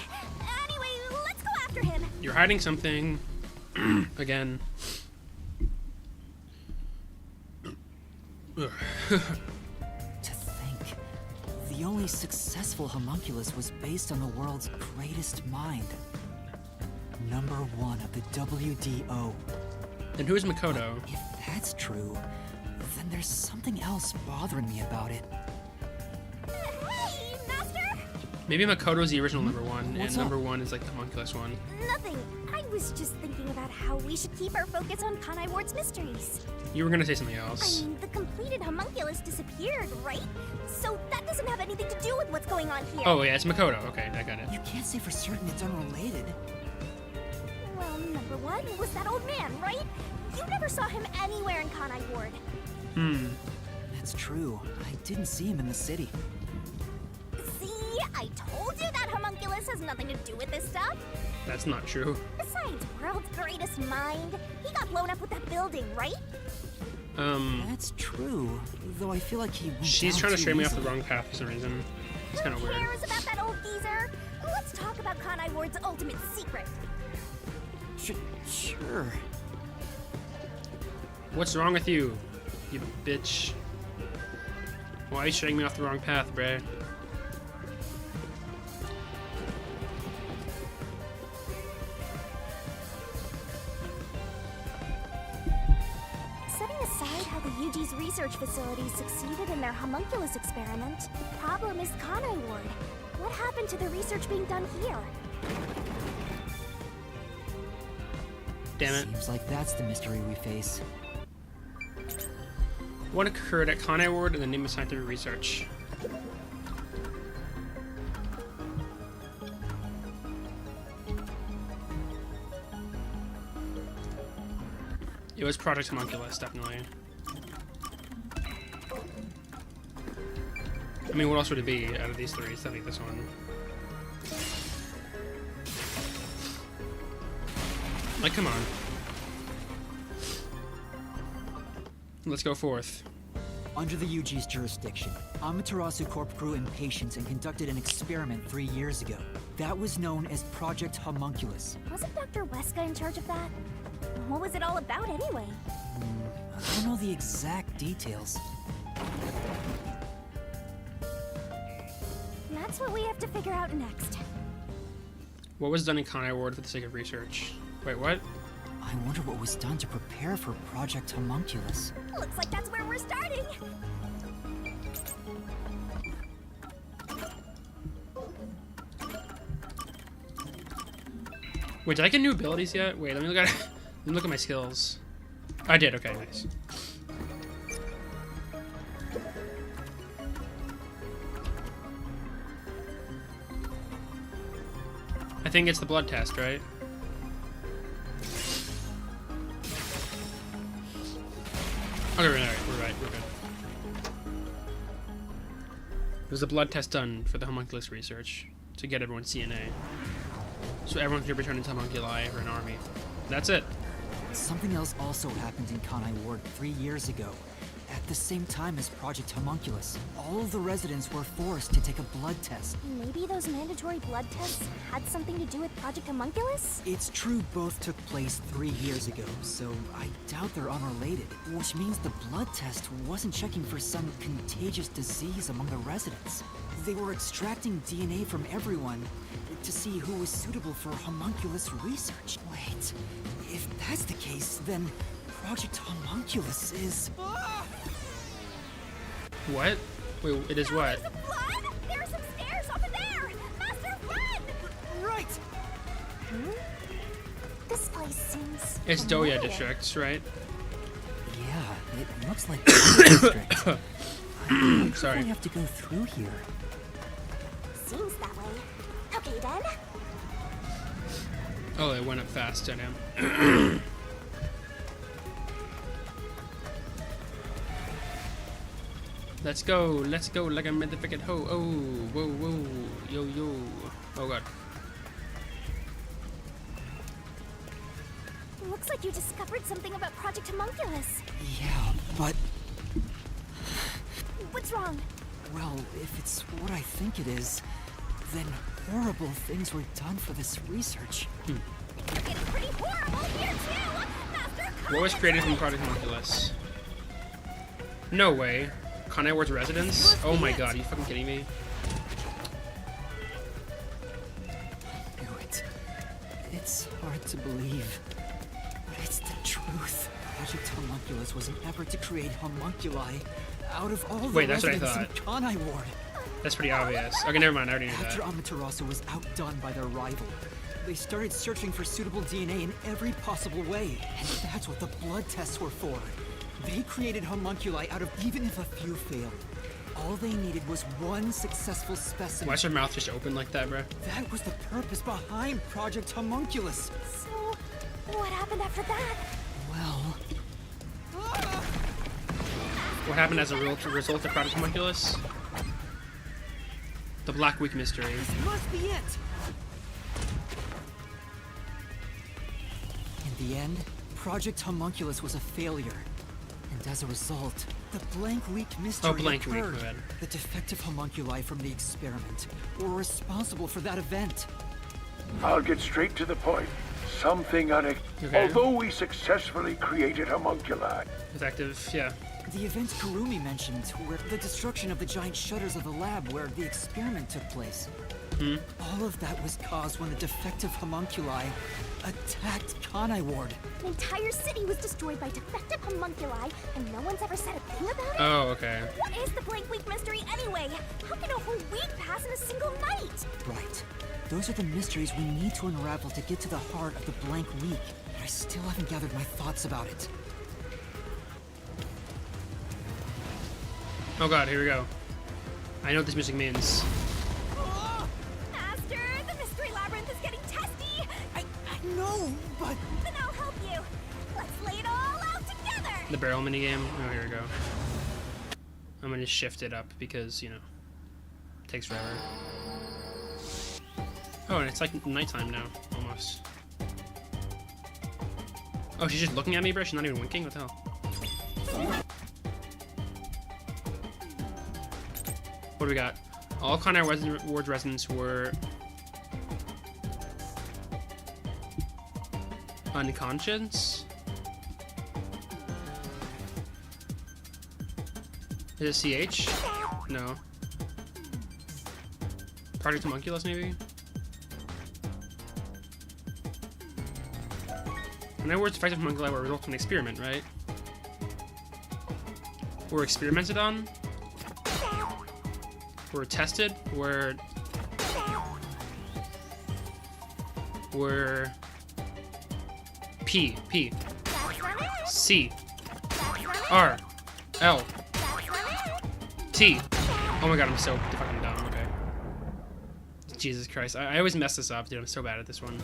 Anyway, let's go after him. You're hiding something. Again. To think, the only successful homunculus was based on the world's greatest mind. Number one of the WDO. And who is Makoto? But if that's true, then there's something else bothering me about it. Hey, Master! Maybe Makoto's the original number one, What's and number up? one is like the homunculus one. Nothing. I was just thinking about how we should keep our focus on Kanai Ward's mysteries. You were gonna say something I else. mean, the completed homunculus disappeared, right? So that doesn't have anything to do with what's going on here. Oh yeah, it's Makoto. Okay, I got it. You can't say for certain it's unrelated. Well, number one was that old man, right? You never saw him anywhere in Kanai Ward. That's true. I didn't see him in the city. See? I told you that homunculus has nothing to do with this stuff. That's not true. Besides, world's greatest mind. He got blown up with that building, right? That's true. Though I feel like he went She's down trying to too stray me off easily. the wrong path for some reason. It's kind of weird. Who cares about that old geezer? Let's talk about Kanai Ward's ultimate secret. Sure. What's wrong with you, you bitch? Why are you straying me off the wrong path, bruh? Setting aside how the UG's research facilities succeeded in their homunculus experiment, the problem is Kanai Ward. What happened to the research being done here? Damn it. Seems like that's the mystery we face. What occurred at Conai Ward and the name of scientific research? It was Project Homunculus, definitely. I mean, what else would it be out of these three? It's definitely this one. Like, come on. Let's go forth. Under the UG's jurisdiction, Amaterasu Corp grew impatient and conducted an experiment 3 years ago. That was known as Project Homunculus. Wasn't Dr. Weska in charge of that? What was it all about anyway? I don't know the exact details. That's what we have to figure out next. What was done in Conai Ward for the sake of research? Wait, what? I wonder what was done to prepare for Project Homunculus. Looks like that's where we're starting. Wait, did I get new abilities yet? Wait, let me look at my skills. I did. Okay, nice. I think it's the blood test, right? Okay, we're right. We're good. There's a blood test done for the homunculus research to get everyone's DNA, so everyone can return into homunculi for an army. That's it. Something else also happened in Conai Ward 3 years ago. At the same time as Project Homunculus, all of the residents were forced to take a blood test. Maybe those mandatory blood tests had something to do with Project Homunculus? It's true both took place 3 years ago, so I doubt they're unrelated. Which means the blood test wasn't checking for some contagious disease among the residents. They were extracting DNA from everyone to see who was suitable for homunculus research. Wait, if that's the case, then Project Homunculus is... What? Wait, it is what? Blood? There are some stairs over there! Master, run! Right! This place seems... It's Doya District, right? Yeah, it looks like the district. I Sorry. have to go through here. Seems that way. Okay, then. Oh, it went up fast, damn. Let's go like a motherfucking ho. Oh, whoa, yo. Oh god. Looks like you discovered something about Project Homunculus. Yeah, but... What's wrong? Well, if it's what I think it is, then horrible things were done for this research. It's getting pretty horrible here too! Master, What was created from Project Homunculus? No way. Conai Ward's residence? Oh my god, are you fucking kidding me? I knew it. It's hard to believe, but it's the truth. Project Homunculus was an effort to create homunculi out of all the Wait, that's what I residents in thought. Conai Ward. That's pretty obvious. Okay, never mind, I already knew After that. Amaterasu was outdone by their rival, they started searching for suitable DNA in every possible way. And that's what the blood tests were for. They created homunculi out of even if a few failed. All they needed was one successful specimen. Why's her mouth just open like that, bro? That was the purpose behind Project Homunculus. So, what happened after that? Well... What happened as a result of Project Homunculus? The Black Week mystery. This must be it! In the end, Project Homunculus was a failure. And as a result, the Blank Week mystery Blank Week, occurred. my bad. The defective homunculi from the experiment were responsible for that event. I'll get straight to the point. Something unexpected. Okay. Although we successfully created homunculi, Effective, yeah. The event Kurumi mentioned, where the destruction of the giant shutters of the lab where the experiment took place. All of that was caused when the defective homunculi attacked Conai Ward. An entire city was destroyed by defective homunculi, and no one's ever said a thing about it? Oh, okay. What is the Blank Week mystery anyway? How can a whole week pass in a single night? Right. Those are the mysteries we need to unravel to get to the heart of the Blank Week. But I still haven't gathered my thoughts about it. Oh god, here we go. I know what this music means. Master, the mystery labyrinth is getting testy. I know, but... Then I'll help you. Let's lay it all out together. The barrel minigame. Oh, here we go. I'm gonna shift it up because, you know, it takes forever. Oh, and it's like nighttime now, almost. Oh, she's just looking at me, bro? She's not even winking? What the hell? What do we got? All Conrad Ward residents were unconscious? Is it CH? No. Project Homunculus, maybe? And words effective homunculi were a result of an experiment, right? Were experimented on? Were tested? Were P C R L T. Oh my god, I'm so fucking dumb. Okay. Jesus Christ, I always mess this up, dude. I'm so bad at this one.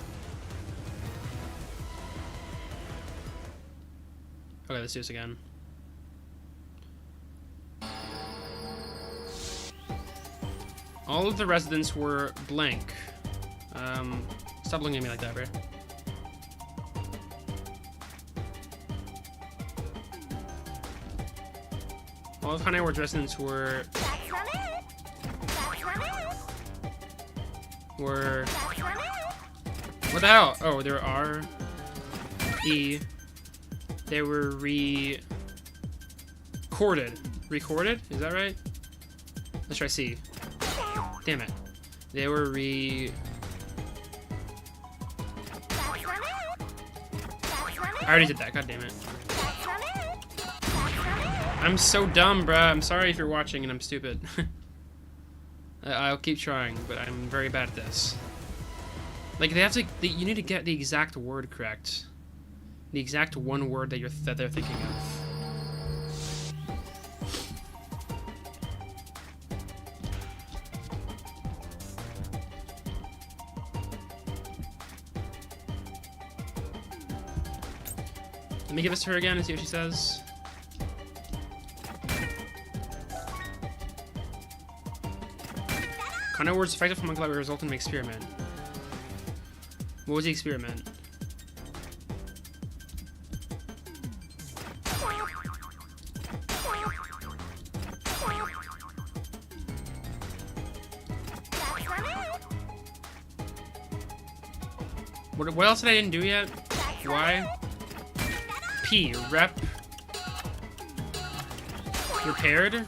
Okay, let's do this again. All of the residents were blank. Stop looking at me like that, bro. All of Conrad Ward's residents were... What the hell? Oh, there are... E... They were recorded. Recorded? Is that right? Let's try C. Damn it. They were I already did that. God damn it. I'm so dumb, bruh. I'm sorry if you're watching and I'm stupid. I'll keep trying, but I'm very bad at this. Like, they have to... you need to get the exact word correct. The exact one word that they're thinking of. Let me give this to her again and see what she says. Conrad Ward's effective homunculi will result in an experiment. What was the experiment? What else did I didn't do yet? Why? P. Rep. Repaired.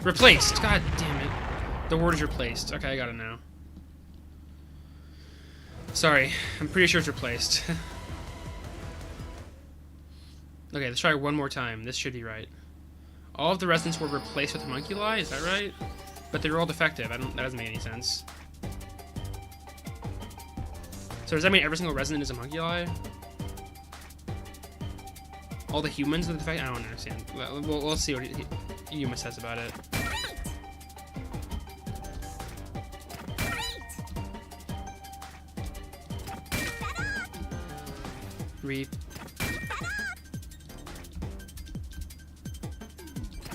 Replaced. God damn it. The word is replaced. Okay, I got it now. Sorry. I'm pretty sure it's replaced. Okay, let's try one more time. This should be right. All of the residents were replaced with homunculi? Is that right? But they were all defective. That doesn't make any sense. So does that mean every single resident is a homunculi? All the humans are defective? I don't understand. We'll see what Yuma says about it.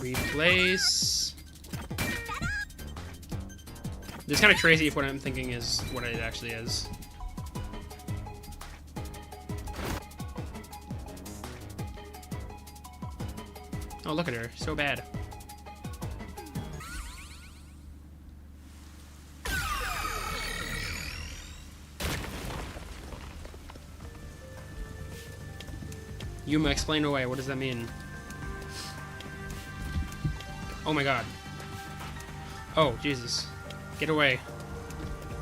Replace. It's kind of crazy if what I'm thinking is what it actually is. Oh, look at her. So bad. Yuma, explain away. What does that mean? Oh my god. Oh, Jesus. Get away.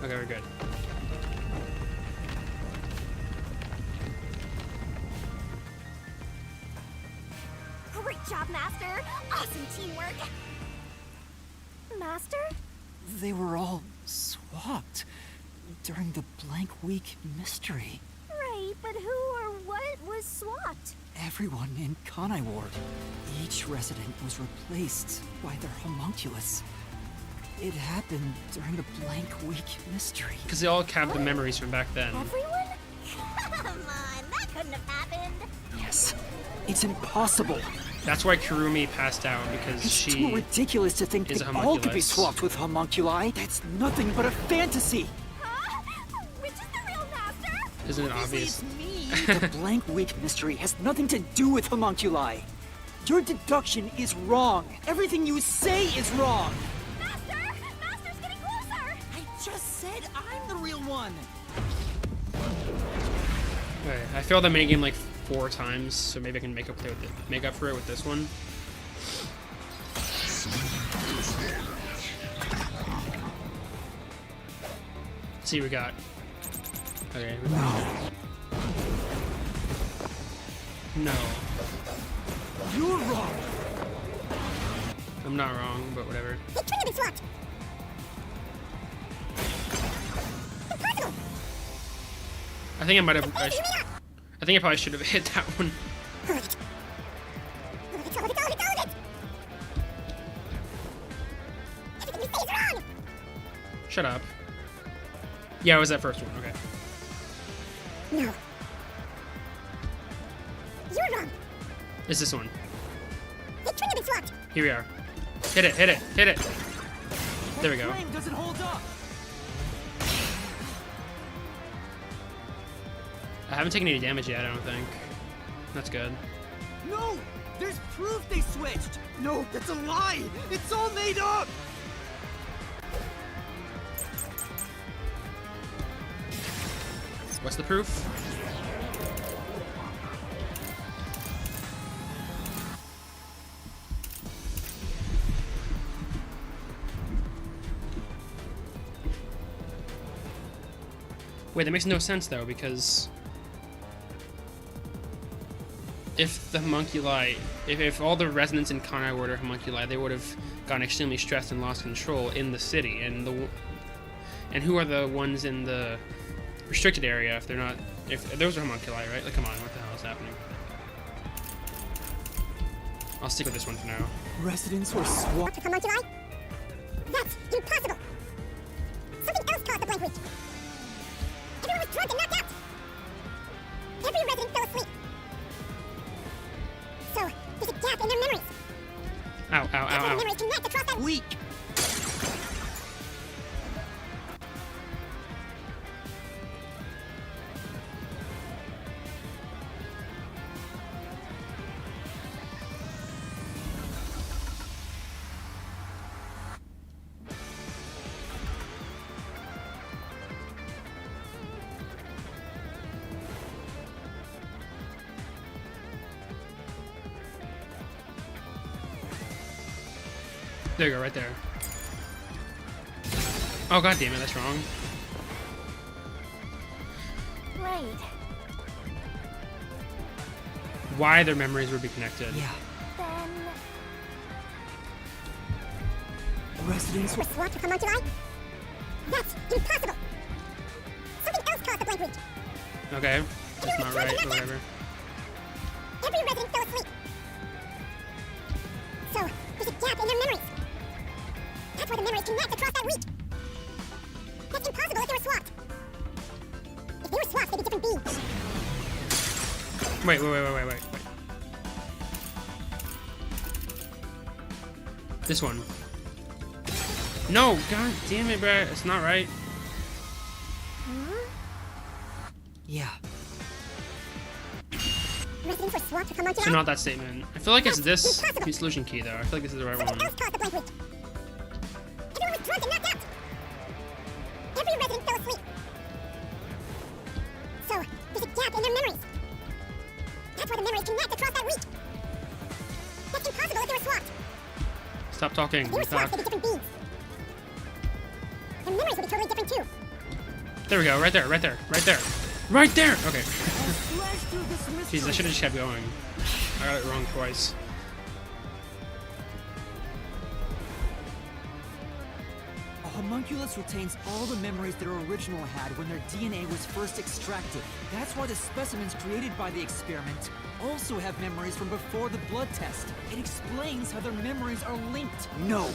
Okay, we're good. Great job, Master. Awesome teamwork. Master? They were all swapped during the Blank Week mystery. Right. Okay, but who or what was swapped? Everyone in Kanai Ward. Each resident was replaced by their homunculus. It happened during the Blank Week mystery. Because they all have the memories from back then. Everyone? Come on, that couldn't have happened. Yes. It's impossible. That's why Kurumi passed out, because It's she too ridiculous to think is they a all could be homunculus. swapped with homunculi. That's nothing but a fantasy. Which is the real master? Isn't it obvious? The Blank Week mystery has nothing to do with homunculi. Your deduction is wrong. Everything you say is wrong. Master's getting closer! I just said I'm the real one! Okay, I failed the minigame like 4 times, so maybe I can make up for it with this one. Let's see what we got. Okay. No. You're wrong. I'm not wrong, but whatever. It couldn't have been swapped. Impossible. I think I might have. I think I probably should have hit that one. All of it. All of it, all of it, all of it! Everything we say is wrong! Shut up. Yeah, it was that first one. Okay. No. You're wrong. It's this one. It couldn't have been swapped. Here we are. Hit it, hit it, hit it. There we go. Flame doesn't hold up. I haven't taken any damage yet, I don't think. That's good. No! There's proof they switched! No, that's a lie! It's all made up! What's the proof? Wait, that makes no sense though, because if the homunculi, if all the residents in Kanai Ward are homunculi, they would have gotten extremely stressed and lost control in the city. And who are the ones in the restricted area if they're not? If those are homunculi, right? Like, come on, what the hell is happening? I'll stick with this one for now. Residents were swapped. Homunculi? That's impossible. Something else caused the blank week. Everyone was drunk and knocked out. Every resident fell asleep. So, there's a gap in their memories. Ow, ow, That's why ow, the ow. memories connect across that week. There you go, right there. Oh, god damn it, that's wrong. Right. Why their memories would be connected. Yeah. Then... Residents were swapped with homunculi? That's impossible. Something else caused the blank week. Okay, that's not right, or whatever. Every resident fell asleep. So, there's a gap in their memories. That's why the memories connect across that week. That's impossible if they were swapped. If they were swapped, they'd be different beings. Wait. This one. No, god damn it, bruh. It's not right. Yeah. Residents were swapped with homunculi? So not that statement. I feel like it's this solution key, though. I feel like this is the right one. Something else caused the blank week. Everyone was drunk and knocked out. Every resident fell asleep. So, there's a gap in their memories. That's why the memories connect across that week. That's impossible if they were swapped. Stop talking. If they were swapped, they'd be different beings. Their memories would be totally different too. There we go, right there. Right there! Okay. Jeez, I should have just kept going. I got it wrong twice. Homunculus retains all the memories their original had when their DNA was first extracted. That's why the specimens created by the experiment also have memories from before the blood test. It explains how their memories are linked. No!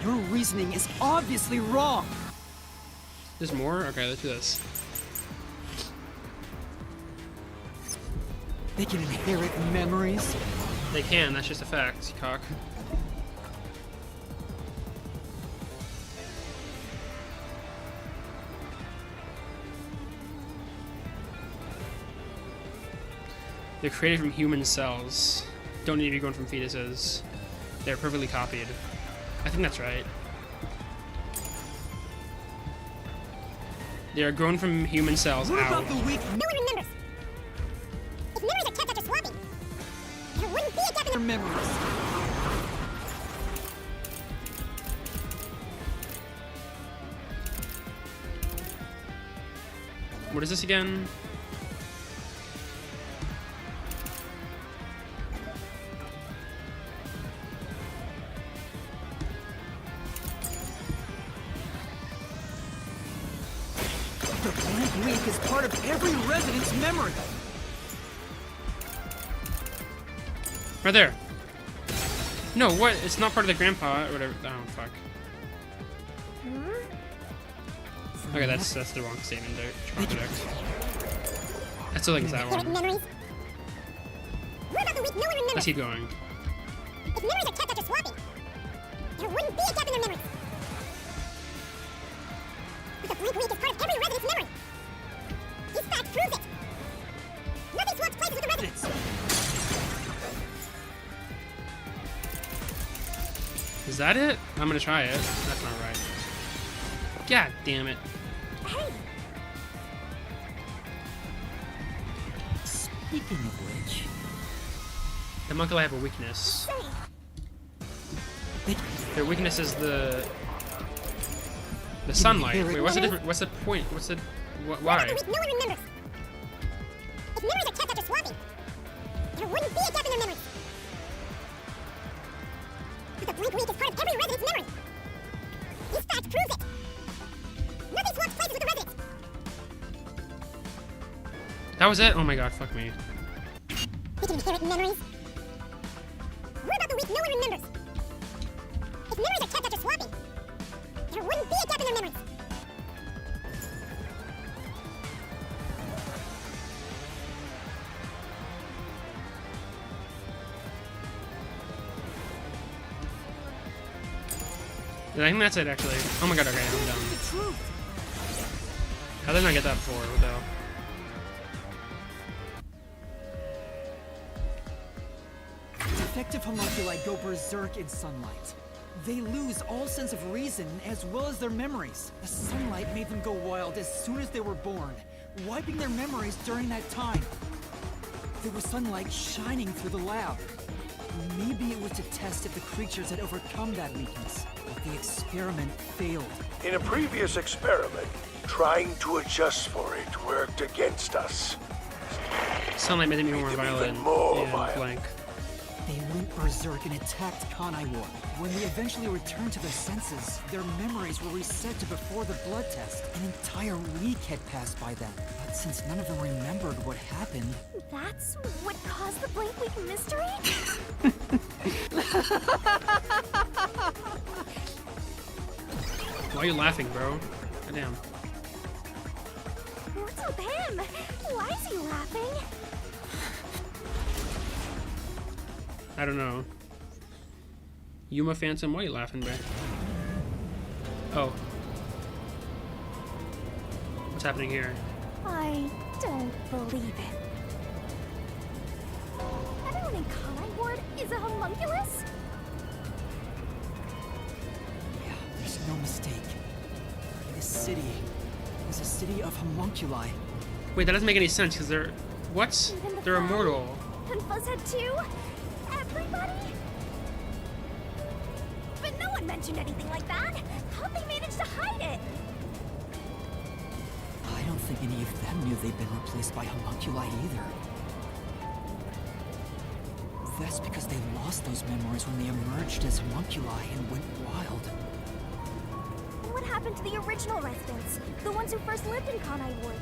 Your reasoning is obviously wrong! There's more? Okay, let's do this. They can inherit memories? They can, that's just a fact, you cock. They're created from human cells. Don't need to be grown from fetuses. They're perfectly copied. I think that's right. They are grown from human cells. What Ow. about the weak? No one remembers. If memories are kept after swapping, there wouldn't be a gap in their memories. What is this again? The blank week is part of every resident's memory. Right there. No, what? It's not part of the grandpa or whatever. Oh, fuck. Okay, that's the wrong statement there. Project. I still think it's that one. memories. What about the weak no one remembers? Let's keep going. If memories are kept after swapping, there wouldn't be a gap in their memories. But the blank week is part of every resident's memory. This fact proves it. Nothing swaps places with the residents. Is that it? I'm gonna try it. That's not right. God damn it. Hey. Speaking of which, The Homunculi have a weakness. Their weakness is the sunlight. Wait, what's the difference? What's the point? What's the why? No one remembers. If memories are kept after swapping, there wouldn't be a gap in their memories. But the blank week is part of every resident's memory. This fact proves it. Nothing swaps places with the residents. That was it? Oh my god, fuck me. We can inherit memories. What about the week no one remembers? If memories are kept after swapping, there wouldn't be a gap in their memories. I think that's it actually. Oh my god, okay, I'm done. How did I not get that before, though? defective homunculi go berserk in sunlight. They lose all sense of reason as well as their memories. The sunlight made them go wild as soon as they were born, wiping their memories during that time. There was sunlight shining through the lab. Maybe it was to test if the creatures had overcome that weakness, but the experiment failed. In a previous experiment, trying to adjust for it worked against us. Sunlight made them even more violent. Yeah, blank. They went berserk and attacked Kanai Ward. When they eventually returned to their senses, their memories were reset to before the blood test. An entire week had passed by then. But since none of them remembered what happened... That's what caused the Blank Week mystery? Why are you laughing, bro? Goddamn. What's with him? Why is he laughing? I don't know. Yuma Phantom, why are you laughing, bro? Oh. What's happening here? I don't believe it. Everyone in Kanai Ward is a homunculus? Yeah, there's no mistake. This city is a city of homunculi. Wait, that doesn't make any sense, because they're... What? They're immortal. And Fuzzhead too? Everybody? But no one mentioned anything like that. How'd they manage to hide it? I don't think any of them knew they'd been replaced by homunculi either. That's because they lost those memories when they emerged as homunculi and went wild. What happened to the original residents? The ones who first lived in Kanai Ward?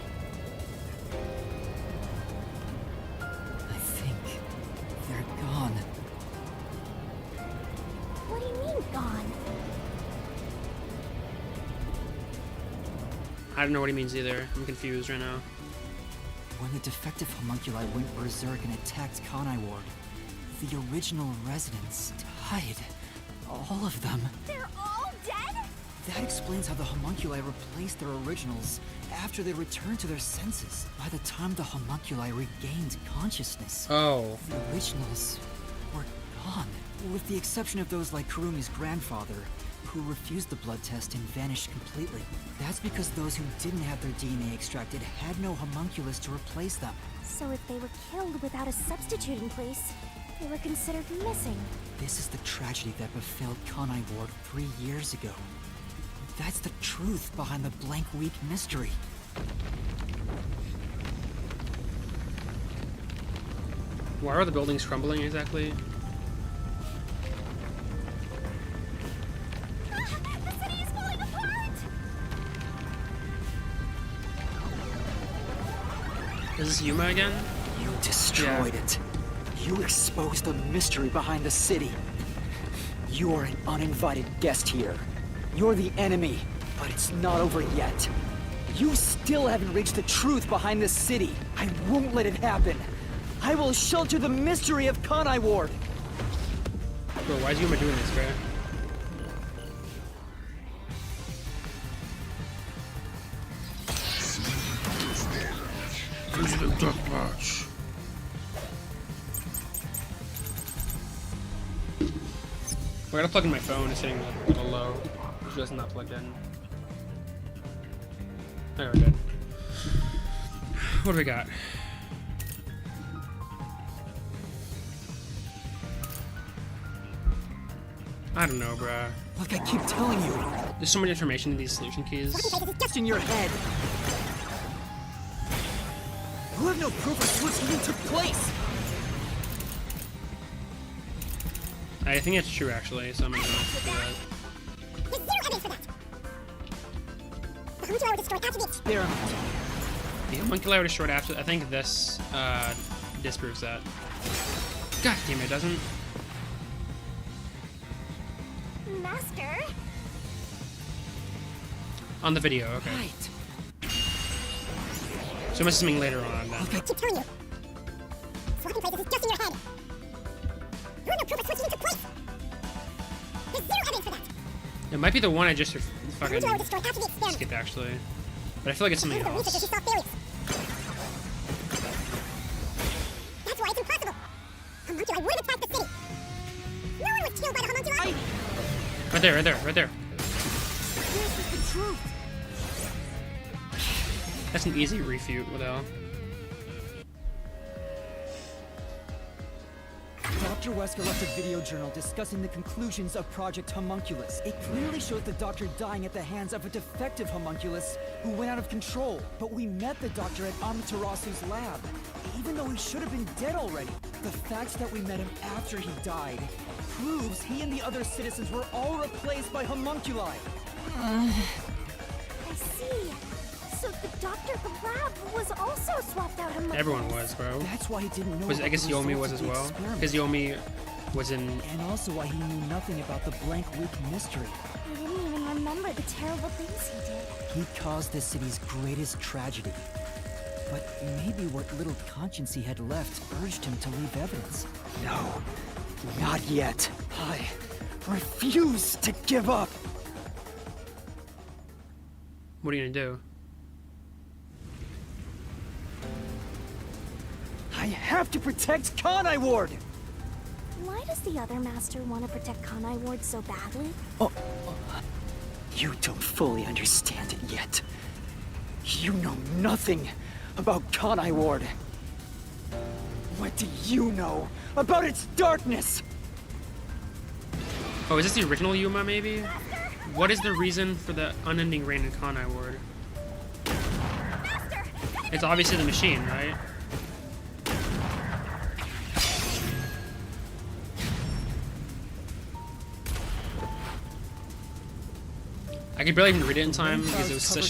I think they're gone. What do you mean, gone? I don't know what he means either. I'm confused right now. When the defective homunculi went berserk and attacked Kanai Ward, the original residents died. All of them. They're all dead? That explains how the homunculi replaced their originals after they returned to their senses. By the time the homunculi regained consciousness, Oh. the originals were gone. With the exception of those like Kurumi's grandfather, who refused the blood test and vanished completely. That's because those who didn't have their DNA extracted had no homunculus to replace them. So if they were killed without a substitute in place, they were considered missing. This is the tragedy that befell Kanai Ward 3 years ago. That's the truth behind the Blank Week mystery. Why are the buildings crumbling exactly? The city is falling apart! Is this Yuma again? You destroyed it. You exposed the mystery behind the city. You are an uninvited guest here. You're the enemy, but it's not over yet. You still haven't reached the truth behind this city. I won't let it happen. I will shelter the mystery of Kanai Ward. Bro, why is Yuma doing this, bro? Deathmatch. I gotta plug in my phone. It's sitting a little low. It's just not plugged in. There we go. What do we got? I don't know, bruh. Like I keep telling you. There's so much information in these solution keys. Just in your head. You have no proof of switch even took place. I think it's true, actually, so I'm gonna do that. There's zero evidence for that. The homunculi were destroyed after the experiment. The homunculi were destroyed after. I think this disproves that. God damn it, doesn't. Master? On the video, okay. Right. So I'm assuming later on then. I keep telling you. Swapping places is just in your head. You have no proof of switch even took place. There's zero evidence for that. It might be the one I just The fucking homunculi were destroyed after the experiment. skipped, actually. But I feel like it's something The researchers else. who saw theories. That's why it's impossible. Homunculi would have attacked the city. No one was killed by the homunculi. Right there, right there, right there. This is the truth. That's an easy refute, without. Dr. Wesker left a video journal discussing the conclusions of Project Homunculus. It clearly shows the doctor dying at the hands of a defective homunculus who went out of control. But we met the doctor at Amaterasu's lab, even though he should have been dead already. The fact that we met him after he died proves he and the other citizens were all replaced by homunculi. I see. So the doctor at the lab was also swapped out among Everyone was, bro. That's why he didn't know. Was, I about guess the Yomi results was of as the well. experiment. Because Yomi was in. And also why he knew nothing about the Blank Week mystery. I didn't even remember the terrible things he did. He caused the city's greatest tragedy. But maybe what little conscience he had left urged him to leave evidence. No, not yet. I refuse to give up. What are you gonna do? I have to protect Kanai Ward! Why does the other master want to protect Kanai Ward so badly? You don't fully understand it yet. You know nothing about Kanai Ward. What do you know about its darkness? Oh, is this the original Yuma, maybe? What is the reason for the unending reign in Kanai Ward? It's obviously the machine, right? I could barely even read it in time because it was so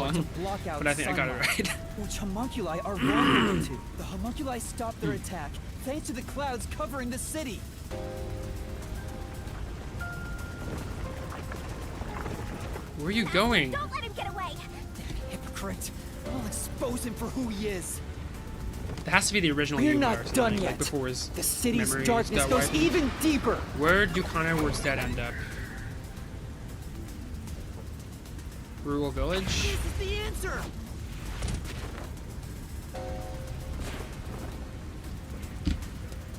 long, but I think I got it right. Which homunculi are vulnerable to. The homunculi stopped their attack thanks to the clouds covering the city. Where are you going? Don't let him get away! That hypocrite. I'll expose him for who he is. That has to be the original We're Yuba not or something, done like yet. before his The city's memories darkness got goes widened. even deeper. Where do Conai Ward's dead end up? Rural village? This is the answer.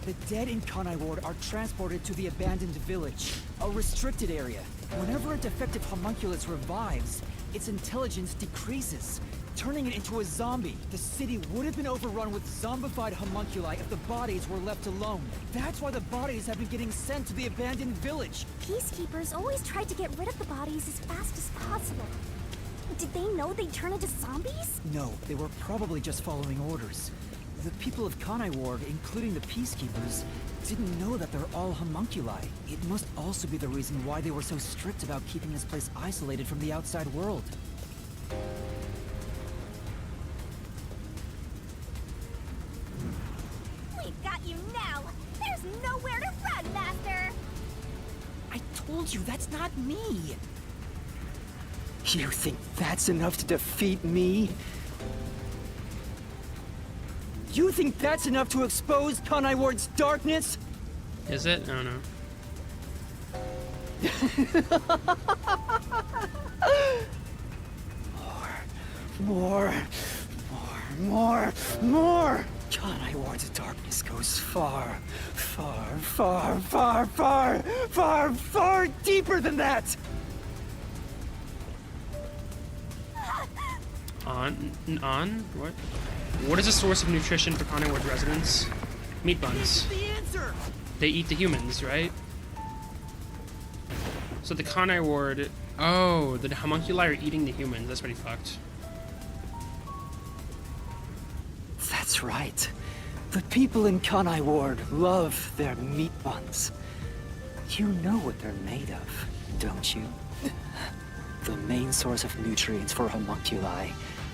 The dead in Conai Ward are transported to the abandoned village, a restricted area. Whenever a defective homunculus revives, its intelligence decreases, turning it into a zombie. The city would have been overrun with zombified homunculi if the bodies were left alone. That's why the bodies have been getting sent to the abandoned village. Peacekeepers always tried to get rid of the bodies as fast as possible. Did they know they'd turn into zombies? No, they were probably just following orders. The people of Conai Ward, including the Peacekeepers, didn't know that they're all homunculi. It must also be the reason why they were so strict about keeping this place isolated from the outside world. We've got you now! There's nowhere to run, Master! I told you, that's not me! You think that's enough to defeat me? You think that's enough to expose Conai Ward's darkness? Is it? I don't know. More! Conai Ward's darkness goes far deeper than that! On? What? What is the source of nutrition for Conai Ward residents? Meat buns. The answer! They eat the humans, right? So the Conai Ward... Oh, the homunculi are eating the humans. That's pretty fucked. That's right. The people in Conai Ward love their meat buns. You know what they're made of, don't you? The main source of nutrients for homunculi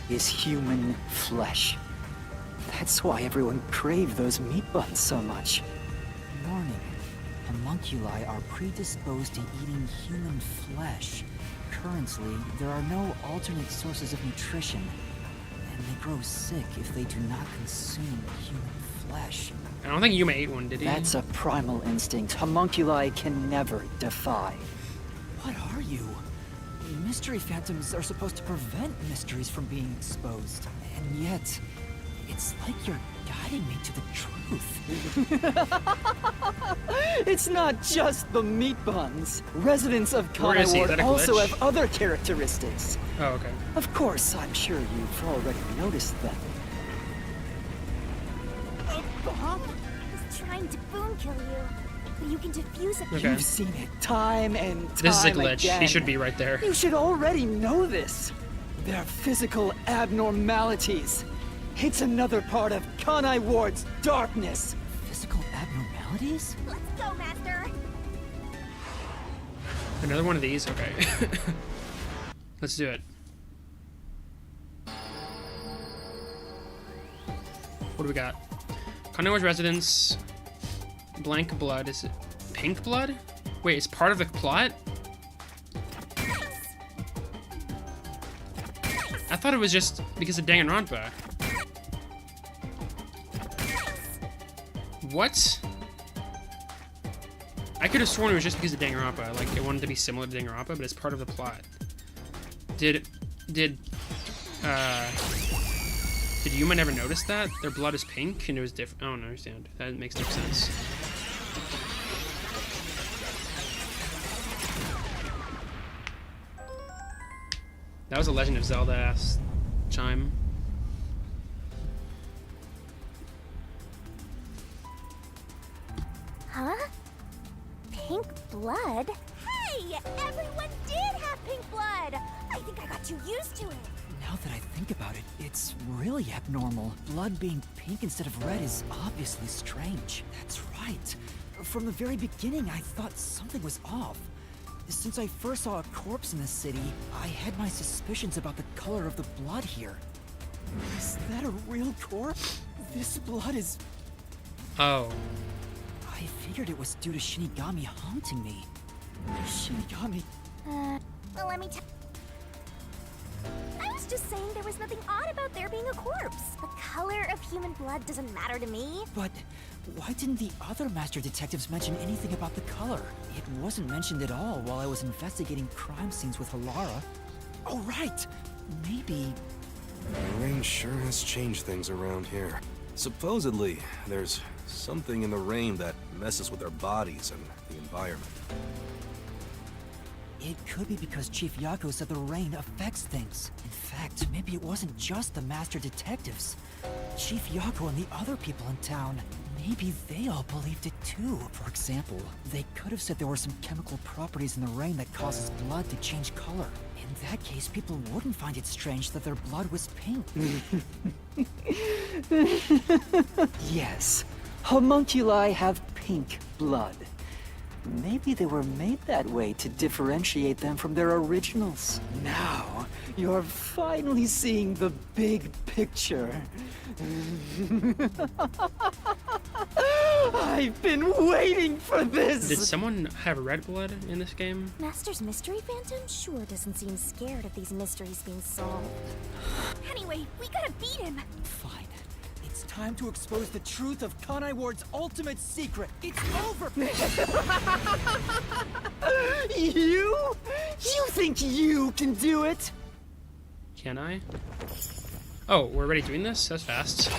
is human flesh. That's why everyone craved those meat buns so much. Warning. Homunculi are predisposed to eating human flesh. Currently, there are no alternate sources of nutrition, and they grow sick if they do not consume human flesh. I don't think Yuma ate one, did he? That's a primal instinct homunculi can never defy. What are you? Mystery phantoms are supposed to prevent mysteries from being exposed. And yet, it's like you're guiding me to the truth. It's not just the meat buns. Residents of Conai Ward also have other characteristics. Oh, okay. Of course, I'm sure you've already noticed them. A bomb? He's trying to boom kill you. But you can defuse it. Okay. You've seen it time and time This is a glitch. again. He should be right there. You should already know this. They're physical abnormalities. It's another part of Conai Ward's darkness. Physical abnormalities? Let's go, Master! Another one of these? Okay. Let's do it. What do we got? Conai Ward's residents. Blank blood. Is it pink blood? Wait, it's part of the plot? I thought it was just because of Danganronpa. What? I could have sworn it was just because of Danganronpa. Like, it wanted to be similar to Danganronpa, but it's part of the plot. Did Yuma never notice that? Their blood is pink and it was different. I don't understand. That makes no sense. That was a Legend of Zelda-ass chime. Huh? Pink blood? Hey! Everyone did have pink blood! I think I got too used to it. Now that I think about it, it's really abnormal. Blood being pink instead of red is obviously strange. That's right. From the very beginning, I thought something was off. Since I first saw a corpse in the city, I had my suspicions about the color of the blood here. Is that a real corpse? This blood is... Oh. I figured it was due to Shinigami haunting me. Shinigami? Well, let me tell... I was just saying there was nothing odd about there being a corpse. The color of human blood doesn't matter to me. But why didn't the other master detectives mention anything about the color? It wasn't mentioned at all while I was investigating crime scenes with Halara. Oh, right! Maybe... The rain sure has changed things around here. Supposedly, there's something in the rain that messes with our bodies and the environment. It could be because Chief Yako said the rain affects things. In fact, maybe it wasn't just the master detectives. Chief Yako and the other people in town, maybe they all believed it too. For example, they could have said there were some chemical properties in the rain that causes blood to change color. In that case, people wouldn't find it strange that their blood was pink. Yes, homunculi have pink blood. Maybe they were made that way to differentiate them from their originals. Now, you're finally seeing the big picture. I've been waiting for this! Did someone have red blood in this game? Master's Mystery Phantom sure doesn't seem scared of these mysteries being solved. Anyway, we gotta beat him! Fine. It's time to expose the truth of Kanai Ward's ultimate secret. It's over! You? You think you can do it? Can I? Oh, we're already doing this? That's fast.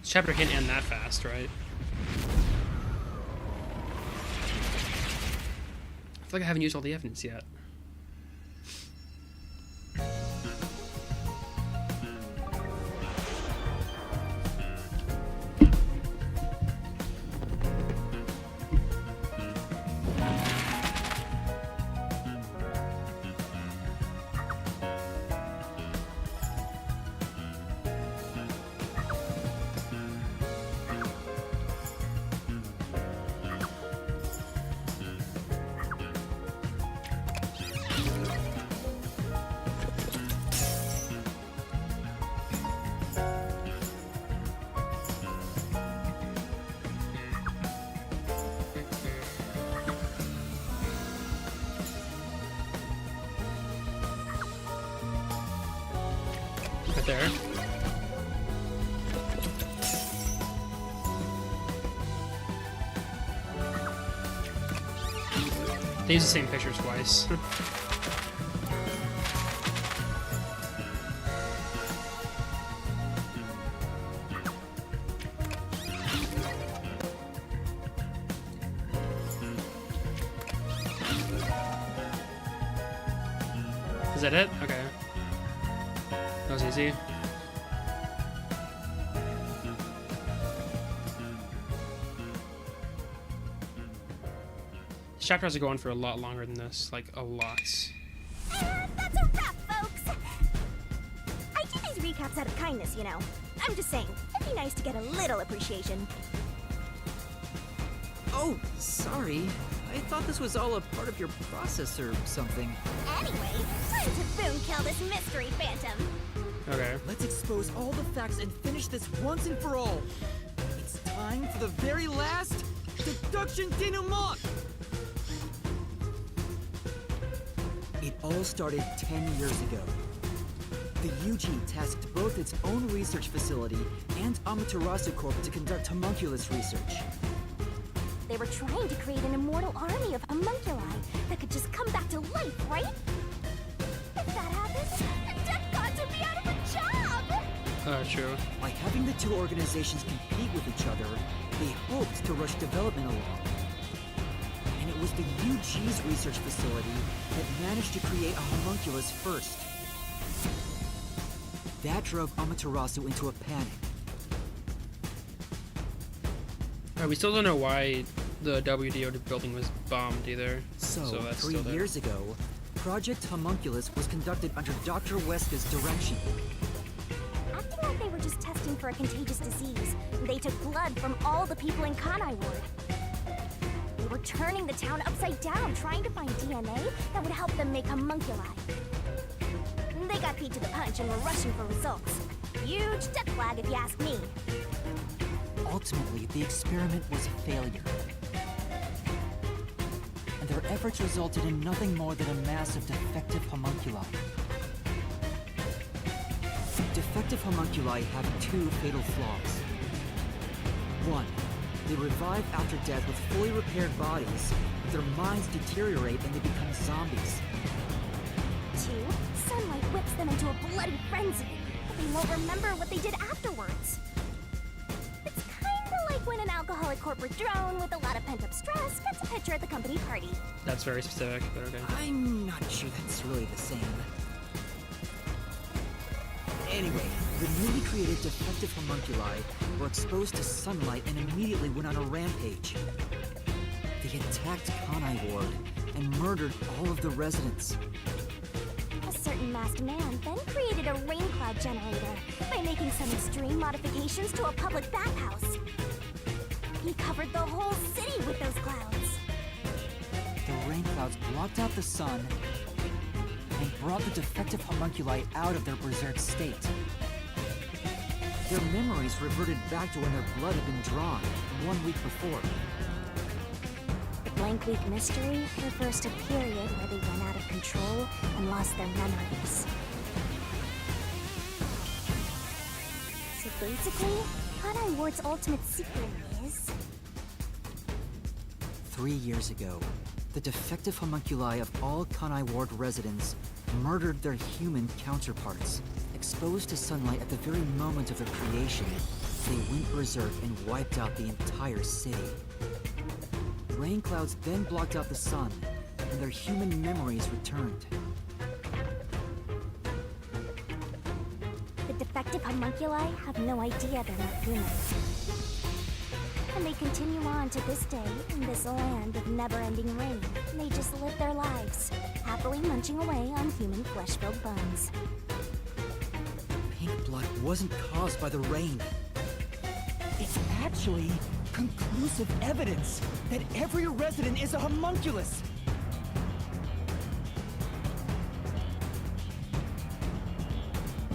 This chapter can't end that fast, right? I feel like I haven't used all the evidence yet. Right there. They use the same picture twice. Is that it? Okay. That was easy. This chapter has to go on for a lot longer than this, like a lot. That's a wrap, folks! I do these recaps out of kindness, you know. I'm just saying, it'd be nice to get a little appreciation. Oh, sorry. I thought this was all a part of your process or something. Anyway, time to boom kill this mystery phantom. Okay. Let's expose all the facts and finish this once and for all. It's time for the very last deduction denouement. It all started 10 years ago. The UG tasked both its own research facility and Amaterasu Corp to conduct homunculus research. They were trying to create an immortal army of homunculi that could just come back to life, right? If that happens, the Death Gods would be out of a job! True. By having the two organizations compete with each other, they hoped to rush development along. And it was the UG's research facility that managed to create a homunculus first. That drove Amaterasu into a panic. We still don't know why the WDO building was bombed either. So that's 3 still there. years ago, Project Homunculus was conducted under Dr. Weska's direction. Acting like they were just testing for a contagious disease, they took blood from all the people in Kanai Ward. They were turning the town upside down, trying to find DNA that would help them make homunculi. They got beat to the punch and were rushing for results. Huge death flag if you ask me. Ultimately, the experiment was a failure. And their efforts resulted in nothing more than a mass of defective homunculi. Defective homunculi have two fatal flaws. One, they revive after death with fully repaired bodies, but their minds deteriorate and they become zombies. Two, sunlight whips them into a bloody frenzy, but they won't remember what they did afterwards. It's kinda like when an alcoholic corporate drone with a lot of pent-up stress gets a picture at the company party. That's very specific, but okay. I'm not sure that's really the same. Anyway, the newly created defective homunculi were exposed to sunlight and immediately went on a rampage. They attacked Kanai Ward and murdered all of the residents. A certain masked man then created a rain cloud generator by making some extreme modifications to a public bathhouse. He covered the whole city with those clouds. The rain clouds blocked out the sun and brought the defective homunculi out of their berserk state. Their memories reverted back to when their blood had been drawn 1 week before. The Blank Week mystery refers to a period where they went out of control and lost their memories. So basically, Kanai Ward's ultimate secret is... 3 years ago, the defective homunculi of all Kanai Ward residents murdered their human counterparts. Exposed to sunlight at the very moment of their creation, they went berserk and wiped out the entire city. Rain clouds then blocked out the sun, and their human memories returned. The defective homunculi have no idea they're not human. And they continue on to this day in this land of never-ending rain. They just live their lives, happily munching away on human flesh-filled buns. Pink blood wasn't caused by the rain. It's actually conclusive evidence that every resident is a homunculus.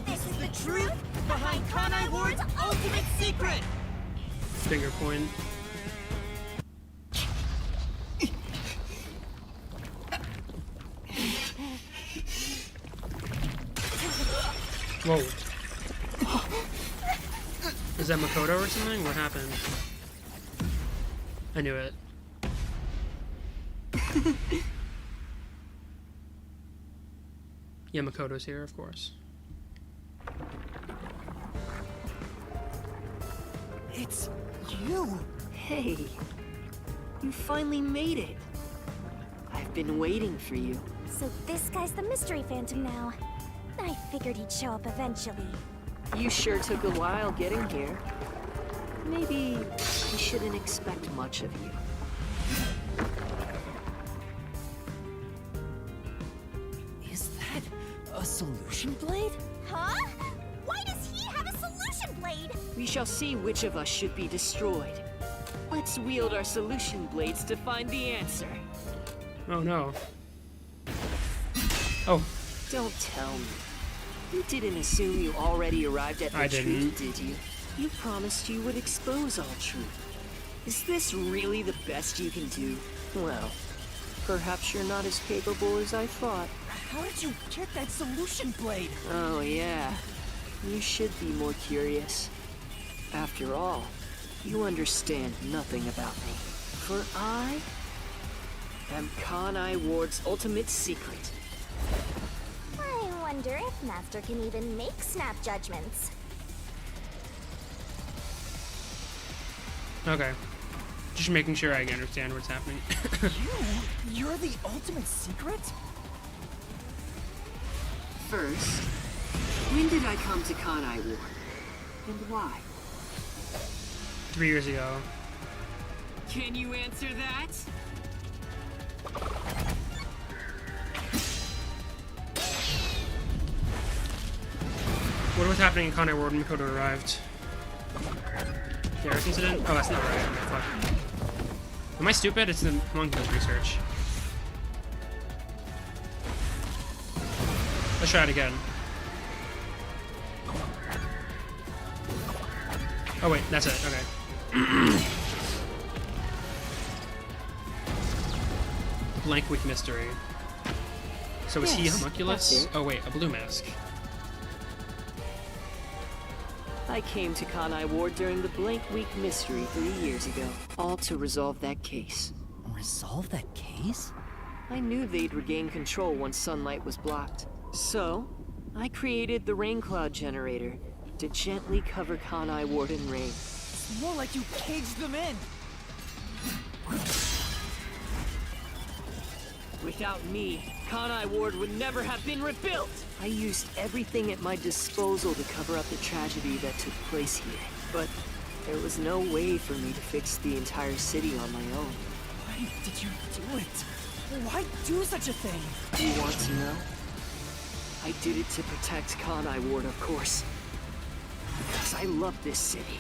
This is the truth behind Kanai Ward's ultimate secret! Finger point. Whoa. Is that Makoto or something? What happened? I knew it. Yeah, Makoto's here, of course. It's you! Hey, you finally made it. I've been waiting for you. So this guy's the Mystery Phantom now. I figured he'd show up eventually. You sure took a while getting here. Maybe I shouldn't expect much of you. Is that a solution blade? Huh? Why does he have a solution blade? We shall see which of us should be destroyed. Let's wield our solution blades to find the answer. Oh no. Oh. Don't tell me. You didn't assume you already arrived at the truth, did you? You promised you would expose all truth. Is this really the best you can do? Well, perhaps you're not as capable as I thought. How did you get that solution blade? Oh yeah. You should be more curious. After all, you understand nothing about me. For I am Kanai Ward's ultimate secret. I wonder if Master can even make snap judgments. Okay. Just making sure I understand what's happening. You're the ultimate secret? First, when did I come to Kanai Ward? And why? 3 years ago. Can you answer that? What was happening in Kanai Ward when Makoto arrived? Garrick incident? Oh, that's not right. Fuck. Am I stupid? It's the homunculus research. Let's try it again. Oh wait, that's it. Okay. Blank week mystery. So is he Yes, homunculus? that's it. Oh wait, a blue mask. I came to Kanai Ward during the Blank Week mystery 3 years ago, all to resolve that case. Resolve that case? I knew they'd regain control once sunlight was blocked. So, I created the rain cloud generator to gently cover Kanai Ward in rain. It's more like you caged them in. Without me, Kanai Ward would never have been rebuilt! I used everything at my disposal to cover up the tragedy that took place here. But there was no way for me to fix the entire city on my own. Why did you do it? Why do such a thing? Do you want to know? I did it to protect Kanai Ward, of course. Because I love this city.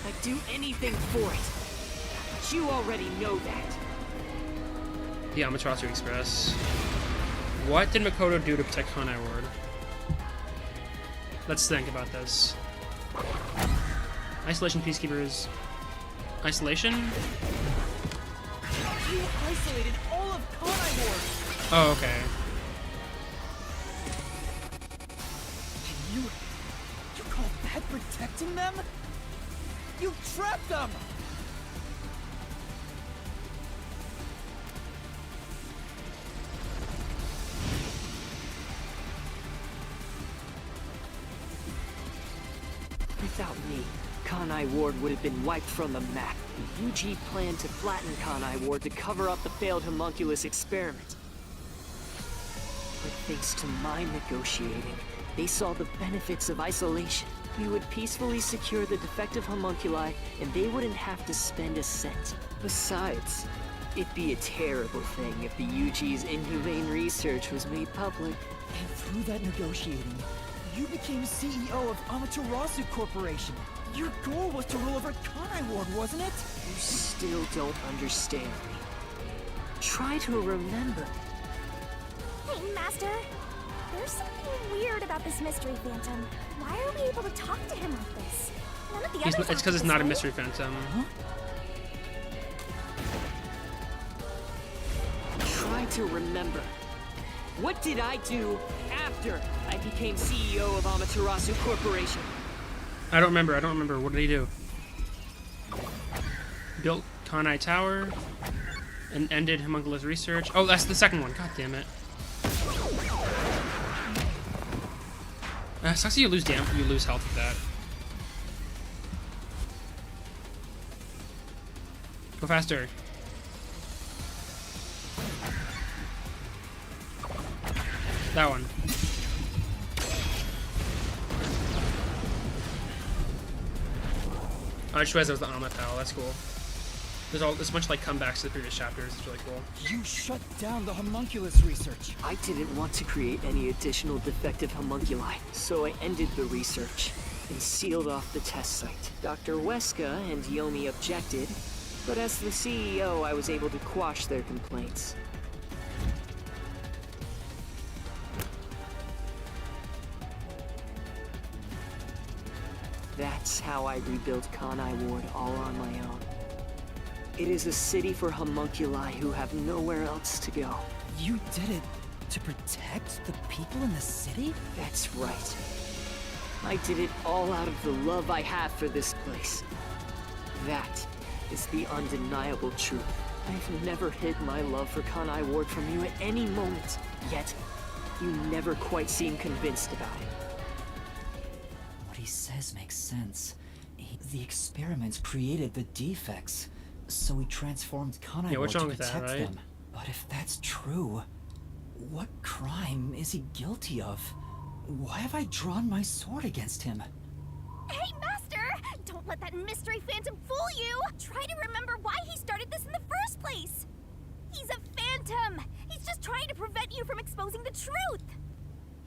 I'd do anything for it. But you already know that. The Amaterasu Express. What did Makoto do to protect Kanai Ward? Let's think about this. Isolation Peacekeepers. Isolation? You isolated all of Kanai Ward. Oh, okay. You call that protecting them? You trapped them! Without me, Kanai Ward would have been wiped from the map. The UG planned to flatten Kanai Ward to cover up the failed homunculus experiment. But thanks to my negotiating, they saw the benefits of isolation. We would peacefully secure the defective homunculi, and they wouldn't have to spend a cent. Besides, it'd be a terrible thing if the UG's inhumane research was made public. And through that negotiating, you became CEO of Amaterasu Corporation. Your goal was to rule over Kanai Ward, wasn't it? You still don't understand me. Try to remember. Hey, Master. There's something weird about this mystery phantom. Why are we able to talk to him like this? None of the others It's because it's not a way. mystery phantom. Try to remember. What did I do after I became CEO of Amaterasu Corporation? I don't remember. What did he do? Built Kanai Tower and ended homunculus research. Oh, that's the second one. God damn it. Sucks that you lose health with that. Go faster. That one. Oh, I just realized that was the Amapal. That's cool. There's a bunch of like comebacks to the previous chapters. It's really cool. You shut down the homunculus research. I didn't want to create any additional defective homunculi, so I ended the research and sealed off the test site. Dr. Weska and Yomi objected, but as the CEO, I was able to quash their complaints. That's how I rebuilt Kanai Ward all on my own. It is a city for homunculi who have nowhere else to go. You did it to protect the people in the city? That's right. I did it all out of the love I have for this place. That is the undeniable truth. I've never hid my love for Kanai Ward from you at any moment, yet you never quite seem convinced about it. What he says makes sense. The experiments created the defects, so he transformed Kanai Ward to protect them. But if that's true, what crime is he guilty of? Why have I drawn my sword against him? Hey, Master! Don't let that mystery phantom fool you! Try to remember why he started this in the first place! He's a phantom! He's just trying to prevent you from exposing the truth!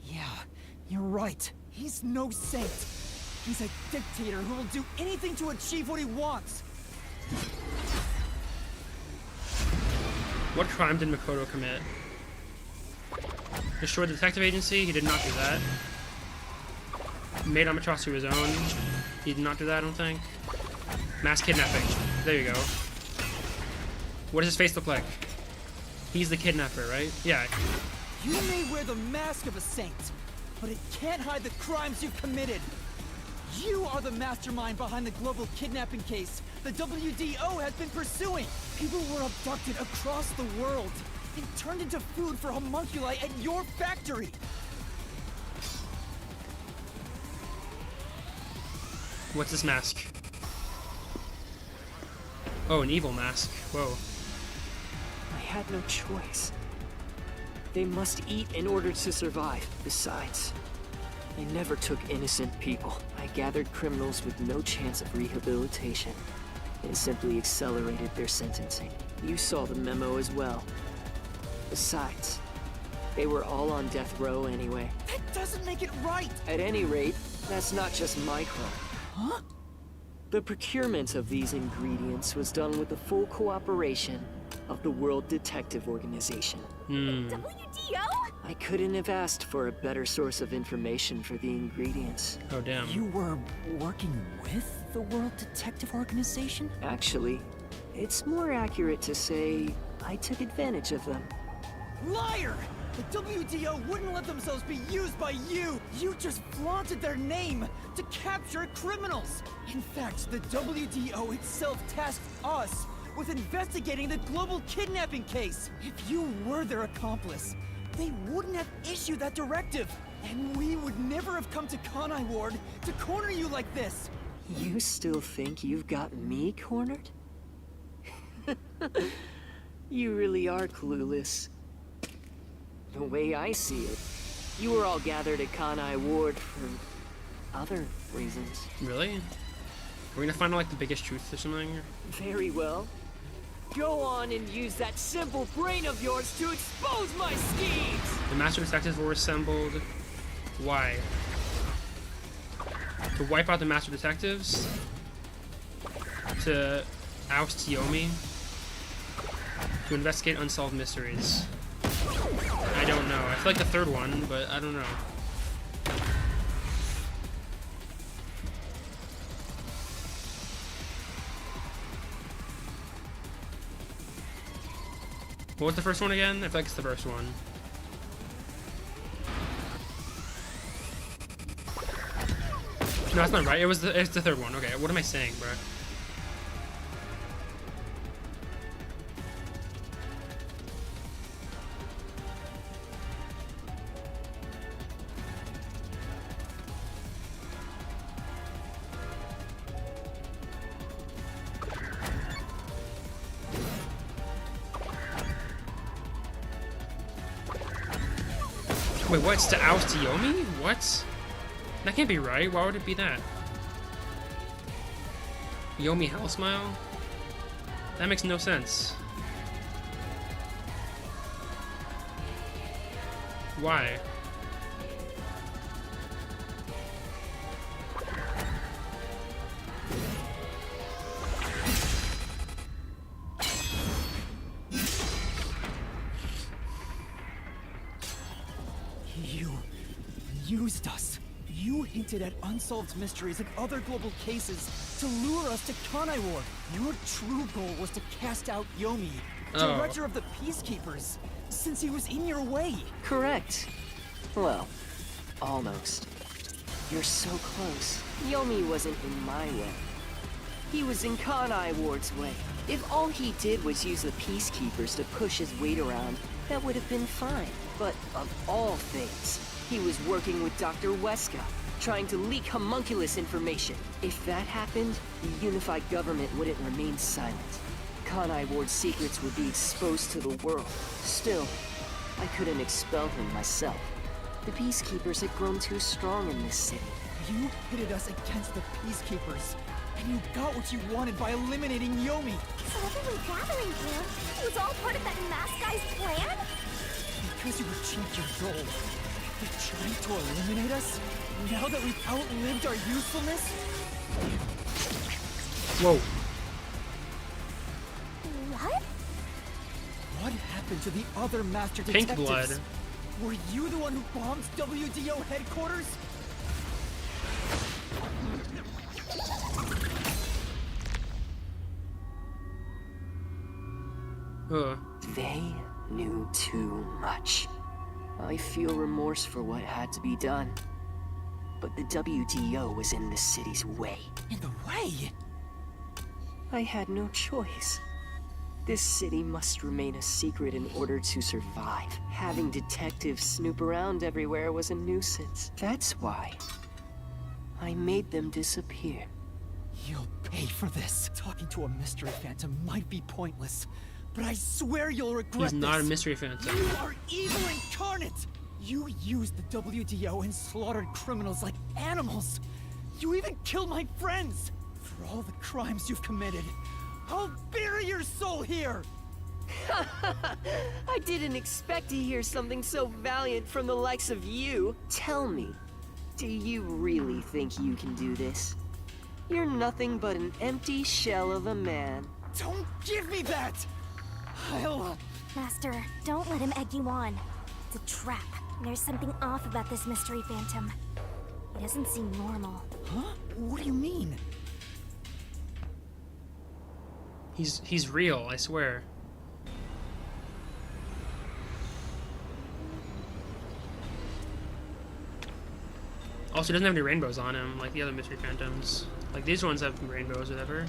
Yeah, you're right. He's no saint. He's a dictator who will do anything to achieve what he wants. What crime did Makoto commit? Destroyed the detective agency? He did not do that. Made Amaterasu his own? He did not do that, I don't think. Mass kidnapping. There you go. What does his face look like? He's the kidnapper, right? Yeah. You may wear the mask of a saint, but it can't hide the crimes you've committed. You are the mastermind behind the global kidnapping case the WDO has been pursuing. People were abducted across the world and turned into food for homunculi at your factory. What's this mask? Oh, an evil mask. Whoa. I had no choice. They must eat in order to survive. Besides, I never took innocent people. I gathered criminals with no chance of rehabilitation and simply accelerated their sentencing. You saw the memo as well. Besides, they were all on death row anyway. That doesn't make it right! At any rate, that's not just my crime. Huh? The procurement of these ingredients was done with the full cooperation of the World Detective Organization. WDO? I couldn't have asked for a better source of information for the ingredients. Oh, damn. You were working with the World Detective Organization? Actually, it's more accurate to say I took advantage of them. Liar! The WDO wouldn't let themselves be used by you! You just flaunted their name to capture criminals! In fact, the WDO itself tasked us with investigating the global kidnapping case! If you were their accomplice, they wouldn't have issued that directive! And we would never have come to Kanai Ward to corner you like this! You still think you've got me cornered? You really are clueless. The way I see it, you were all gathered at Kanai Ward for other reasons. Really? We're gonna find out like the biggest truth or something? Very well. Go on and use that simple brain of yours to expose my schemes! The Master Detectives were assembled. Why? To wipe out the Master Detectives? To oust Yomi? To investigate unsolved mysteries? I don't know. I feel like the third one, but I don't know. What was the first one again? I feel like it's the first one. No, that's not right. It's the third one. Okay, what am I saying, bro? Wait, what's to oust Yomi? What? That can't be right. Why would it be that? Yomi Hell Smile? That makes no sense. Why? You used us. You hinted at unsolved mysteries and other global cases to lure us to Kanai Ward. Your true goal was to cast out Yomi, director of the Peacekeepers, since he was in your way. Correct. Well, almost. You're so close. Yomi wasn't in my way. He was in Kanai Ward's way. If all he did was use the Peacekeepers to push his weight around, that would have been fine. But of all things, he was working with Dr. Weska, trying to leak homunculus information. If that happened, the unified government wouldn't remain silent. Kanai Ward's secrets would be exposed to the world. Still, I couldn't expel him myself. The Peacekeepers had grown too strong in this city. You pitted us against the Peacekeepers, and you got what you wanted by eliminating Yomi. So everyone gathering here, it was all part of that masked guy's plan? Because you achieved your goal, They're trying to eliminate us? Now that we've outlived our usefulness? Whoa. What? What happened to the other master Pink detectives? blood. Were you the one who bombed WDO headquarters? They knew too much. I feel remorse for what had to be done. But the WDO was in the city's way. In the way? I had no choice. This city must remain a secret in order to survive. Having detectives snoop around everywhere was a nuisance. That's why I made them disappear. You'll pay for this. Talking to a mystery phantom might be pointless, but I swear you'll regret He's not this. a mystery phantom. You are evil incarnate! You used the WDO and slaughtered criminals like animals. You even killed my friends. For all the crimes you've committed, I'll bury your soul here! I didn't expect to hear something so valiant from the likes of you. Tell me, do you really think you can do this? You're nothing but an empty shell of a man. Don't give me that! I'll... Master, don't let him egg you on. It's a trap. There's something off about this mystery phantom. He doesn't seem normal. Huh? What do you mean? He's real, I swear. Also, he doesn't have any rainbows on him, like the other mystery phantoms. Like, these ones have rainbows or whatever.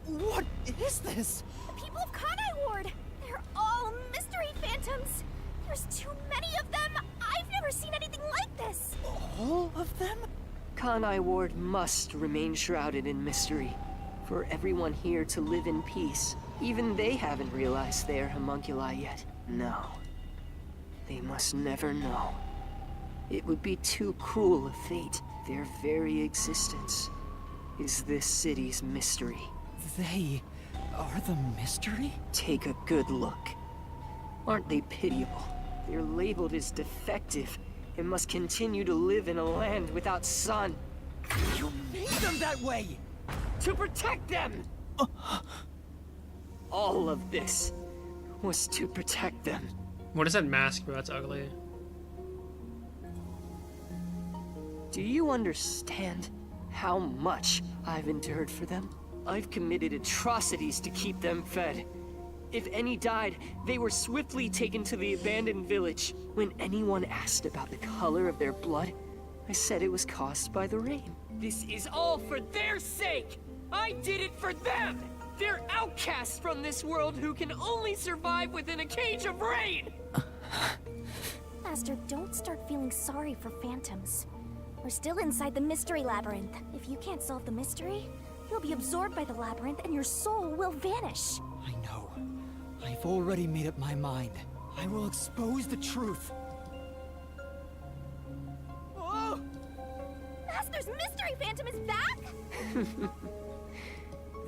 What is this? The people of Kanai Ward! They're all mystery phantoms! There's too many of them! I've never seen anything like this! All of them? Kanai Ward must remain shrouded in mystery. For everyone here to live in peace. Even they haven't realized they are homunculi yet. No. They must never know. It would be too cruel a fate. Their very existence is this city's mystery. They are the mystery? Take a good look. Aren't they pitiable? They're labeled as defective and must continue to live in a land without sun. You made them that way! To protect them! All of this was to protect them. What is that mask, bro? That's ugly. Do you understand how much I've endured for them? I've committed atrocities to keep them fed. If any died, they were swiftly taken to the abandoned village. When anyone asked about the color of their blood, I said it was caused by the rain. This is all for their sake! I did it for them! They're outcasts from this world who can only survive within a cage of rain! Master, don't start feeling sorry for phantoms. We're still inside the mystery labyrinth. If you can't solve the mystery, you'll be absorbed by the labyrinth and your soul will vanish. I know. I've already made up my mind. I will expose the truth. Oh! Master's mystery phantom is back?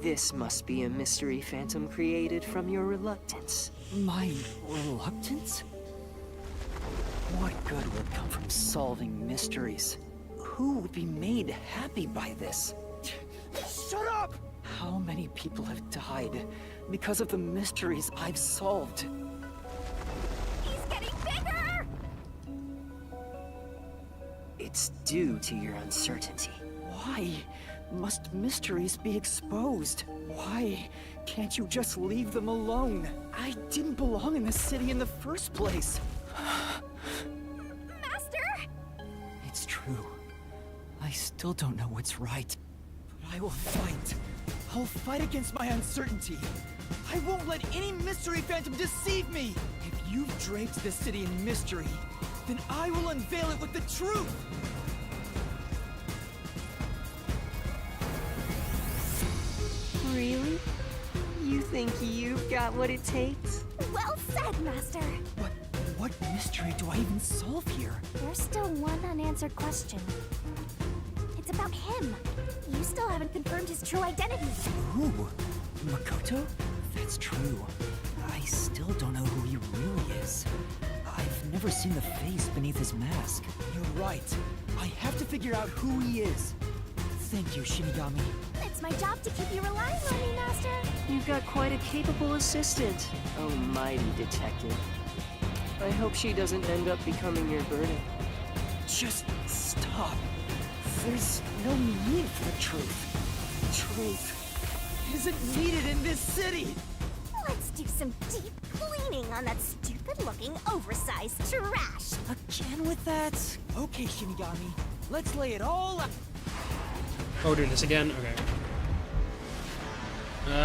This must be a mystery phantom created from your reluctance. My reluctance? What good would come from solving mysteries? Who would be made happy by this? Shut up! How many people have died because of the mysteries I've solved? He's getting bigger! It's due to your uncertainty. Why must mysteries be exposed? Why can't you just leave them alone? I didn't belong in this city in the first place. Master! It's true. I still don't know what's right. But I will fight. I'll fight against my uncertainty. I won't let any mystery phantom deceive me! If you've draped this city in mystery, then I will unveil it with the truth! Really? You think you've got what it takes? Well said, Master! What mystery do I even solve here? There's still one unanswered question. It's It's about him. You still haven't confirmed his true identity. Who? Makoto? That's true. I still don't know who he really is. I've never seen the face beneath his mask. You're right. I have to figure out who he is. Thank you, Shinigami. It's my job to keep you relying on me, Master. You've got quite a capable assistant, oh mighty detective. I hope she doesn't end up becoming your burden. Just stop. There's no need for the truth. Truth isn't needed in this city. Let's do some deep cleaning on that stupid-looking, oversized trash. Again with that? Okay, Shinigami. Let's lay it all out. Oh, doing this again? Okay.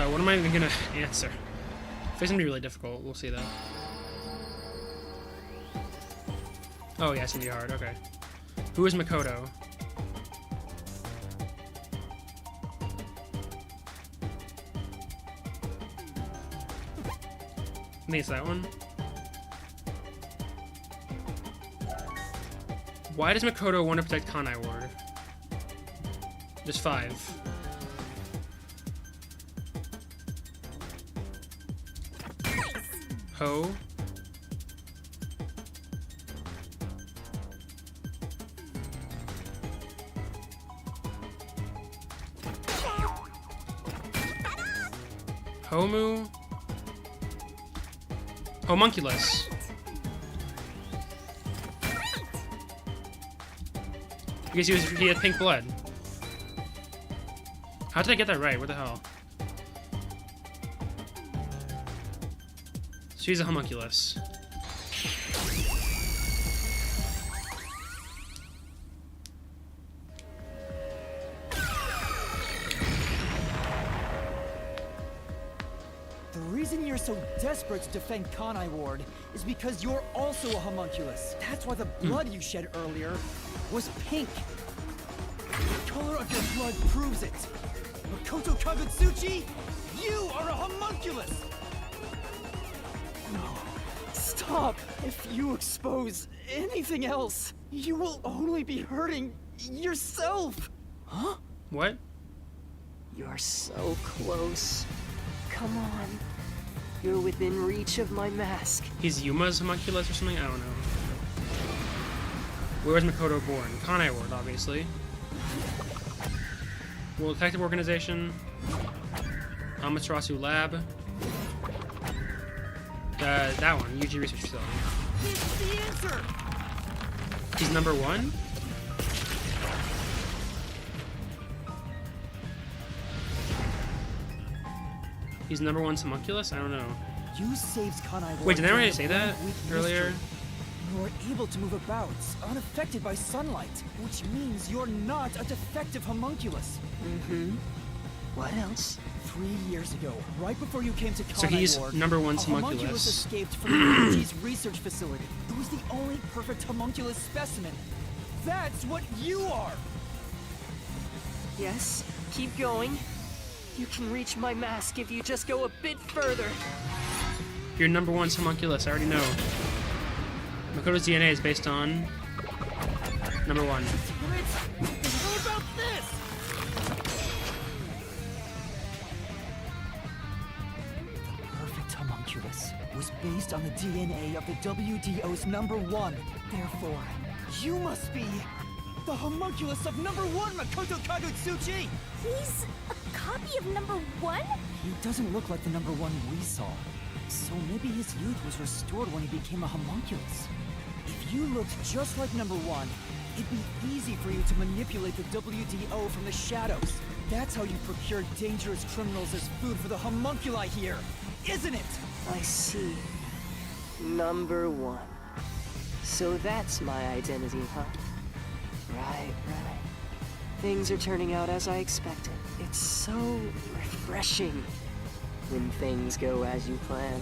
What am I even gonna answer? It's gonna be really difficult. We'll see though. Oh yeah, it's gonna be hard. Okay. Who is Makoto? I think it's that one. Why does Makoto want to protect Kanai Ward? Just 5. Ho. Homu. Homunculus. Because he had pink blood. How did I get that right? What the hell? She's a homunculus. The reason you're so desperate to defend Kanai Ward is because you're also a homunculus. That's why the blood you shed earlier was pink. The color of your blood proves it. Makoto Kagutsuchi, you are a homunculus! No. Stop! If you expose anything else, you will only be hurting yourself! Huh? What? You're so close. Come on. You're within reach of my mask. He's Yuma's homunculus or something? I don't know. Where was Makoto born? Kanai Ward, obviously. World Detective Organization. Amaterasu Lab. That one, UG Research Facility. It's the answer! He's number 1? He's number 1 homunculus? I don't know. You saved Kanai Ward. Wait, did I already say that earlier? You're able to move about, unaffected by sunlight, which means you're not a defective homunculus. Mm-hmm. What else? 3 years ago, right before you came to Kanai So he's Ward, number 1 a homunculus. homunculus escaped from the UG's research facility. It was the only perfect homunculus specimen. That's what you are! Yes, keep going. You can reach my mask if you just go a bit further. You're number 1 homunculus, I already know. Makoto's DNA is based on number 1. How about this? The perfect homunculus was based on the DNA of the WDO's number 1. Therefore, you must be the homunculus of number 1, Makoto Kagutsuchi! He's a copy of number 1? He doesn't look like the number 1 we saw. So maybe his youth was restored when he became a homunculus. If you looked just like number 1, it'd be easy for you to manipulate the WDO from the shadows. That's how you procure dangerous criminals as food for the homunculi here, isn't it? I see. Number 1. So that's my identity, huh? Right. Things are turning out as I expected. It's so refreshing when things go as you plan.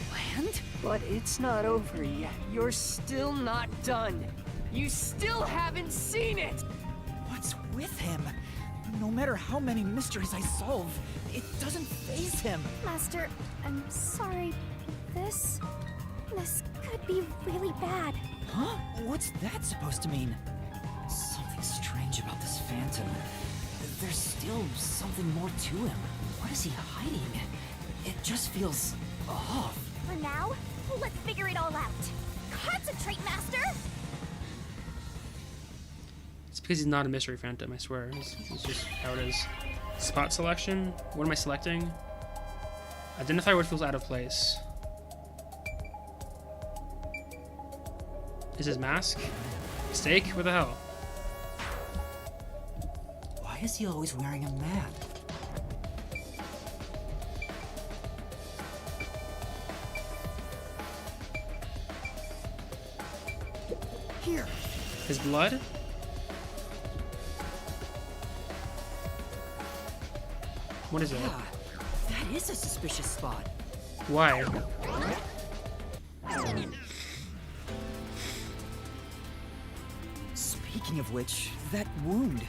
Planned? But it's not over yet. You're still not done. You still haven't seen it! What's with him? No matter how many mysteries I solve, it doesn't faze him. Master, I'm sorry, but this could be really bad. Huh? What's that supposed to mean? Something strange strange about this Phantom. There's still something more to him. What is he hiding? It just feels off. For now, let's figure it all out. Concentrate, Master! It's because he's not a mystery phantom, I swear. It's just how it is. Spot selection? What am I selecting? Identify what feels out of place. Is his mask? Mistake? What the hell? Why is he always wearing a mask? Here. His blood? What is it? Yeah, that is a suspicious spot. Why? Speaking of which, that wound.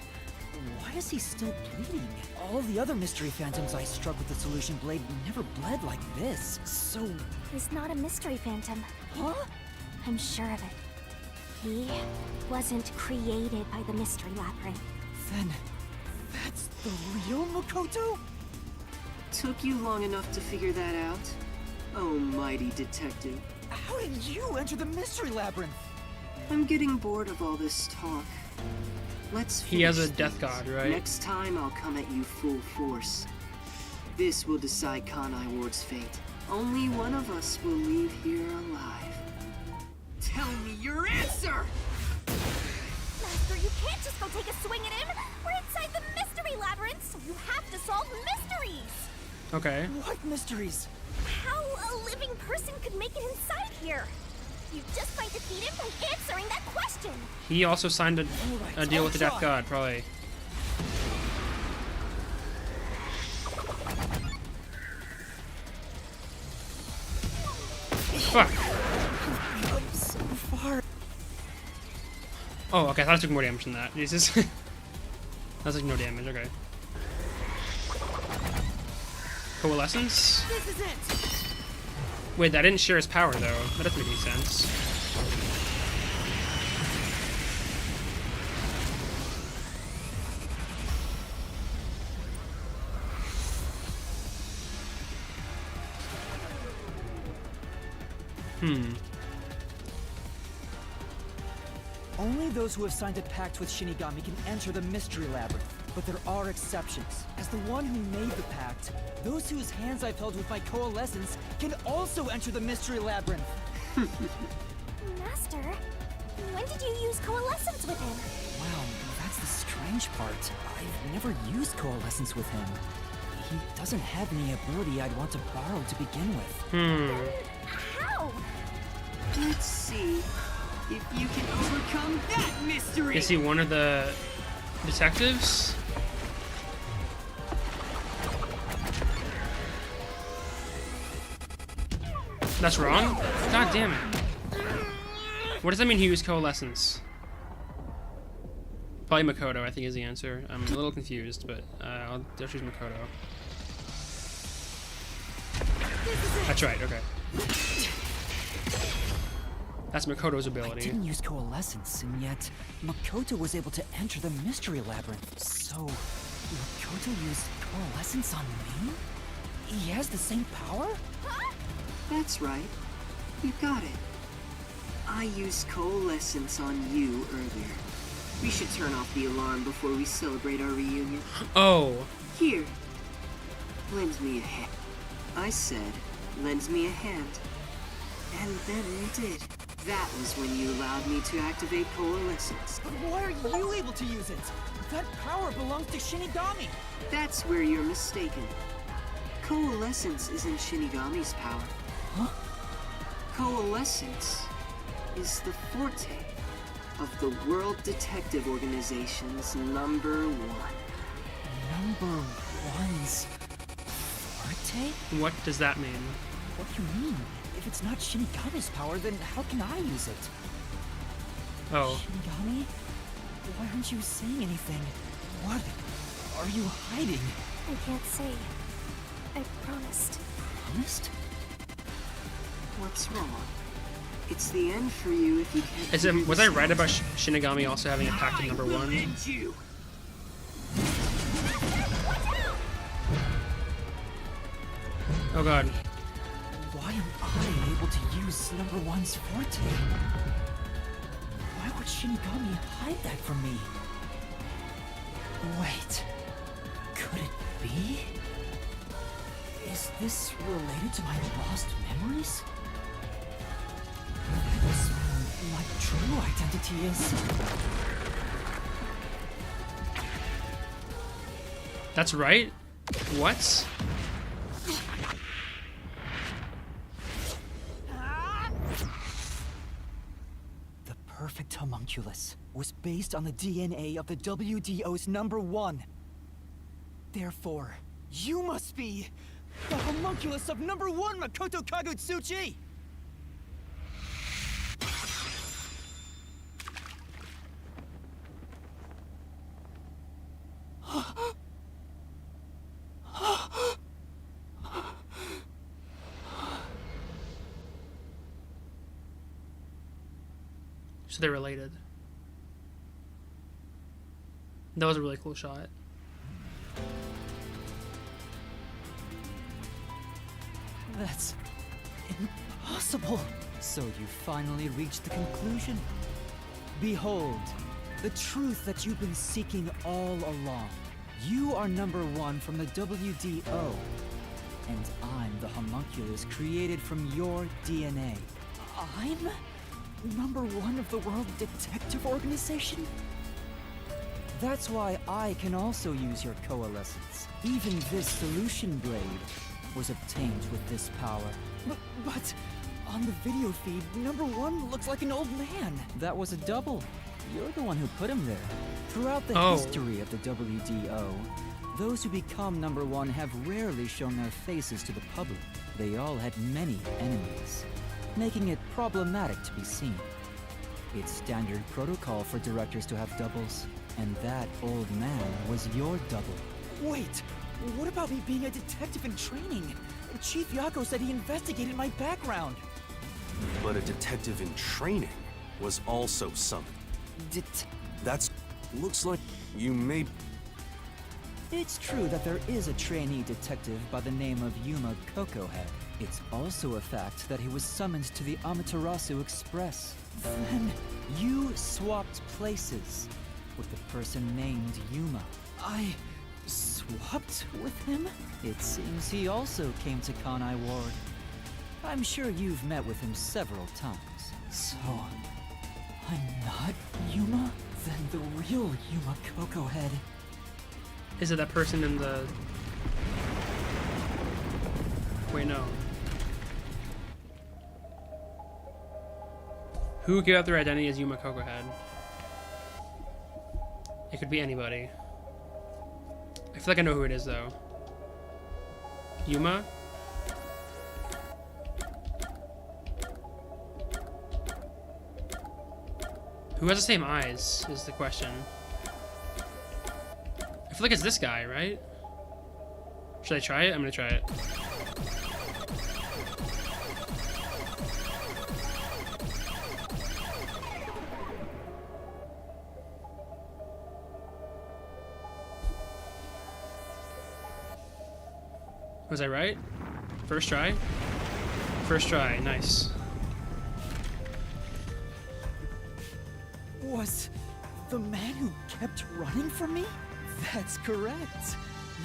Why is he still bleeding? All the other mystery phantoms I struck with the solution blade never bled like this. So... He's not a mystery phantom. Huh? I'm sure of it. He wasn't created by the mystery labyrinth. Then... that's the real Makoto? Took you long enough to figure that out? Oh, mighty detective. How did you enter the mystery labyrinth? I'm getting bored of all this talk. Let's He has a finish death things. god, right? Next time I'll come at you full force. This will decide Kanai Ward's fate. Only one of us will leave here alive. Tell me your answer! Master, you can't just go take a swing at him! We're inside the mystery labyrinth, so you have to solve mysteries! Okay. What mysteries? How a living person could make it inside here? You just might defeat him by answering that question! He also signed a deal with the Death God, probably. Fuck. I'm so far. Oh, okay. I thought I took more damage than that. Jesus. That was like no damage. Okay. Coalescence? This is it. Wait, that didn't share his power though. That doesn't make any sense. Only those who have signed a pact with Shinigami can enter the Mystery Labyrinth. But there are exceptions. As the one who made the pact, those whose hands I've held with my coalescence can also enter the Mystery Labyrinth. Master, when did you use coalescence with him? Well, that's the strange part. I've never used coalescence with him. He doesn't have any ability I'd want to borrow to begin with. How? Let's see if you can overcome that mystery! Is he one of the detectives? That's wrong? God damn it. What does that mean he used coalescence? Probably Makoto, I think, is the answer. I'm a little confused, but I'll choose Makoto. That's right, okay. That's Makoto's I ability. didn't use coalescence, and yet Makoto was able to enter the Mystery Labyrinth. So, Makoto used coalescence on me? He has the same power? That's right. You got it. I used coalescence on you earlier. We should turn off the alarm before we celebrate our reunion. Oh. Here. Lend me a hand. I said, lend me a hand. And then you did. That was when you allowed me to activate coalescence. But why are you able to use it? That power belongs to Shinigami. That's where you're mistaken. Coalescence isn't Shinigami's power. Huh? Coalescence is the forte of the World Detective Organization's #1. Number one's forte? What does that mean? What do you mean? If it's not Shinigami's power, then how can I use it? Oh. Shinigami? Why aren't you saying anything? What are you hiding? I can't say. I promised. Promised? What's wrong? It's the end for you if you can't. Was I right about Shinigami also having a pact of number 1? Oh god. Why am I able to use number 1's forte? Why would Shinigami hide that from me? Wait. Could it be? Is this related to my lost memories? That's where my true identity is. That's right? What? The perfect homunculus was based on the DNA of the WDO's number 1. Therefore, you must be the homunculus of number 1 Makoto Kagutsuchi! So they're related. That was a really cool shot. That's impossible. So you finally reached the conclusion. Behold, the truth that you've been seeking all along. You are number 1 from the WDO, and I'm the homunculus created from your DNA. I'm number 1 of the World Detective Organization? That's why I can also use your coalescence. Even this solution blade was obtained with this power. But on the video feed, number 1 looks like an old man. That was a double. You're the one who put him there. Throughout the history of the WDO, those who become number 1 have rarely shown their faces to the public. They all had many enemies, making it problematic to be seen. It's standard protocol for directors to have doubles, and that old man was your double. Wait, what about me being a detective in training? Chief Yako said he investigated my background. But a detective in training was also summoned. That's... looks like you may... It's true that there is a trainee detective by the name of Yuma Kokohead. It's also a fact that he was summoned to the Amaterasu Express. Then you swapped places with the person named Yuma. I swapped with him? It seems he also came to Kanai Ward. I'm sure you've met with him several times. So, I'm not Yuma? Then the real Yuma Kokohead. Is it that person in the... Wait, no. Who gave out their identity as Yuma Kokohead? It could be anybody. I feel like I know who it is, though. Yuma? Who has the same eyes, is the question. I feel like it's this guy, right? Should I try it? I'm gonna try it. Was I right? First try? First try, nice. Was the man who kept running from me? That's correct.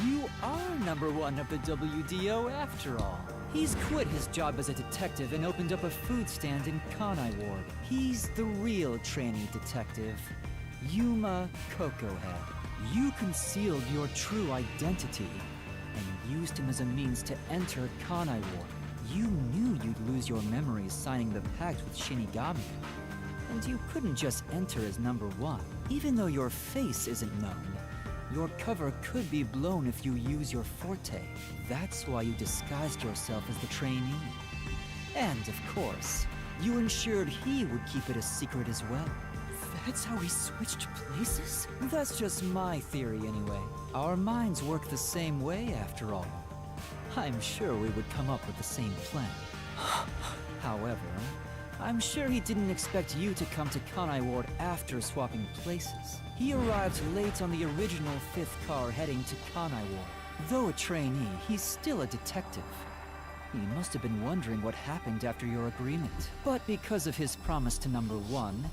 You are number 1 of the WDO after all. He's quit his job as a detective and opened up a food stand in Kanai Ward. He's the real trainee detective, Yuma Kokohead. You concealed your true identity and used him as a means to enter Kanai Ward. You knew you'd lose your memories signing the pact with Shinigami. And you couldn't just enter as number 1. Even though your face isn't known, your cover could be blown if you use your forte. That's why you disguised yourself as the trainee. And of course, you ensured he would keep it a secret as well. That's how we switched places? That's just my theory anyway. Our minds work the same way after all. I'm sure we would come up with the same plan. However, I'm sure he didn't expect you to come to Kanai Ward after swapping places. He arrived late on the original 5th car heading to Kanai Ward. Though a trainee, he's still a detective. He must have been wondering what happened after your agreement. But because of his promise to number 1,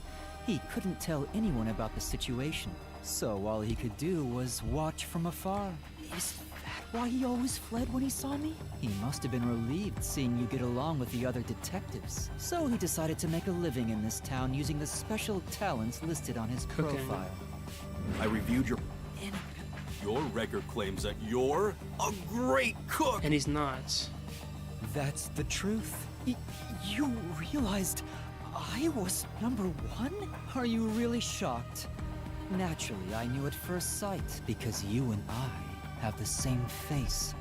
he couldn't tell anyone about the situation. So all he could do was watch from afar. Is that why he always fled when he saw me? He must have been relieved seeing you get along with the other detectives. So he decided to make a living in this town using the special talents listed on his profile. I reviewed your record claims that you're a great cook. And he's not. That's the truth. You realized I was number 1? Are you really shocked? Naturally, I knew at first sight, because you and I have the same face.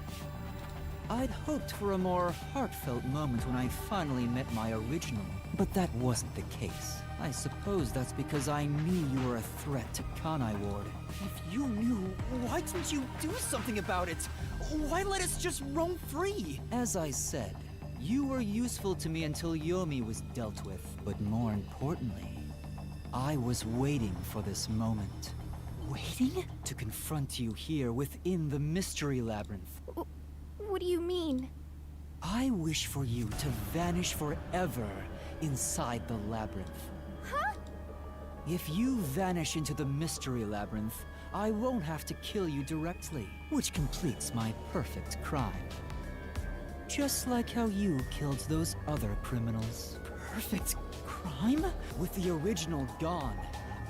I'd hoped for a more heartfelt moment when I finally met my original, but that wasn't the case. I suppose that's because I knew you were a threat to Kanai Ward. If you knew, why didn't you do something about it? Why let us just roam free? As I said, you were useful to me until Yomi was dealt with, but more importantly, I was waiting for this moment. Waiting? To confront you here within the Mystery Labyrinth. What do you mean? I wish for you to vanish forever inside the labyrinth. Huh? If you vanish into the Mystery Labyrinth, I won't have to kill you directly, which completes my perfect crime. Just like how you killed those other criminals. Perfect crime? With the original gone,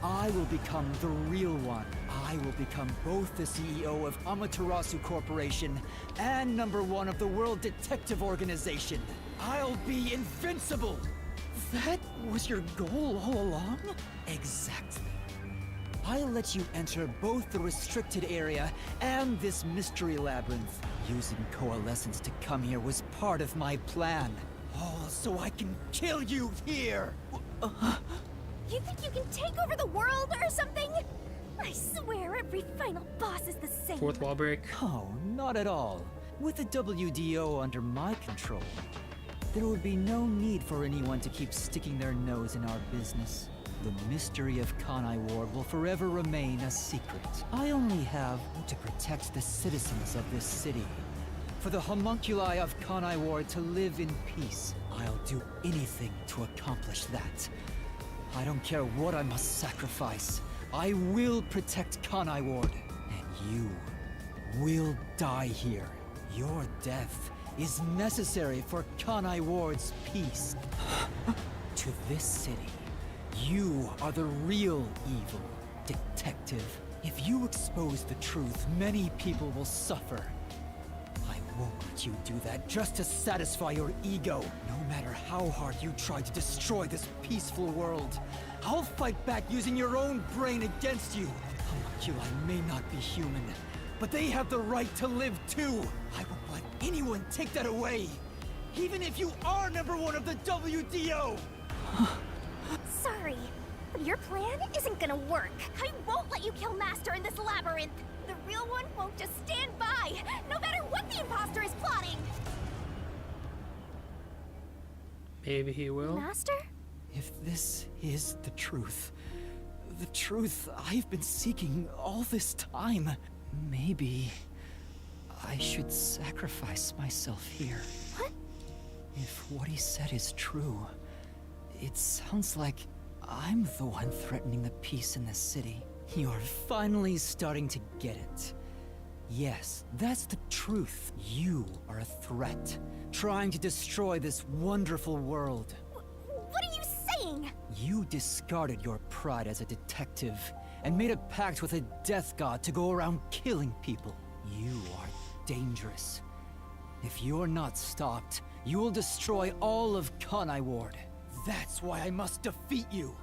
I will become the real one. I will become both the CEO of Amaterasu Corporation and number 1 of the World Detective Organization. I'll be invincible! That was your goal all along? Exactly. I'll let you enter both the restricted area and this mystery labyrinth. Using Coalescence to come here was part of my plan. Oh, so I can kill you here! You think you can take over the world or something? I swear every final boss is the same. Fourth wall break. Oh, not at all. With the WDO under my control, there would be no need for anyone to keep sticking their nose in our business. The mystery of Kanai Ward will forever remain a secret. I only have to protect the citizens of this city. For the homunculi of Kanai Ward to live in peace, I'll do anything to accomplish that. I don't care what I must sacrifice. I will protect Kanai Ward. And you will die here. Your death is necessary for Kanai Ward's peace. To this city, you are the real evil, detective. If you expose the truth, many people will suffer. I won't let you do that just to satisfy your ego. No matter how hard you try to destroy this peaceful world, I'll fight back using your own brain against you. Homunculi may not be human, but they have the right to live too. I won't let anyone take that away, even if you are number 1 of the WDO. Sorry, but your plan isn't gonna work. I won't let you kill Master in this labyrinth. The real one won't just stand by, no matter what the imposter is plotting. Maybe he will. Master? If this is the truth I've been seeking all this time, maybe I should sacrifice myself here. What? If what he said is true, it sounds like I'm the one threatening the peace in this city. You're finally starting to get it. Yes, that's the truth. You are a threat, trying to destroy this wonderful world. What are you saying? You discarded your pride as a detective and made a pact with a death god to go around killing people. You are dangerous. If you're not stopped, you will destroy all of Kanai Ward. That's why I must defeat you,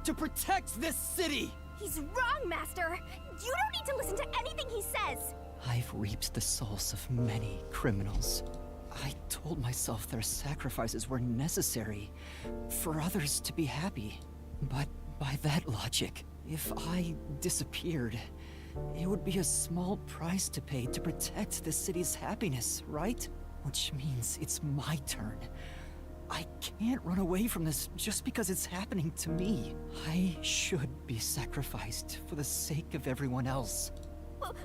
to protect this city! He's wrong, Master! You don't need to listen to anything he says! I've reaped the souls of many criminals. I told myself their sacrifices were necessary for others to be happy. But by that logic, if I disappeared, it would be a small price to pay to protect the city's happiness, right? Which means it's my turn. I can't run away from this just because it's happening to me. I should be sacrificed for the sake of everyone else.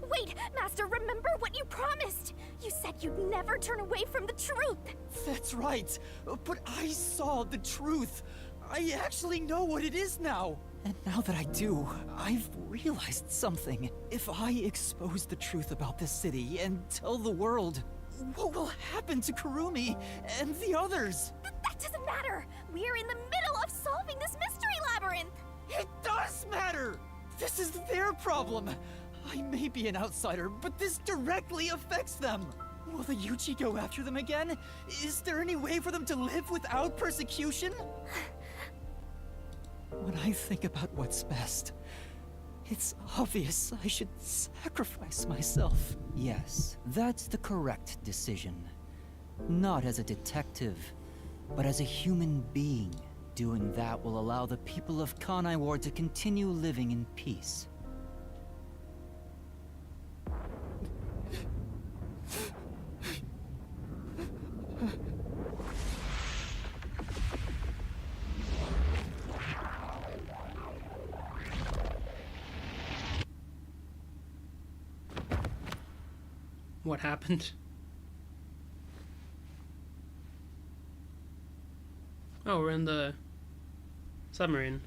Wait, Master, remember what you promised! You said you'd never turn away from the truth! That's right, but I saw the truth. I actually know what it is now. And now that I do, I've realized something. If I expose the truth about this city and tell the world, what will happen to Kurumi and the others? That doesn't matter! We're in the middle of solving this mystery labyrinth! It does matter! This is their problem. I may be an outsider, but this directly affects them. Will the Yuchi go after them again? Is there any way for them to live without persecution? When I think about what's best, it's obvious I should sacrifice myself. Yes, that's the correct decision. Not as a detective, but as a human being. Doing that will allow the people of Kanai Ward to continue living in peace. What happened? Oh, we're in the submarine.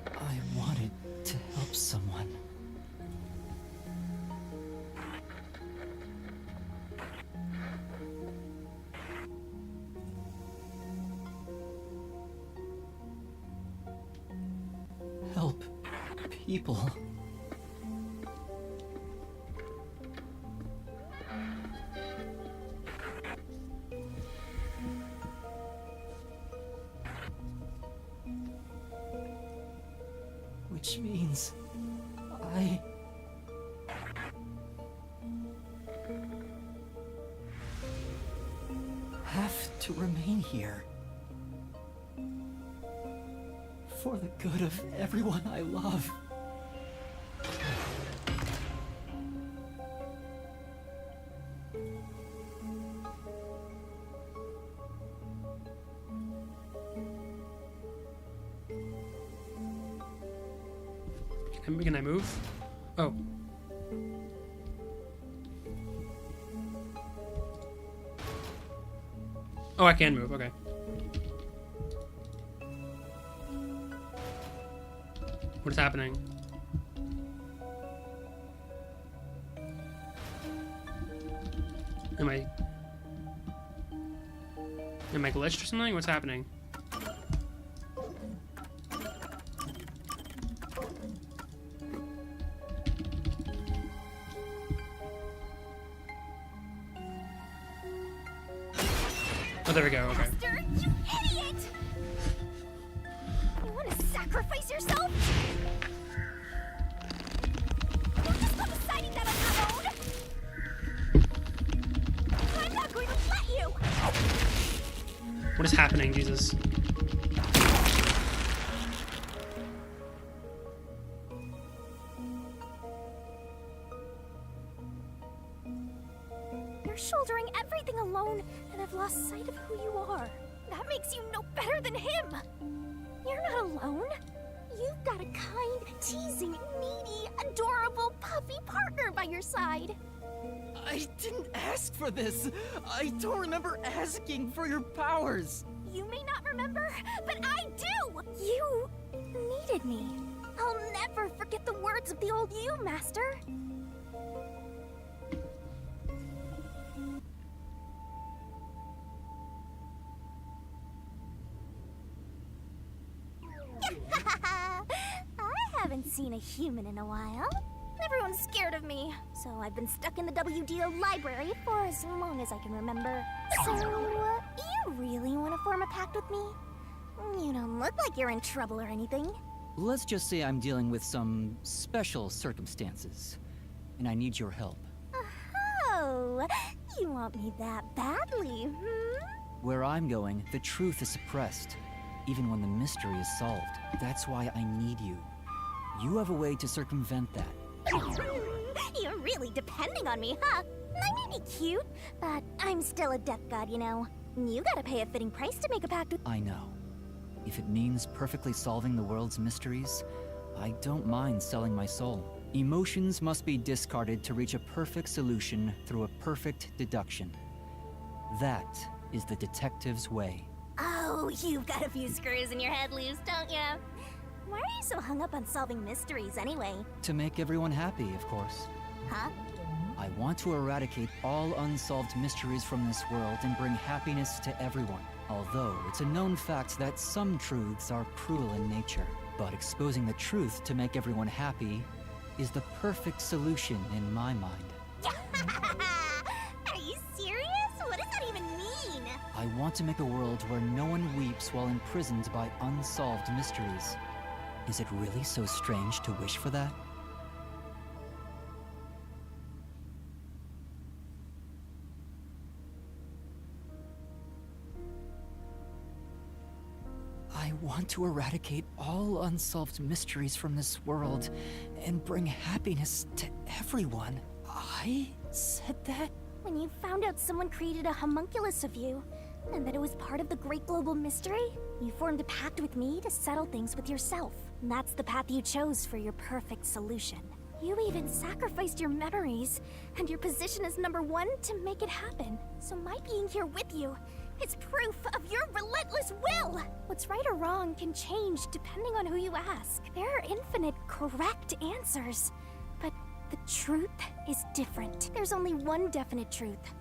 I wanted to help someone. Help people. Which means I have to remain here. For the good of everyone I love. Can I move? Oh. Oh, I can move, okay. What is happening? Am I glitched or something? What's happening? Oh, there we go, okay. Master, you idiot! You want to sacrifice yourself? You just stop deciding that on your own! I'm not going to let you! What is happening, Jesus? You're shouldering everything alone, and I've lost sight of who you are. That makes you no better than him! You're not alone. You've got a kind, teasing, needy, adorable, puffy partner by your side. I didn't ask for this. I don't remember asking for your powers. You may not remember, but I do! You needed me. I'll never forget the words of the old you, Master. I haven't seen a human in a while. Everyone's scared of me, so I've been stuck in the WDO library for as long as I can remember. So, you really want to form a pact with me? You don't look like you're in trouble or anything. Let's just say I'm dealing with some special circumstances, and I need your help. Oh, you want me that badly, hmm? Where I'm going, the truth is suppressed, even when the mystery is solved. That's why I need you. You have a way to circumvent that. You're really depending on me, huh? I may be cute, but I'm still a death god, you know. You gotta pay a fitting price to make a pact with— I know. If it means perfectly solving the world's mysteries, I don't mind selling my soul. Emotions must be discarded to reach a perfect solution through a perfect deduction. That is the detective's way. Oh, you've got a few screws in your head loose, don't ya? Why are you so hung up on solving mysteries anyway? To make everyone happy, of course. Huh? I want to eradicate all unsolved mysteries from this world and bring happiness to everyone. Although it's a known fact that some truths are cruel in nature. But exposing the truth to make everyone happy is the perfect solution in my mind. Are you serious? What does that even mean? I want to make a world where no one weeps while imprisoned by unsolved mysteries. Is it really so strange to wish for that? I want to eradicate all unsolved mysteries from this world and bring happiness to everyone. I said that? When you found out someone created a homunculus of you, and that it was part of the great global mystery, you formed a pact with me to settle things with yourself. And that's the path you chose for your perfect solution. You even sacrificed your memories and your position as #1 to make it happen. So my being here with you is proof of your relentless will! What's right or wrong can change depending on who you ask. There are infinite correct answers, but the truth is different. There's only one definite truth,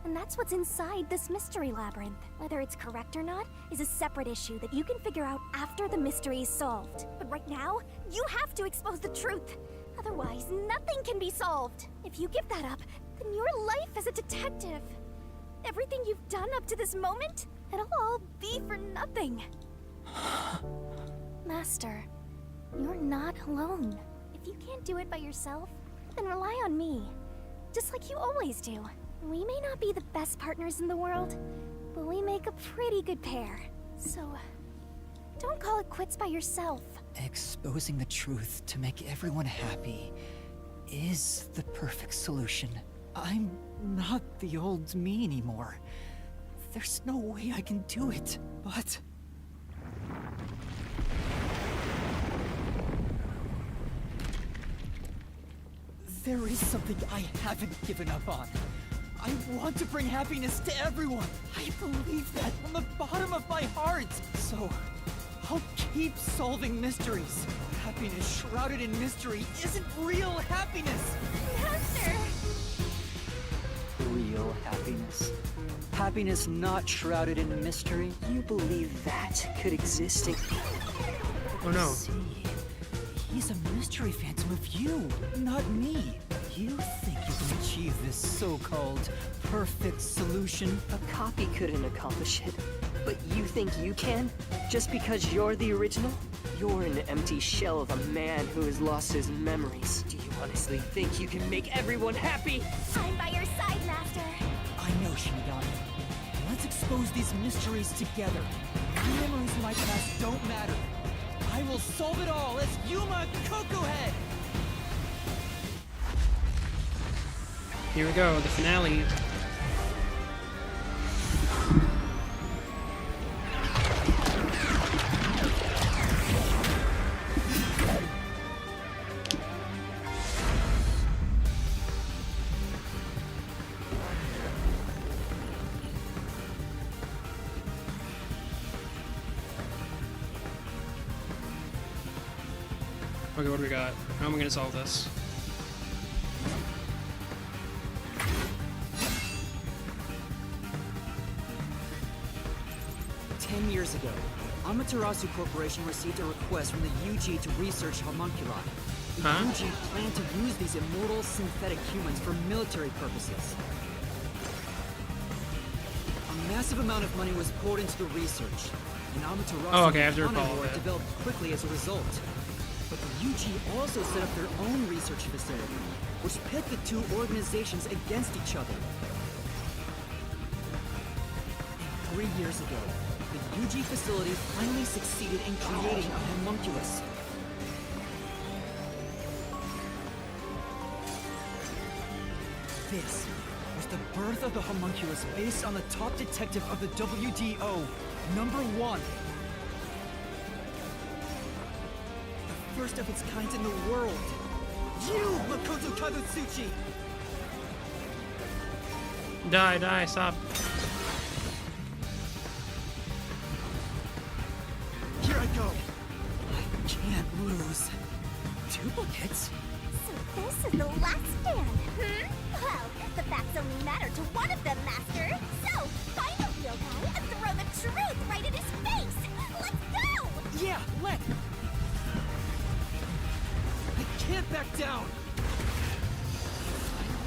and that's what's inside this mystery labyrinth. Whether it's correct or not is a separate issue that you can figure out after the mystery is solved. But right now, you have to expose the truth. Otherwise, nothing can be solved. If you give that up, then your life as a detective, everything you've done up to this moment, it'll all be for nothing. Master, you're not alone. If you can't do it by yourself, then rely on me. Just like you always do. We may not be the best partners in the world, but we make a pretty good pair. So, don't call it quits by yourself. Exposing the truth to make everyone happy is the perfect solution. I'm not the old me anymore. There's no way I can do it, but... there is something I haven't given up on. I want to bring happiness to everyone. I believe that from the bottom of my heart. So, I'll keep solving mysteries. Happiness shrouded in mystery isn't real happiness. Master! Real happiness. Happiness not shrouded in mystery. You believe that could exist in... Oh no. See, he's a mystery phantom of you, not me. You think you can achieve this so-called perfect solution? A copy couldn't accomplish it. But you think you can? Just because you're the original? You're an empty shell of a man who has lost his memories. Do you honestly think you can make everyone happy? I'm by your side, Master. I know, Shinigami. Let's expose these mysteries together. My memories of my past don't matter. I will solve it all as Yuma Kokohead! Here we go, the finale. Okay, what do we got? How am I gonna solve this? Years ago, Amaterasu Corporation received a request from the UG to research homunculi. The UG planned to use these immortal synthetic humans for military purposes. A massive amount of money was poured into the research, and Amaterasu developed quickly as a result. But the UG also set up their own research facility, which pit the two organizations against each other. And 3 years ago, the UG facility finally succeeded in creating a homunculus. This was the birth of the homunculus based on the top detective of the WDO, #1. The first of its kind in the world. You, Makoto Kadotsuchi! Die, stop. Here I go. I can't lose. Duplicates? So this is the last stand, Well, the facts only matter to one of them, Master. So, find the real guy and throw the truth right in his face. Let's go! Yeah, let. I can't back down.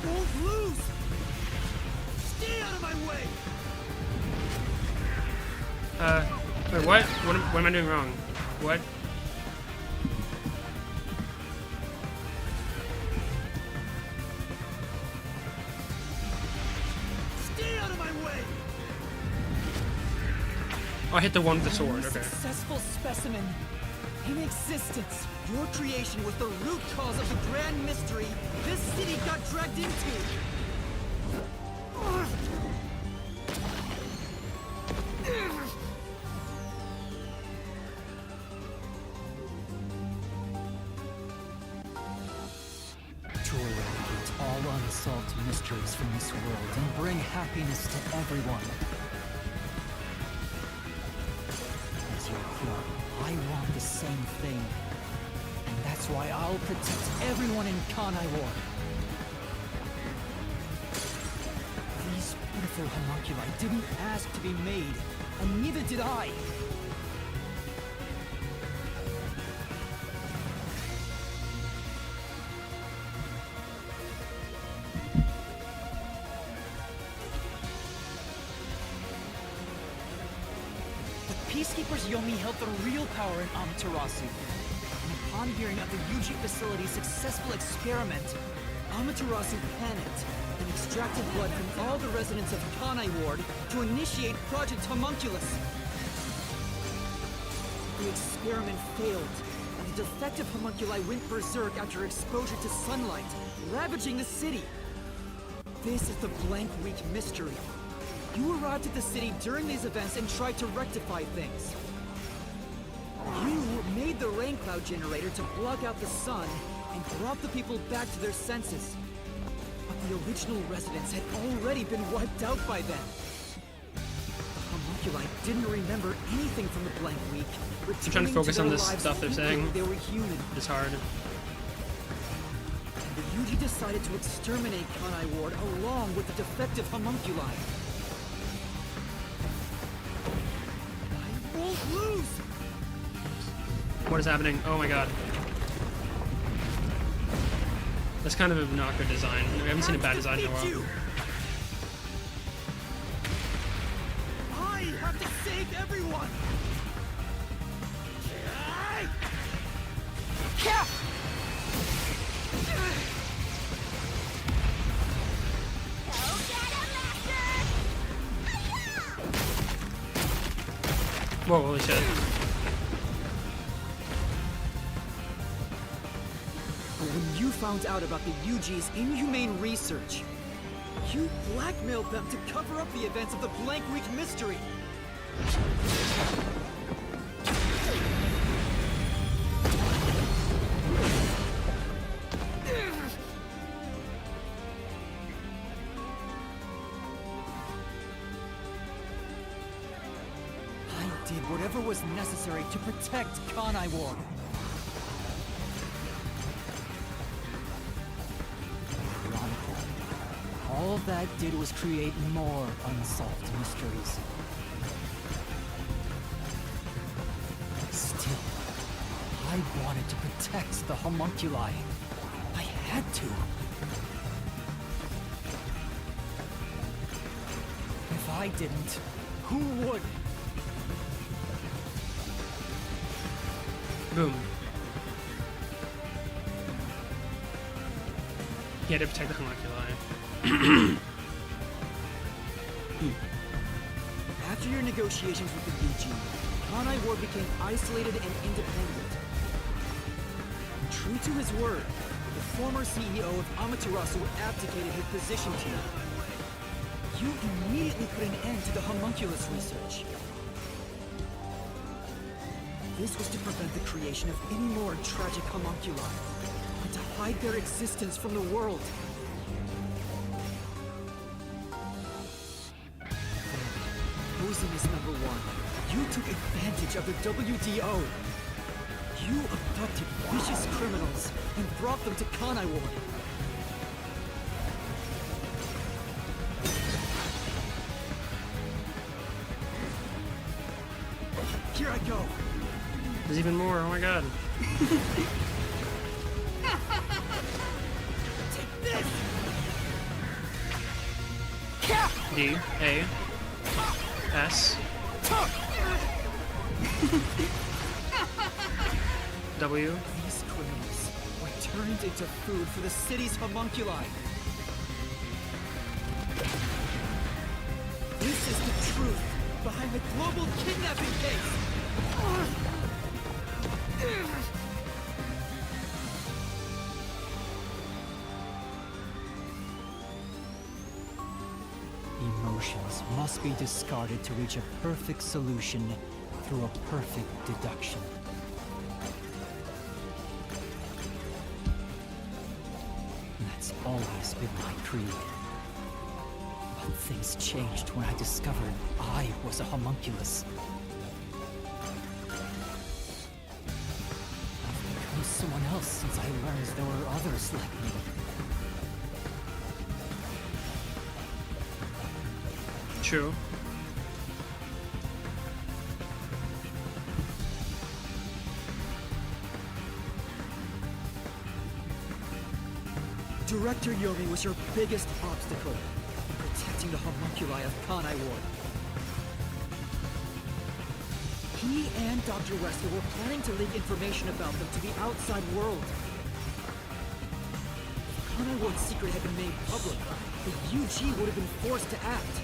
I won't lose. Stay out of my way. Wait, what? What am I doing wrong? What? Stay out of my way. Oh, I hit the one with the sword. A Okay. successful specimen in existence. Your creation was the root cause of the grand mystery this city got dragged into. To eradicate all unsolved mysteries from this world and bring happiness to everyone. As your clone, I want the same thing. And that's why I'll protect everyone in Kanai Ward. These beautiful homunculi didn't ask to be made, and neither did I. Peacekeepers Yomi held the real power in Amaterasu. And upon hearing of the Yuji facility's successful experiment, Amaterasu panicked and extracted blood from all the residents of Kanai Ward to initiate Project Homunculus. The experiment failed, and the defective homunculi went berserk after exposure to sunlight, ravaging the city. This is the Blank Week mystery. You arrived at the city during these events and tried to rectify things. You made the rain cloud generator to block out the sun and brought the people back to their senses. But the original residents had already been wiped out by then. The homunculi didn't remember anything from the Blank Week. I'm trying to focus on this lives stuff they're thinking saying. They were human. It's hard. The Yuji decided to exterminate Kanai Ward along with the defective homunculi. I won't lose! What is happening? Oh my god. That's kind of a not good design. We haven't seen a bad design in a while. I have to save everyone! Whoa, holy shit. When you found out about the Yuji's inhumane research, you blackmailed them to cover up the events of the Blank Week mystery. I did whatever was necessary to protect Kanai Ward. All that did was create more unsolved mysteries. Still, I wanted to protect the homunculi. I had to. If I didn't, who would? Boom. He had to protect the homunculi. After your negotiations with the Yuji, Kanai Ward became isolated and independent. True to his word, The former CEO of Amaterasu abdicated his position to you. You immediately put an end to the homunculus research. This was to prevent the creation of any more tragic homunculi, and to hide their existence from the world. Posing as number one, you took advantage of the WDO. You abducted vicious criminals and brought them to Kanai Ward. Here I go. There's even more. Oh my god. Take this. D A S W. These criminals were turned into food for the city's homunculi. This is the truth behind the global kidnapping case. Emotions must be discarded to reach a perfect solution through a perfect deduction. That's always been my creed. But things changed when I discovered I was a homunculus. I've become someone else since I learned there were others like me. True. Director Yomi was your biggest obstacle in protecting the homunculi of Kanai Ward. He and Dr. Wesker were planning to leak information about them to the outside world. If Kanai Ward's secret had been made public, the UG would have been forced to act.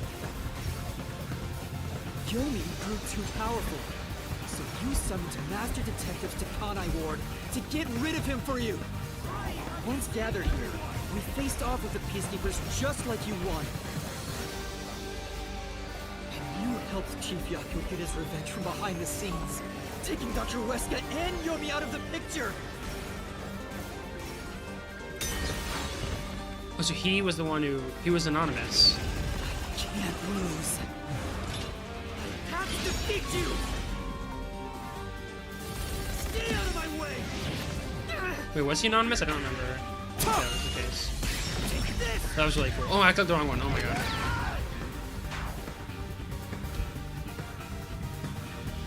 Yomi grew too powerful, so you summoned master detectives to Kanai Ward to get rid of him for you. Once gathered here, we faced off with the Peacekeepers just like you wanted. And you helped Chief Yaku get his revenge from behind the scenes, taking Dr. Wesker and Yomi out of the picture. Oh, so he was the one he was anonymous. I can't lose. I have to defeat you! Stay out of my way! Wait, was he anonymous? I don't remember. If that was the case. That was really cool. Oh, I clicked the wrong one. Oh my god.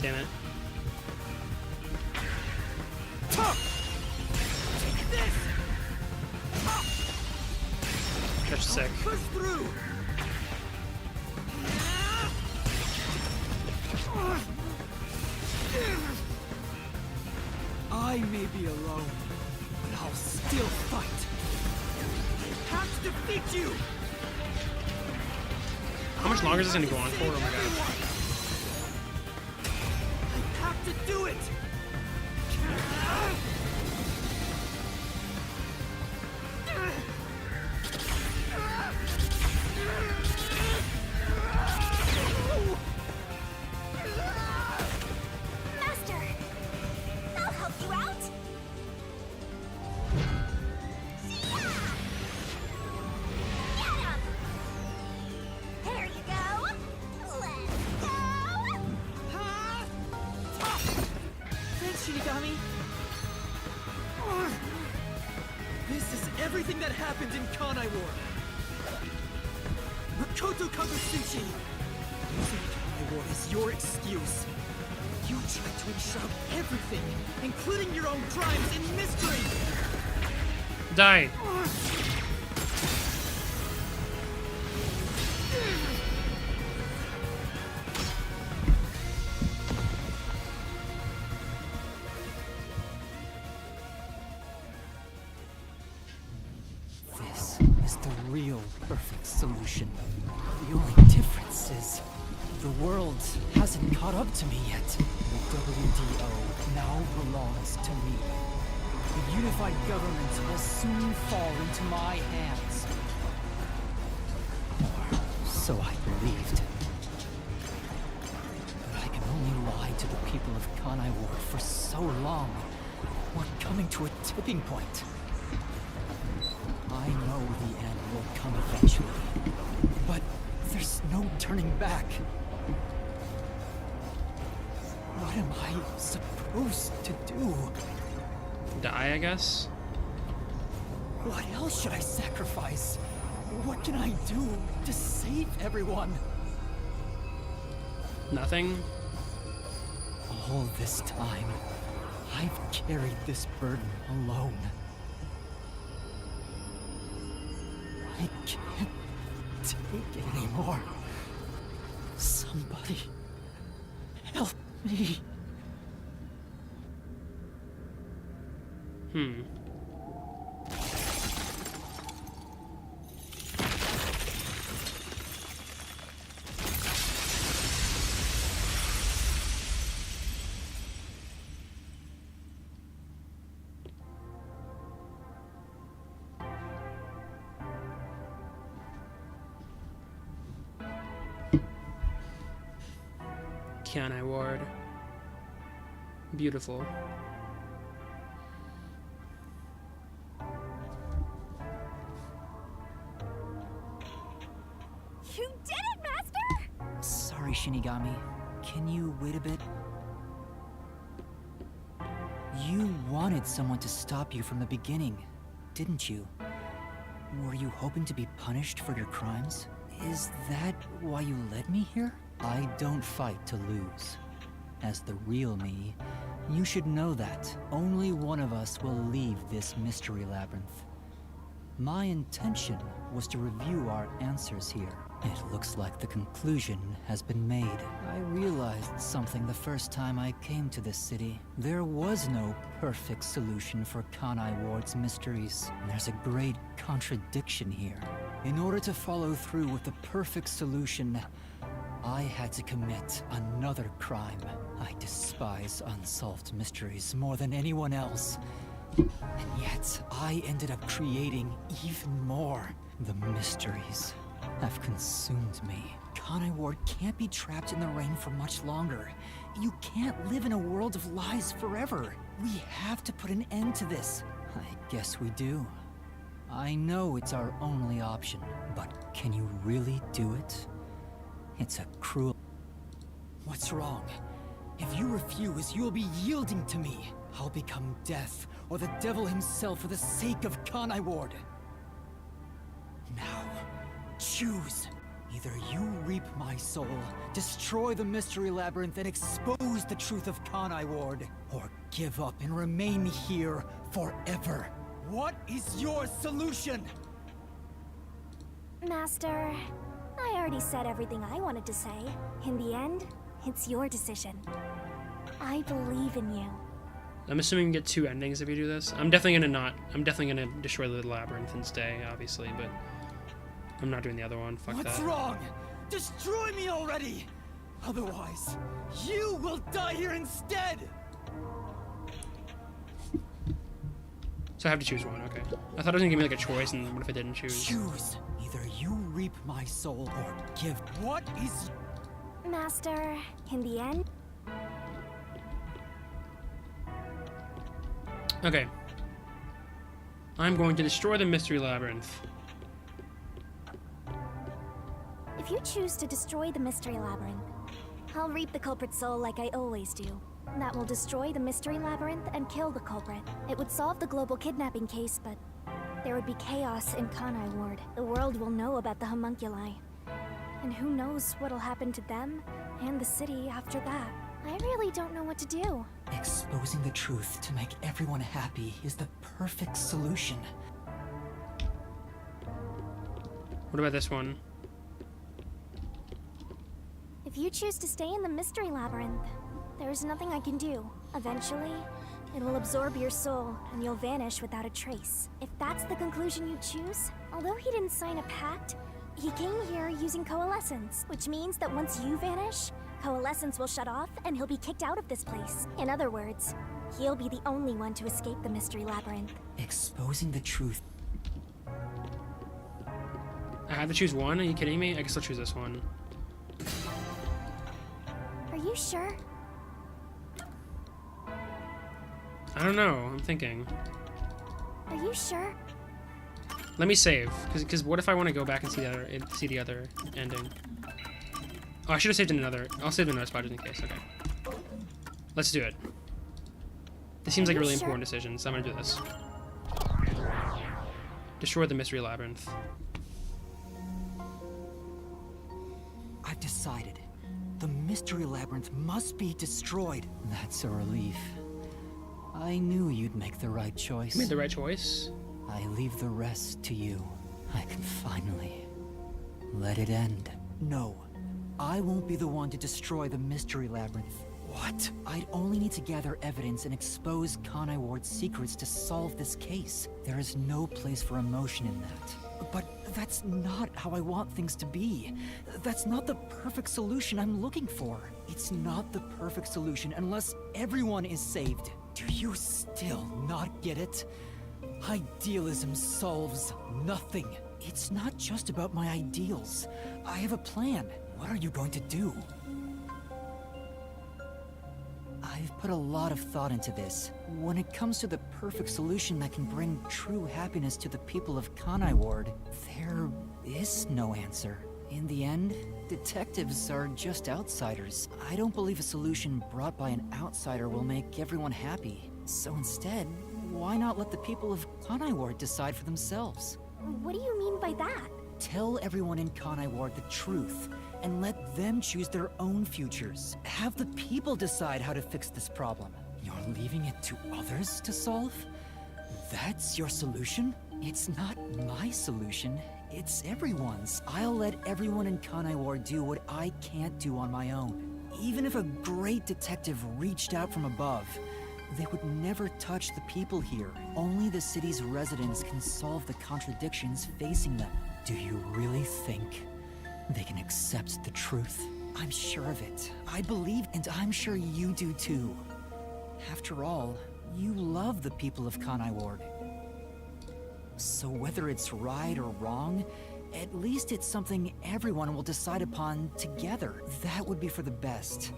Damn it. That's sick. Push through! I may be alone, but I'll still fight. I have to defeat you! How much longer is this gonna go on for? Oh my god. I have to do it! Master! I'll help you out! Get him! There you go! Let's go! Thanks, Shinigami! This is everything that happened in Kanai Ward! Makoto Kagusuchi! Using Kanai Ward is your excuse. You tried to enshroud everything, including your own crimes, in mystery! Die. This is the real perfect solution. The only difference is the world hasn't caught up to me yet. The WDO now belongs to me. The unified government will soon fall into my hands. Or so I believed. But I can only lie to the people of Kanai Ward for so long. We're coming to a tipping point. I know the end will come eventually, but there's no turning back. What am I supposed to do? Die, I guess? What else should I sacrifice? What can I do to save everyone? Nothing? All this time, I've carried this burden alone. I can't take it anymore. Somebody help me. Kanai Ward. Beautiful. You did it, Master! Sorry, Shinigami. Can you wait a bit? You wanted someone to stop you from the beginning, didn't you? Were you hoping to be punished for your crimes? Is that why you led me here? I don't fight to lose. As the real me, you should know that only one of us will leave this mystery labyrinth. My intention was to review our answers here. It looks like the conclusion has been made. I realized something the first time I came to this city. There was no perfect solution for Kanai Ward's mysteries. There's a great contradiction here. In order to follow through with the perfect solution, I had to commit another crime. I despise unsolved mysteries more than anyone else. And yet, I ended up creating even more. The mysteries have consumed me. Kanai Ward can't be trapped in the rain for much longer. You can't live in a world of lies forever. We have to put an end to this. I guess we do. I know it's our only option, but can you really do it? It's a cruel... What's wrong? If you refuse, you'll be yielding to me. I'll become death, or the devil himself for the sake of Kanai Ward. Now, choose. Either you reap my soul, destroy the Mystery Labyrinth, and expose the truth of Kanai Ward, or give up and remain here forever. What is your solution? Master, I already said everything I wanted to say. In the end, it's your decision. I believe in you. I'm assuming you get two endings if you do this. I'm definitely gonna destroy the labyrinth and stay, obviously, but I'm not doing the other one. Fuck that. What's wrong? Destroy me already! Otherwise, you will die here instead! So I have to choose one, okay. I thought it was gonna give me like a choice, and what if I didn't choose? Choose! Either you reap my soul or give... What is... Master, in the end... Okay. I'm going to destroy the Mystery Labyrinth. If you choose to destroy the Mystery Labyrinth, I'll reap the culprit's soul like I always do. That will destroy the Mystery Labyrinth and kill the culprit. It would solve the global kidnapping case, but there would be chaos in Kanai Ward. The world will know about the homunculi. And who knows what'll happen to them and the city after that. I really don't know what to do. Exposing the truth to make everyone happy is the perfect solution. What about this one? If you choose to stay in the Mystery Labyrinth, there's nothing I can do. Eventually, it will absorb your soul, and you'll vanish without a trace. If that's the conclusion you choose, although he didn't sign a pact, he came here using Coalescence, which means that once you vanish, Coalescence will shut off, and he'll be kicked out of this place. In other words, He'll be the only one to escape the Mystery Labyrinth. Exposing the truth. I have to choose one? Are you kidding me? I guess I'll choose this one. Are you sure? I don't know. I'm thinking. Are you sure? Let me save, because what if I want to go back and see the other ending? Oh, I should have saved in another. I'll save in another spot just in case. Okay. Let's do it. This seems like a really important decision, so I'm gonna do this. Destroy the Mystery Labyrinth. I've decided. The Mystery Labyrinth must be destroyed. That's a relief. I knew you'd make the right choice. You made the right choice? I leave the rest to you. I can finally let it end. No, I won't be the one to destroy the Mystery Labyrinth. What? I'd only need to gather evidence and expose Conai Ward's secrets to solve this case. There is no place for emotion in that. But that's not how I want things to be. That's not the perfect solution I'm looking for. It's not the perfect solution unless everyone is saved. Do you still not get it? Idealism solves nothing. It's not just about my ideals. I have a plan. What are you going to do? I've put a lot of thought into this. When it comes to the perfect solution that can bring true happiness to the people of Conai Ward, there is no answer. In the end, detectives are just outsiders. I don't believe a solution brought by an outsider will make everyone happy. So instead, why not let the people of Conai Ward decide for themselves? What do you mean by that? Tell everyone in Conai Ward the truth, and let them choose their own futures. Have the people decide how to fix this problem. You're leaving it to others to solve? That's your solution? It's not my solution, it's everyone's. I'll let everyone in Conai Ward do what I can't do on my own. Even if a great detective reached out from above, they would never touch the people here. Only the city's residents can solve the contradictions facing them. Do you really think they can accept the truth? I'm sure of it. I believe, and I'm sure you do too. After all, you love the people of Conai Ward. So whether it's right or wrong, at least it's something everyone will decide upon together. That would be for the best.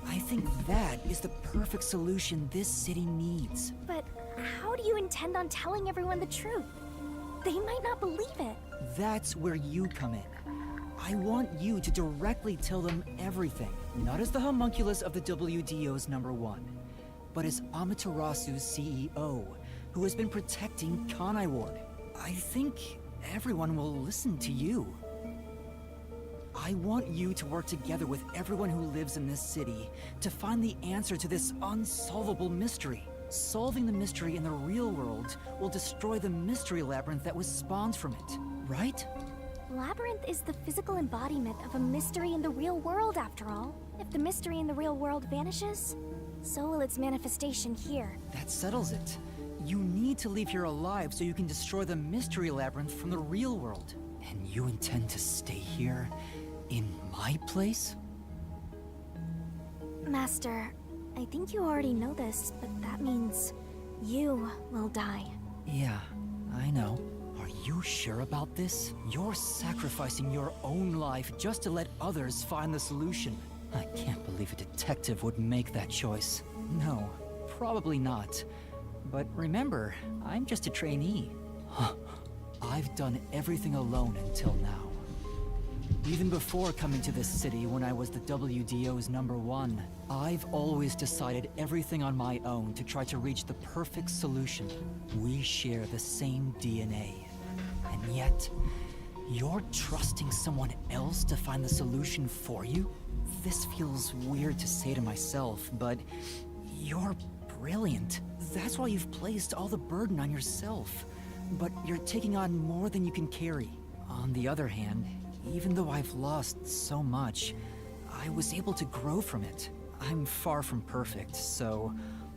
I think that is the perfect solution this city needs. But how do you intend on telling everyone the truth? They might not believe it. That's where you come in. I want you to directly tell them everything. Not as the homunculus of the WDO's #1, but as Amaterasu's CEO, who has been protecting Conai Ward. I think everyone will listen to you. I want you to work together with everyone who lives in this city to find the answer to this unsolvable mystery. Solving the mystery in the real world will destroy the Mystery Labyrinth that was spawned from it, right? Labyrinth is the physical embodiment of a mystery in the real world, after all. If the mystery in the real world vanishes, so will its manifestation here. That settles it. You need to leave here alive so you can destroy the Mystery Labyrinth from the real world. And you intend to stay here, in my place? Master, I think you already know this, but that means you will die. Yeah, I know. Are you sure about this? You're sacrificing your own life just to let others find the solution. I can't believe a detective would make that choice. No, probably not. But remember, I'm just a trainee. I've done everything alone until now. Even before coming to this city when I was the WDO's #1, I've always decided everything on my own to try to reach the perfect solution. We share the same DNA. And yet, you're trusting someone else to find the solution for you? This feels weird to say to myself, but you're brilliant. That's why you've placed all the burden on yourself. But you're taking on more than you can carry. On the other hand, even though I've lost so much, I was able to grow from it. I'm far from perfect, so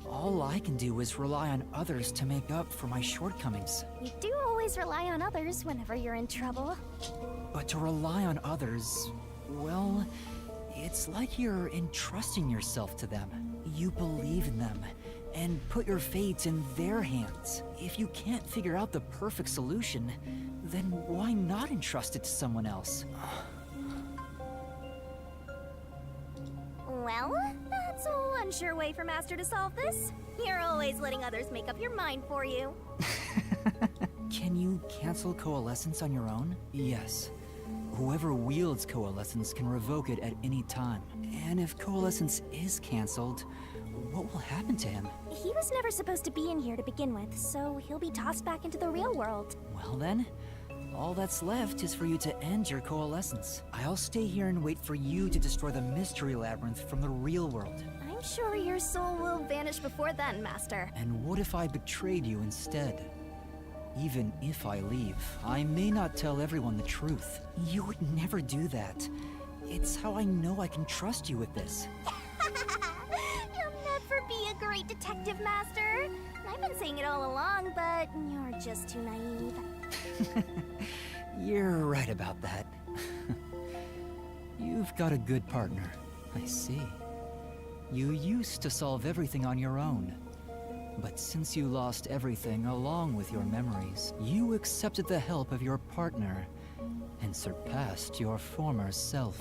all I can do is rely on others to make up for my shortcomings. You do always rely on others whenever you're in trouble. But to rely on others, well, it's like you're entrusting yourself to them. You believe in them, and put your fate in their hands. If you can't figure out the perfect solution, then why not entrust it to someone else? Well, that's one sure way for Master to solve this. You're always letting others make up your mind for you. Can you cancel Coalescence on your own? Yes. Whoever wields Coalescence can revoke it at any time. And if Coalescence is canceled, what will happen to him? He was never supposed to be in here to begin with, so he'll be tossed back into the real world. Well then, all that's left is for you to end your Coalescence. I'll stay here and wait for you to destroy the Mystery Labyrinth from the real world. I'm sure your soul will vanish before then, Master. And what if I betrayed you instead? Even if I leave, I may not tell everyone the truth. You would never do that. It's how I know I can trust you with this. You'll never be a great detective, Master. I've been saying it all along, but you're just too naive. You're right about that. You've got a good partner. I see. You used to solve everything on your own. But since you lost everything along with your memories, you accepted the help of your partner and surpassed your former self.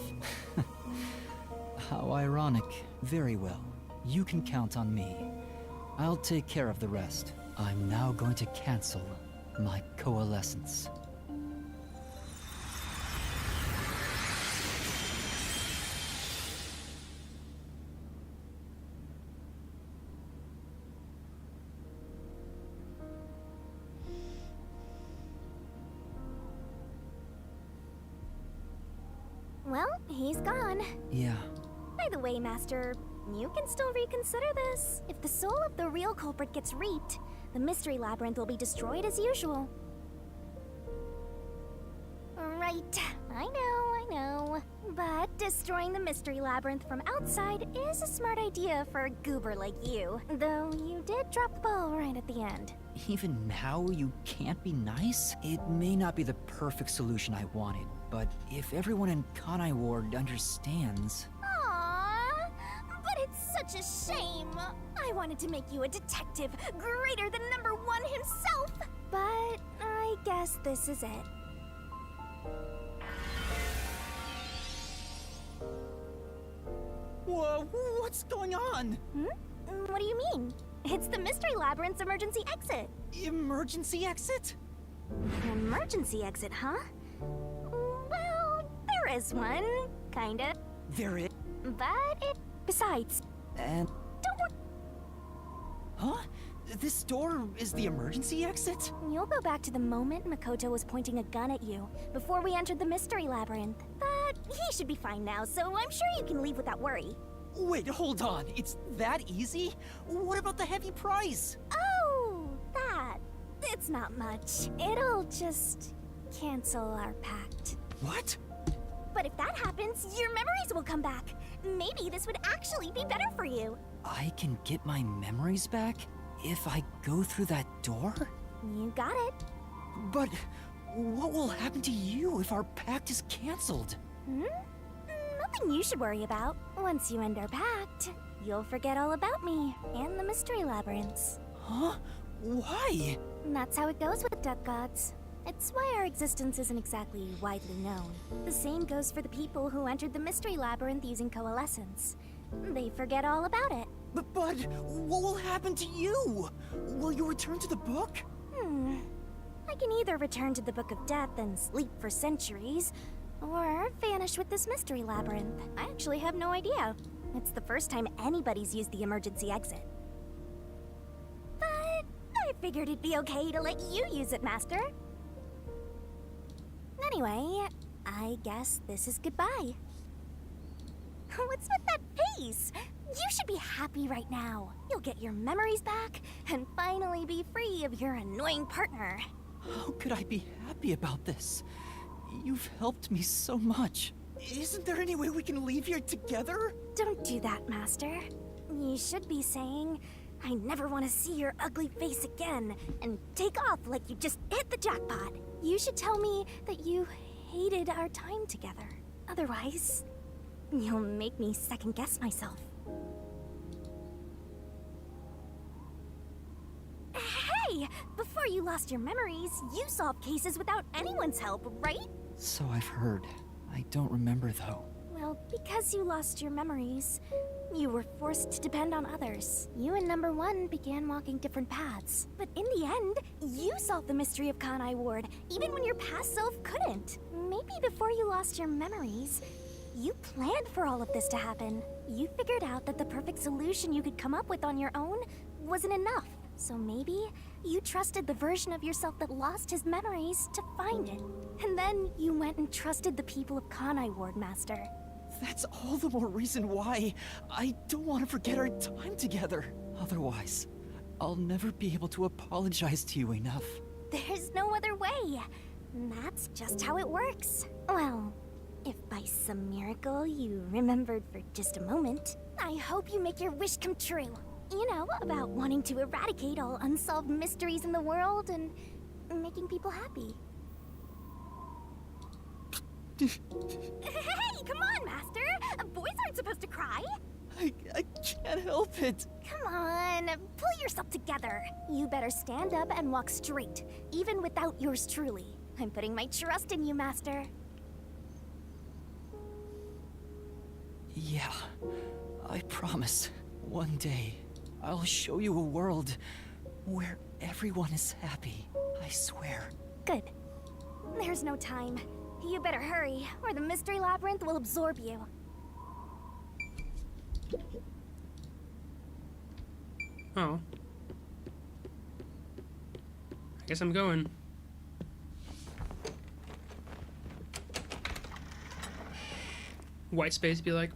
How ironic. Very well. You can count on me. I'll take care of the rest. I'm now going to cancel my Coalescence. Well, he's gone. Yeah. By the way, Master, you can still reconsider this. If the soul of the real culprit gets reaped, the Mystery Labyrinth will be destroyed as usual. Right, I know. But destroying the Mystery Labyrinth from outside is a smart idea for a goober like you. Though you did drop the ball right at the end. Even now, you can't be nice? It may not be the perfect solution I wanted, but if everyone in Kanai Ward understands... Aww, but it's such a shame. I wanted to make you a detective greater than #1 himself. But I guess this is it. Whoa, what's going on? What do you mean? It's the Mystery Labyrinth's emergency exit. Emergency exit? Emergency exit, huh? Well, there is one, kinda. There is? But it... Besides... And... Don't worry. Huh? This door is the emergency exit? You'll go back to the moment Makoto was pointing a gun at you, before we entered the Mystery Labyrinth. But he should be fine now, so I'm sure you can leave without worry. Wait, hold on. It's that easy? What about the heavy price? Oh, that. It's not much. It'll just cancel our pact. What? But if that happens, your memories will come back. Maybe this would actually be better for you. I can get my memories back if I go through that door? You got it. But what will happen to you if our pact is canceled? Nothing you should worry about. Once you end our pact, you'll forget all about me and the Mystery Labyrinths. Huh? Why? That's how it goes with Duck Gods. It's why our existence isn't exactly widely known. The same goes for the people who entered the Mystery Labyrinth using Coalescence. They forget all about it. But what will happen to you? Will you return to the book? I can either return to the Book of Death and sleep for centuries, or vanish with this Mystery Labyrinth. I actually have no idea. It's the first time anybody's used the emergency exit. But I figured it'd be okay to let you use it, Master. Anyway, I guess this is goodbye. What's with that face? You should be happy right now. You'll get your memories back and finally be free of your annoying partner. How could I be happy about this? You've helped me so much. Isn't there any way we can leave here together? Don't do that, Master. You should be saying, I never want to see your ugly face again, and take off like you just hit the jackpot. You should tell me that you hated our time together. Otherwise, you'll make me second-guess myself. you lost your memories, you solved cases without anyone's help, right? So I've heard. I don't remember though. Well, because you lost your memories, you were forced to depend on others. You and Number 1 began walking different paths. But in the end, you solved the mystery of Kanai Ward, even when your past self couldn't. Maybe before you lost your memories, you planned for all of this to happen. You figured out that the perfect solution you could come up with on your own wasn't enough. So maybe you trusted the version of yourself that lost his memories to find it. And then you went and trusted the people of Kanai Ward, Master. That's all the more reason why I don't want to forget our time together. Otherwise, I'll never be able to apologize to you enough. There's no other way. That's just how it works. Well, if by some miracle you remembered for just a moment, I hope you make your wish come true. You know, about wanting to eradicate all unsolved mysteries in the world and making people happy. Hey, come on, Master! Boys aren't supposed to cry! I can't help it! Come on, pull yourself together. You better stand up and walk straight, even without yours truly. I'm putting my trust in you, Master. Yeah, I promise. One day, I'll show you a world where everyone is happy. I swear. Good. There's no time. You better hurry, or the Mystery Labyrinth will absorb you. Oh. I guess I'm going. White space be like.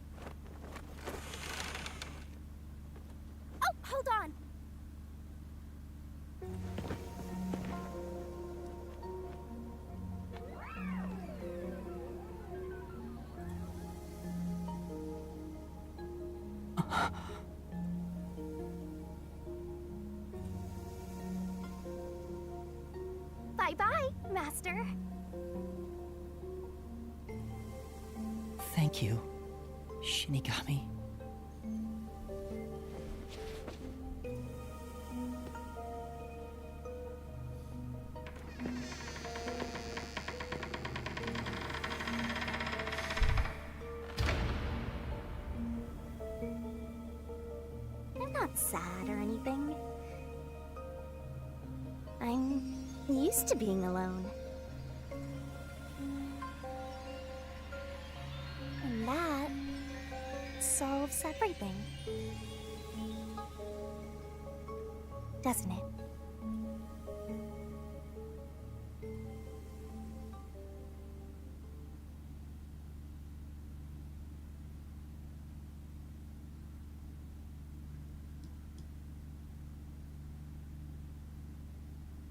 Oh, hold on. Bye-bye, Master. Thank you, Shinigami. I'm not sad or anything. I'm used to being alone. And that solves everything. Doesn't it?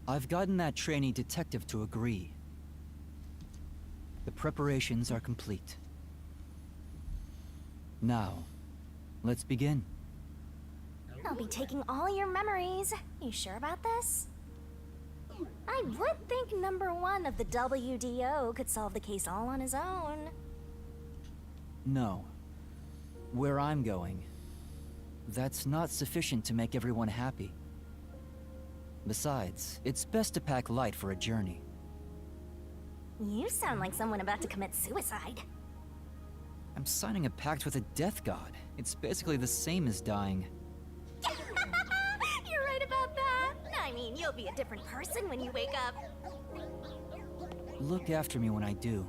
I've gotten that trainee detective to agree. The preparations are complete. Now, let's begin. I'll be taking all your memories. You sure about this? I would think Number 1 of the WDO could solve the case all on his own. No. Where I'm going, that's not sufficient to make everyone happy. Besides, it's best to pack light for a journey. You sound like someone about to commit suicide. I'm signing a pact with a death god. It's basically the same as dying. You're right about that. I mean, you'll be a different person when you wake up. Look after me when I do.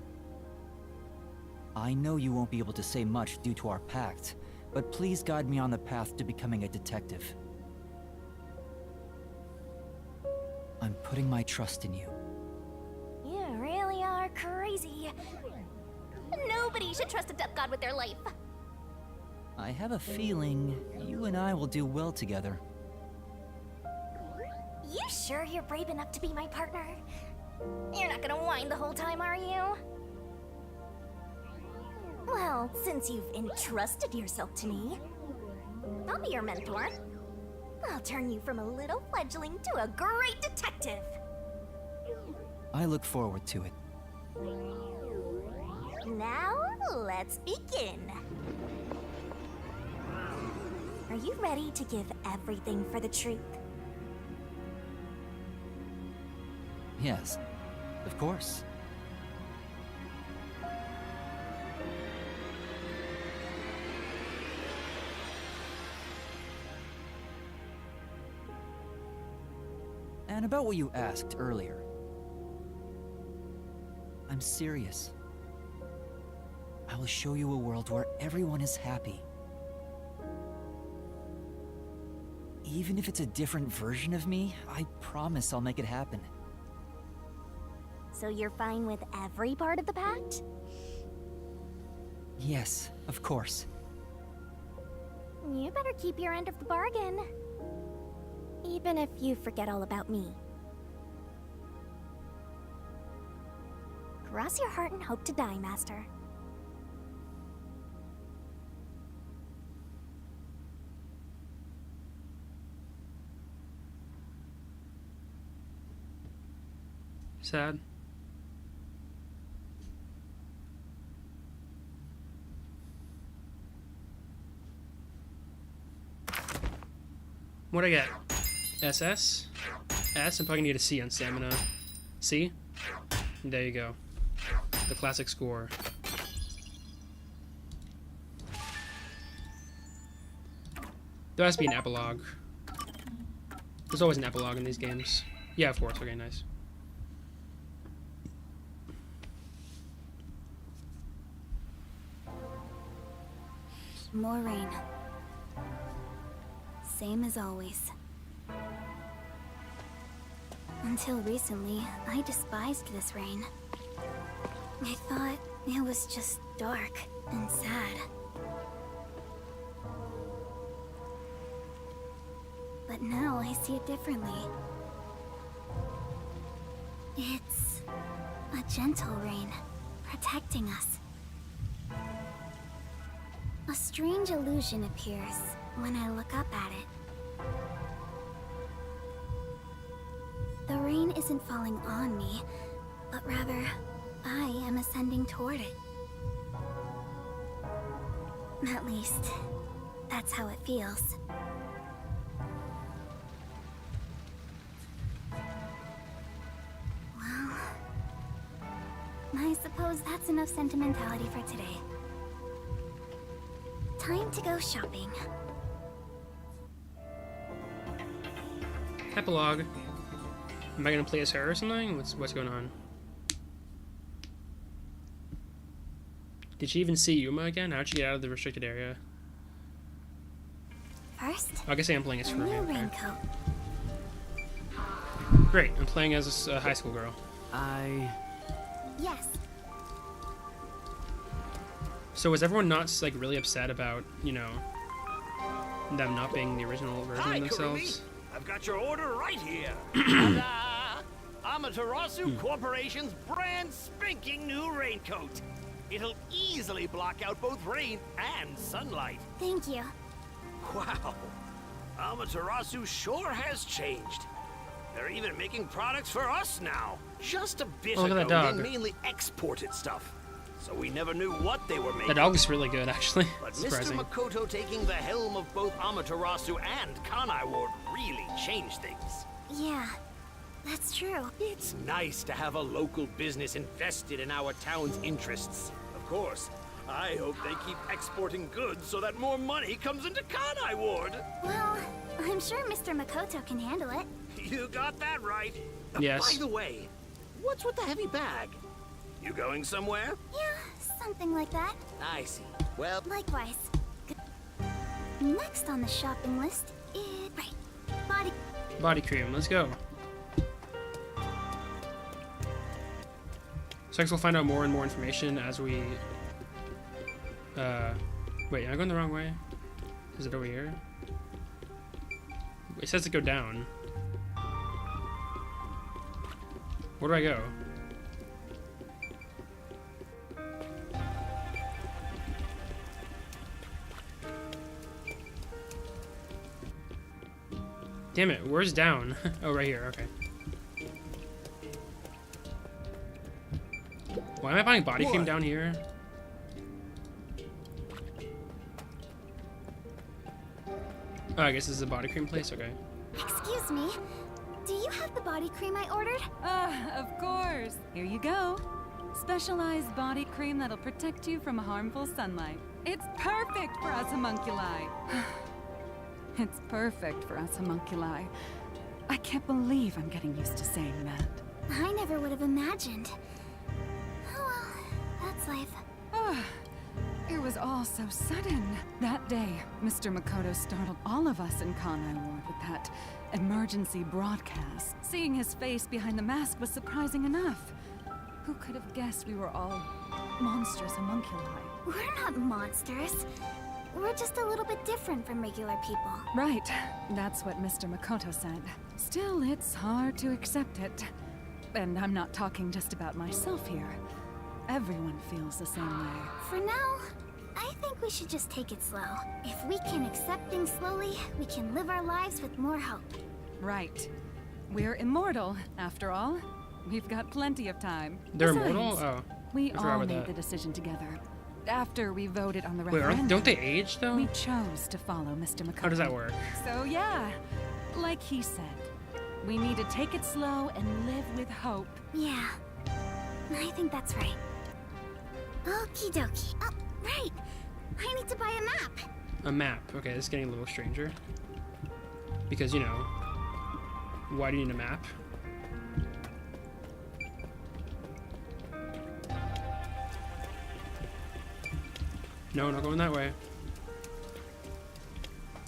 I know you won't be able to say much due to our pact, but please guide me on the path to becoming a detective. I'm putting my trust in you. You really are crazy. Nobody should trust a death god with their life. I have a feeling you and I will do well together. You sure you're brave enough to be my partner? You're not gonna whine the whole time, are you? Well, since you've entrusted yourself to me, I'll be your mentor. I'll turn you from a little fledgling to a great detective. I look forward to it. Now, let's begin. Are you ready to give everything for the truth? Yes, of course. And about what you asked earlier. I'm serious. I will show you a world where everyone is happy. Even if it's a different version of me, I promise I'll make it happen. So you're fine with every part of the pact? Yes, of course. You better keep your end of the bargain. Even if you forget all about me. Cross your heart and hope to die, Master. Sad. What'd I get? SS? S? I'm probably gonna get a C on stamina. C? There you go. The classic score. There has to be an epilogue. There's always an epilogue in these games. Yeah, of course. Okay, nice. More rain. Same as always. Until recently, I despised this rain. I thought it was just dark and sad. But now I see it differently. It's a gentle rain, protecting us. A strange illusion appears when I look up at it. The rain isn't falling on me, but rather, I am ascending toward it. At least, that's how it feels. Well, I suppose that's enough sentimentality for today. Time to go shopping. Epilogue. Am I gonna play as her or something? What's going on? Did she even see Yuma again? How'd she get out of the restricted area? First, I guess I am playing as a her. new Okay. raincoat. Great, I'm playing as a high school girl. Yes. So was everyone not like really upset about, you know, them not being the original version Hi, of themselves? Kurumi. I've got your order right here. Ta-da! Amaterasu Corporation's brand spanking new raincoat. It'll easily block out both rain and sunlight. Thank you. Wow. Amaterasu sure has changed. They're even making products for us now. Just a bit Oh, look at ago, that dog. they mainly exported stuff. So we never knew what they were making. The dog looks really good, actually. But Surprising. Mr. Makoto taking the helm of both Amaterasu and Kanai Ward really changed things. Yeah, that's true. It's nice to have a local business invested in our town's interests. Of course, I hope they keep exporting goods so that more money comes into Kanai Ward. Well, I'm sure Mr. Makoto can handle it. You got that right. Yes. By the way, what's with the heavy bag? You going somewhere? Yeah, something like that. I see. Well, Likewise. Next on the shopping list is... Right. Body cream, let's go. So I guess we'll find out more and more information as we... Wait, am I going the wrong way? Is it over here? It says to go down. Where do I go? Damn it, where's down? Oh, right here, okay. Why am I buying body cream down here? Oh, I guess this is a body cream place, okay. Excuse me. Do you have the body cream I ordered? Of course. Here you go. Specialized body cream that'll protect you from harmful sunlight. It's perfect for us homunculi. It's perfect for us homunculi. I can't believe I'm getting used to saying that. I never would have imagined. Oh well, that's life. It was all so sudden. That day, Mr. Makoto startled all of us in Kanai Ward with that emergency broadcast. Seeing his face behind the mask was surprising enough. Who could have guessed we were all monstrous homunculi? We're not monsters. We're just a little bit different from regular people. Right. That's what Mr. Makoto said. Still, it's hard to accept it. And I'm not talking just about myself here. Everyone feels the same way. For now, I think we should just take it slow. If we can accept things slowly, we can live our lives with more hope. Right. We're immortal, after all. We've got plenty of time. They're Besides, immortal? Oh. We I forgot all about made that. the decision together. After we voted on the Wait, referendum. don't they age, though? We chose to follow Mr. Makoto. How does that work? So yeah, like he said, we need to take it slow and live with hope. Yeah, I think that's right. Okie dokie. Oh, right. I need to buy a map. A map. Okay, this is getting a little stranger. Because, you know, why do you need a map? No, not going that way.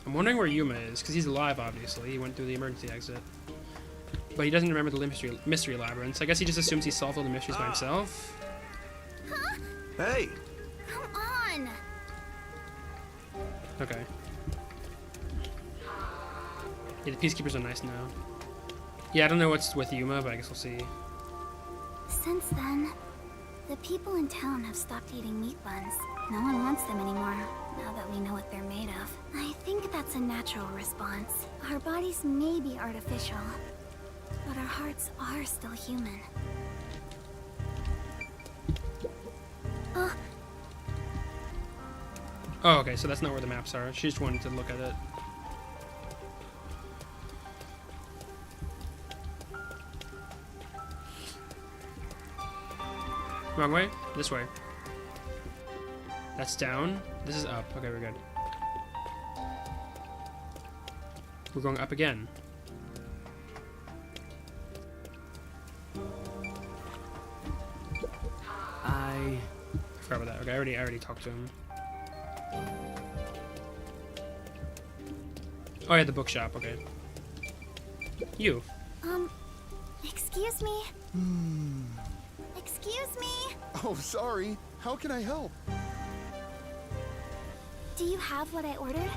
I'm wondering where Yuma is, because he's alive, obviously. He went through the emergency exit. But he doesn't remember the mystery labyrinth, so I guess he just assumes he solved all the mysteries by himself. Huh? Hey! Come on! Okay. Yeah, the Peacekeepers are nice now. Yeah, I don't know what's with Yuma, but I guess we'll see. Since then, the people in town have stopped eating meat buns. No one wants them anymore, now that we know what they're made of. I think that's a natural response. Our bodies may be artificial, but our hearts are still human. Oh, okay, so that's not where the maps are. She just wanted to look at it. Wrong way? This way. That's down. This is up. Okay, we're good. We're going up again. I forgot about that. Okay, I already talked to him. Oh yeah, the bookshop. Okay. You. Excuse me? Excuse me? Oh, sorry. How can I help? Do you have what I ordered?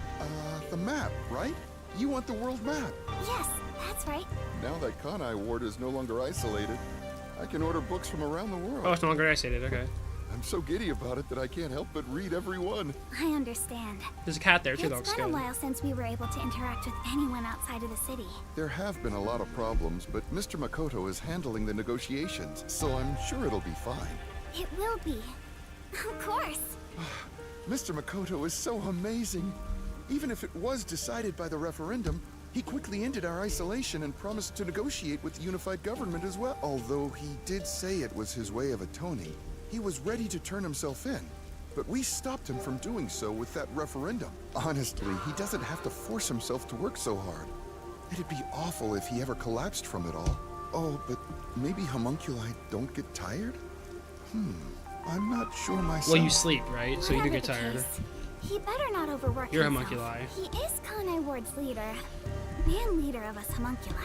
The map, right? You want the world map. Yes, that's right. Now that Kanai Ward is no longer isolated, I can order books from around the world. Oh, it's no longer isolated. Okay. I'm so giddy about it that I can't help but read every one. I understand. There's a cat there too. That It's looks been a good. while since we were able to interact with anyone outside of the city. There have been a lot of problems, but Mr. Makoto is handling the negotiations, so I'm sure it'll be fine. It will be. Of course. Mr. Makoto is so amazing. Even if it was decided by the referendum, he quickly ended our isolation and promised to negotiate with the unified government as well. Although he did say it was his way of atoning, he was ready to turn himself in. But we stopped him from doing so with that referendum. Honestly, he doesn't have to force himself to work so hard. It'd be awful if he ever collapsed from it all. Oh, but maybe homunculi don't get tired? I'm not sure myself. Well, you sleep, right? So you do Whatever get the tired. case, he better not overwork You're a himself. homunculi. He is Kanai Ward's leader, and leader of us homunculi.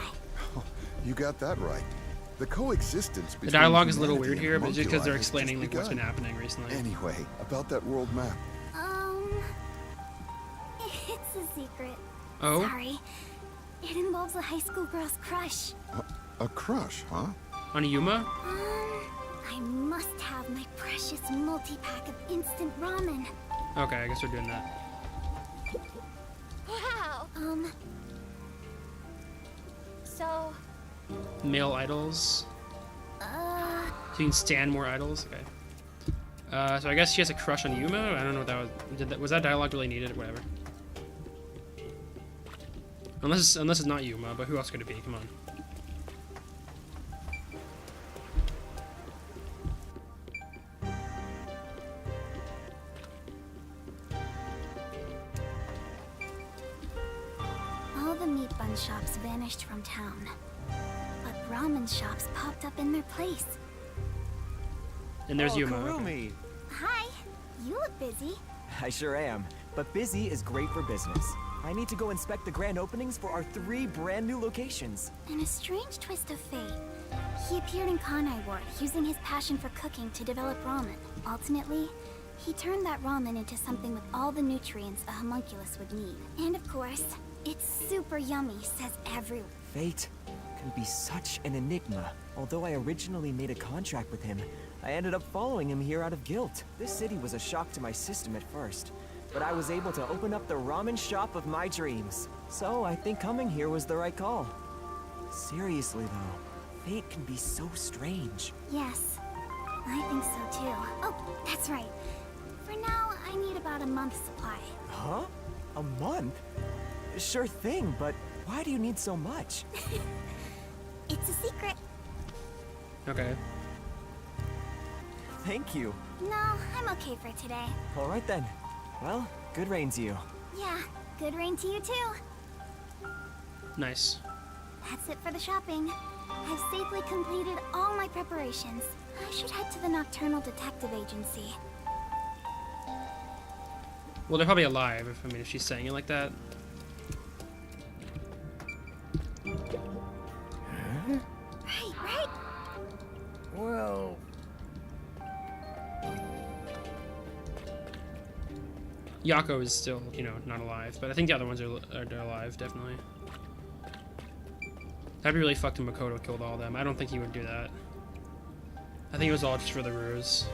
You got that right. The coexistence between The dialogue is a little humanity weird and here, but it's just because homunculi they're has just explaining like what's been begun. happening recently. Anyway, about that world map. It's a secret. Oh? Sorry. It involves a high school girl's crush. A crush, huh? On Yuma? I must have my precious multi-pack of instant ramen. Okay, I guess we're doing that. Wow. So, Male idols. So you can stand more idols. Okay. So I guess she has a crush on Yuma. I don't know what that was. Was that dialogue really needed? Whatever. Unless it's not Yuma, but who else could it be? Come on. the meat bun shops vanished from town, but ramen shops popped up in their place. And there's Yuma. Kurumi. Hi, you look busy. I sure am, but busy is great for business. I need to go inspect the grand openings for our 3 brand new locations. In a strange twist of fate, he appeared in Kanai Ward using his passion for cooking to develop ramen. Ultimately, he turned that ramen into something with all the nutrients a homunculus would need. And of course, it's super yummy, says everyone. Fate can be such an enigma. Although I originally made a contract with him, I ended up following him here out of guilt. This city was a shock to my system at first, but I was able to open up the ramen shop of my dreams. So I think coming here was the right call. Seriously though, fate can be so strange. Yes, I think so too. Oh, that's right. For now, I need about a month's supply. Huh? A month? Sure thing, but why do you need so much? It's a secret. Okay. Thank you. No, I'm okay for today. All right then. Well, good rain to you. Yeah, good rain to you too. Nice. That's it for the shopping. I've safely completed all my preparations. I should head to the Nocturnal Detective Agency. Well, they're probably alive, if she's saying it like that. Right. Well... Yako is still, you know, not alive, but I think the other ones are alive, definitely. That'd be really fucked if Makoto killed all of them. I don't think he would do that. I think it was all just for the ruse.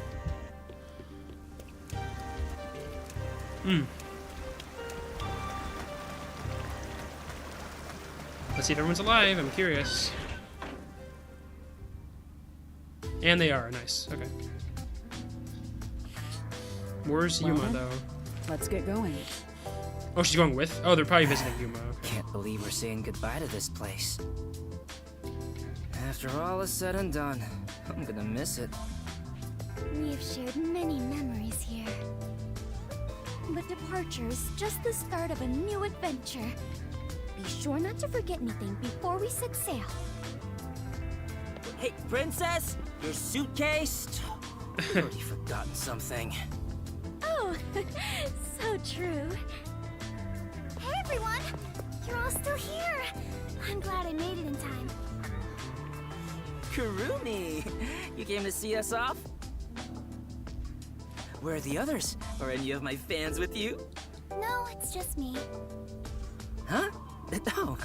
Let's see if everyone's alive. I'm curious. And they are. Nice. Okay. Where's Yuma, though? Let's get going. Oh, she's going with? Oh, they're probably visiting Yuma. Okay. Can't believe we're saying goodbye to this place. After all is said and done, I'm gonna miss it. We have shared many memories here. But departure's just the start of a new adventure. Be sure not to forget anything before we set sail. Hey, princess! Your suitcase? I've already forgotten something. Oh, so true. Hey everyone! You're all still here! I'm glad I made it in time. Kurumi! You came to see us off? Where are the others? Are any of my fans with you? No, it's just me. Huh? No.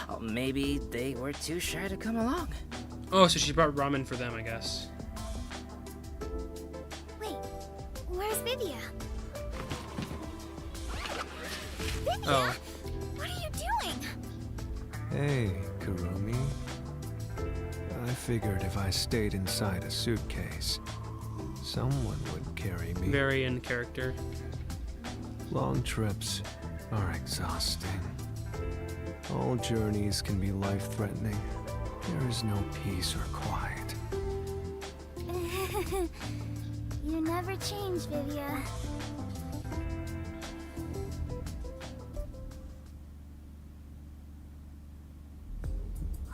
Oh, maybe they were too shy to come along. Oh, so she brought ramen for them, I guess. Wait, where's Vivia? Vivia? Oh. What are you doing? Hey, Kurumi. I figured if I stayed inside a suitcase, someone would carry me. Very in character. Long trips are exhausting. All journeys can be life-threatening. There is no peace or quiet. You never change, Vivia.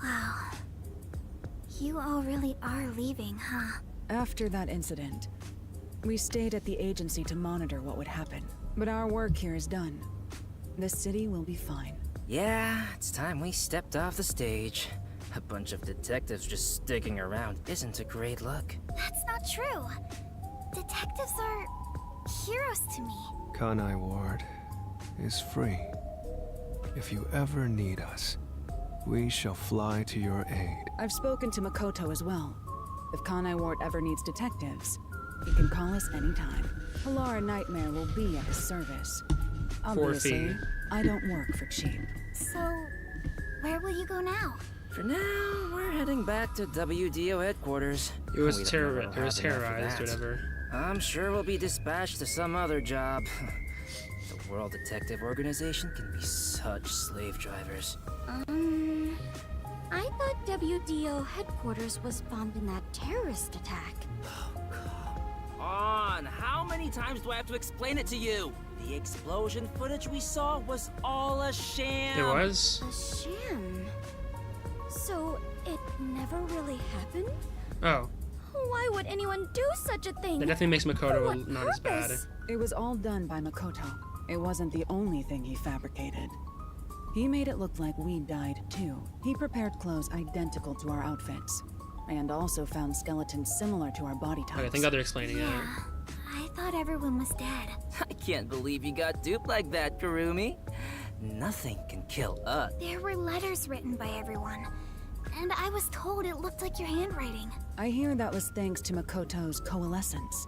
Wow. You all really are leaving, huh? After that incident, we stayed at the agency to monitor what would happen. But our work here is done. The city will be fine. Yeah, it's time we stepped off the stage. A bunch of detectives just sticking around isn't a great look. That's not true. Detectives are heroes to me. Kanai Ward is free. If you ever need us, we shall fly to your aid. I've spoken to Makoto as well. If Kanai Ward ever needs detectives, he can call us anytime. Halara Nightmare will be at his service. Obviously, I don't work for cheap. So, where will you go now? For now, we're heading back to WDO headquarters. It was terrorized, whatever. I'm sure we'll be dispatched to some other job. The World Detective Organization can be such slave drivers. I thought WDO headquarters was bombed in that terrorist attack. Oh, come on! How many times do I have to explain it to you? The explosion footage we saw was all a sham. It was? A sham? So, it never really happened? Oh. Why would anyone do such a thing? That definitely makes For Makoto what not as bad. purpose? It was all done by Makoto. It wasn't the only thing he fabricated. He made it look like we died too. He prepared clothes identical to our outfits, and also found skeletons similar to our body types. Okay, thank God they're explaining it. I thought everyone was dead. I can't believe you got duped like that, Kurumi. Nothing can kill us. There were letters written by everyone, and I was told it looked like your handwriting. I hear that was thanks to Makoto's coalescence.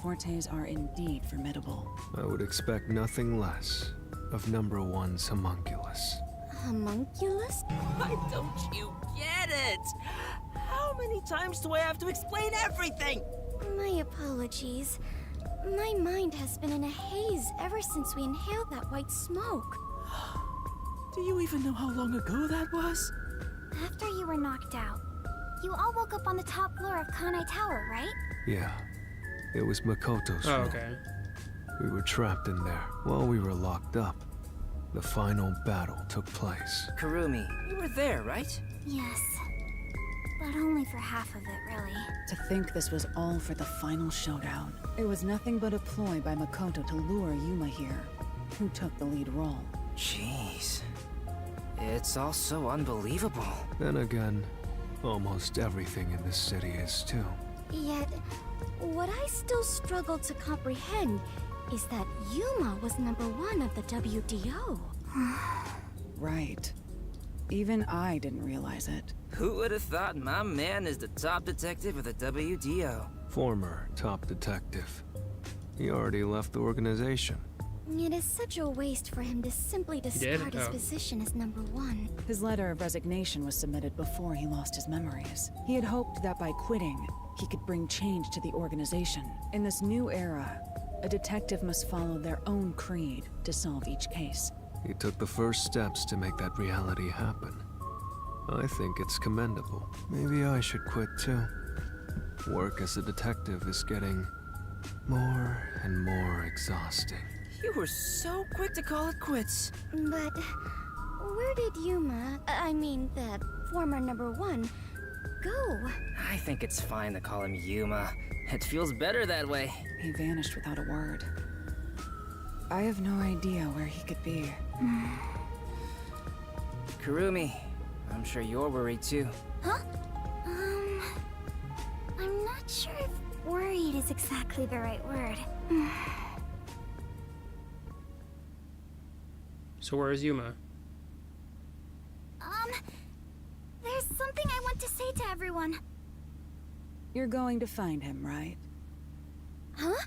Fortes are indeed formidable. I would expect nothing less of number one's homunculus. Homunculus? Why don't you get it? How many times do I have to explain everything? My apologies. My mind has been in a haze ever since we inhaled that white smoke. Do you even know how long ago that was? After you were knocked out, you all woke up on the top floor of Kanai Tower, right? Yeah, it was Makoto's room. okay. We were trapped in there while we were locked up. The final battle took place. Kurumi, you were there, right? Yes. But only for half of it, really. To think this was all for the final showdown. It was nothing but a ploy by Makoto to lure Yuma here, who took the lead role. Jeez. It's all so unbelievable. Then again, almost everything in this city is too. Yet, what I still struggle to comprehend is that Yuma was number one of the WDO. Right. Even I didn't realize it. Who would have thought my man is the top detective of the WDO? Former top detective. He already left the organization. It is such a waste for him to simply discard his Oh. position as number one. His letter of resignation was submitted before he lost his memories. He had hoped that by quitting, he could bring change to the organization. In this new era, a detective must follow their own creed to solve each case. He took the first steps to make that reality happen. I think it's commendable. Maybe I should quit too. Work as a detective is getting more and more exhausting. You were so quick to call it quits. But where did Yuma, I mean the former number one, go? I think it's fine to call him Yuma. It feels better that way. He vanished without a word. I have no idea where he could be. Kurumi, I'm sure you're worried too. Huh? I'm not sure if worried is exactly the right word. So where is Yuma? There's something I want to say to everyone. You're going to find him, right? Huh?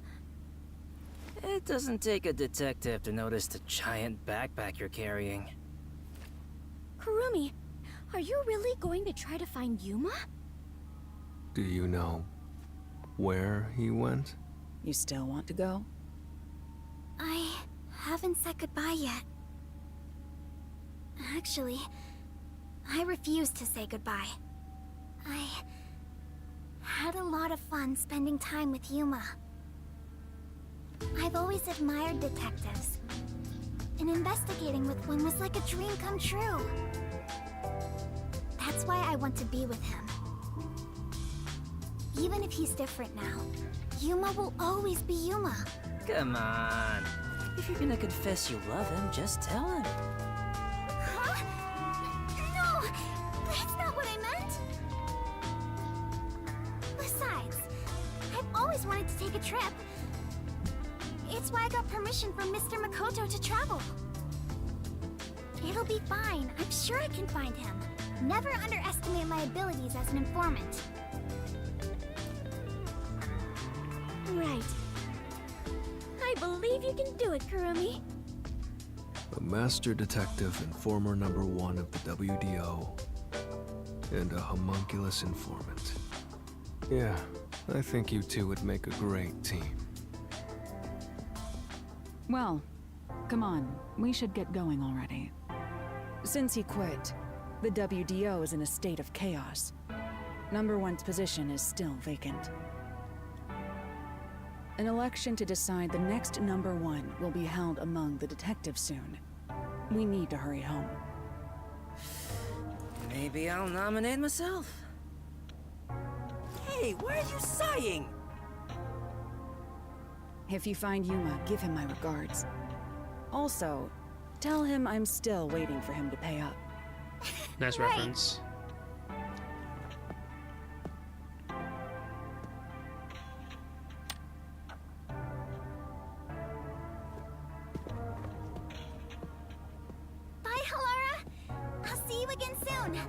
It doesn't take a detective to notice the giant backpack you're carrying. Kurumi, are you really going to try to find Yuma? Do you know where he went? You still want to go? I haven't said goodbye yet. Actually, I refuse to say goodbye. I had a lot of fun spending time with Yuma. I've always admired detectives, and investigating with one was like a dream come true. That's why I want to be with him. Even if he's different now, Yuma will always be Yuma. Come on. If you're gonna confess you love him, just tell him. Huh? No! That's not what I meant! Besides, I've always wanted to take a trip. It's why I got permission from Mr. Makoto to travel. It'll be fine. I'm sure I can find him. Never underestimate my abilities as an informant. Right. I believe you can do it, Kurumi. A master detective and former number one of the WDO. And a homunculus informant. Yeah, I think you two would make a great team. Well, come on. We should get going already. Since he quit, the WDO is in a state of chaos. Number one's position is still vacant. An election to decide the next #1 will be held among the detectives soon. We need to hurry home. Maybe I'll nominate myself. Hey, why are you sighing? If you find Yuma, give him my regards. Also, tell him I'm still waiting for him to pay up. Nice reference. Bye, Halara. I'll see you again soon.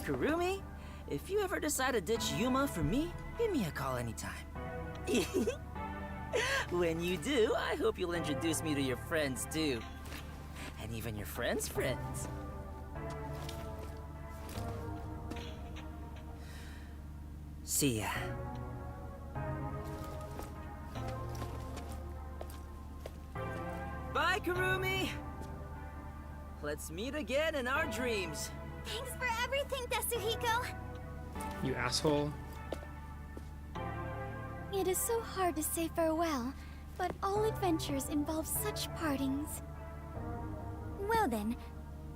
Kurumi, if you ever decide to ditch Yuma for me, give me a call anytime. When you do, I hope you'll introduce me to your friends too. And even your friends' friends. See ya. Bye, Kurumi! Let's meet again in our dreams. Thanks for everything, Tetsuhiko. You asshole. It is so hard to say farewell, but all adventures involve such partings. Well then,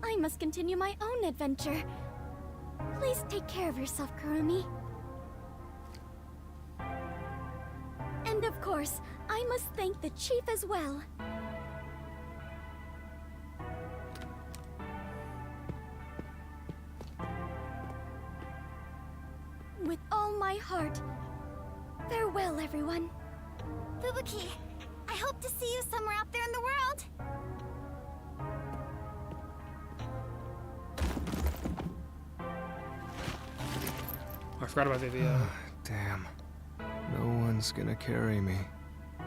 I must continue my own adventure. Please take care of yourself, Kurumi. And of course, I must thank the Chief as well. With all my heart, farewell, everyone. Fubuki, I hope to see you somewhere out there in the world. I forgot about Vivia. Damn. No one's gonna carry me.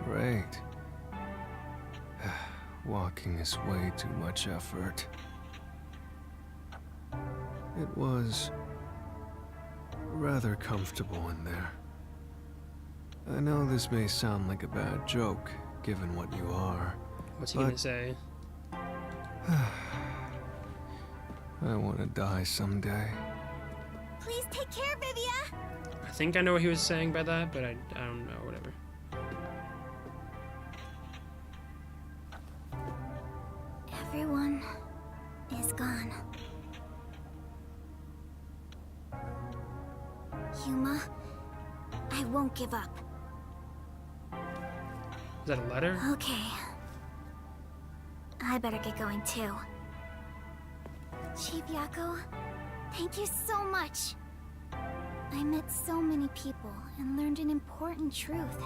Great. Walking is way too much effort. It was rather comfortable in there. I know this may sound like a bad joke, given what you are. What's he gonna say? I want to die someday. Please take care, Vivia. I think I know what he was saying by that, but I don't know, whatever. Everyone is gone. Yuma, I won't give up. Is that a letter? Okay. I better get going too. Chief Yako, thank you so much. I met so many people and learned an important truth.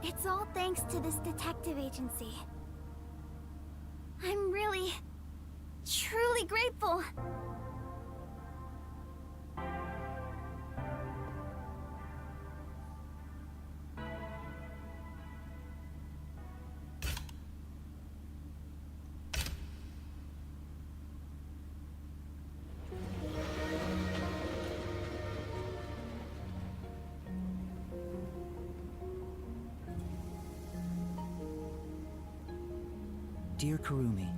It's all thanks to this detective agency. I'm really, truly grateful. Dear Kurumi,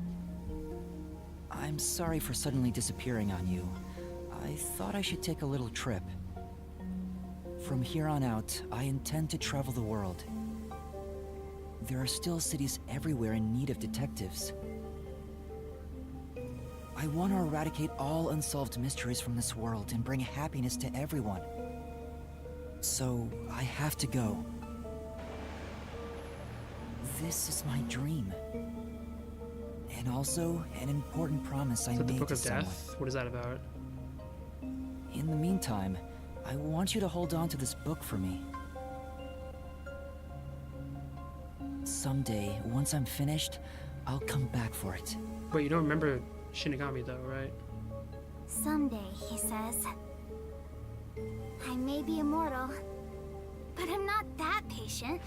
I'm sorry for suddenly disappearing on you. I thought I should take a little trip. From here on out, I intend to travel the world. There are still cities everywhere in need of detectives. I want to eradicate all unsolved mysteries from this world and bring happiness to everyone. So, I have to go. This is my dream. And also, an important promise I Is that the made Book to of someone. Death? What is that about? In the meantime, I want you to hold on to this book for me. Someday, once I'm finished, I'll come back for it. Wait, you don't remember Shinigami though, right? Someday, he says. I may be immortal, but I'm not that patient.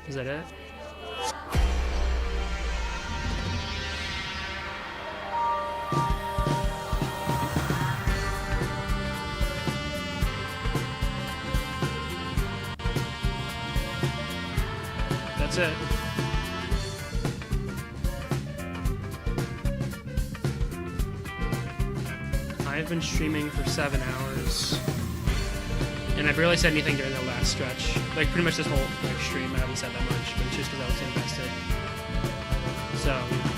Is that it? That's it. I've been streaming for 7 hours, and I barely said anything during the last stretch. Like, pretty much this whole stream, I haven't said that much, but it's just because I was invested. So, yeah.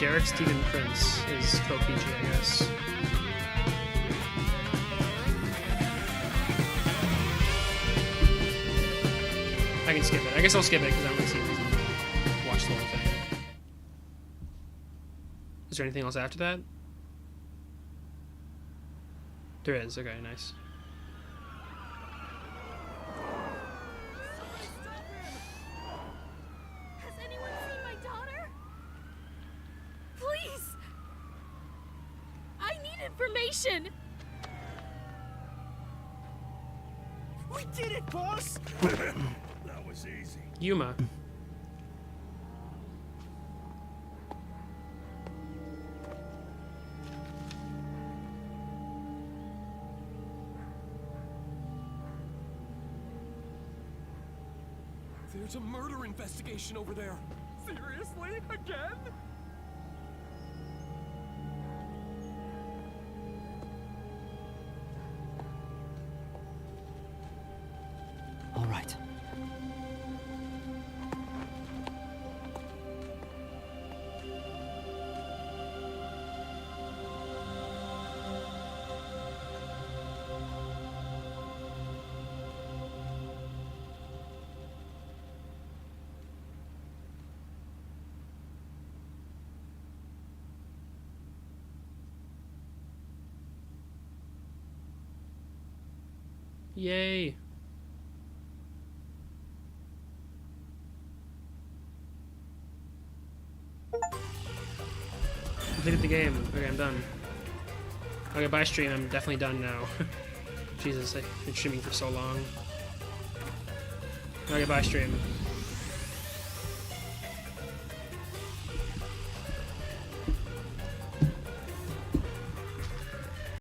Derek Stephen Prince is co-PG, I guess. I can skip it. I guess I'll skip it because I don't want to see a reason to watch the whole thing. Is there anything else after that? There is. Okay, nice. Has anyone seen my daughter? Please! I need information! We did it, boss! That was easy. Yuma. There's a murder investigation over there. Seriously? Again? All right. Yay. Completed the game. Okay, I'm done. Okay, bye stream. I'm definitely done now. Jesus, I've been streaming for so long. Okay, bye stream.